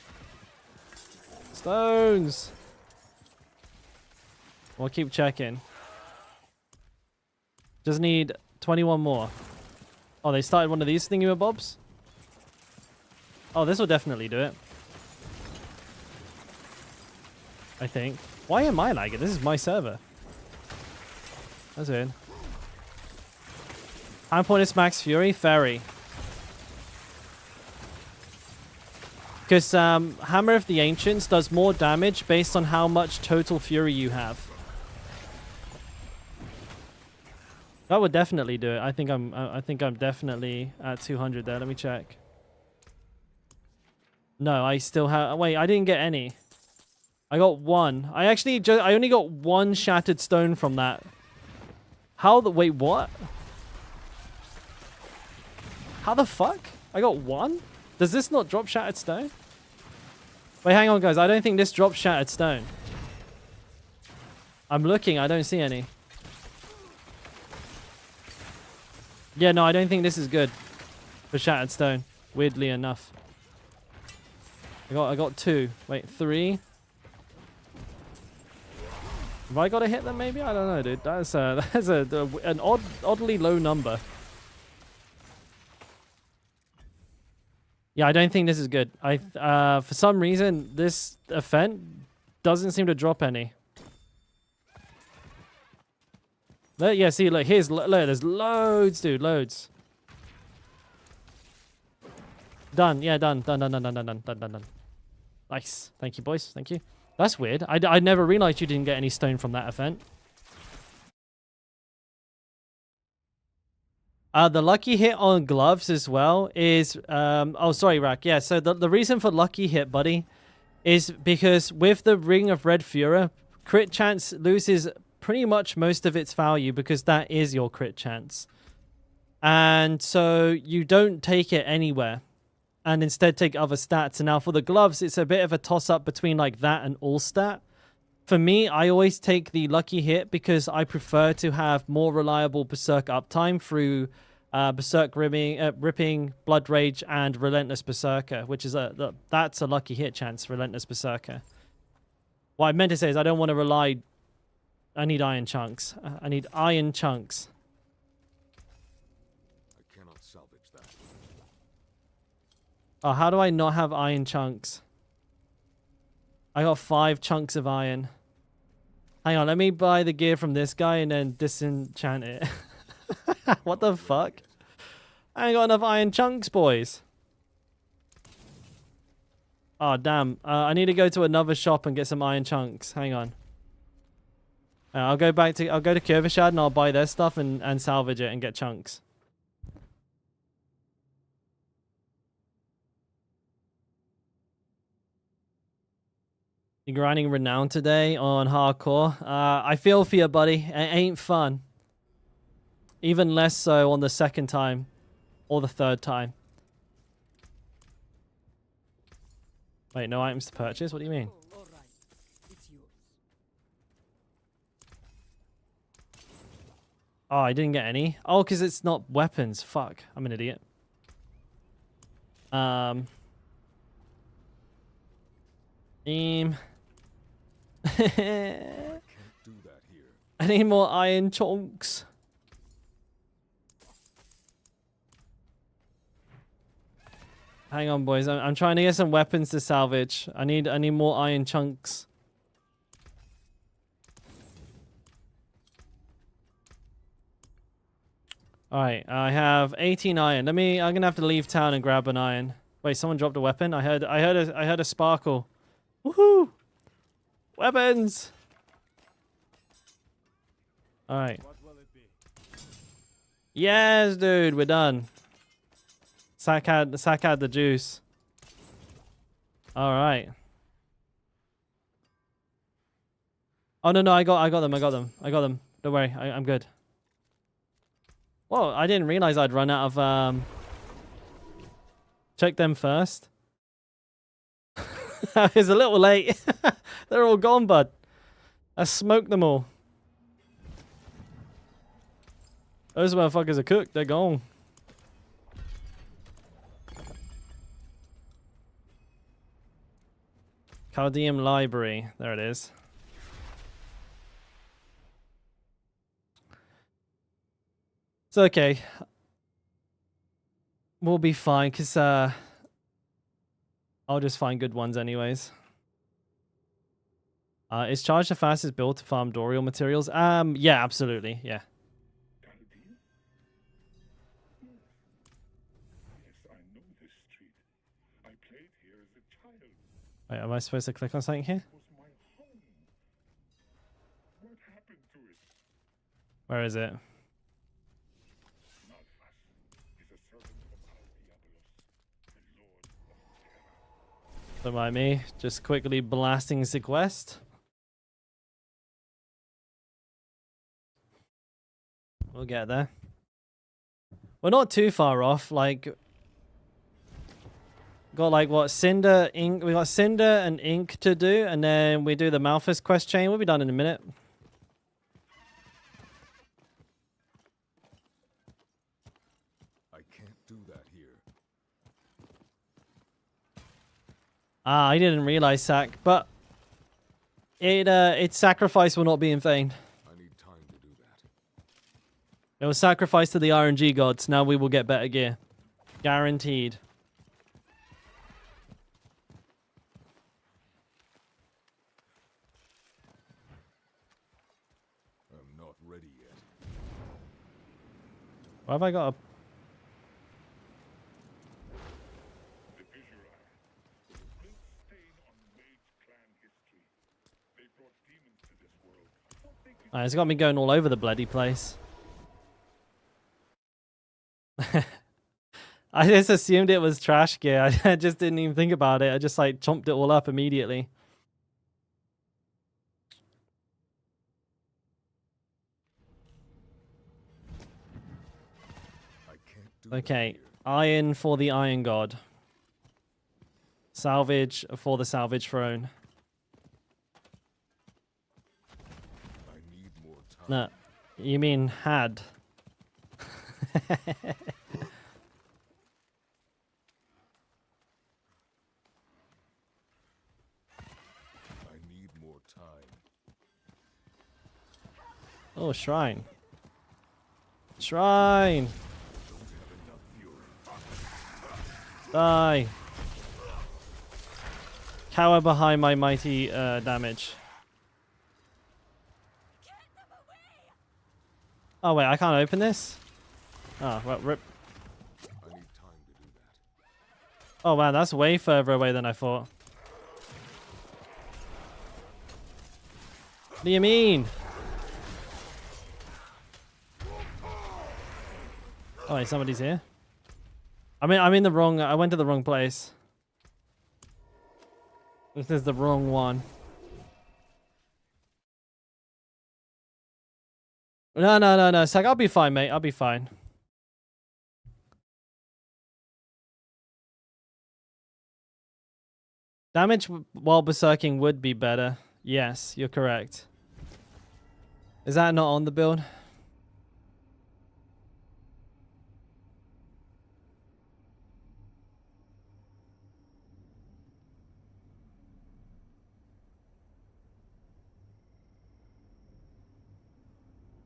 Stones! We'll keep checking. Just need 21 more. Oh, they started one of these thingamabobs? Oh, this will definitely do it. I think. Why am I lagging? This is my server. That's weird. Time point is max fury. Fairy. Because Hammer of the Ancients does more damage based on how much total fury you have. That would definitely do it. I think I'm definitely at 200 there. Let me check. No, I still have. Wait, I didn't get any. I got one. I only got one shattered stone from that. Wait, what? How the fuck? I got one? Does this not drop shattered stone? Wait, hang on, guys. I don't think this drops shattered stone. I'm looking. I don't see any. Yeah, no, I don't think this is good for shattered stone. Weirdly enough. I got two. Wait, three. Have I got to hit them? Maybe I don't know, dude. That's an oddly low number. Yeah, I don't think this is good. For some reason this event doesn't seem to drop any. Yeah, see, look, there's loads, dude, loads. Done. Yeah, done. Nice. Thank you, boys. Thank you. That's weird. I never realized you didn't get any stone from that event. The lucky hit on gloves as well is... oh, sorry, Rack. Yeah, so the reason for lucky hit, buddy, is because with the Ring of Red Fury, crit chance loses pretty much most of its value because that is your crit chance. And so you don't take it anywhere and instead take other stats. And now for the gloves, it's a bit of a toss-up between like that and all stat. For me, I always take the lucky hit because I prefer to have more reliable Berserk uptime through Berserk Ripping, Blood Rage, and Relentless Berserker, which is that's a lucky hit chance, Relentless Berserker. What I meant to say is I don't want to rely... I need iron chunks. I need iron chunks. I cannot salvage that. Oh, how do I not have iron chunks? I got 5 chunks of iron. Hang on, let me buy the gear from this guy and then disenchant it. What the fuck? I ain't got enough iron chunks, boys. Oh, damn. I need to go to another shop and get some iron chunks. Hang on. I'll go to Kjøveshad and I'll buy their stuff and salvage it and get chunks. You're grinding renown today on hardcore. I feel for you, buddy. It ain't fun. Even less so on the second time or the third time. Wait, no items to purchase? What do you mean? Oh, all right. It's yours. Oh, I didn't get any. Oh, because it's not weapons. Fuck. I'm an idiot. Aim. Can't do that here. I need more iron chunks. Hang on, boys. I'm trying to get some weapons to salvage. I need more iron chunks. All right, I have 18 iron. I'm gonna have to leave town and grab an iron. Wait, someone dropped a weapon. I heard a sparkle. Woohoo! Weapons. All right. What will it be? Yes, dude, we're done. Sack had the juice. All right. Oh no, I got them. Don't worry, I'm good. Whoa, I didn't realize I'd run out of check them first. I was a little late. They're all gone, bud. I smoked them all. Those motherfuckers are cooked. They're gone. Chaldean Library. There it is. It's okay. We'll be fine, because I'll just find good ones anyways. Is charge the fastest build to farm Dorial materials? Yeah, absolutely. Yeah. Wait, am I supposed to click on something here? Where is it? Don't mind me. Just quickly blasting the quest. We'll get there. We're not too far off. Like, got like what, Cinder, Ink. We got Cinder and Ink to do, and then we do the Malthus quest chain. We'll be done in a minute. I can't do that here. Ah, I didn't realize, Sack, but its sacrifice will not be in vain. I need time to do that. It was sacrificed to the RNG gods. Now we will get better gear. Guaranteed. I'm not ready yet. Why have I got a... It's got me going all over the bloody place. I just assumed it was trash gear. I just didn't even think about it. I just like chomped it all up immediately. I can't do that Okay, here. iron for the Iron God. Salvage for the Salvage Throne. I need more time. No, you mean had. I need more time. Oh, shrine. Shrine! Die! Cower behind my mighty damage. Oh wait, I can't open this? Oh, well, rip. I need time to do that. Oh wow, that's way further away than I thought. What do you mean? Oh wait, somebody's here. I'm in the wrong, I went to the wrong place. This is the wrong one. No. It's like, I'll be fine, mate. I'll be fine. Damage while berserking would be better. Yes, you're correct. Is that not on the build?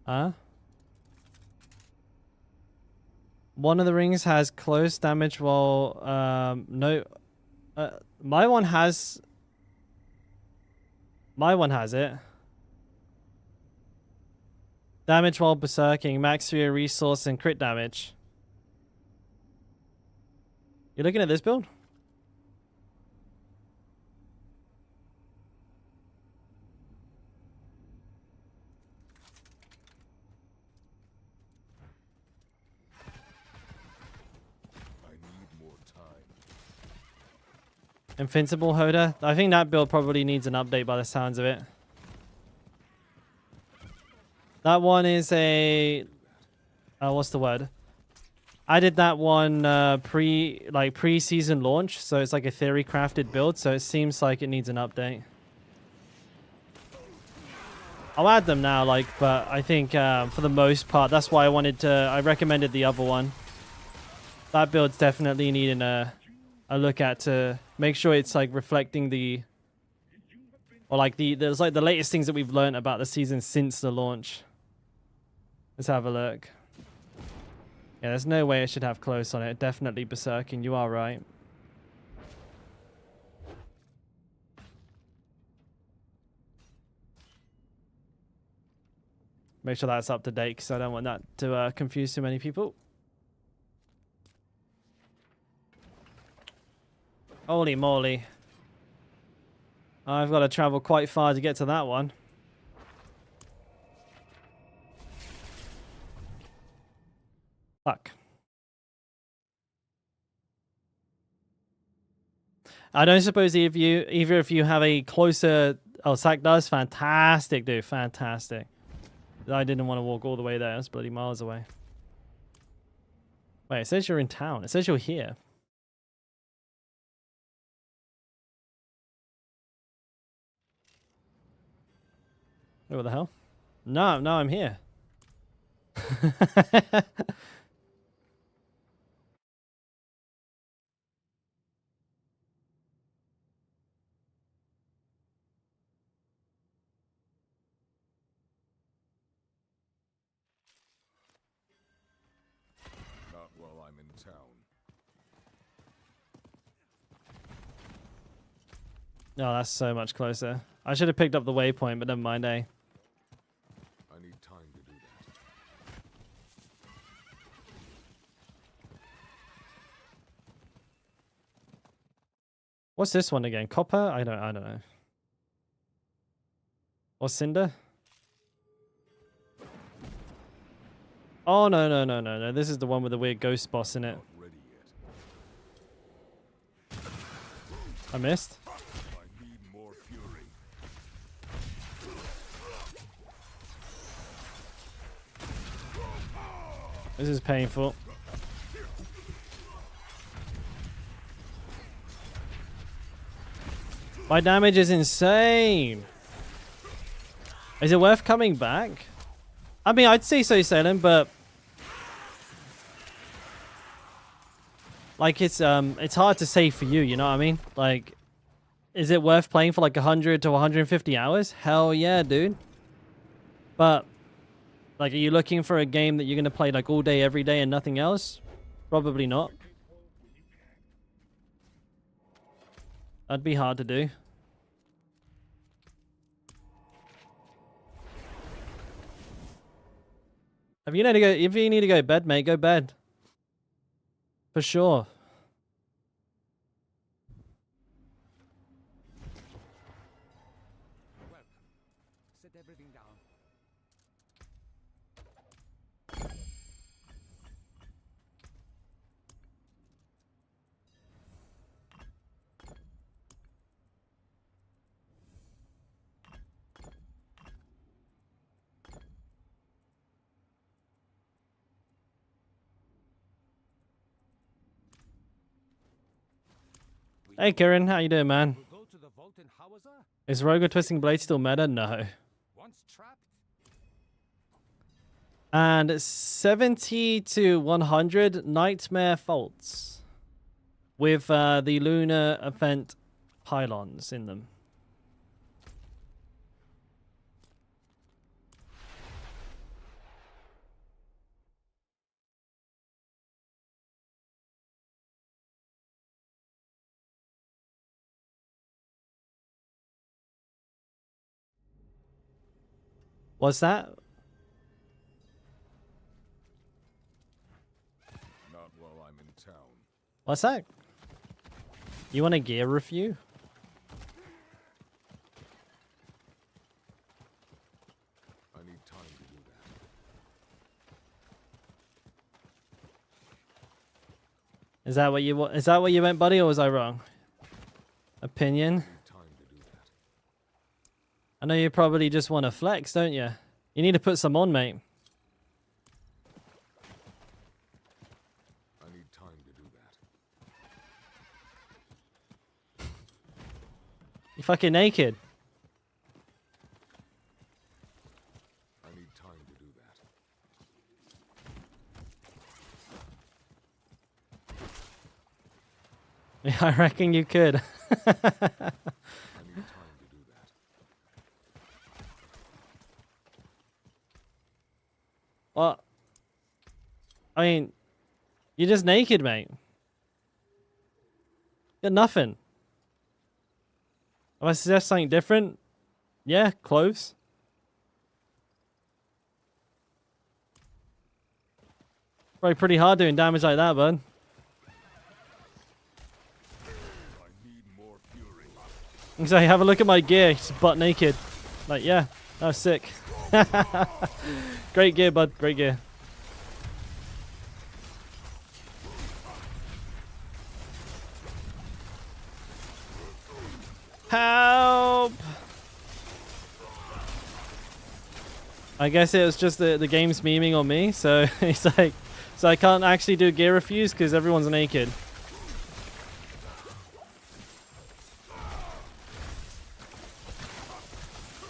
Huh? One of the rings has close damage while no my one has it. Damage while berserking, max for your resource and crit damage. You looking at this build? I need more time. Invincible Hoda. I think that build probably needs an update by the sounds of it. That one is a what's the word? I did that one pre-season launch, so it's like a theory crafted build, so it seems like it needs an update. I'll add them now, but I think for the most part, that's why I recommended the other one. That build's definitely needing a look at to make sure it's like reflecting the latest things that we've learned about the season since the launch. Let's have a look. Yeah, there's no way it should have close on it. Definitely berserking. You are right. Make sure that's up to date because I don't want that to confuse too many people. Holy moly. I've got to travel quite far to get to that one. Fuck. I don't suppose either if you have a closer... Oh, Sack does? Fantastic, dude. Fantastic. I didn't want to walk all the way there. That's bloody miles away. Wait, it says you're in town. It says you're here. Wait, what the hell? No, I'm here. Not while I'm in town. Oh, that's so much closer. I should have picked up the waypoint, but never mind, eh? I need time to do that. What's this one again? Copper? I don't know. Or cinder? Oh no. This is the one with the weird ghost boss in it. Not ready yet. I missed. I need more fury. This is painful. My damage is insane. Is it worth coming back? I mean, I'd say so, Salem, but like it's hard to say for you. You know what I mean? Like, is it worth playing for like 100 to 150 hours? Hell yeah, dude. But like, are you looking for a game that you're gonna play like all day, every day, and nothing else? Probably not. That'd be hard to do. If you need to go to bed, mate, go bed. For sure. Welcome. Set everything down. Hey, Kieran, how you doing, man? We'll go Molten howitzer? Is Rogue with Twisting Blade still meta? No. Once trapped? And 70 to 100 Nightmare Faults with the Lunar Event pylons in them. What's that? Not while I'm in town. What's that? You want a gear review? I need time to do that. Is that what you want? Is that what you meant, buddy, or was I wrong? Opinion? I need time to do that. I know you probably just want to flex, don't you? You need to put some on, mate. I need time to do that. You fucking naked. I need time to do that. Yeah, I reckon you could. I need time to do that. What? I mean, you're just naked, mate. Got nothing. If I suggest something different, yeah, clothes. Probably pretty hard doing damage like that, bud. I need more fury. So have a look at my gear. It's butt naked. Like, yeah, that was sick. Great gear, bud. Great gear. Help! I guess it was just the game's memeing on me, so it's like, so I can't actually do gear reviews because everyone's naked.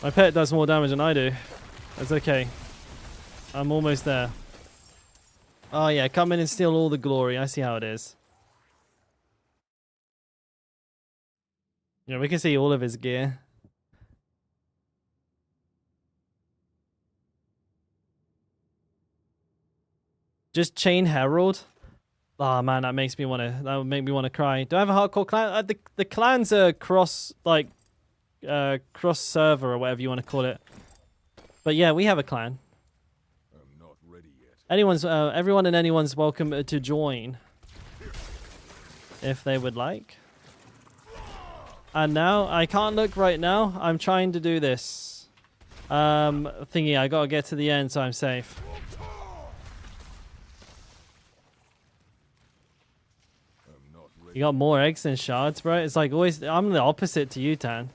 My pet does more damage than I do. That's okay. I'm almost there. Oh yeah, come in and steal all the glory. I see how it is. Yeah, we can see all of his gear. Just Chain Herald. Oh man, that makes me wanna. That would make me wanna cry. Do I have a hardcore clan? The clans are cross cross server or whatever you want to call it. But yeah, we have a clan. I'm not ready yet. Everyone and anyone's welcome to join if they would like. And now I can't look right now. I'm trying to do this thingy. I gotta get to the end so I'm safe. I'm not ready. You got more eggs than shards, bro. It's like always. I'm the opposite to you, Tan.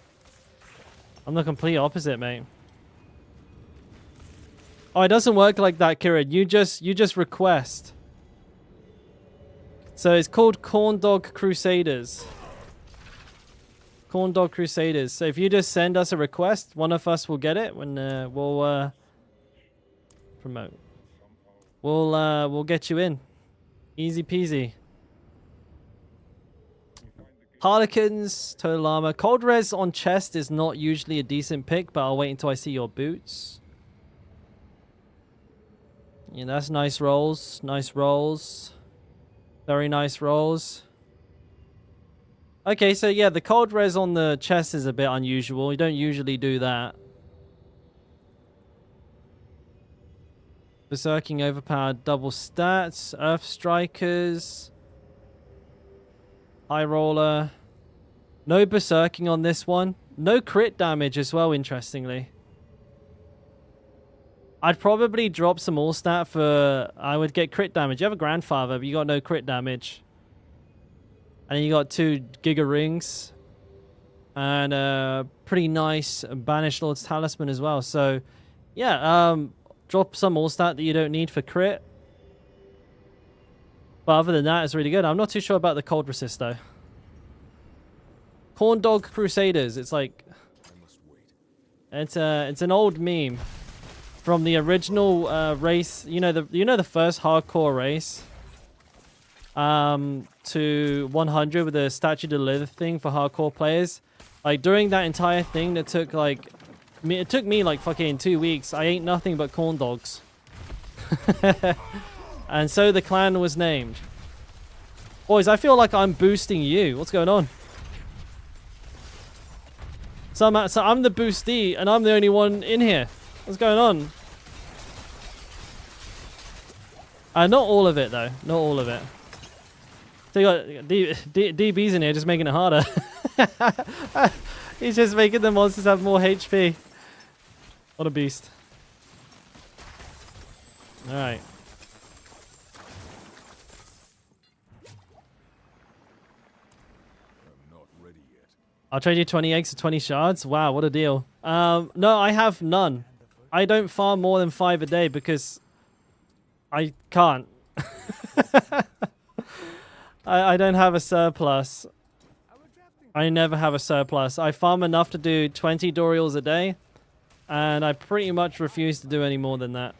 I'm the complete opposite, mate. Oh, it doesn't work like that, Kieran. You just request. So it's called Corn Dog Crusaders. Corn Dog Crusaders. So if you just send us a request, one of us will get it when we'll promote. We'll get you in. Easy peasy. Harlequins, Total Armor. Cold Res on chest is not usually a decent pick, but I'll wait until I see your boots. Yeah, that's nice rolls. Nice rolls. Very nice rolls. Okay, so yeah, the cold res on the chest is a bit unusual. You don't usually do that. Berserking overpowered double stats. Earth Strikers. High Roller. No berserking on this one. No crit damage as well, interestingly. I'd probably drop some all stat for... I would get crit damage. You have a grandfather, but you got no crit damage. And then you got 2 Giga Rings. And a pretty nice Banished Lord's Talisman as well. So, yeah, drop some all stat that you don't need for crit. But other than that, it's really good. I'm not too sure about the cold resist, though. Corn Dog Crusaders. It's like I must wait. it's an old meme from the original race. You know the first hardcore race. To 100 with the statue to live thing for hardcore players. Like during that entire thing, that took like it took me like fucking 2 weeks. I ate nothing but corn dogs. And so the clan was named. Boys, I feel like I'm boosting you. What's going on? So I'm the boostee, and I'm the only one in here. What's going on? Not all of it, though. Not all of it. So you got DB's in here just making it harder. He's just making the monsters have more HP. What a beast. Alright. I'm not ready yet. I'll trade you 20 eggs for 20 shards. Wow, what a deal. No, I have none. I don't farm more than 5 a day because I can't. I don't have a surplus. I never have a surplus. I farm enough to do 20 Dorials a day, and I pretty much refuse to do any more than that.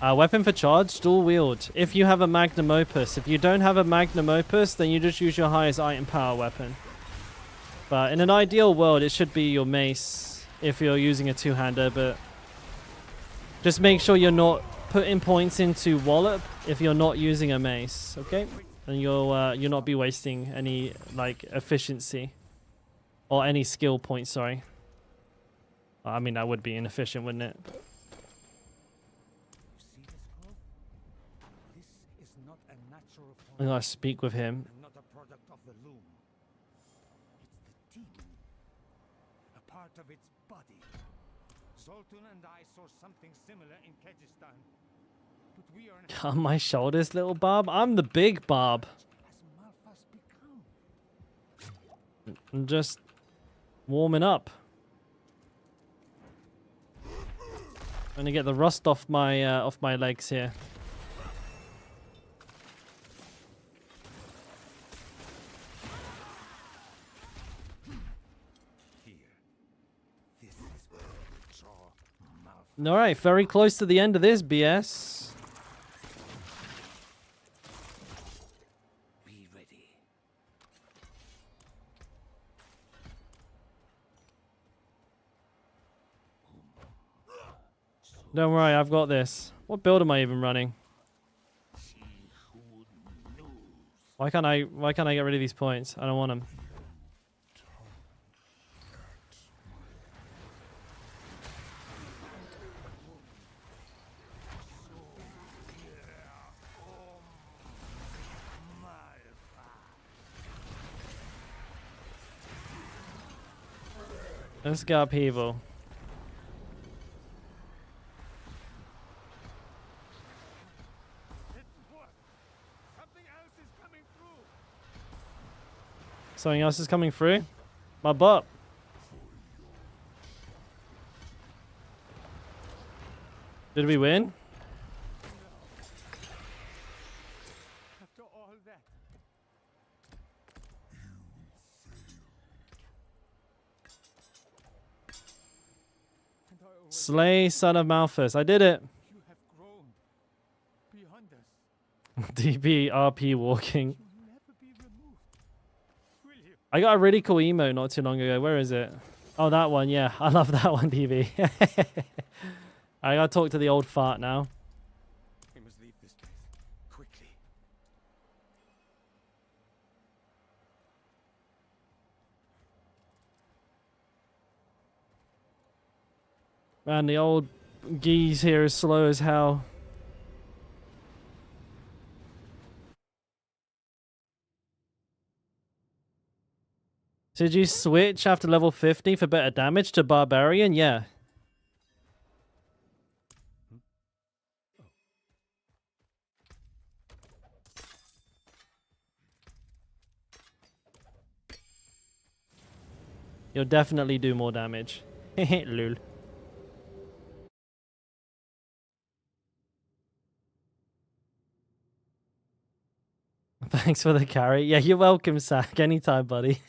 Weapon for charge, dual wield. If you have a magnum opus. If you don't have a magnum opus, then you just use your highest item power weapon. But in an ideal world, it should be your mace if you're using a two-hander, but just make sure you're not putting points into wallop if you're not using a mace, okay? And you'll not be wasting any like efficiency or any skill points, sorry. I mean, that would be inefficient, wouldn't it? I gotta speak with him. Not a product of the loom. It's the demon. A part of its body. Zoltun and I saw something similar in Kyrgyzstan. But we are On my shoulders, little Barb. I'm the big Barb. as Malphas become. I'm just warming up. Trying to get the rust off my legs here. All right, very close to the end of this BS. Be ready. Don't worry, I've got this. What build am I even running? Why can't I get rid of these points? I don't want them. Let's go upheaval. Something else is coming through? My butt. Did we win? After all that. Slay, son of Malphas. I did it. You have grown beyond us. DB RP walking. You'll never be removed. Will you? I got a really cool emote not too long ago. Where is it? Oh, that one. Yeah, I love that one, DB. I gotta talk to the old fart now. We must leave this place quickly. Man, the old geese here is slow as hell. Did you switch after level 50 for better damage to Barbarian? Yeah. You'll definitely do more damage. Lul. Thanks for the carry. Yeah, you're welcome, Zach. Anytime, buddy.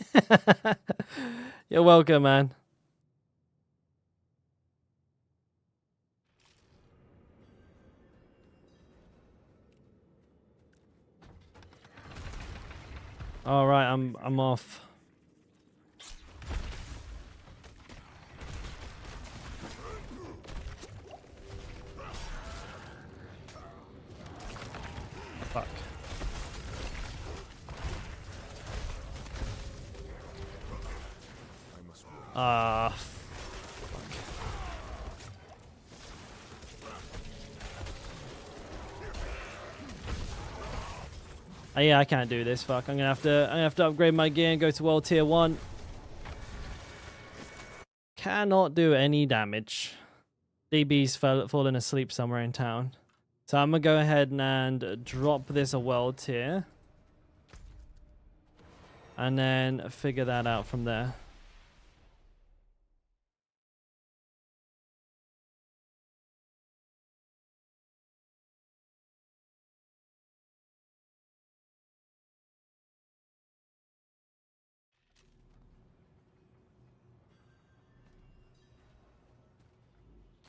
You're welcome, man. All right, I'm off. Fuck. I must wait. Fuck. Yeah, I can't do this. Fuck. I'm gonna have to upgrade my gear and go to world tier 1. Cannot do any damage. DB's fallen asleep somewhere in town. So I'm gonna go ahead and drop this a world tier. And then figure that out from there.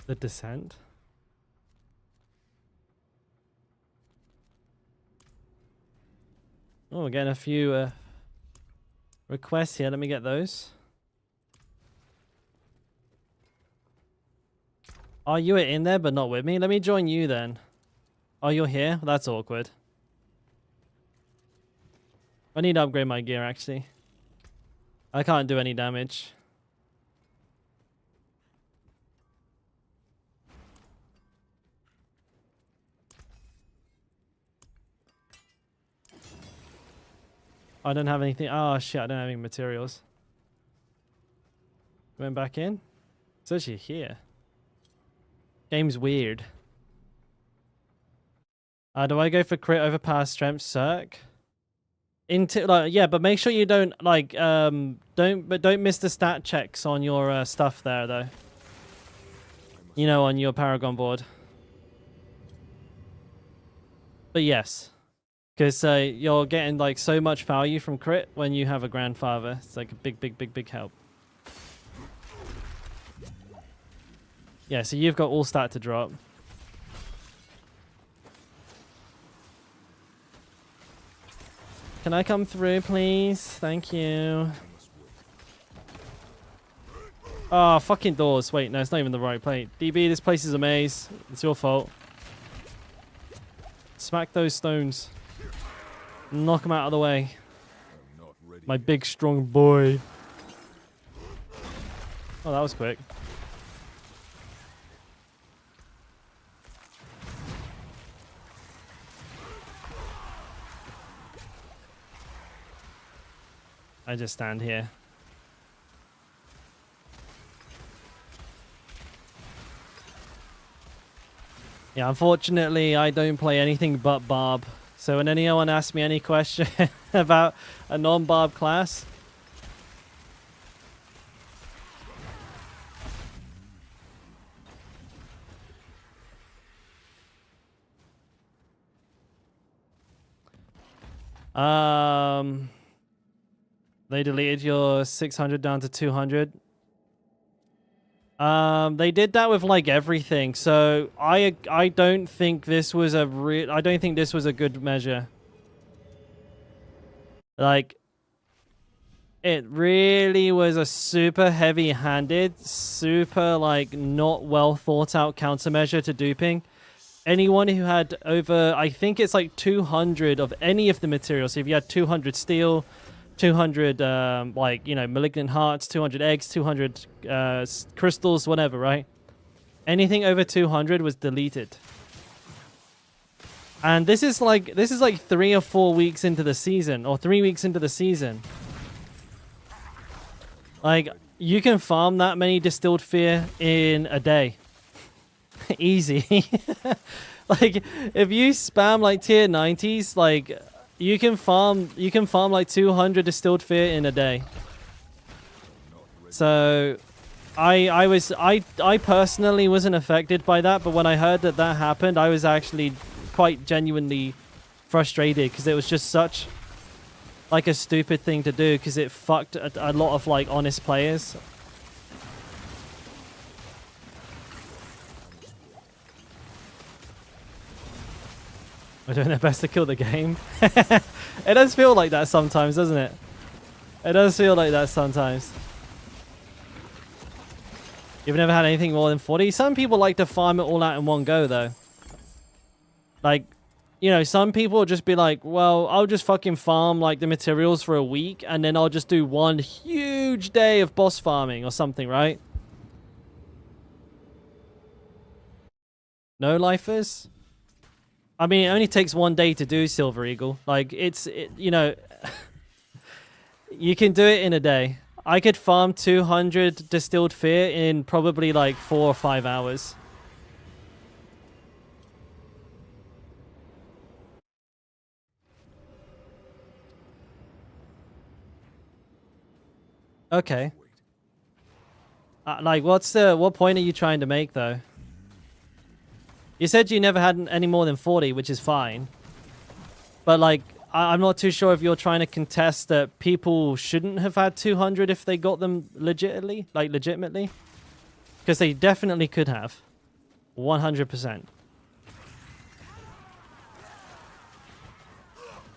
The Descent. Oh, we're getting a few requests here. Let me get those. Oh, you were in there but not with me? Let me join you then. Oh, you're here? That's awkward. I need to upgrade my gear, actually. I can't do any damage. I don't have anything. Oh, shit. I don't have any materials. Went back in. It's actually here. Game's weird. Do I go for crit over power strength circ? Into like yeah, but make sure you don't like don't miss the stat checks on your stuff there though. You know, on your Paragon board. But yes, because you're getting like so much value from crit when you have a grandfather. It's like a big help. Yeah, so you've got all stat to drop. Can I come through, please? Thank you. Oh, fucking doors. Wait, no, it's not even the right plate. DB, this place is a maze. It's your fault. Smack those stones. Knock them out of the way. My big, strong boy. Oh, that was quick. I just stand here. Yeah, unfortunately, I don't play anything but Barb. So when anyone asks me any question about a non-Barb class, they deleted your 600 down to 200. They did that with like everything. So I don't think this was a good measure. Like it really was a super heavy-handed, super like not well thought out countermeasure to duping. Anyone who had over, I think it's like 200 of any of the materials. So if you had 200 steel, 200 like, you know, malignant hearts, 200 eggs, 200 crystals, whatever, right? Anything over 200 was deleted. And this is like 3 or 4 weeks into the season, or 3 weeks into the season. Like, you can farm that many distilled fear in a day. Easy. Like, if you spam like tier 90s, like you can farm like 200 distilled fear in a day. So I personally wasn't affected by that, but when I heard that happened, I was actually quite genuinely frustrated because it was just such like a stupid thing to do because it fucked a lot of like honest players. We're doing their best to kill the game. It does feel like that sometimes, doesn't it? It does feel like that sometimes. You've never had anything more than 40? Some people like to farm it all out in one go, though. Like, you know, some people will just be like, well, I'll just fucking farm, like, the materials for a week, and then I'll just do one huge day of boss farming or something, right? No lifers? I mean, it only takes one day to do Silver Eagle. Like, you know, you can do it in a day. I could farm 200 Distilled Fear in probably like 4 or 5 hours. Okay. Like, what point are you trying to make, though? You said you never had any more than 40, which is fine. But, like, I'm not too sure if you're trying to contest that people shouldn't have had 200 if they got them legitimately. Because they definitely could have. 100%.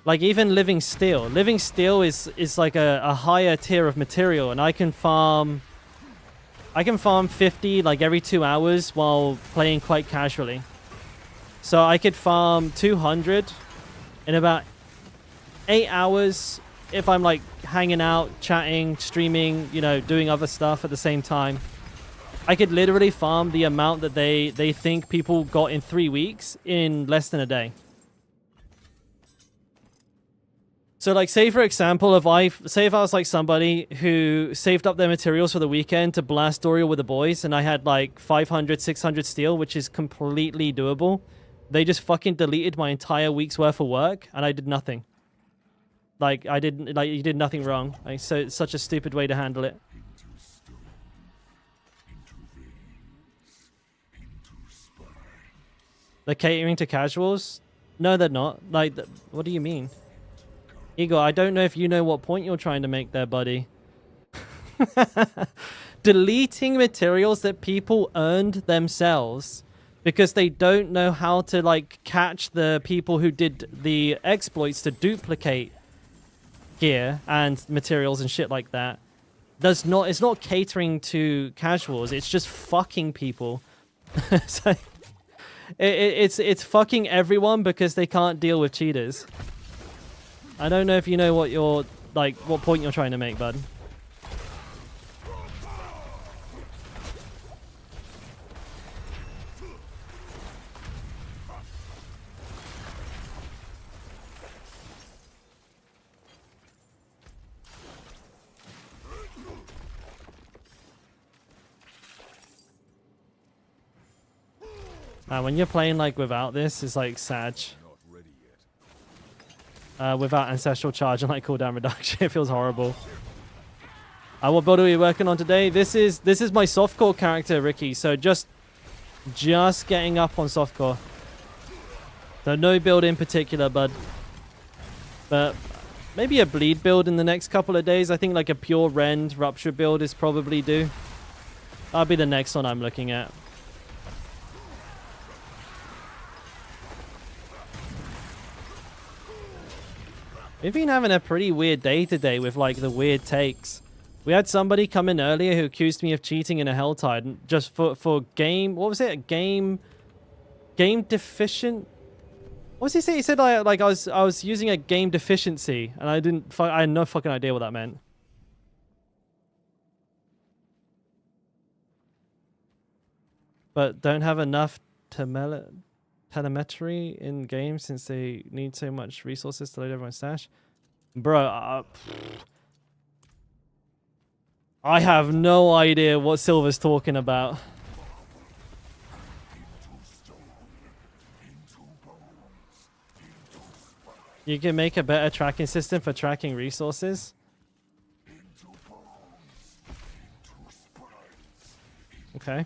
Like, even Living Steel. Living Steel is like a higher tier of material, and I can farm 50 like every 2 hours while playing quite casually. So I could farm 200 in about 8 hours if I'm like hanging out, chatting, streaming, you know, doing other stuff at the same time. I could literally farm the amount that they think people got in 3 weeks in less than a day. So, like, say for example, if I was like somebody who saved up their materials for the weekend to blast Dorial with the boys, and I had like 500, 600 steel, which is completely doable. They just fucking deleted my entire week's worth of work, and I did nothing. Like, you did nothing wrong. Like, so it's such a stupid way to handle it. They're catering to casuals? No, they're not. Like, what do you mean? Igor, I don't know if you know what point you're trying to make there, buddy. Deleting materials that people earned themselves because they don't know how to, like, catch the people who did the exploits to duplicate gear and materials and shit like that. It's not catering to casuals. It's just fucking people. So it's fucking everyone because they can't deal with cheaters. I don't know if you know what point you're trying to make, bud. When you're playing like without this, it's like Sag. Without Ancestral Charge and like cooldown reduction, it feels horrible. What build are we working on today? This is my softcore character, Ricky. So just getting up on softcore. So no build in particular, bud. But maybe a bleed build in the next couple of days. I think like a pure rend rupture build is probably due. That'll be the next one I'm looking at. We've been having a pretty weird day today with like the weird takes. We had somebody come in earlier who accused me of cheating in a Helltide just for game. What was it? Game deficient. What was he say? He said I was using a game deficiency, and I had no fucking idea what that meant. But don't have enough telemetry in game since they need so much resources to load everyone's stash. Bro, I have no idea what Silver's talking about. You can make a better tracking system for tracking resources. Okay.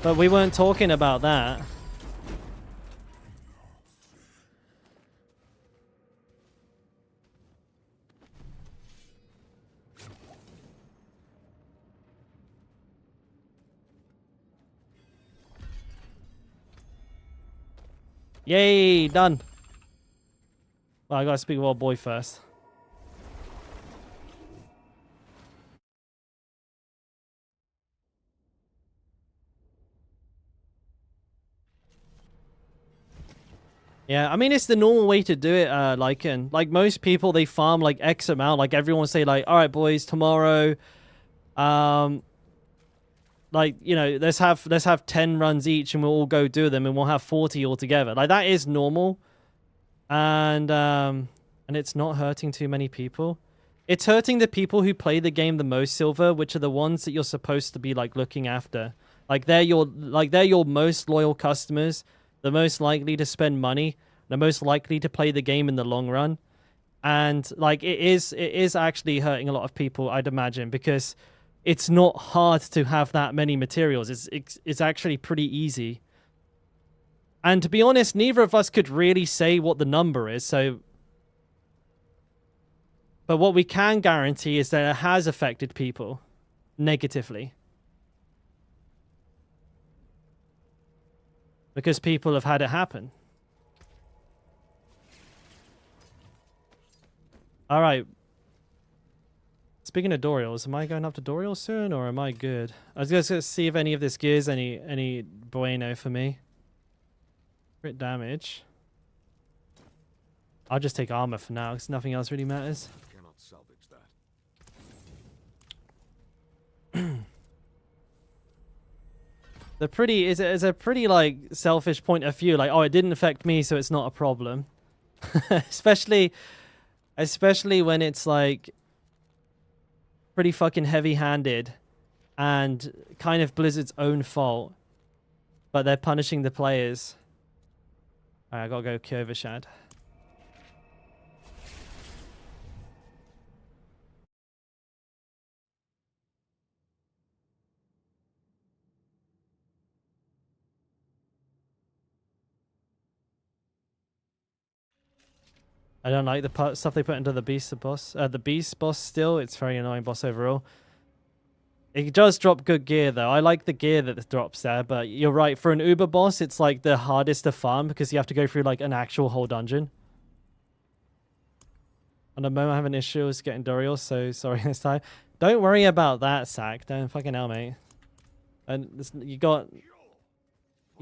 But we weren't talking about that. Yay, done. Well, I gotta speak with old boy first. Yeah, I mean, it's the normal way to do it, like most people, they farm like X amount. Like everyone say like, all right, boys, tomorrow, like, you know, let's have 10 runs each and we'll all go do them and we'll have 40 altogether. Like that is normal. And it's not hurting too many people. It's hurting the people who play the game the most, Silver, which are the ones that you're supposed to be like looking after. Like they're your most loyal customers, the most likely to spend money, the most likely to play the game in the long run. And like it is actually hurting a lot of people, I'd imagine, because it's not hard to have that many materials. It's actually pretty easy. And to be honest, neither of us could really say what the number is, so... But what we can guarantee is that it has affected people negatively. Because people have had it happen. Alright. Speaking of Dorials, am I going up to Dorial soon, or am I good? I was just going to see if any of this gear's any bueno for me. Crit damage. I'll just take armor for now, because nothing else really matters. Cannot salvage that. It's a pretty like selfish point of view. Like, oh, it didn't affect me, so it's not a problem. especially when it's like pretty fucking heavy-handed and kind of Blizzard's own fault, but they're punishing the players. Alright, I gotta go Curvishad. I don't like the stuff they put into the beast boss. The beast boss still, it's very annoying boss overall. It does drop good gear though. I like the gear that drops there, but you're right. For an Uber boss, it's like the hardest to farm because you have to go through like an actual whole dungeon. On the moment I have an issue with getting Dorial, so sorry this time. Don't worry about that, Sack. Don't fucking hell, mate. And you got...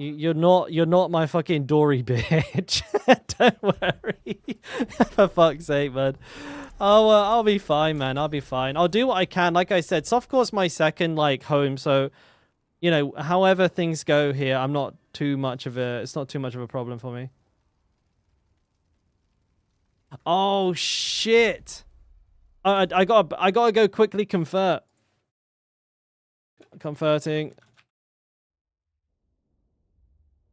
You're not my fucking Dory bitch. Don't worry. For fuck's sake, man. I'll be fine, man. I'll be fine. I'll do what I can. Like I said, softcore's my second like home, so you know, however things go here, I'm not too much of a it's not too much of a problem for me. Oh shit. I gotta go quickly convert. Converting.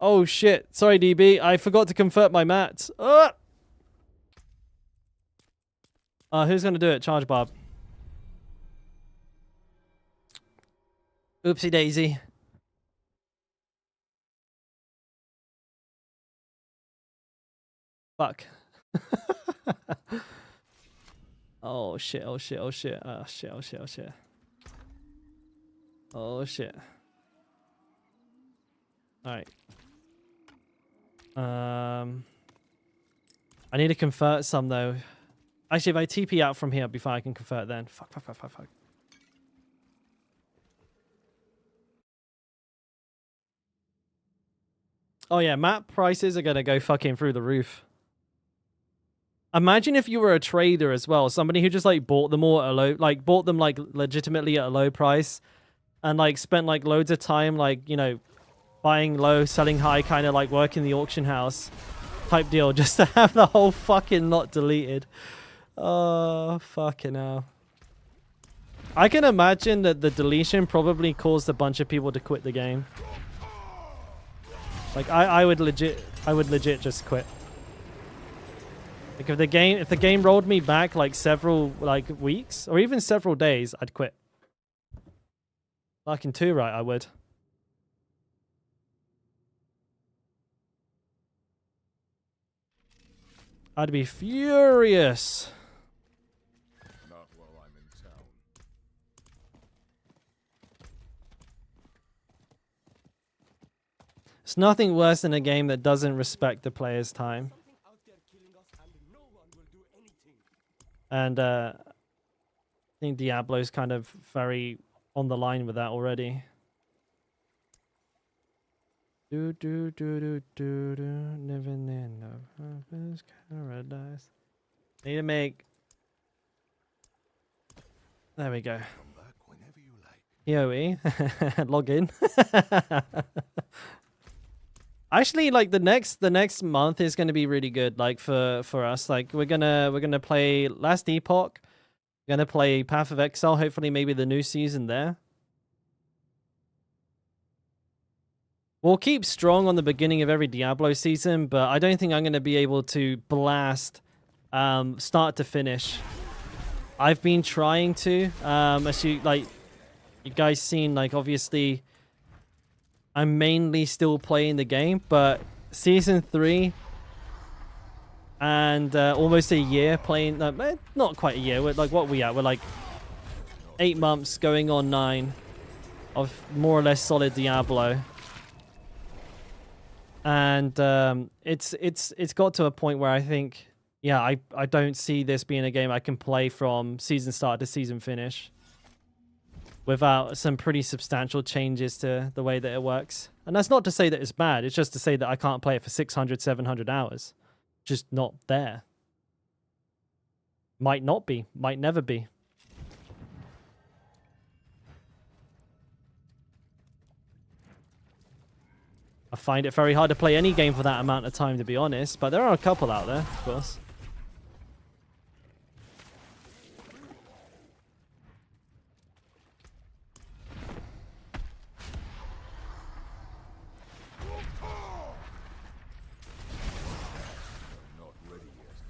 Oh shit. Sorry, DB. I forgot to convert my mats. Who's gonna do it? Charge Barb. Oopsie daisy. Fuck. Oh shit, oh shit, oh shit. Oh shit, oh shit, oh shit. Oh shit. Alright. I need to convert some though. Actually, if I TP out from here before I can convert then. Fuck. Oh yeah, map prices are gonna go fucking through the roof. Imagine if you were a trader as well, somebody who just like bought them all at a low, like bought them like legitimately at a low price, and like spent like loads of time like, you know, buying low, selling high, kind of like working the auction house type deal just to have the whole fucking lot deleted. Oh, fucking hell. I can imagine that the deletion probably caused a bunch of people to quit the game. Like I would legit just quit. Like if the game rolled me back like several like weeks or even several days, I'd quit. Fucking too right, I would. I'd be furious. Not while I'm in town. It's nothing worse than a game that doesn't respect the player's time. And I think Diablo's kind of very on the line with that already. Do do do do do do, living in a purpose paradise. Need to make. There we go. Come back whenever you like. PoE, log in. Actually, like the next month is going to be really good. Like for us, like we're gonna play Last Epoch. We're gonna play Path of Exile. Hopefully, maybe the new season there. We'll keep strong on the beginning of every Diablo season, but I don't think I'm gonna be able to blast start to finish. I've been trying to, as you guys seen, like obviously. I'm mainly still playing the game, but season 3 and almost a year playing, not quite a year, we're like, what are we at? We're like 8 months going on 9 of more or less solid Diablo. And it's got to a point where I think, yeah, I don't see this being a game I can play from season start to season finish without some pretty substantial changes to the way that it works. And that's not to say that it's bad. It's just to say that I can't play it for 600, 700 hours. Just not there. Might not be. Might never be. I find it very hard to play any game for that amount of time, to be honest. But there are a couple out there, of course.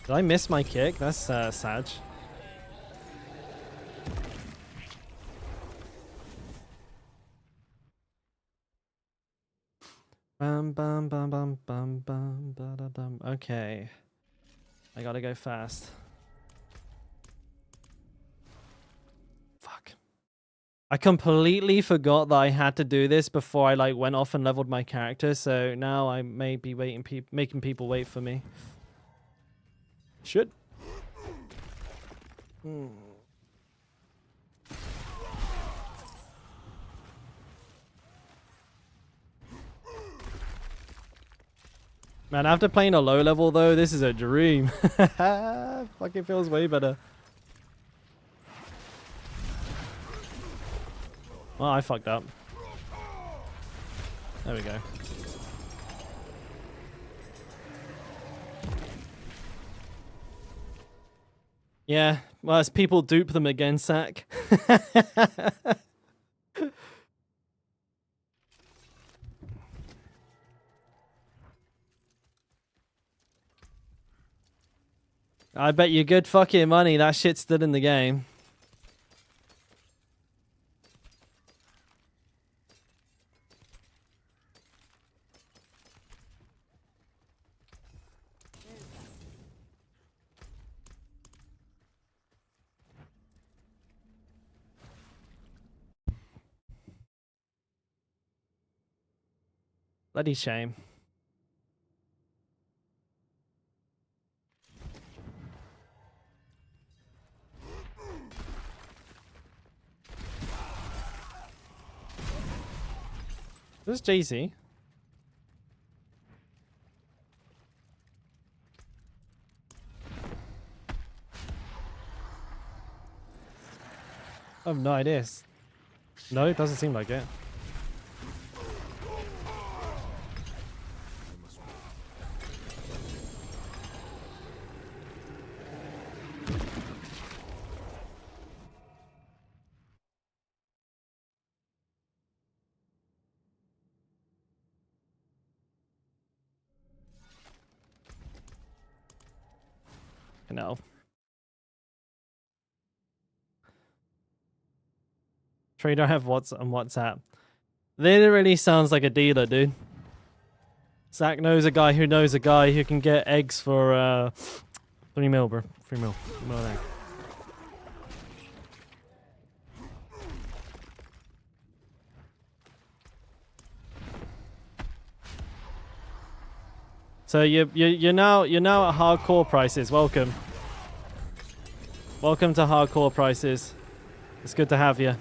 Did I miss my kick? That's sad. Bum bum bum bum bum bum ba da dum. Okay, I gotta go fast. Fuck. I completely forgot that I had to do this before I like went off and leveled my character. So now I may be making people wait for me. Should. Man, after playing a low level though, this is a dream. Fucking feels way better. Well, I fucked up. There we go. Yeah, well, as people dupe them again, Sack. I bet you good fucking money that shit's still in the game. Bloody shame. This is Jay-Z. I have no idea. No, it doesn't seem like it. No. Trader have WhatsApp. Literally sounds like a dealer, dude. Zach knows a guy who knows a guy who can get eggs for 3 mil, bro. 3 mil. 3 mil there. So you're now at hardcore prices. Welcome. Welcome to hardcore prices. It's good to have you.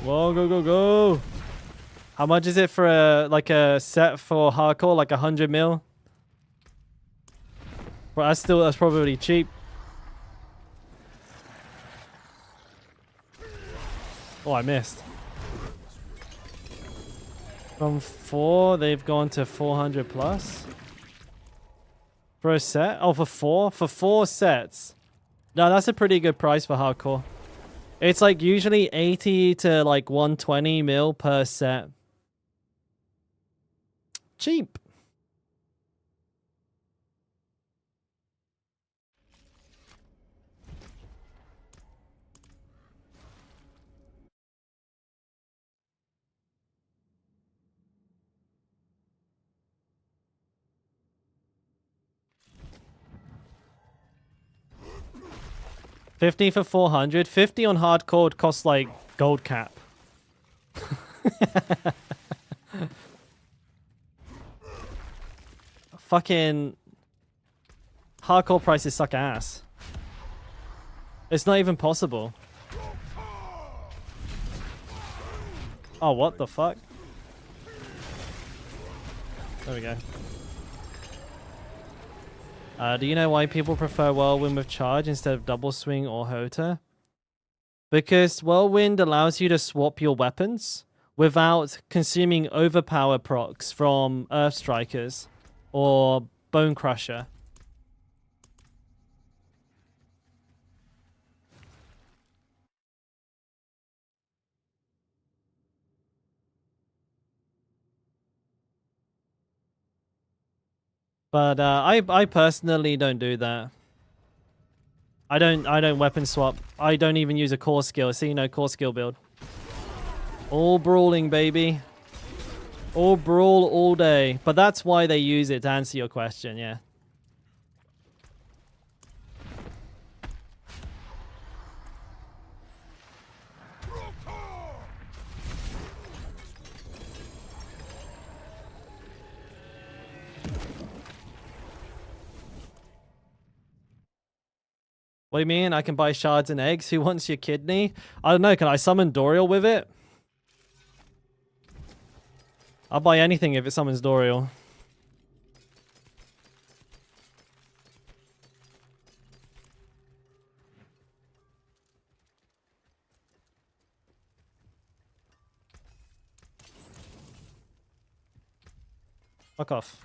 Whoa, go, go, go. How much is it for a set for hardcore? Like 100 mil? Well, that's probably cheap. Oh, I missed. From 4, they've gone to 400 plus. For a set? Oh, for 4? For 4 sets. No, that's a pretty good price for hardcore. It's like usually 80 to like 120 mil per set. Cheap. $50 for 400. 50 on hardcore costs like gold cap. Fucking hardcore prices suck ass. It's not even possible. Oh, what the fuck? There we go. Do you know why people prefer Whirlwind with charge instead of double swing or Hota? Because Whirlwind allows you to swap your weapons without consuming overpower procs from Earth Strikers or Bone Crusher. But I personally don't do that. I don't weapon swap. I don't even use a core skill. So, you know, core skill build. All brawling, baby. All brawl all day. But that's why they use it, to answer your question, yeah. What do you mean? I can buy shards and eggs? Who wants your kidney? I don't know. Can I summon Dorial with it? I'll buy anything if it summons Dorial. Fuck off.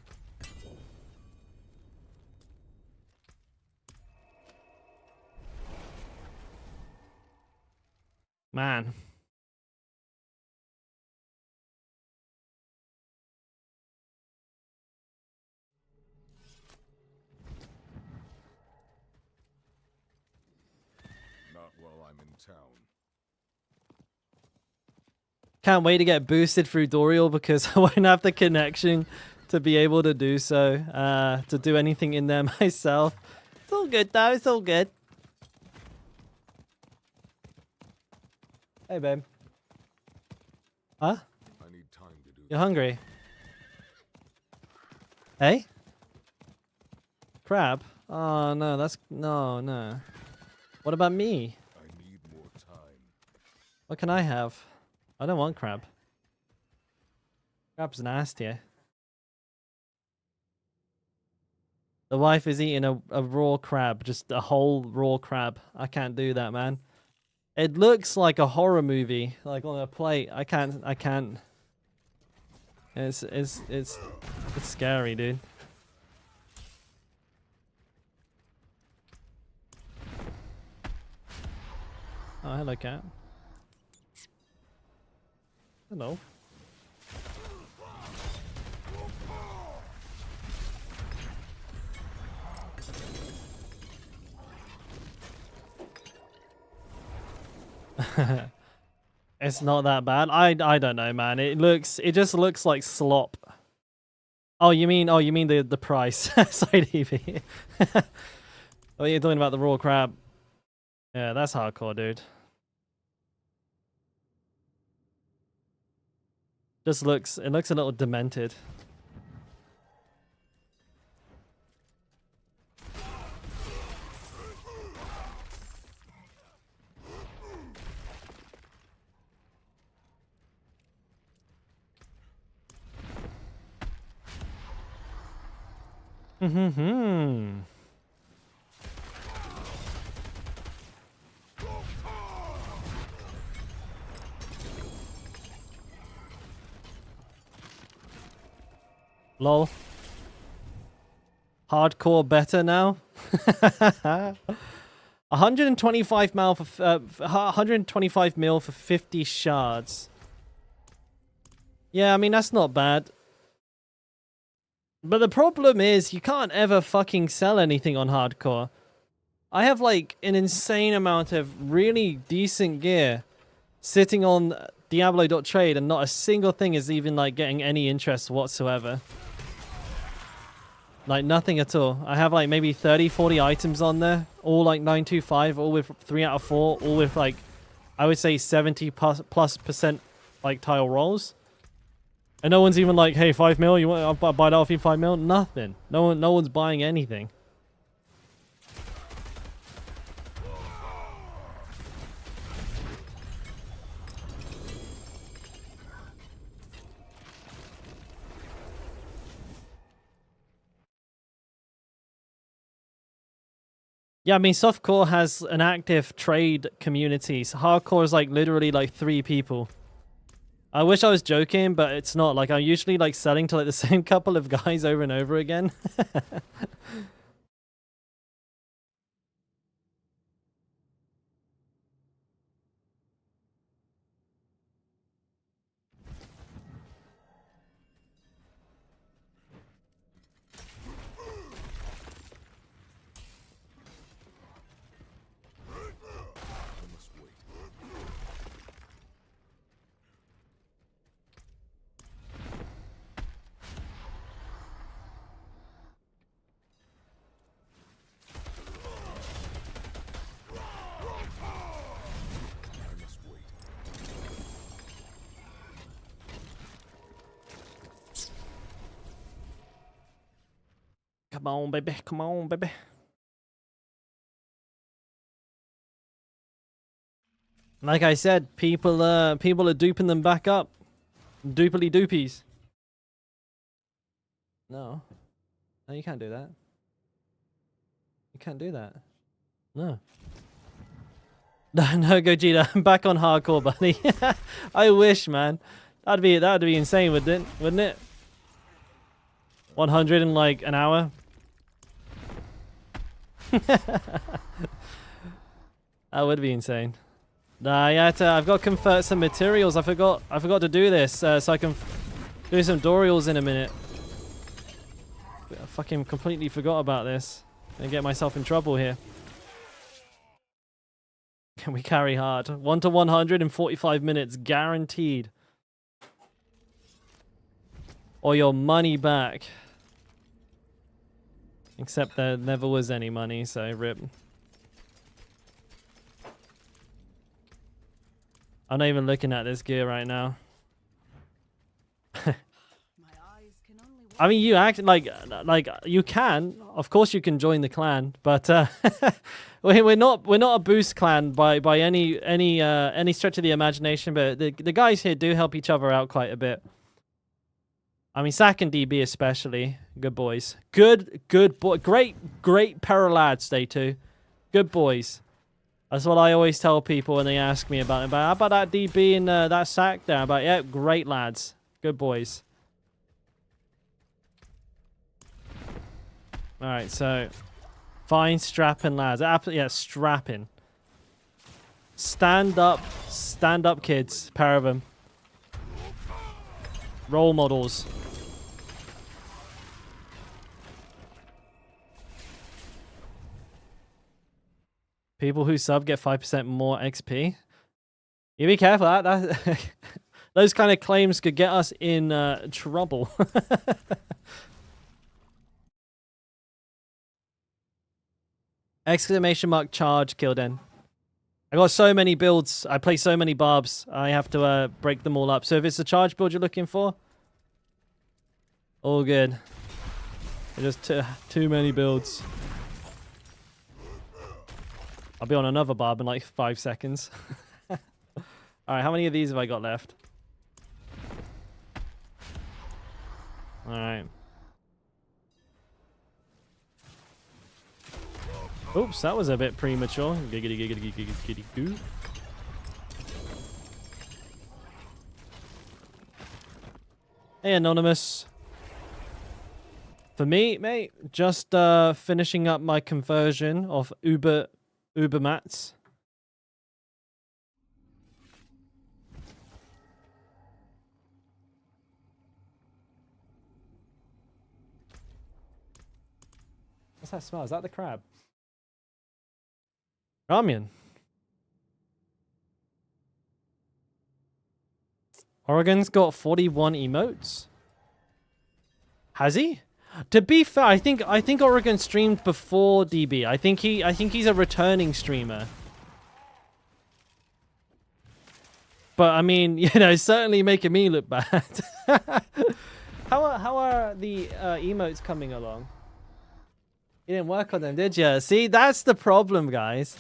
Man. Not while I'm in town. Can't wait to get boosted through Dorial because I won't have the connection to be able to do so, to do anything in there myself. It's all good though, it's all good. Hey, babe. Huh? I need time to do You're hungry? Hey? Crab? Oh, no, that's... No, no. What about me? I need more time. What can I have? I don't want crab. Crab's nasty. The wife is eating a raw crab. Just a whole raw crab. I can't do that, man. It looks like a horror movie, like on a plate. I can't. It's scary, dude. Oh, hello, cat. Hello. It's not that bad. I don't know, man. It just looks like slop. Oh, you mean the price? Sorry, DB. Oh, you're talking about the raw crab. Yeah, that's hardcore, dude. It looks a little demented. Lol. Hardcore better now. 125 mil for 125 mil for 50 shards. Yeah, I mean that's not bad. But the problem is you can't ever fucking sell anything on hardcore. I have like an insane amount of really decent gear sitting on Diablo.trade and not a single thing is even like getting any interest whatsoever. Like nothing at all. I have like maybe 30, 40 items on there, all like 925, all with 3 out of 4, all with like, I would say 70+% like tile rolls. And no one's even like, hey, 5 mil, you want to buy it off you 5 mil? Nothing. No one's buying anything. Yeah, I mean, softcore has an active trade community. So hardcore is like literally like 3 people. I wish I was joking, but it's not. Like, I'm usually like selling to like the same couple of guys over and over again. I must wait. I must wait. Come on, baby. Come on, baby. Like I said, people are duping them back up. Doopily doopies. No. No, you can't do that. You can't do that. No. No, Gogeta. I'm back on hardcore, buddy. I wish, man. That'd be insane, wouldn't it? 100 in like an hour. That would be insane. Nah, yeah, I've got to convert some materials. I forgot to do this, so I can do some Dorials in a minute. I fucking completely forgot about this. Gonna get myself in trouble here. Can we carry hard? 1 to 100 in 45 minutes, guaranteed. Or your money back. Except there never was any money, so rip. I'm not even looking at this gear right now. I mean, you act like you can. Of course, you can join the clan, but we're not a boost clan by any stretch of the imagination. But the guys here do help each other out quite a bit. I mean, Sack and DB especially, good boys. Good boy. Great pair of lads, they two. Good boys. That's what I always tell people when they ask me about it. But how about that DB and that sack there? But yeah, great lads. Good boys. Alright, so fine strapping lads. Yeah, strapping. Stand up kids. Pair of them. Role models. People who sub get 5% more XP. You be careful. That those kind of claims could get us in trouble. Exclamation mark charge Kilden. I got so many builds. I play so many barbs. I have to break them all up. So if it's a charge build you're looking for, all good. There's just too many builds. I'll be on another barb in like 5 seconds. Alright, how many of these have I got left? Alright. Oops, that was a bit premature. Giggity, giggity, giggity, giggity, goo. Hey, Anonymous. For me, mate, just finishing up my conversion of Uber mats. What's that smell? Is that the crab? Ramen. Oregon's got 41 emotes. Has he? To be fair, I think Oregon streamed before DB. I think he's a returning streamer. But I mean, you know, certainly making me look bad. How are the emotes coming along? You didn't work on them, did you? See, that's the problem, guys.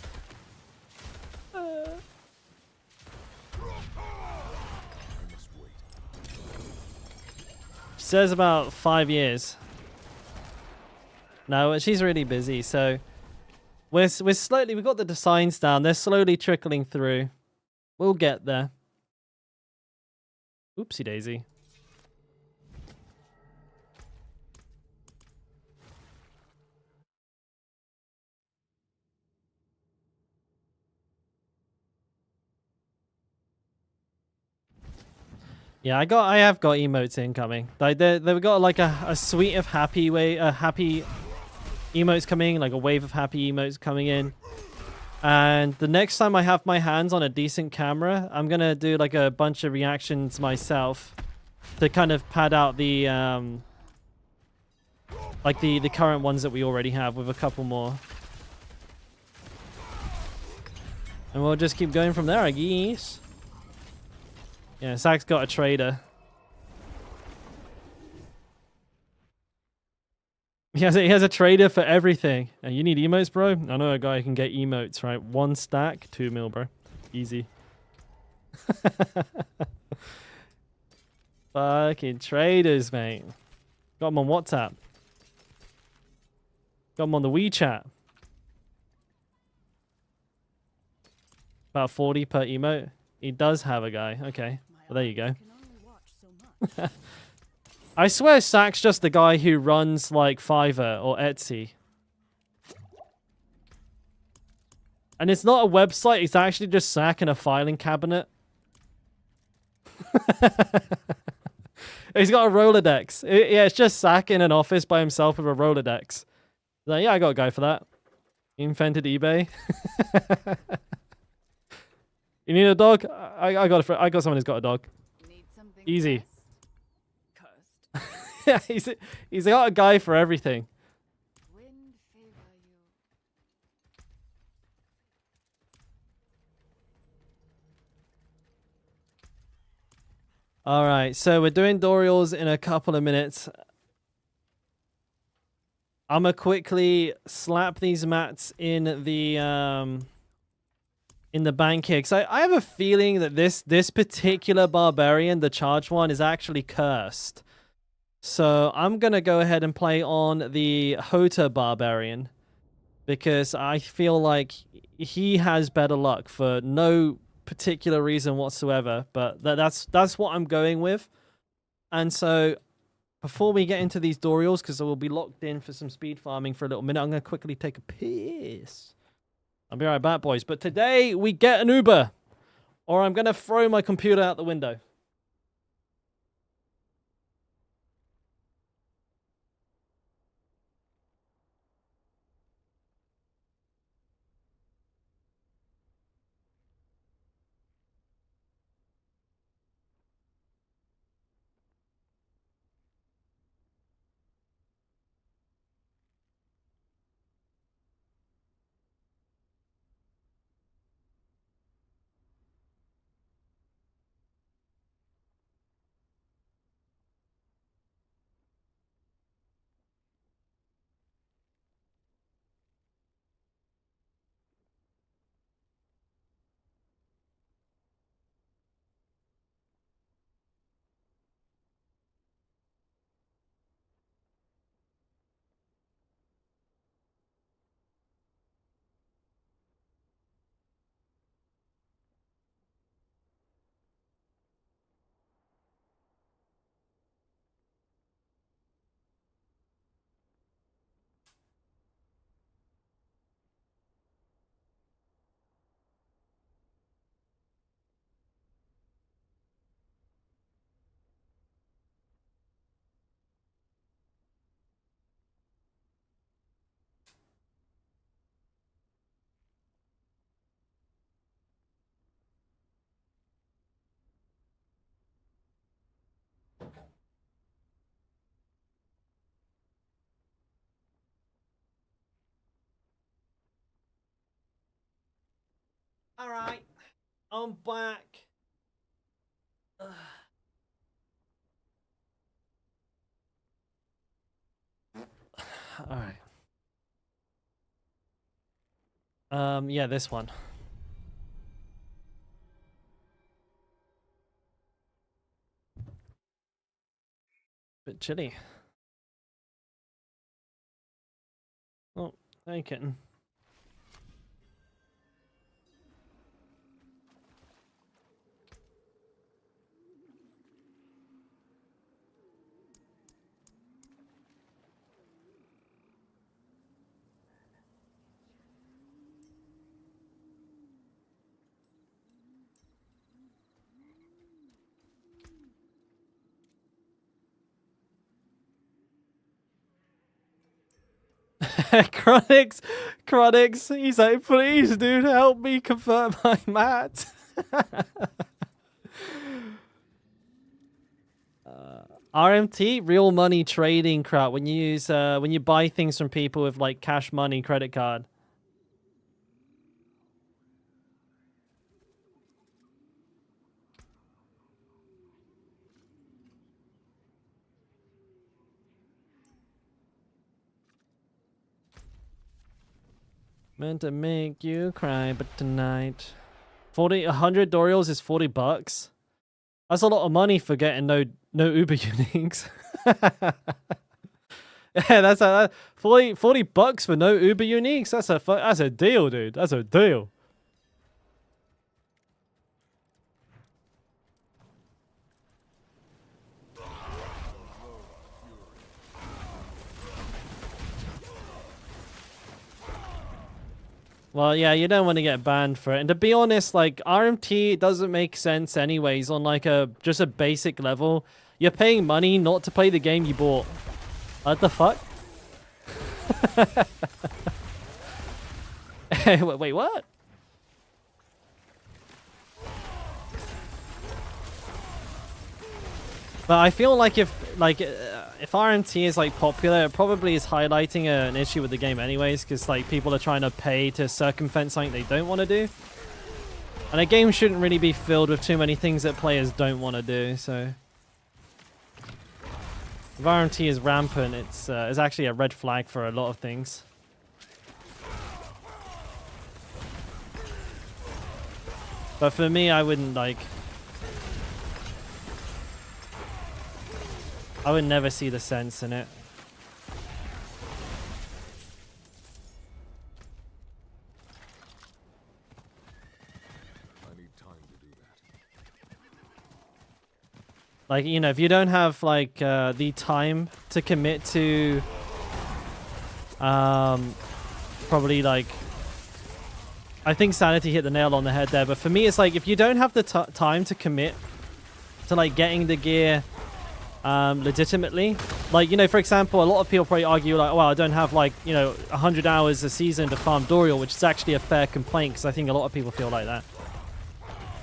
She says about 5 years. No, she's really busy, so we're slowly. We've got the designs down. They're slowly trickling through. We'll get there. Oopsie daisy. Yeah, I have got emotes incoming. Like they've got like a suite of happy emotes coming, like a wave of happy emotes coming in. And the next time I have my hands on a decent camera, I'm gonna do like a bunch of reactions myself to kind of pad out the like the current ones that we already have with a couple more. And we'll just keep going from there, I guess. Yeah, Zach's got a trader. He has a trader for everything. And you need emotes, bro? I know a guy who can get emotes, right? 1 stack, 2 mil, bro. Easy. Fucking traders, mate. Got them on WhatsApp. Got them on the WeChat. About 40 per emote. He does have a guy. Okay. Well, there you go. I swear Sack's just the guy who runs like Fiverr or Etsy. And it's not a website, it's actually just Sack in a filing cabinet. He's got a Rolodex. Yeah, it's just Sack in an office by himself with a Rolodex. Like, yeah, I got a guy for that. He invented eBay. You need a dog? I got someone who's got a dog. Easy. Yeah, he's got a guy for everything. All right, so we're doing Dorials in a couple of minutes. I'm gonna quickly slap these mats in the bank here, because I have a feeling that this particular barbarian, the charge one, is actually cursed. So I'm gonna go ahead and play on the Hota barbarian. because I feel like he has better luck for no particular reason whatsoever. But that's what I'm going with. And so before we get into these Dorials, because we'll be locked in for some speed farming for a little minute, I'm going to quickly take a piss. I'll be right back, boys. But today we get an Uber, or I'm going to throw my computer out the window. All right, I'm back. All right. Yeah, this one. Bit chilly. Oh, hey, kitten. Chronix, he's like, please, dude, help me convert my mat. RMT, real money trading crap. When you use, when you buy things from people with like cash money credit card. Meant to make you cry, but tonight, 100 Dorials is $40. That's a lot of money for getting no Uber uniques. Yeah, that's a 40 bucks for no Uber uniques. That's a deal, dude. That's a deal. Well, yeah, you don't want to get banned for it. And to be honest, like RMT doesn't make sense anyways on like just a basic level. You're paying money not to play the game you bought. What the fuck? Wait, what? But I feel like if RMT is like popular, it probably is highlighting an issue with the game anyways, because like people are trying to pay to circumvent something they don't want to do. And a game shouldn't really be filled with too many things that players don't want to do, so if RMT is rampant, it's actually a red flag for a lot of things. But for me, I wouldn't like... I would never see the sense in it. Like, you know, if you don't have like the time to commit to probably like, I think Sanity hit the nail on the head there, but for me it's like if you don't have the time to commit to like getting the gear legitimately, like, you know, for example, a lot of people probably argue like, well, I don't have like, you know, 100 hours a season to farm Dorial, which is actually a fair complaint because I think a lot of people feel like that.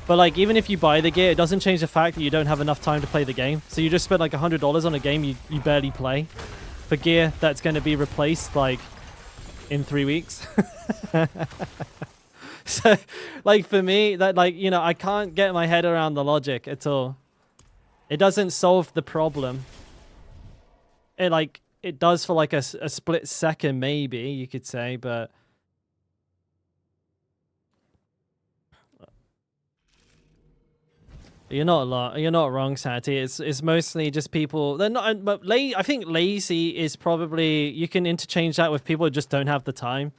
But like, even if you buy the gear, it doesn't change the fact that you don't have enough time to play the game. So you just spent like $100 on a game you barely play for gear that's going to be replaced like in 3 weeks. So like for me, that, like, you know, I can't get my head around the logic at all. It doesn't solve the problem. It like, it does for like a split second maybe, you could say, but you're not wrong, Sati. It's mostly just people. They're not, but I think lazy is probably, you can interchange that with people who just don't have the time,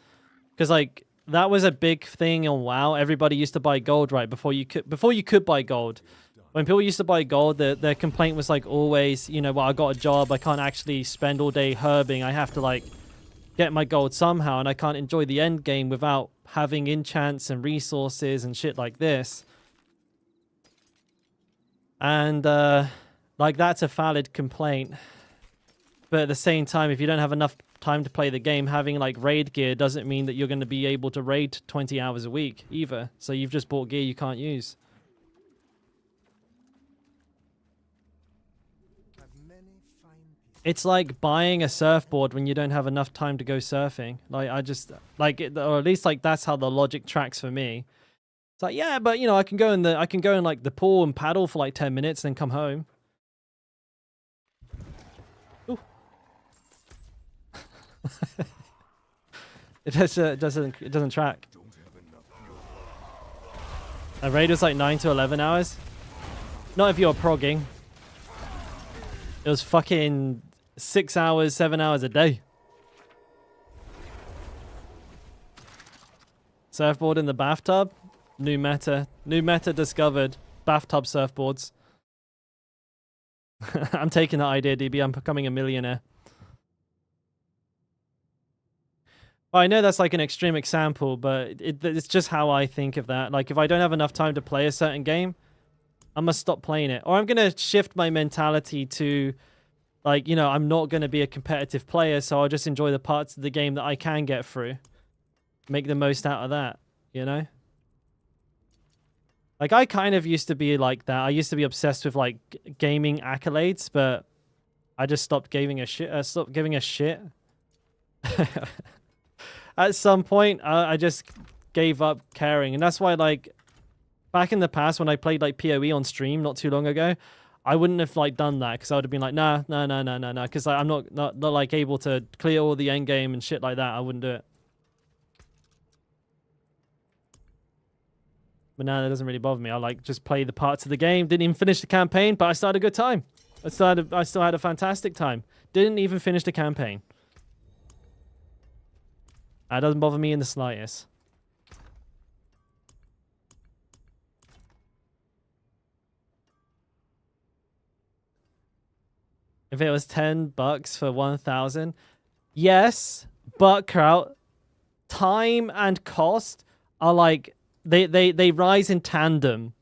because like that was a big thing on WoW. Everybody used to buy gold right before you could buy gold. When people used to buy gold, their complaint was like always, you know, well, I got a job, I can't actually spend all day herbing. I have to like get my gold somehow, and I can't enjoy the end game without having enchants and resources and shit like this. And like, that's a valid complaint. But at the same time, if you don't have enough time to play the game, having like raid gear doesn't mean that you're going to be able to raid 20 hours a week either. So you've just bought gear you can't use. It's like buying a surfboard when you don't have enough time to go surfing. Like, I just like it, or at least like that's how the logic tracks for me. It's like, yeah, but you know, I can go in like the pool and paddle for like 10 minutes and then come home. Ooh. It doesn't track. A raid was like 9 to 11 hours. Not if you're progging. It was fucking 6 hours, 7 hours a day. Surfboard in the bathtub. New meta discovered. Bathtub surfboards. I'm taking that idea, DB. I'm becoming a millionaire. Well, I know that's like an extreme example, but it's just how I think of that. Like, if I don't have enough time to play a certain game, I must stop playing it. Or I'm going to shift my mentality to, like, you know, I'm not going to be a competitive player, so I'll just enjoy the parts of the game that I can get through. Make the most out of that, you know? Like, I kind of used to be like that. I used to be obsessed with, like, gaming accolades, but I just stopped giving a shit. At some point, I just gave up caring. And that's why, like, back in the past when I played, like, PoE on stream not too long ago, I wouldn't have, like, done that, because I would have been like, nah, because I'm not, like, able to clear all the end game and shit like that. I wouldn't do it. But now that doesn't really bother me. I like just play the parts of the game. Didn't even finish the campaign, but I still had a good time. I still had a fantastic time. Didn't even finish the campaign. That doesn't bother me in the slightest. If it was $10 for 1,000, yes, but Kraut, time and cost are like, they rise in tandem.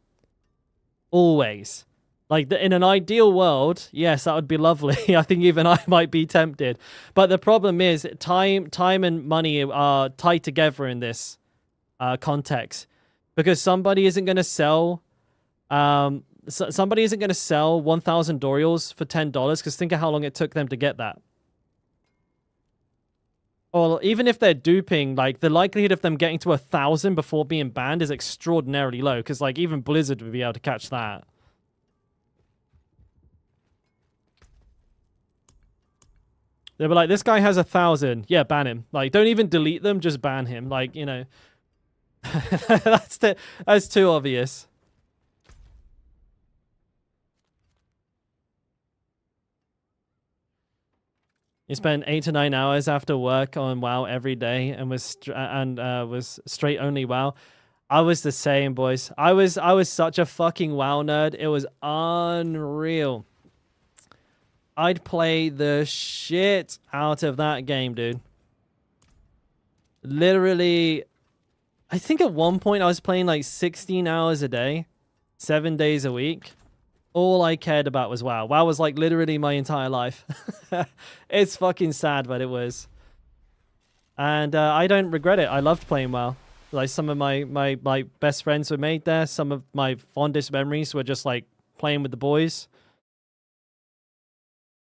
Always. Like, in an ideal world, yes, that would be lovely. I think even I might be tempted. But the problem is, time and money are tied together in this context. Because somebody isn't going to sell... somebody isn't going to sell 1,000 Dorials for $10, because think of how long it took them to get that. Or even if they're duping, like, the likelihood of them getting to 1,000 before being banned is extraordinarily low, because, like, even Blizzard would be able to catch that. They'll be like, this guy has 1,000. Yeah, ban him. Like, don't even delete them, just ban him. Like, you know. That's too obvious. You spent 8 to 9 hours after work on WoW every day and was straight only WoW. I was the same, boys. I was such a fucking WoW nerd. It was unreal. I'd play the shit out of that game, dude. Literally, I think at one point I was playing like 16 hours a day, 7 days a week. All I cared about was WoW. WoW was like literally my entire life. It's fucking sad, but it was. And I don't regret it. I loved playing WoW. Like some of my best friends were made there. Some of my fondest memories were just like playing with the boys.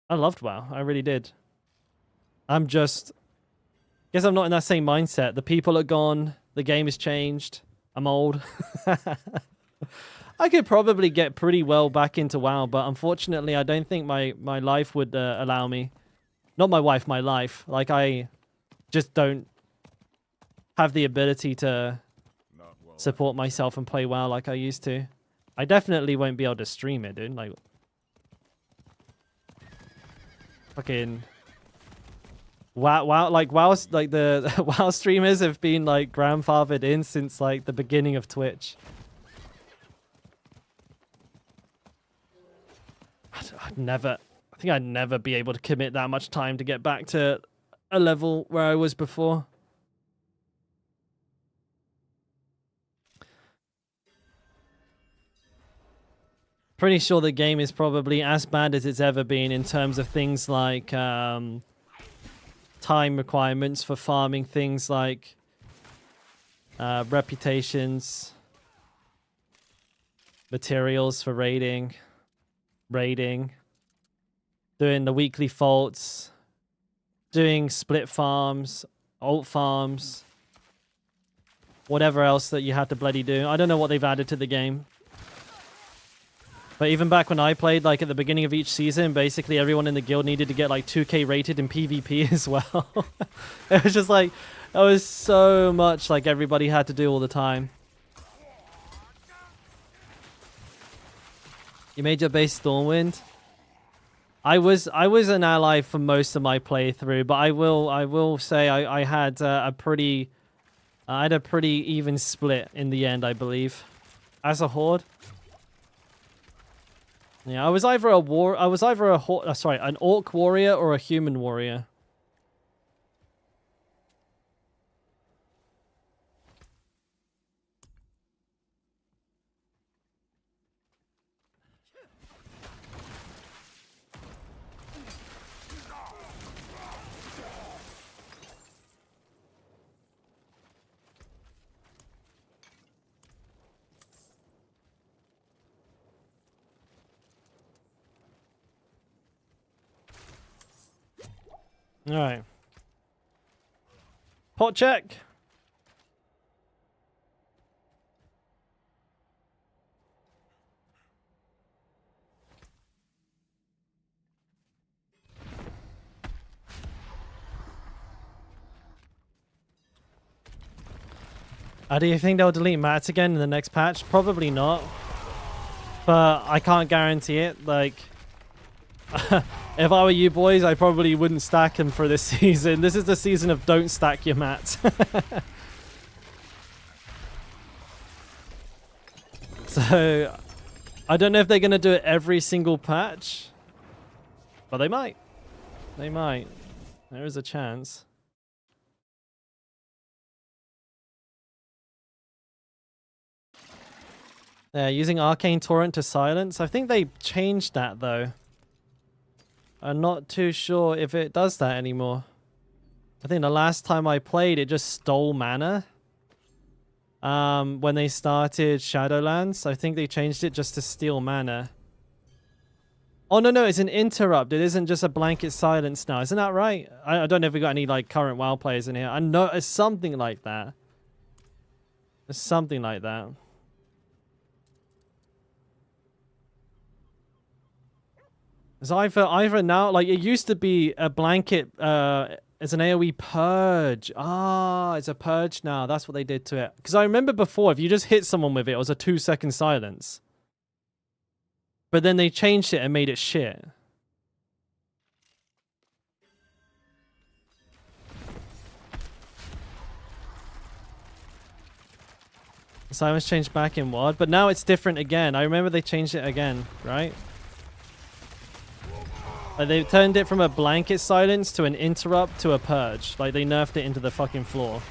I loved WoW. I really did. I'm just... guess I'm not in that same mindset. The people are gone. The game has changed. I'm old. I could probably get pretty well back into WoW, but unfortunately I don't think my life would allow me. Not my wife, my life. Like, I just don't have the ability to support myself and play WoW like I used to. I definitely won't be able to stream it, dude. Like, fucking WoW, like WoW's, like the WoW streamers have been like grandfathered in since like the beginning of Twitch. I think I'd never be able to commit that much time to get back to a level where I was before. Pretty sure the game is probably as bad as it's ever been in terms of things like time requirements for farming, things like reputations, materials for raiding, doing the weekly faults, doing split farms, alt farms, whatever else that you had to bloody do. I don't know what they've added to the game. But even back when I played, like at the beginning of each season, basically everyone in the guild needed to get like 2k rated in PvP as well. It was just like, it was so much like everybody had to do all the time. You made your base Stormwind? I was an ally for most of my playthrough, but I will say I had a pretty even split in the end, I believe, as a horde. Yeah, I was either an orc warrior or a human warrior. All right. Pot check. Do you think they'll delete mats again in the next patch? Probably not. But I can't guarantee it. Like, if I were you boys, I probably wouldn't stack them for this season. This is the season of don't stack your mats. So, I don't know if they're going to do it every single patch. But they might. They might. There is a chance. Yeah, using Arcane Torrent to silence. I think they changed that, though. I'm not too sure if it does that anymore. I think the last time I played, it just stole mana. When they started Shadowlands, I think they changed it just to steal mana. Oh, no, it's an interrupt. It isn't just a blanket silence now. Isn't that right? I don't know if we got any like current WoW players in here. I know it's something like that. It's something like that. It's either now, like it used to be a blanket, it's an AoE purge. Ah, it's a purge now. That's what they did to it. Because I remember before, if you just hit someone with it, it was a 2-second silence. But then they changed it and made it shit. Silence changed back in WoD, but now it's different again. I remember they changed it again, right? Like they turned it from a blanket silence to an interrupt to a purge. Like they nerfed it into the fucking floor.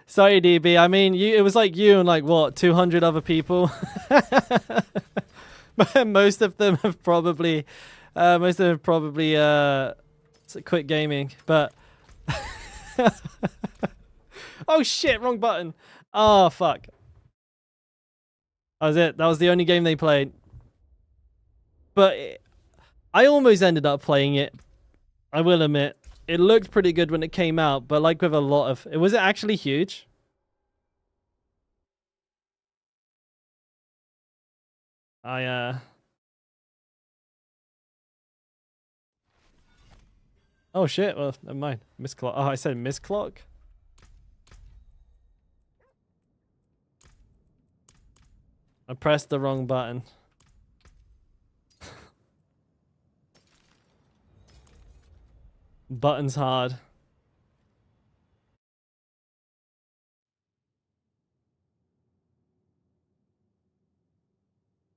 Sorry, DB. I mean, it was like you and like what 200 other people. But most of them have probably, quit gaming. But oh shit, wrong button. Oh fuck. That was it. That was the only game they played. But I almost ended up playing it. I will admit. It looked pretty good when it came out, but like with a lot of... Was it actually huge? Oh shit, well, never mind. Misclock. Oh, I said misclock? I pressed the wrong button. Button's hard.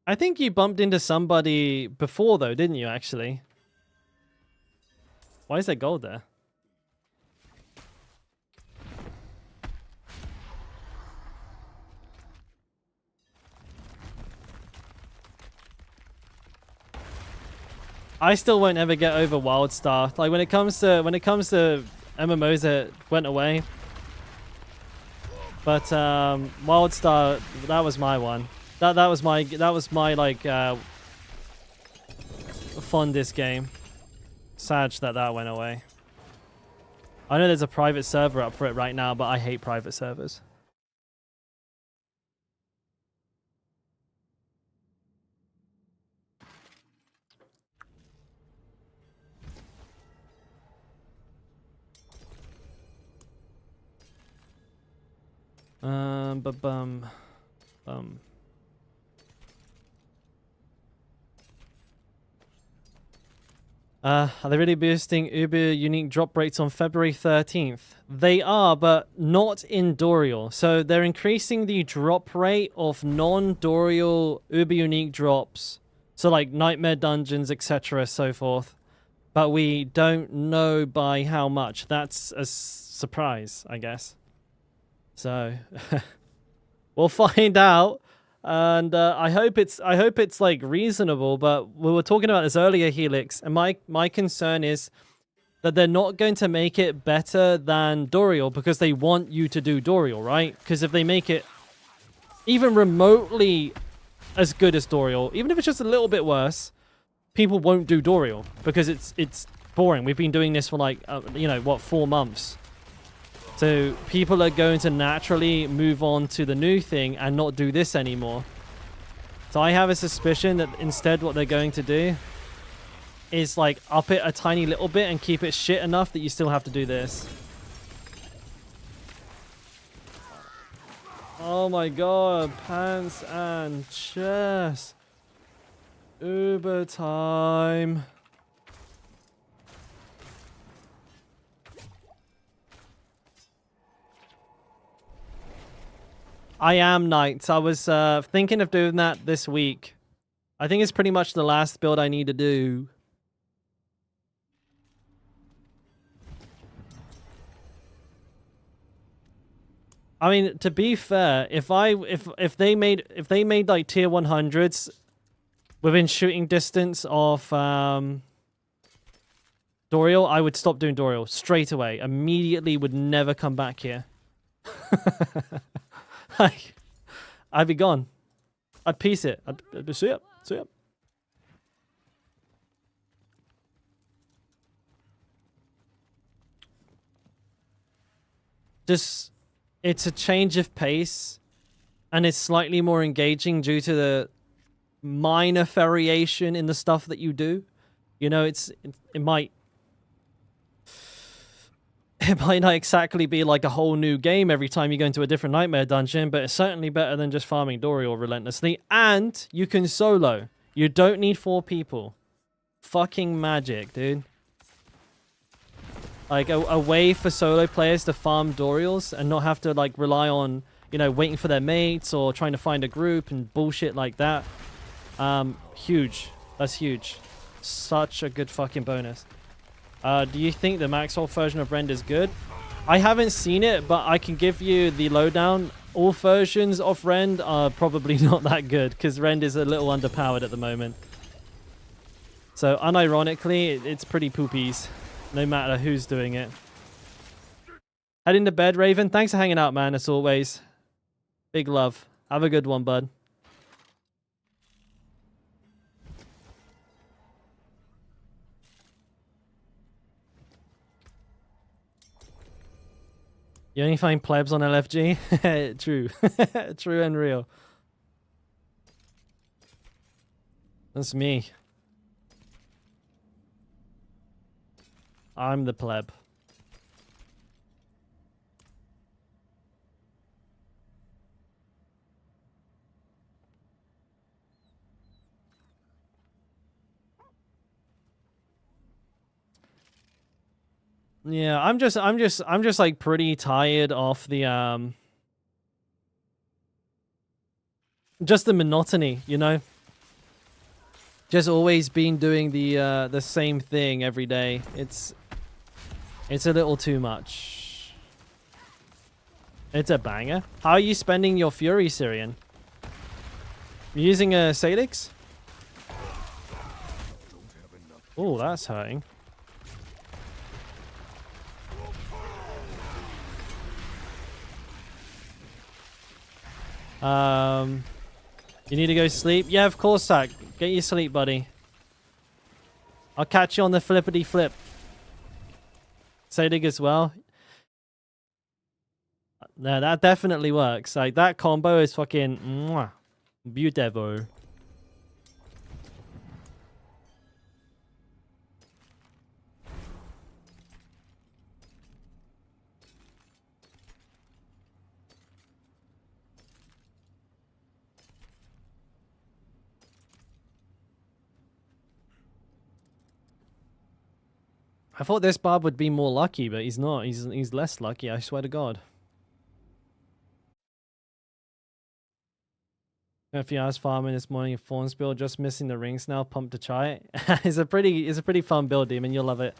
I think you bumped into somebody before though, didn't you actually? Why is there gold there? I still won't ever get over WildStar. Like when it comes to MMOs that went away. But WildStar, that was my one. That was my like fondest game. Sad that went away. I know there's a private server up for it right now, but I hate private servers. Are they really boosting Uber unique drop rates on February 13th? They are, but not in Dorial. So they're increasing the drop rate of non-Dorial Uber unique drops. So like Nightmare Dungeons, etc., so forth. But we don't know by how much. That's a surprise, I guess. So we'll find out. And I hope it's like reasonable, but we were talking about this earlier, Helix, and my concern is that they're not going to make it better than Dorial because they want you to do Dorial, right? Because if they make it even remotely as good as Dorial, even if it's just a little bit worse, people won't do Dorial because it's boring. We've been doing this for like 4 months. So people are going to naturally move on to the new thing and not do this anymore. So I have a suspicion that instead what they're going to do is like up it a tiny little bit and keep it shit enough that you still have to do this. Oh my god, pants and chest. Uber time. I am Knights. I was thinking of doing that this week. I think it's pretty much the last build I need to do. I mean, to be fair, if they made like tier 100s within shooting distance of Dorial, I would stop doing Dorial straight away. Immediately, would never come back here. Like, I'd be gone. I'd piece it. I'd be, see ya. Just, it's a change of pace, and it's slightly more engaging due to the minor variation in the stuff that you do. You know, it might... it might not exactly be like a whole new game every time you go into a different nightmare dungeon, but it's certainly better than just farming Doriel relentlessly. And you can solo. You don't need 4 people. Fucking magic, dude. Like a way for solo players to farm Doriels and not have to like rely on, you know, waiting for their mates or trying to find a group and bullshit like that. Huge. That's huge. Such a good fucking bonus. Do you think the max ult version of Rend is good? I haven't seen it, but I can give you the lowdown. All versions of Rend are probably not that good because Rend is a little underpowered at the moment. So unironically, it's pretty poopies, no matter who's doing it. Heading to bed, Raven. Thanks for hanging out, man, as always. Big love. Have a good one, bud. You only find plebs on LFG? True. True and real. That's me. I'm the pleb. Yeah, I'm just like pretty tired of the just the monotony, you know? Just always been doing the same thing every day. It's a little too much. It's a banger. How are you spending your Fury, Syrian? You using a Salix? Oh, that's hurting. You need to go sleep? Yeah, of course, Zach. Get your sleep, buddy. I'll catch you on the flippity flip. Sadig as well. No, that definitely works. Like, that combo is fucking mwah, beautiful. I thought this Barb would be more lucky, but he's not. He's less lucky, I swear to God. A few hours farming this morning, Thorns build, just missing the rings now. Pumped to try it. It's a pretty fun build, Demon. You'll love it.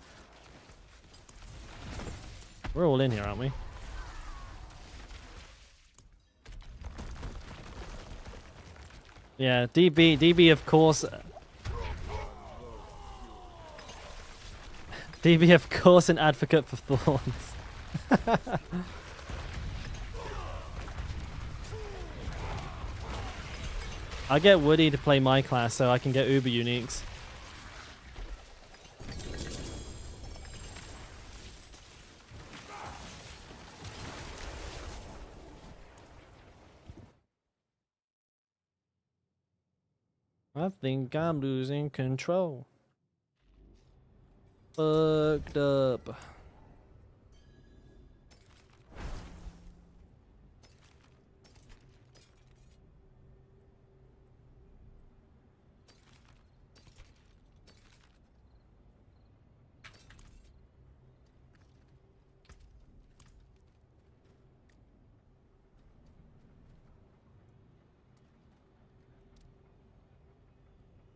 We're all in here, aren't we? Yeah, DB of course. DB of course an advocate for Thorns. I'll get Woody to play my class so I can get uber uniques. I think I'm losing control. Fucked up.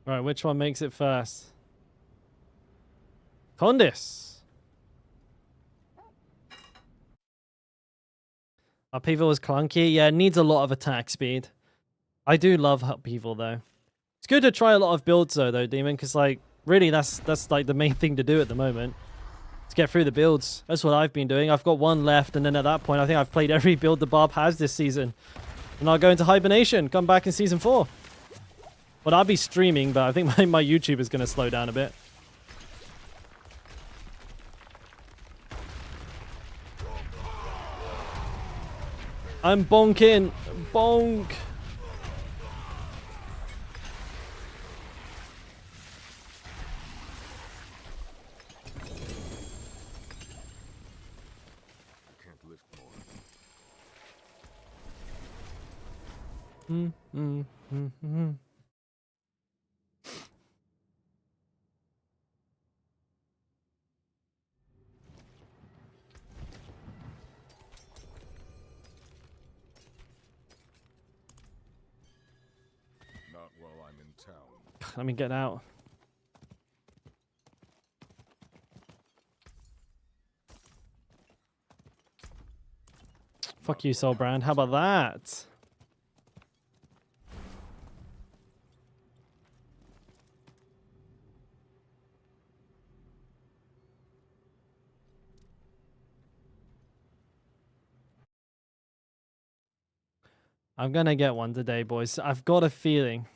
Alright, which one makes it first? Condis! Upheaval was clunky. Yeah, it needs a lot of attack speed. I do love Upheaval, though. It's good to try a lot of builds, though, Demon, because, like, really, that's like, the main thing to do at the moment. To get through the builds. That's what I've been doing. I've got one left, and then at that point, I think I've played every build the Barb has this season. And I'll go into hibernation. Come back in Season 4. But I'll be streaming, but I think my YouTube is going to slow down a bit. I'm bonking. Bonk. Not while I'm in town. Let me get out. Fuck you, Soul Brand. How about that? I'm gonna get one today, boys. I've got a feeling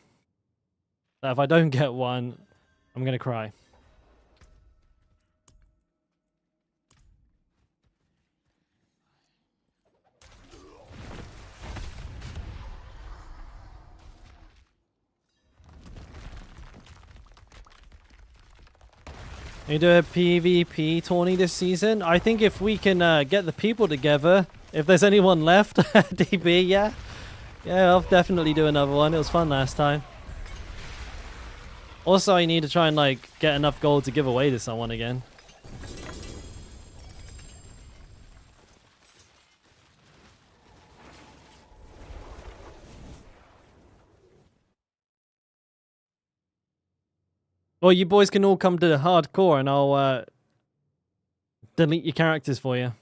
that if I don't get one, I'm gonna cry. You do a PvP tourney this season? I think if we can get the people together, if there's anyone left, DB, yeah. Yeah, I'll definitely do another one. It was fun last time. Also, I need to try and like get enough gold to give away to someone again. Well, you boys can all come to the hardcore and I'll delete your characters for you.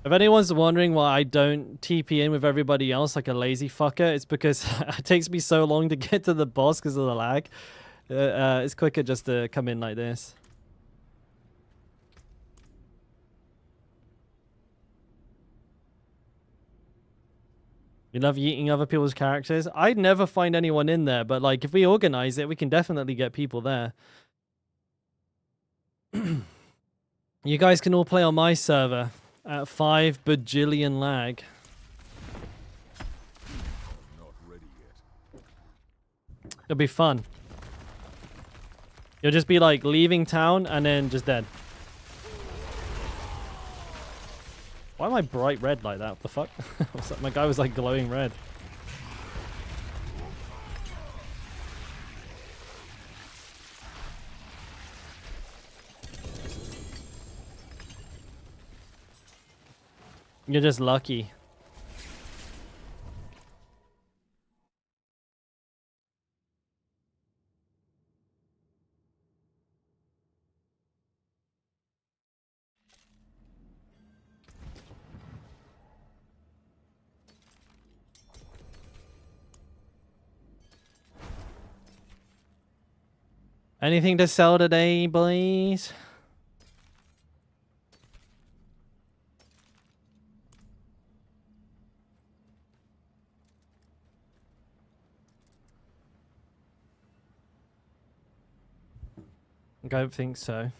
If anyone's wondering why I don't TP in with everybody else like a lazy fucker, it's because it takes me so long to get to the boss because of the lag. It's quicker just to come in like this. You love eating other people's characters? I'd never find anyone in there, but like if we organize it, we can definitely get people there. You guys can all play on my server at 5 bajillion lag. Not ready yet. It'll be fun. You'll just be like leaving town and then just dead. Why am I bright red like that? What the fuck? My guy was like glowing red. You're just lucky. Anything to sell today, boys? I don't think so.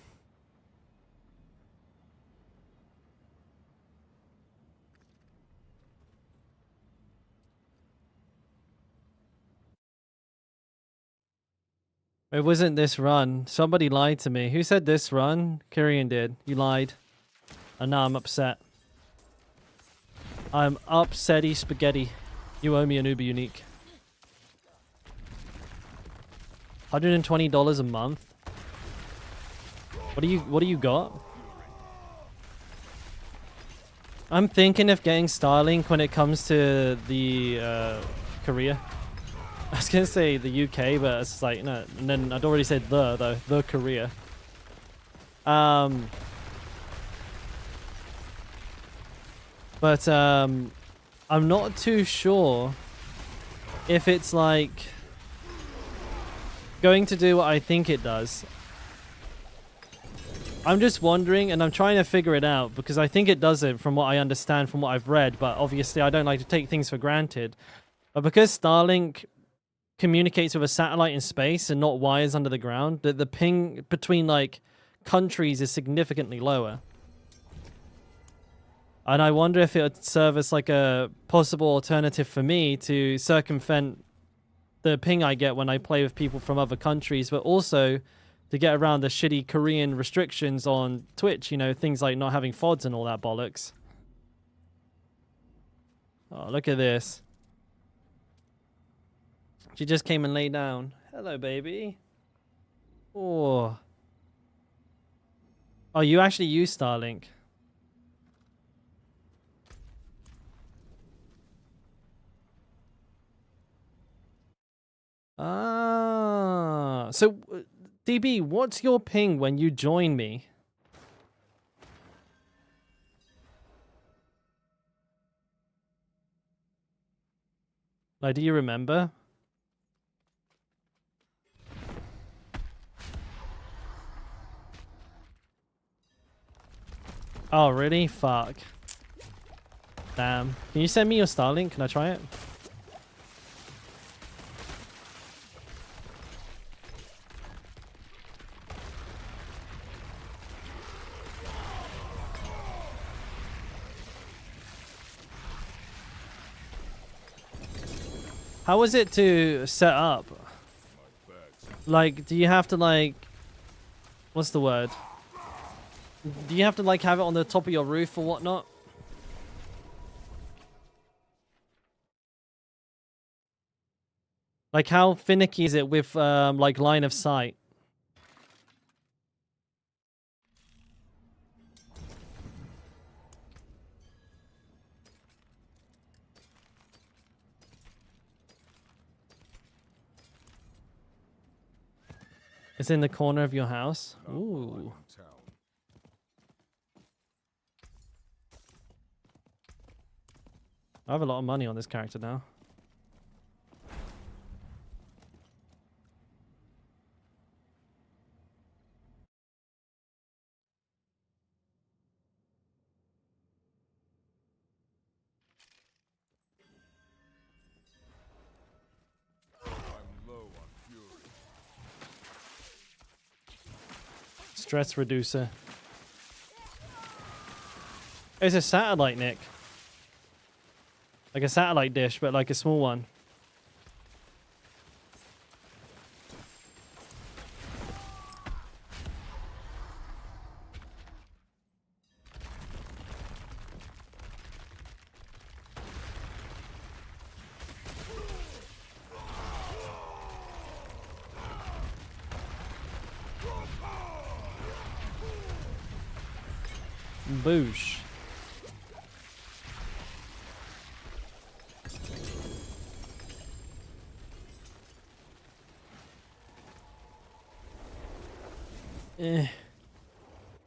It wasn't this run. Somebody lied to me. Who said this run? Kyrian did. You lied. And now I'm upset. I'm upsetty spaghetti. You owe me an Uber Unique. $120 a month? What do you got? I'm thinking of getting Starlink when it comes to the Korea. I was gonna say the UK, but it's like no. And then I'd already said the Korea. But I'm not too sure if it's like going to do what I think it does. I'm just wondering, and I'm trying to figure it out, because I think it does it from what I understand, from what I've read, but obviously I don't like to take things for granted. But because Starlink communicates with a satellite in space and not wires under the ground, the ping between, like, countries is significantly lower. And I wonder if it would serve as, like, a possible alternative for me to circumvent the ping I get when I play with people from other countries, but also to get around the shitty Korean restrictions on Twitch, you know, things like not having FODs and all that bollocks. Oh, look at this. She just came and lay down. Hello, baby. Oh. Oh, you actually use Starlink. Ah. So, DB, what's your ping when you join me? Like, do you remember? Oh, really? Fuck. Damn. Can you send me your Starlink? Can I try it? How is it to set up? Like, do you have to, like... What's the word? Do you have to, like, have it on the top of your roof or whatnot? Like, how finicky is it with, like, line of sight? It's in the corner of your house? Ooh. I have a lot of money on this character now. Stress reducer. It's a satellite, Nick. Like a satellite dish, but like a small one. Boosh.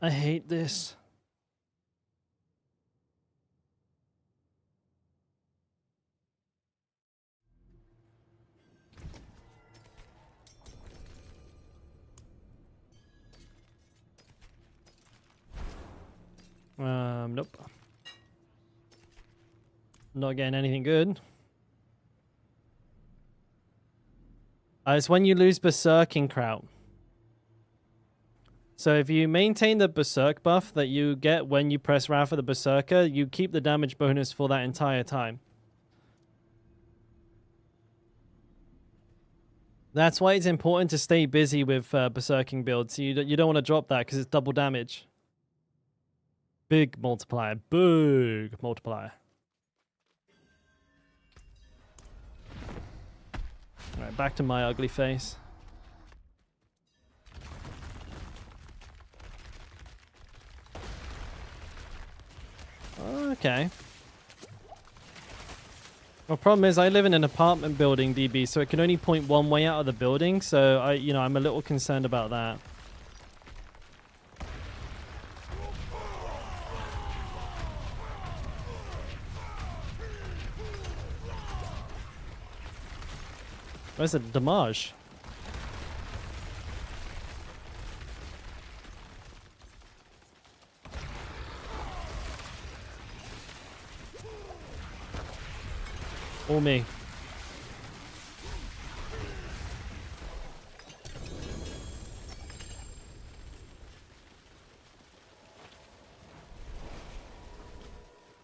I hate this. Nope. Not getting anything good. It's when you lose Berserking Kraut. So if you maintain the Berserk buff that you get when you press RAW for the Berserker, you keep the damage bonus for that entire time. That's why it's important to stay busy with Berserking builds. You don't want to drop that because it's double damage. Big multiplier. Big multiplier. Alright, back to my ugly face. Okay. Well, problem is I live in an apartment building, DB, so it can only point one way out of the building, so I'm a little concerned about that. Where's the damage? Or me.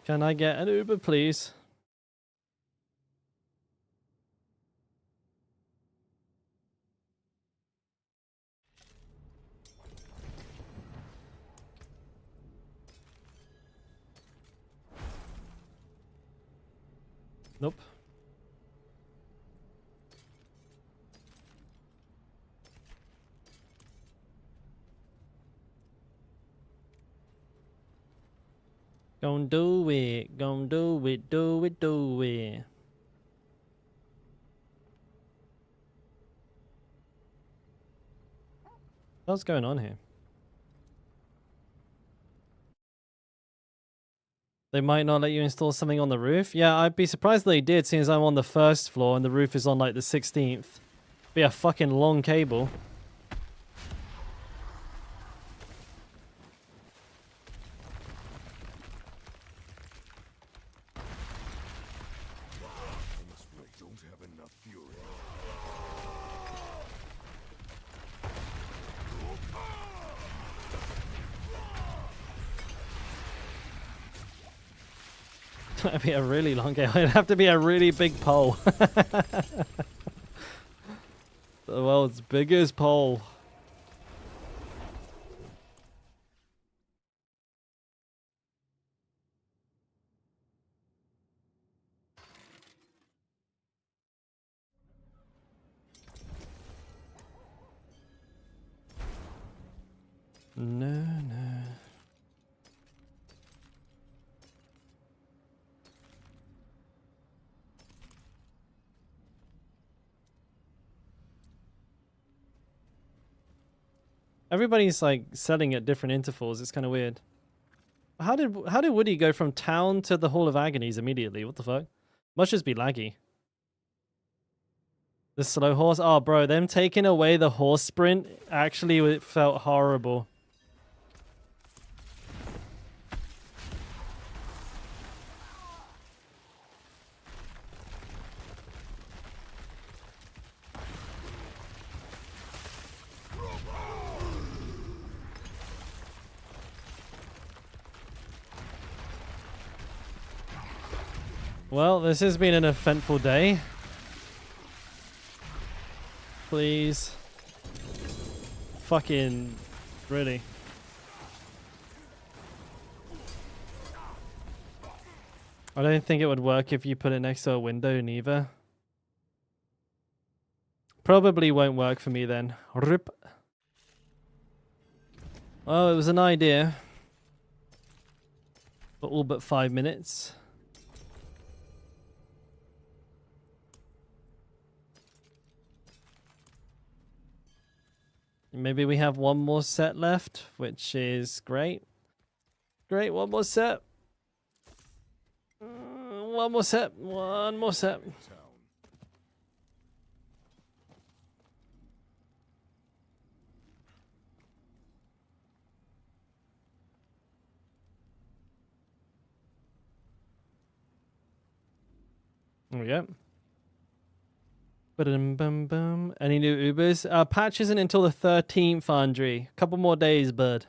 Can I get an Uber, please? Nope. Gon' do it, gon' do it, do it, do it. What's going on here? They might not let you install something on the roof? Yeah, I'd be surprised they did, seeing as I'm on the first floor and the roof is on like the 16th. Be a fucking long cable. I don't have enough fury. That'd be a really long cable. It'd have to be a really big pole. The world's biggest pole. No, no. Everybody's like selling at different intervals. It's kind of weird. How did Woody go from town to the Hall of Agonies immediately? What the fuck? Must just be laggy. The slow horse. Oh, bro, them taking away the horse sprint actually it felt horrible. Well, this has been an eventful day. Please. Fucking really. I don't think it would work if you put it next to a window neither. Probably won't work for me then. Rip. Well, it was an idea. For all but 5 minutes. Maybe we have one more set left, which is great. Great, one more set. One more set. One more set. There we go. Ba-dum-bum-bum. Any new Ubers? Patch isn't until the 13th, Andre. A couple more days, bud.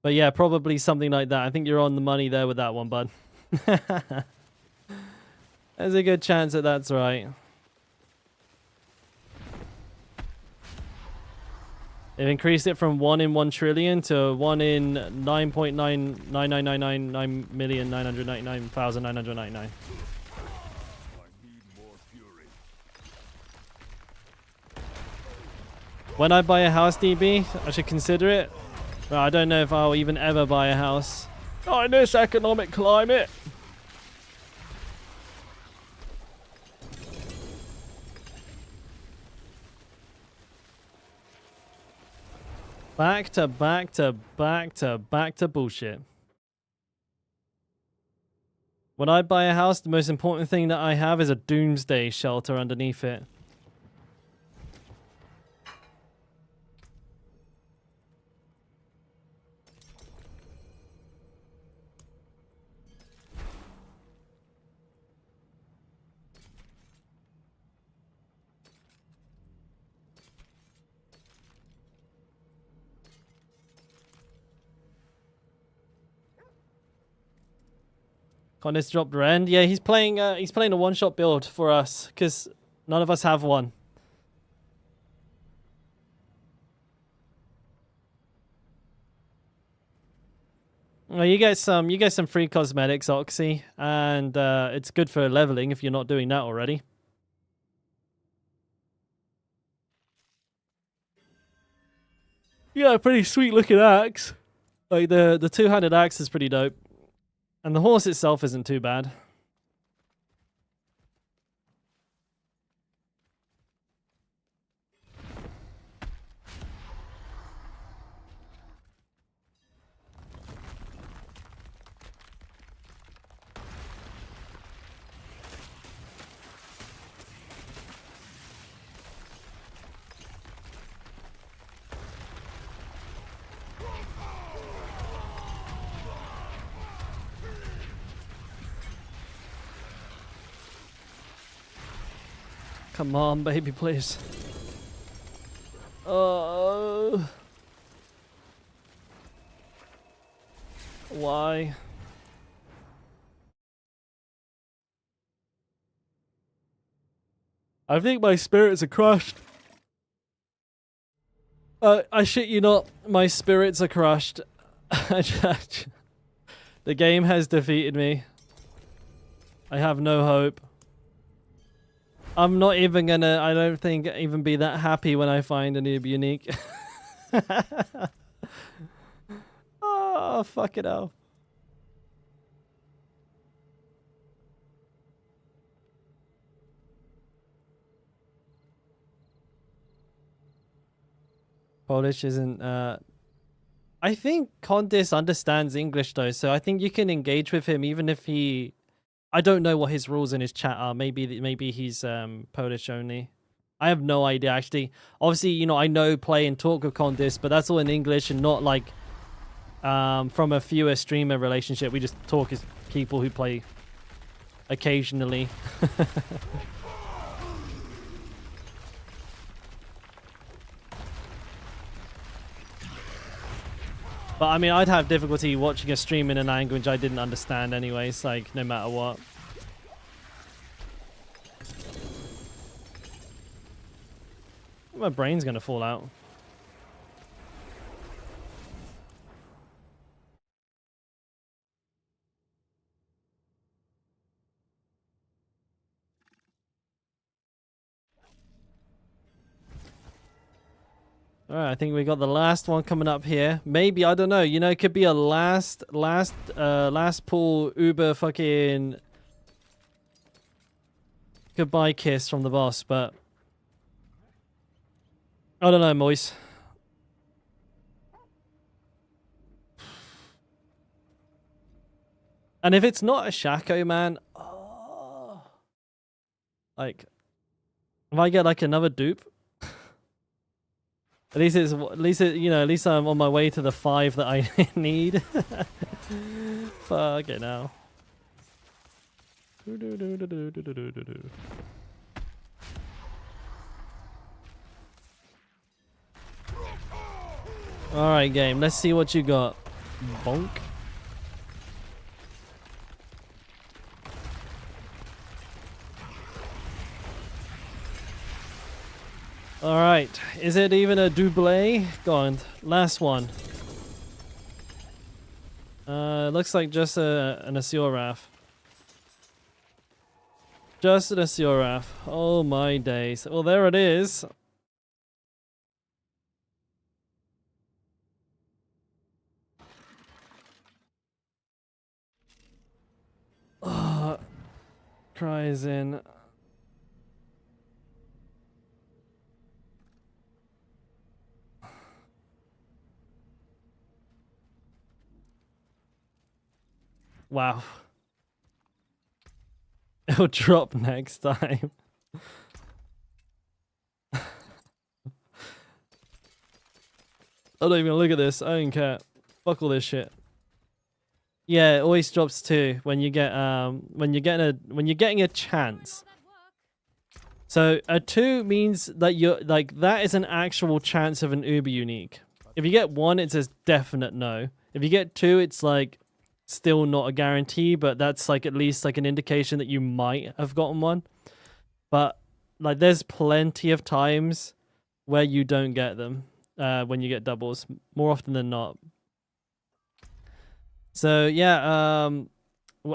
But yeah, probably something like that. I think you're on the money there with that one, bud. There's a good chance that that's right. They've increased it from 1 in 1 trillion to 1 in 9.99999,999,999. When I buy a house, DB, I should consider it. Well, I don't know if I'll even ever buy a house. Not in this economic climate. Back to back to back to back to bullshit. When I buy a house, the most important thing that I have is a doomsday shelter underneath it. Connors dropped Rend. Yeah, he's playing a one-shot build for us because none of us have one. Well, you get some free cosmetics, Oxy, and it's good for leveling if you're not doing that already. Yeah, pretty sweet looking axe. Like the two-handed axe is pretty dope, and the horse itself isn't too bad. Come on, baby, please. Oh. Why? I think my spirits are crushed. I shit you not, my spirits are crushed. The game has defeated me. I have no hope. I'm not even gonna, I don't think, even be that happy when I find a noob unique. Oh, fuck it hell. Polish isn't, I think Condis understands English though, so I think you can engage with him even if he... I don't know what his rules in his chat are. Maybe he's Polish only. I have no idea actually. Obviously, you know, I know play and talk with Condis, but that's all in English and not like from a viewer streamer relationship. We just talk as people who play occasionally. But I mean, I'd have difficulty watching a stream in a language I didn't understand anyways, like, no matter what. My brain's gonna fall out. Alright, I think we got the last one coming up here. Maybe, I don't know, you know, it could be a last pull Uber fucking goodbye kiss from the boss, but I don't know, Moise. And if it's not a Shaco, man, oh, like, if I get like another dupe, at least you know, at least I'm on my way to the 5 that I need. Fuck it now. Alright, game, let's see what you got. Bonk. Alright, is it even a double? Go on, last one. Looks like just an Asuraf. Just an Asuraf. Oh my days. Well, there it is. Cries in. Wow. It'll drop next time. I don't even look at this. I don't care. Fuck all this shit. Yeah, it always drops too when you get when you're getting a chance. So a 2 means that you're like that is an actual chance of an uber unique. If you get 1, it's a definite no. If you get 2, it's like still not a guarantee, but that's like at least like an indication that you might have gotten one. But like there's plenty of times where you don't get them when you get doubles, more often than not. So yeah,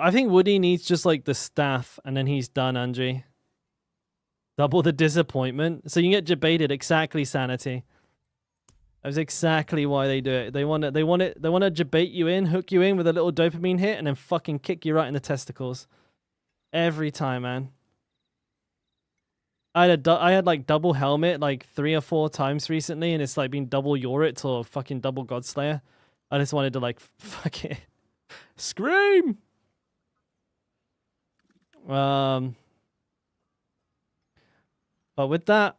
I think Woody needs just like the staff, and then he's done, Angie. Double the disappointment. So you get debated. Exactly, Sanity. That's exactly why they do it. They want to debate you in, hook you in with a little dopamine hit, and then fucking kick you right in the testicles. Every time, man. I had like double helmet like 3 or 4 times recently, and it's like been double Yorit or fucking double Godslayer. I just wanted to like fuck it. Scream! But with that,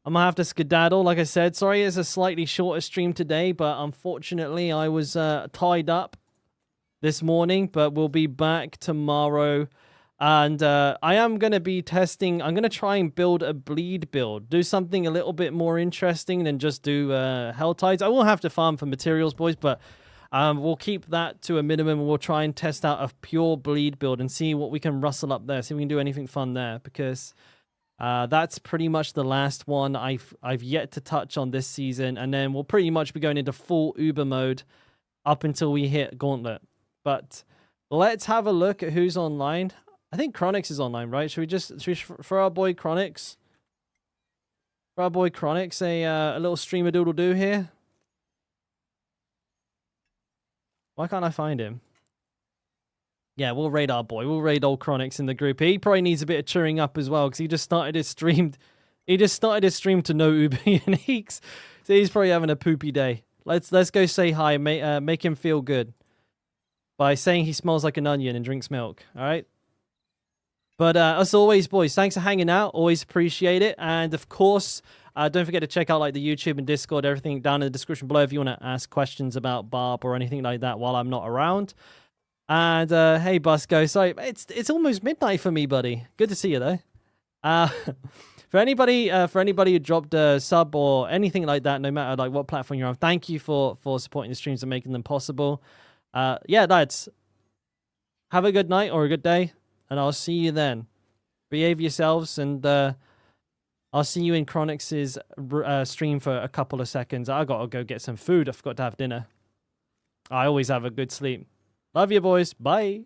I'm gonna have to skedaddle. Like I said, sorry it's a slightly shorter stream today, but unfortunately I was tied up this morning, but we'll be back tomorrow. And I am going to be testing. I'm going to try and build a bleed build. Do something a little bit more interesting than just do Hell Tides. I will have to farm for materials, boys, but we'll keep that to a minimum. We'll try and test out a pure bleed build and see what we can rustle up there. See if we can do anything fun there, because that's pretty much the last one I've yet to touch on this season. And then we'll pretty much be going into full Uber mode up until we hit Gauntlet. But let's have a look at who's online. I think Chronix is online, right? Should we for our boy Chronix? For our boy Chronix, a little streamer doodle do here. Why can't I find him? Yeah, we'll raid our boy. We'll raid old Chronix in the group. He probably needs a bit of cheering up as well, because he just started his stream. He just started his stream to no Uber uniques, so he's probably having a poopy day. Let's go say hi. Make him feel good by saying he smells like an onion and drinks milk. All right. But as always, boys, thanks for hanging out. Always appreciate it. And of course, don't forget to check out like the YouTube and Discord, everything down in the description below if you want to ask questions about Barb or anything like that while I'm not around. And hey, Busco, sorry, it's almost midnight for me, buddy. Good to see you though. For anybody who dropped a sub or anything like that, no matter like what platform you're on, thank you for supporting the streams and making them possible. Yeah, lads, have a good night or a good day. And I'll see you then. Behave yourselves, and I'll see you in Chronix's stream for a couple of seconds. I gotta go get some food. I forgot to have dinner. I always have a good sleep. Love you, boys. Bye.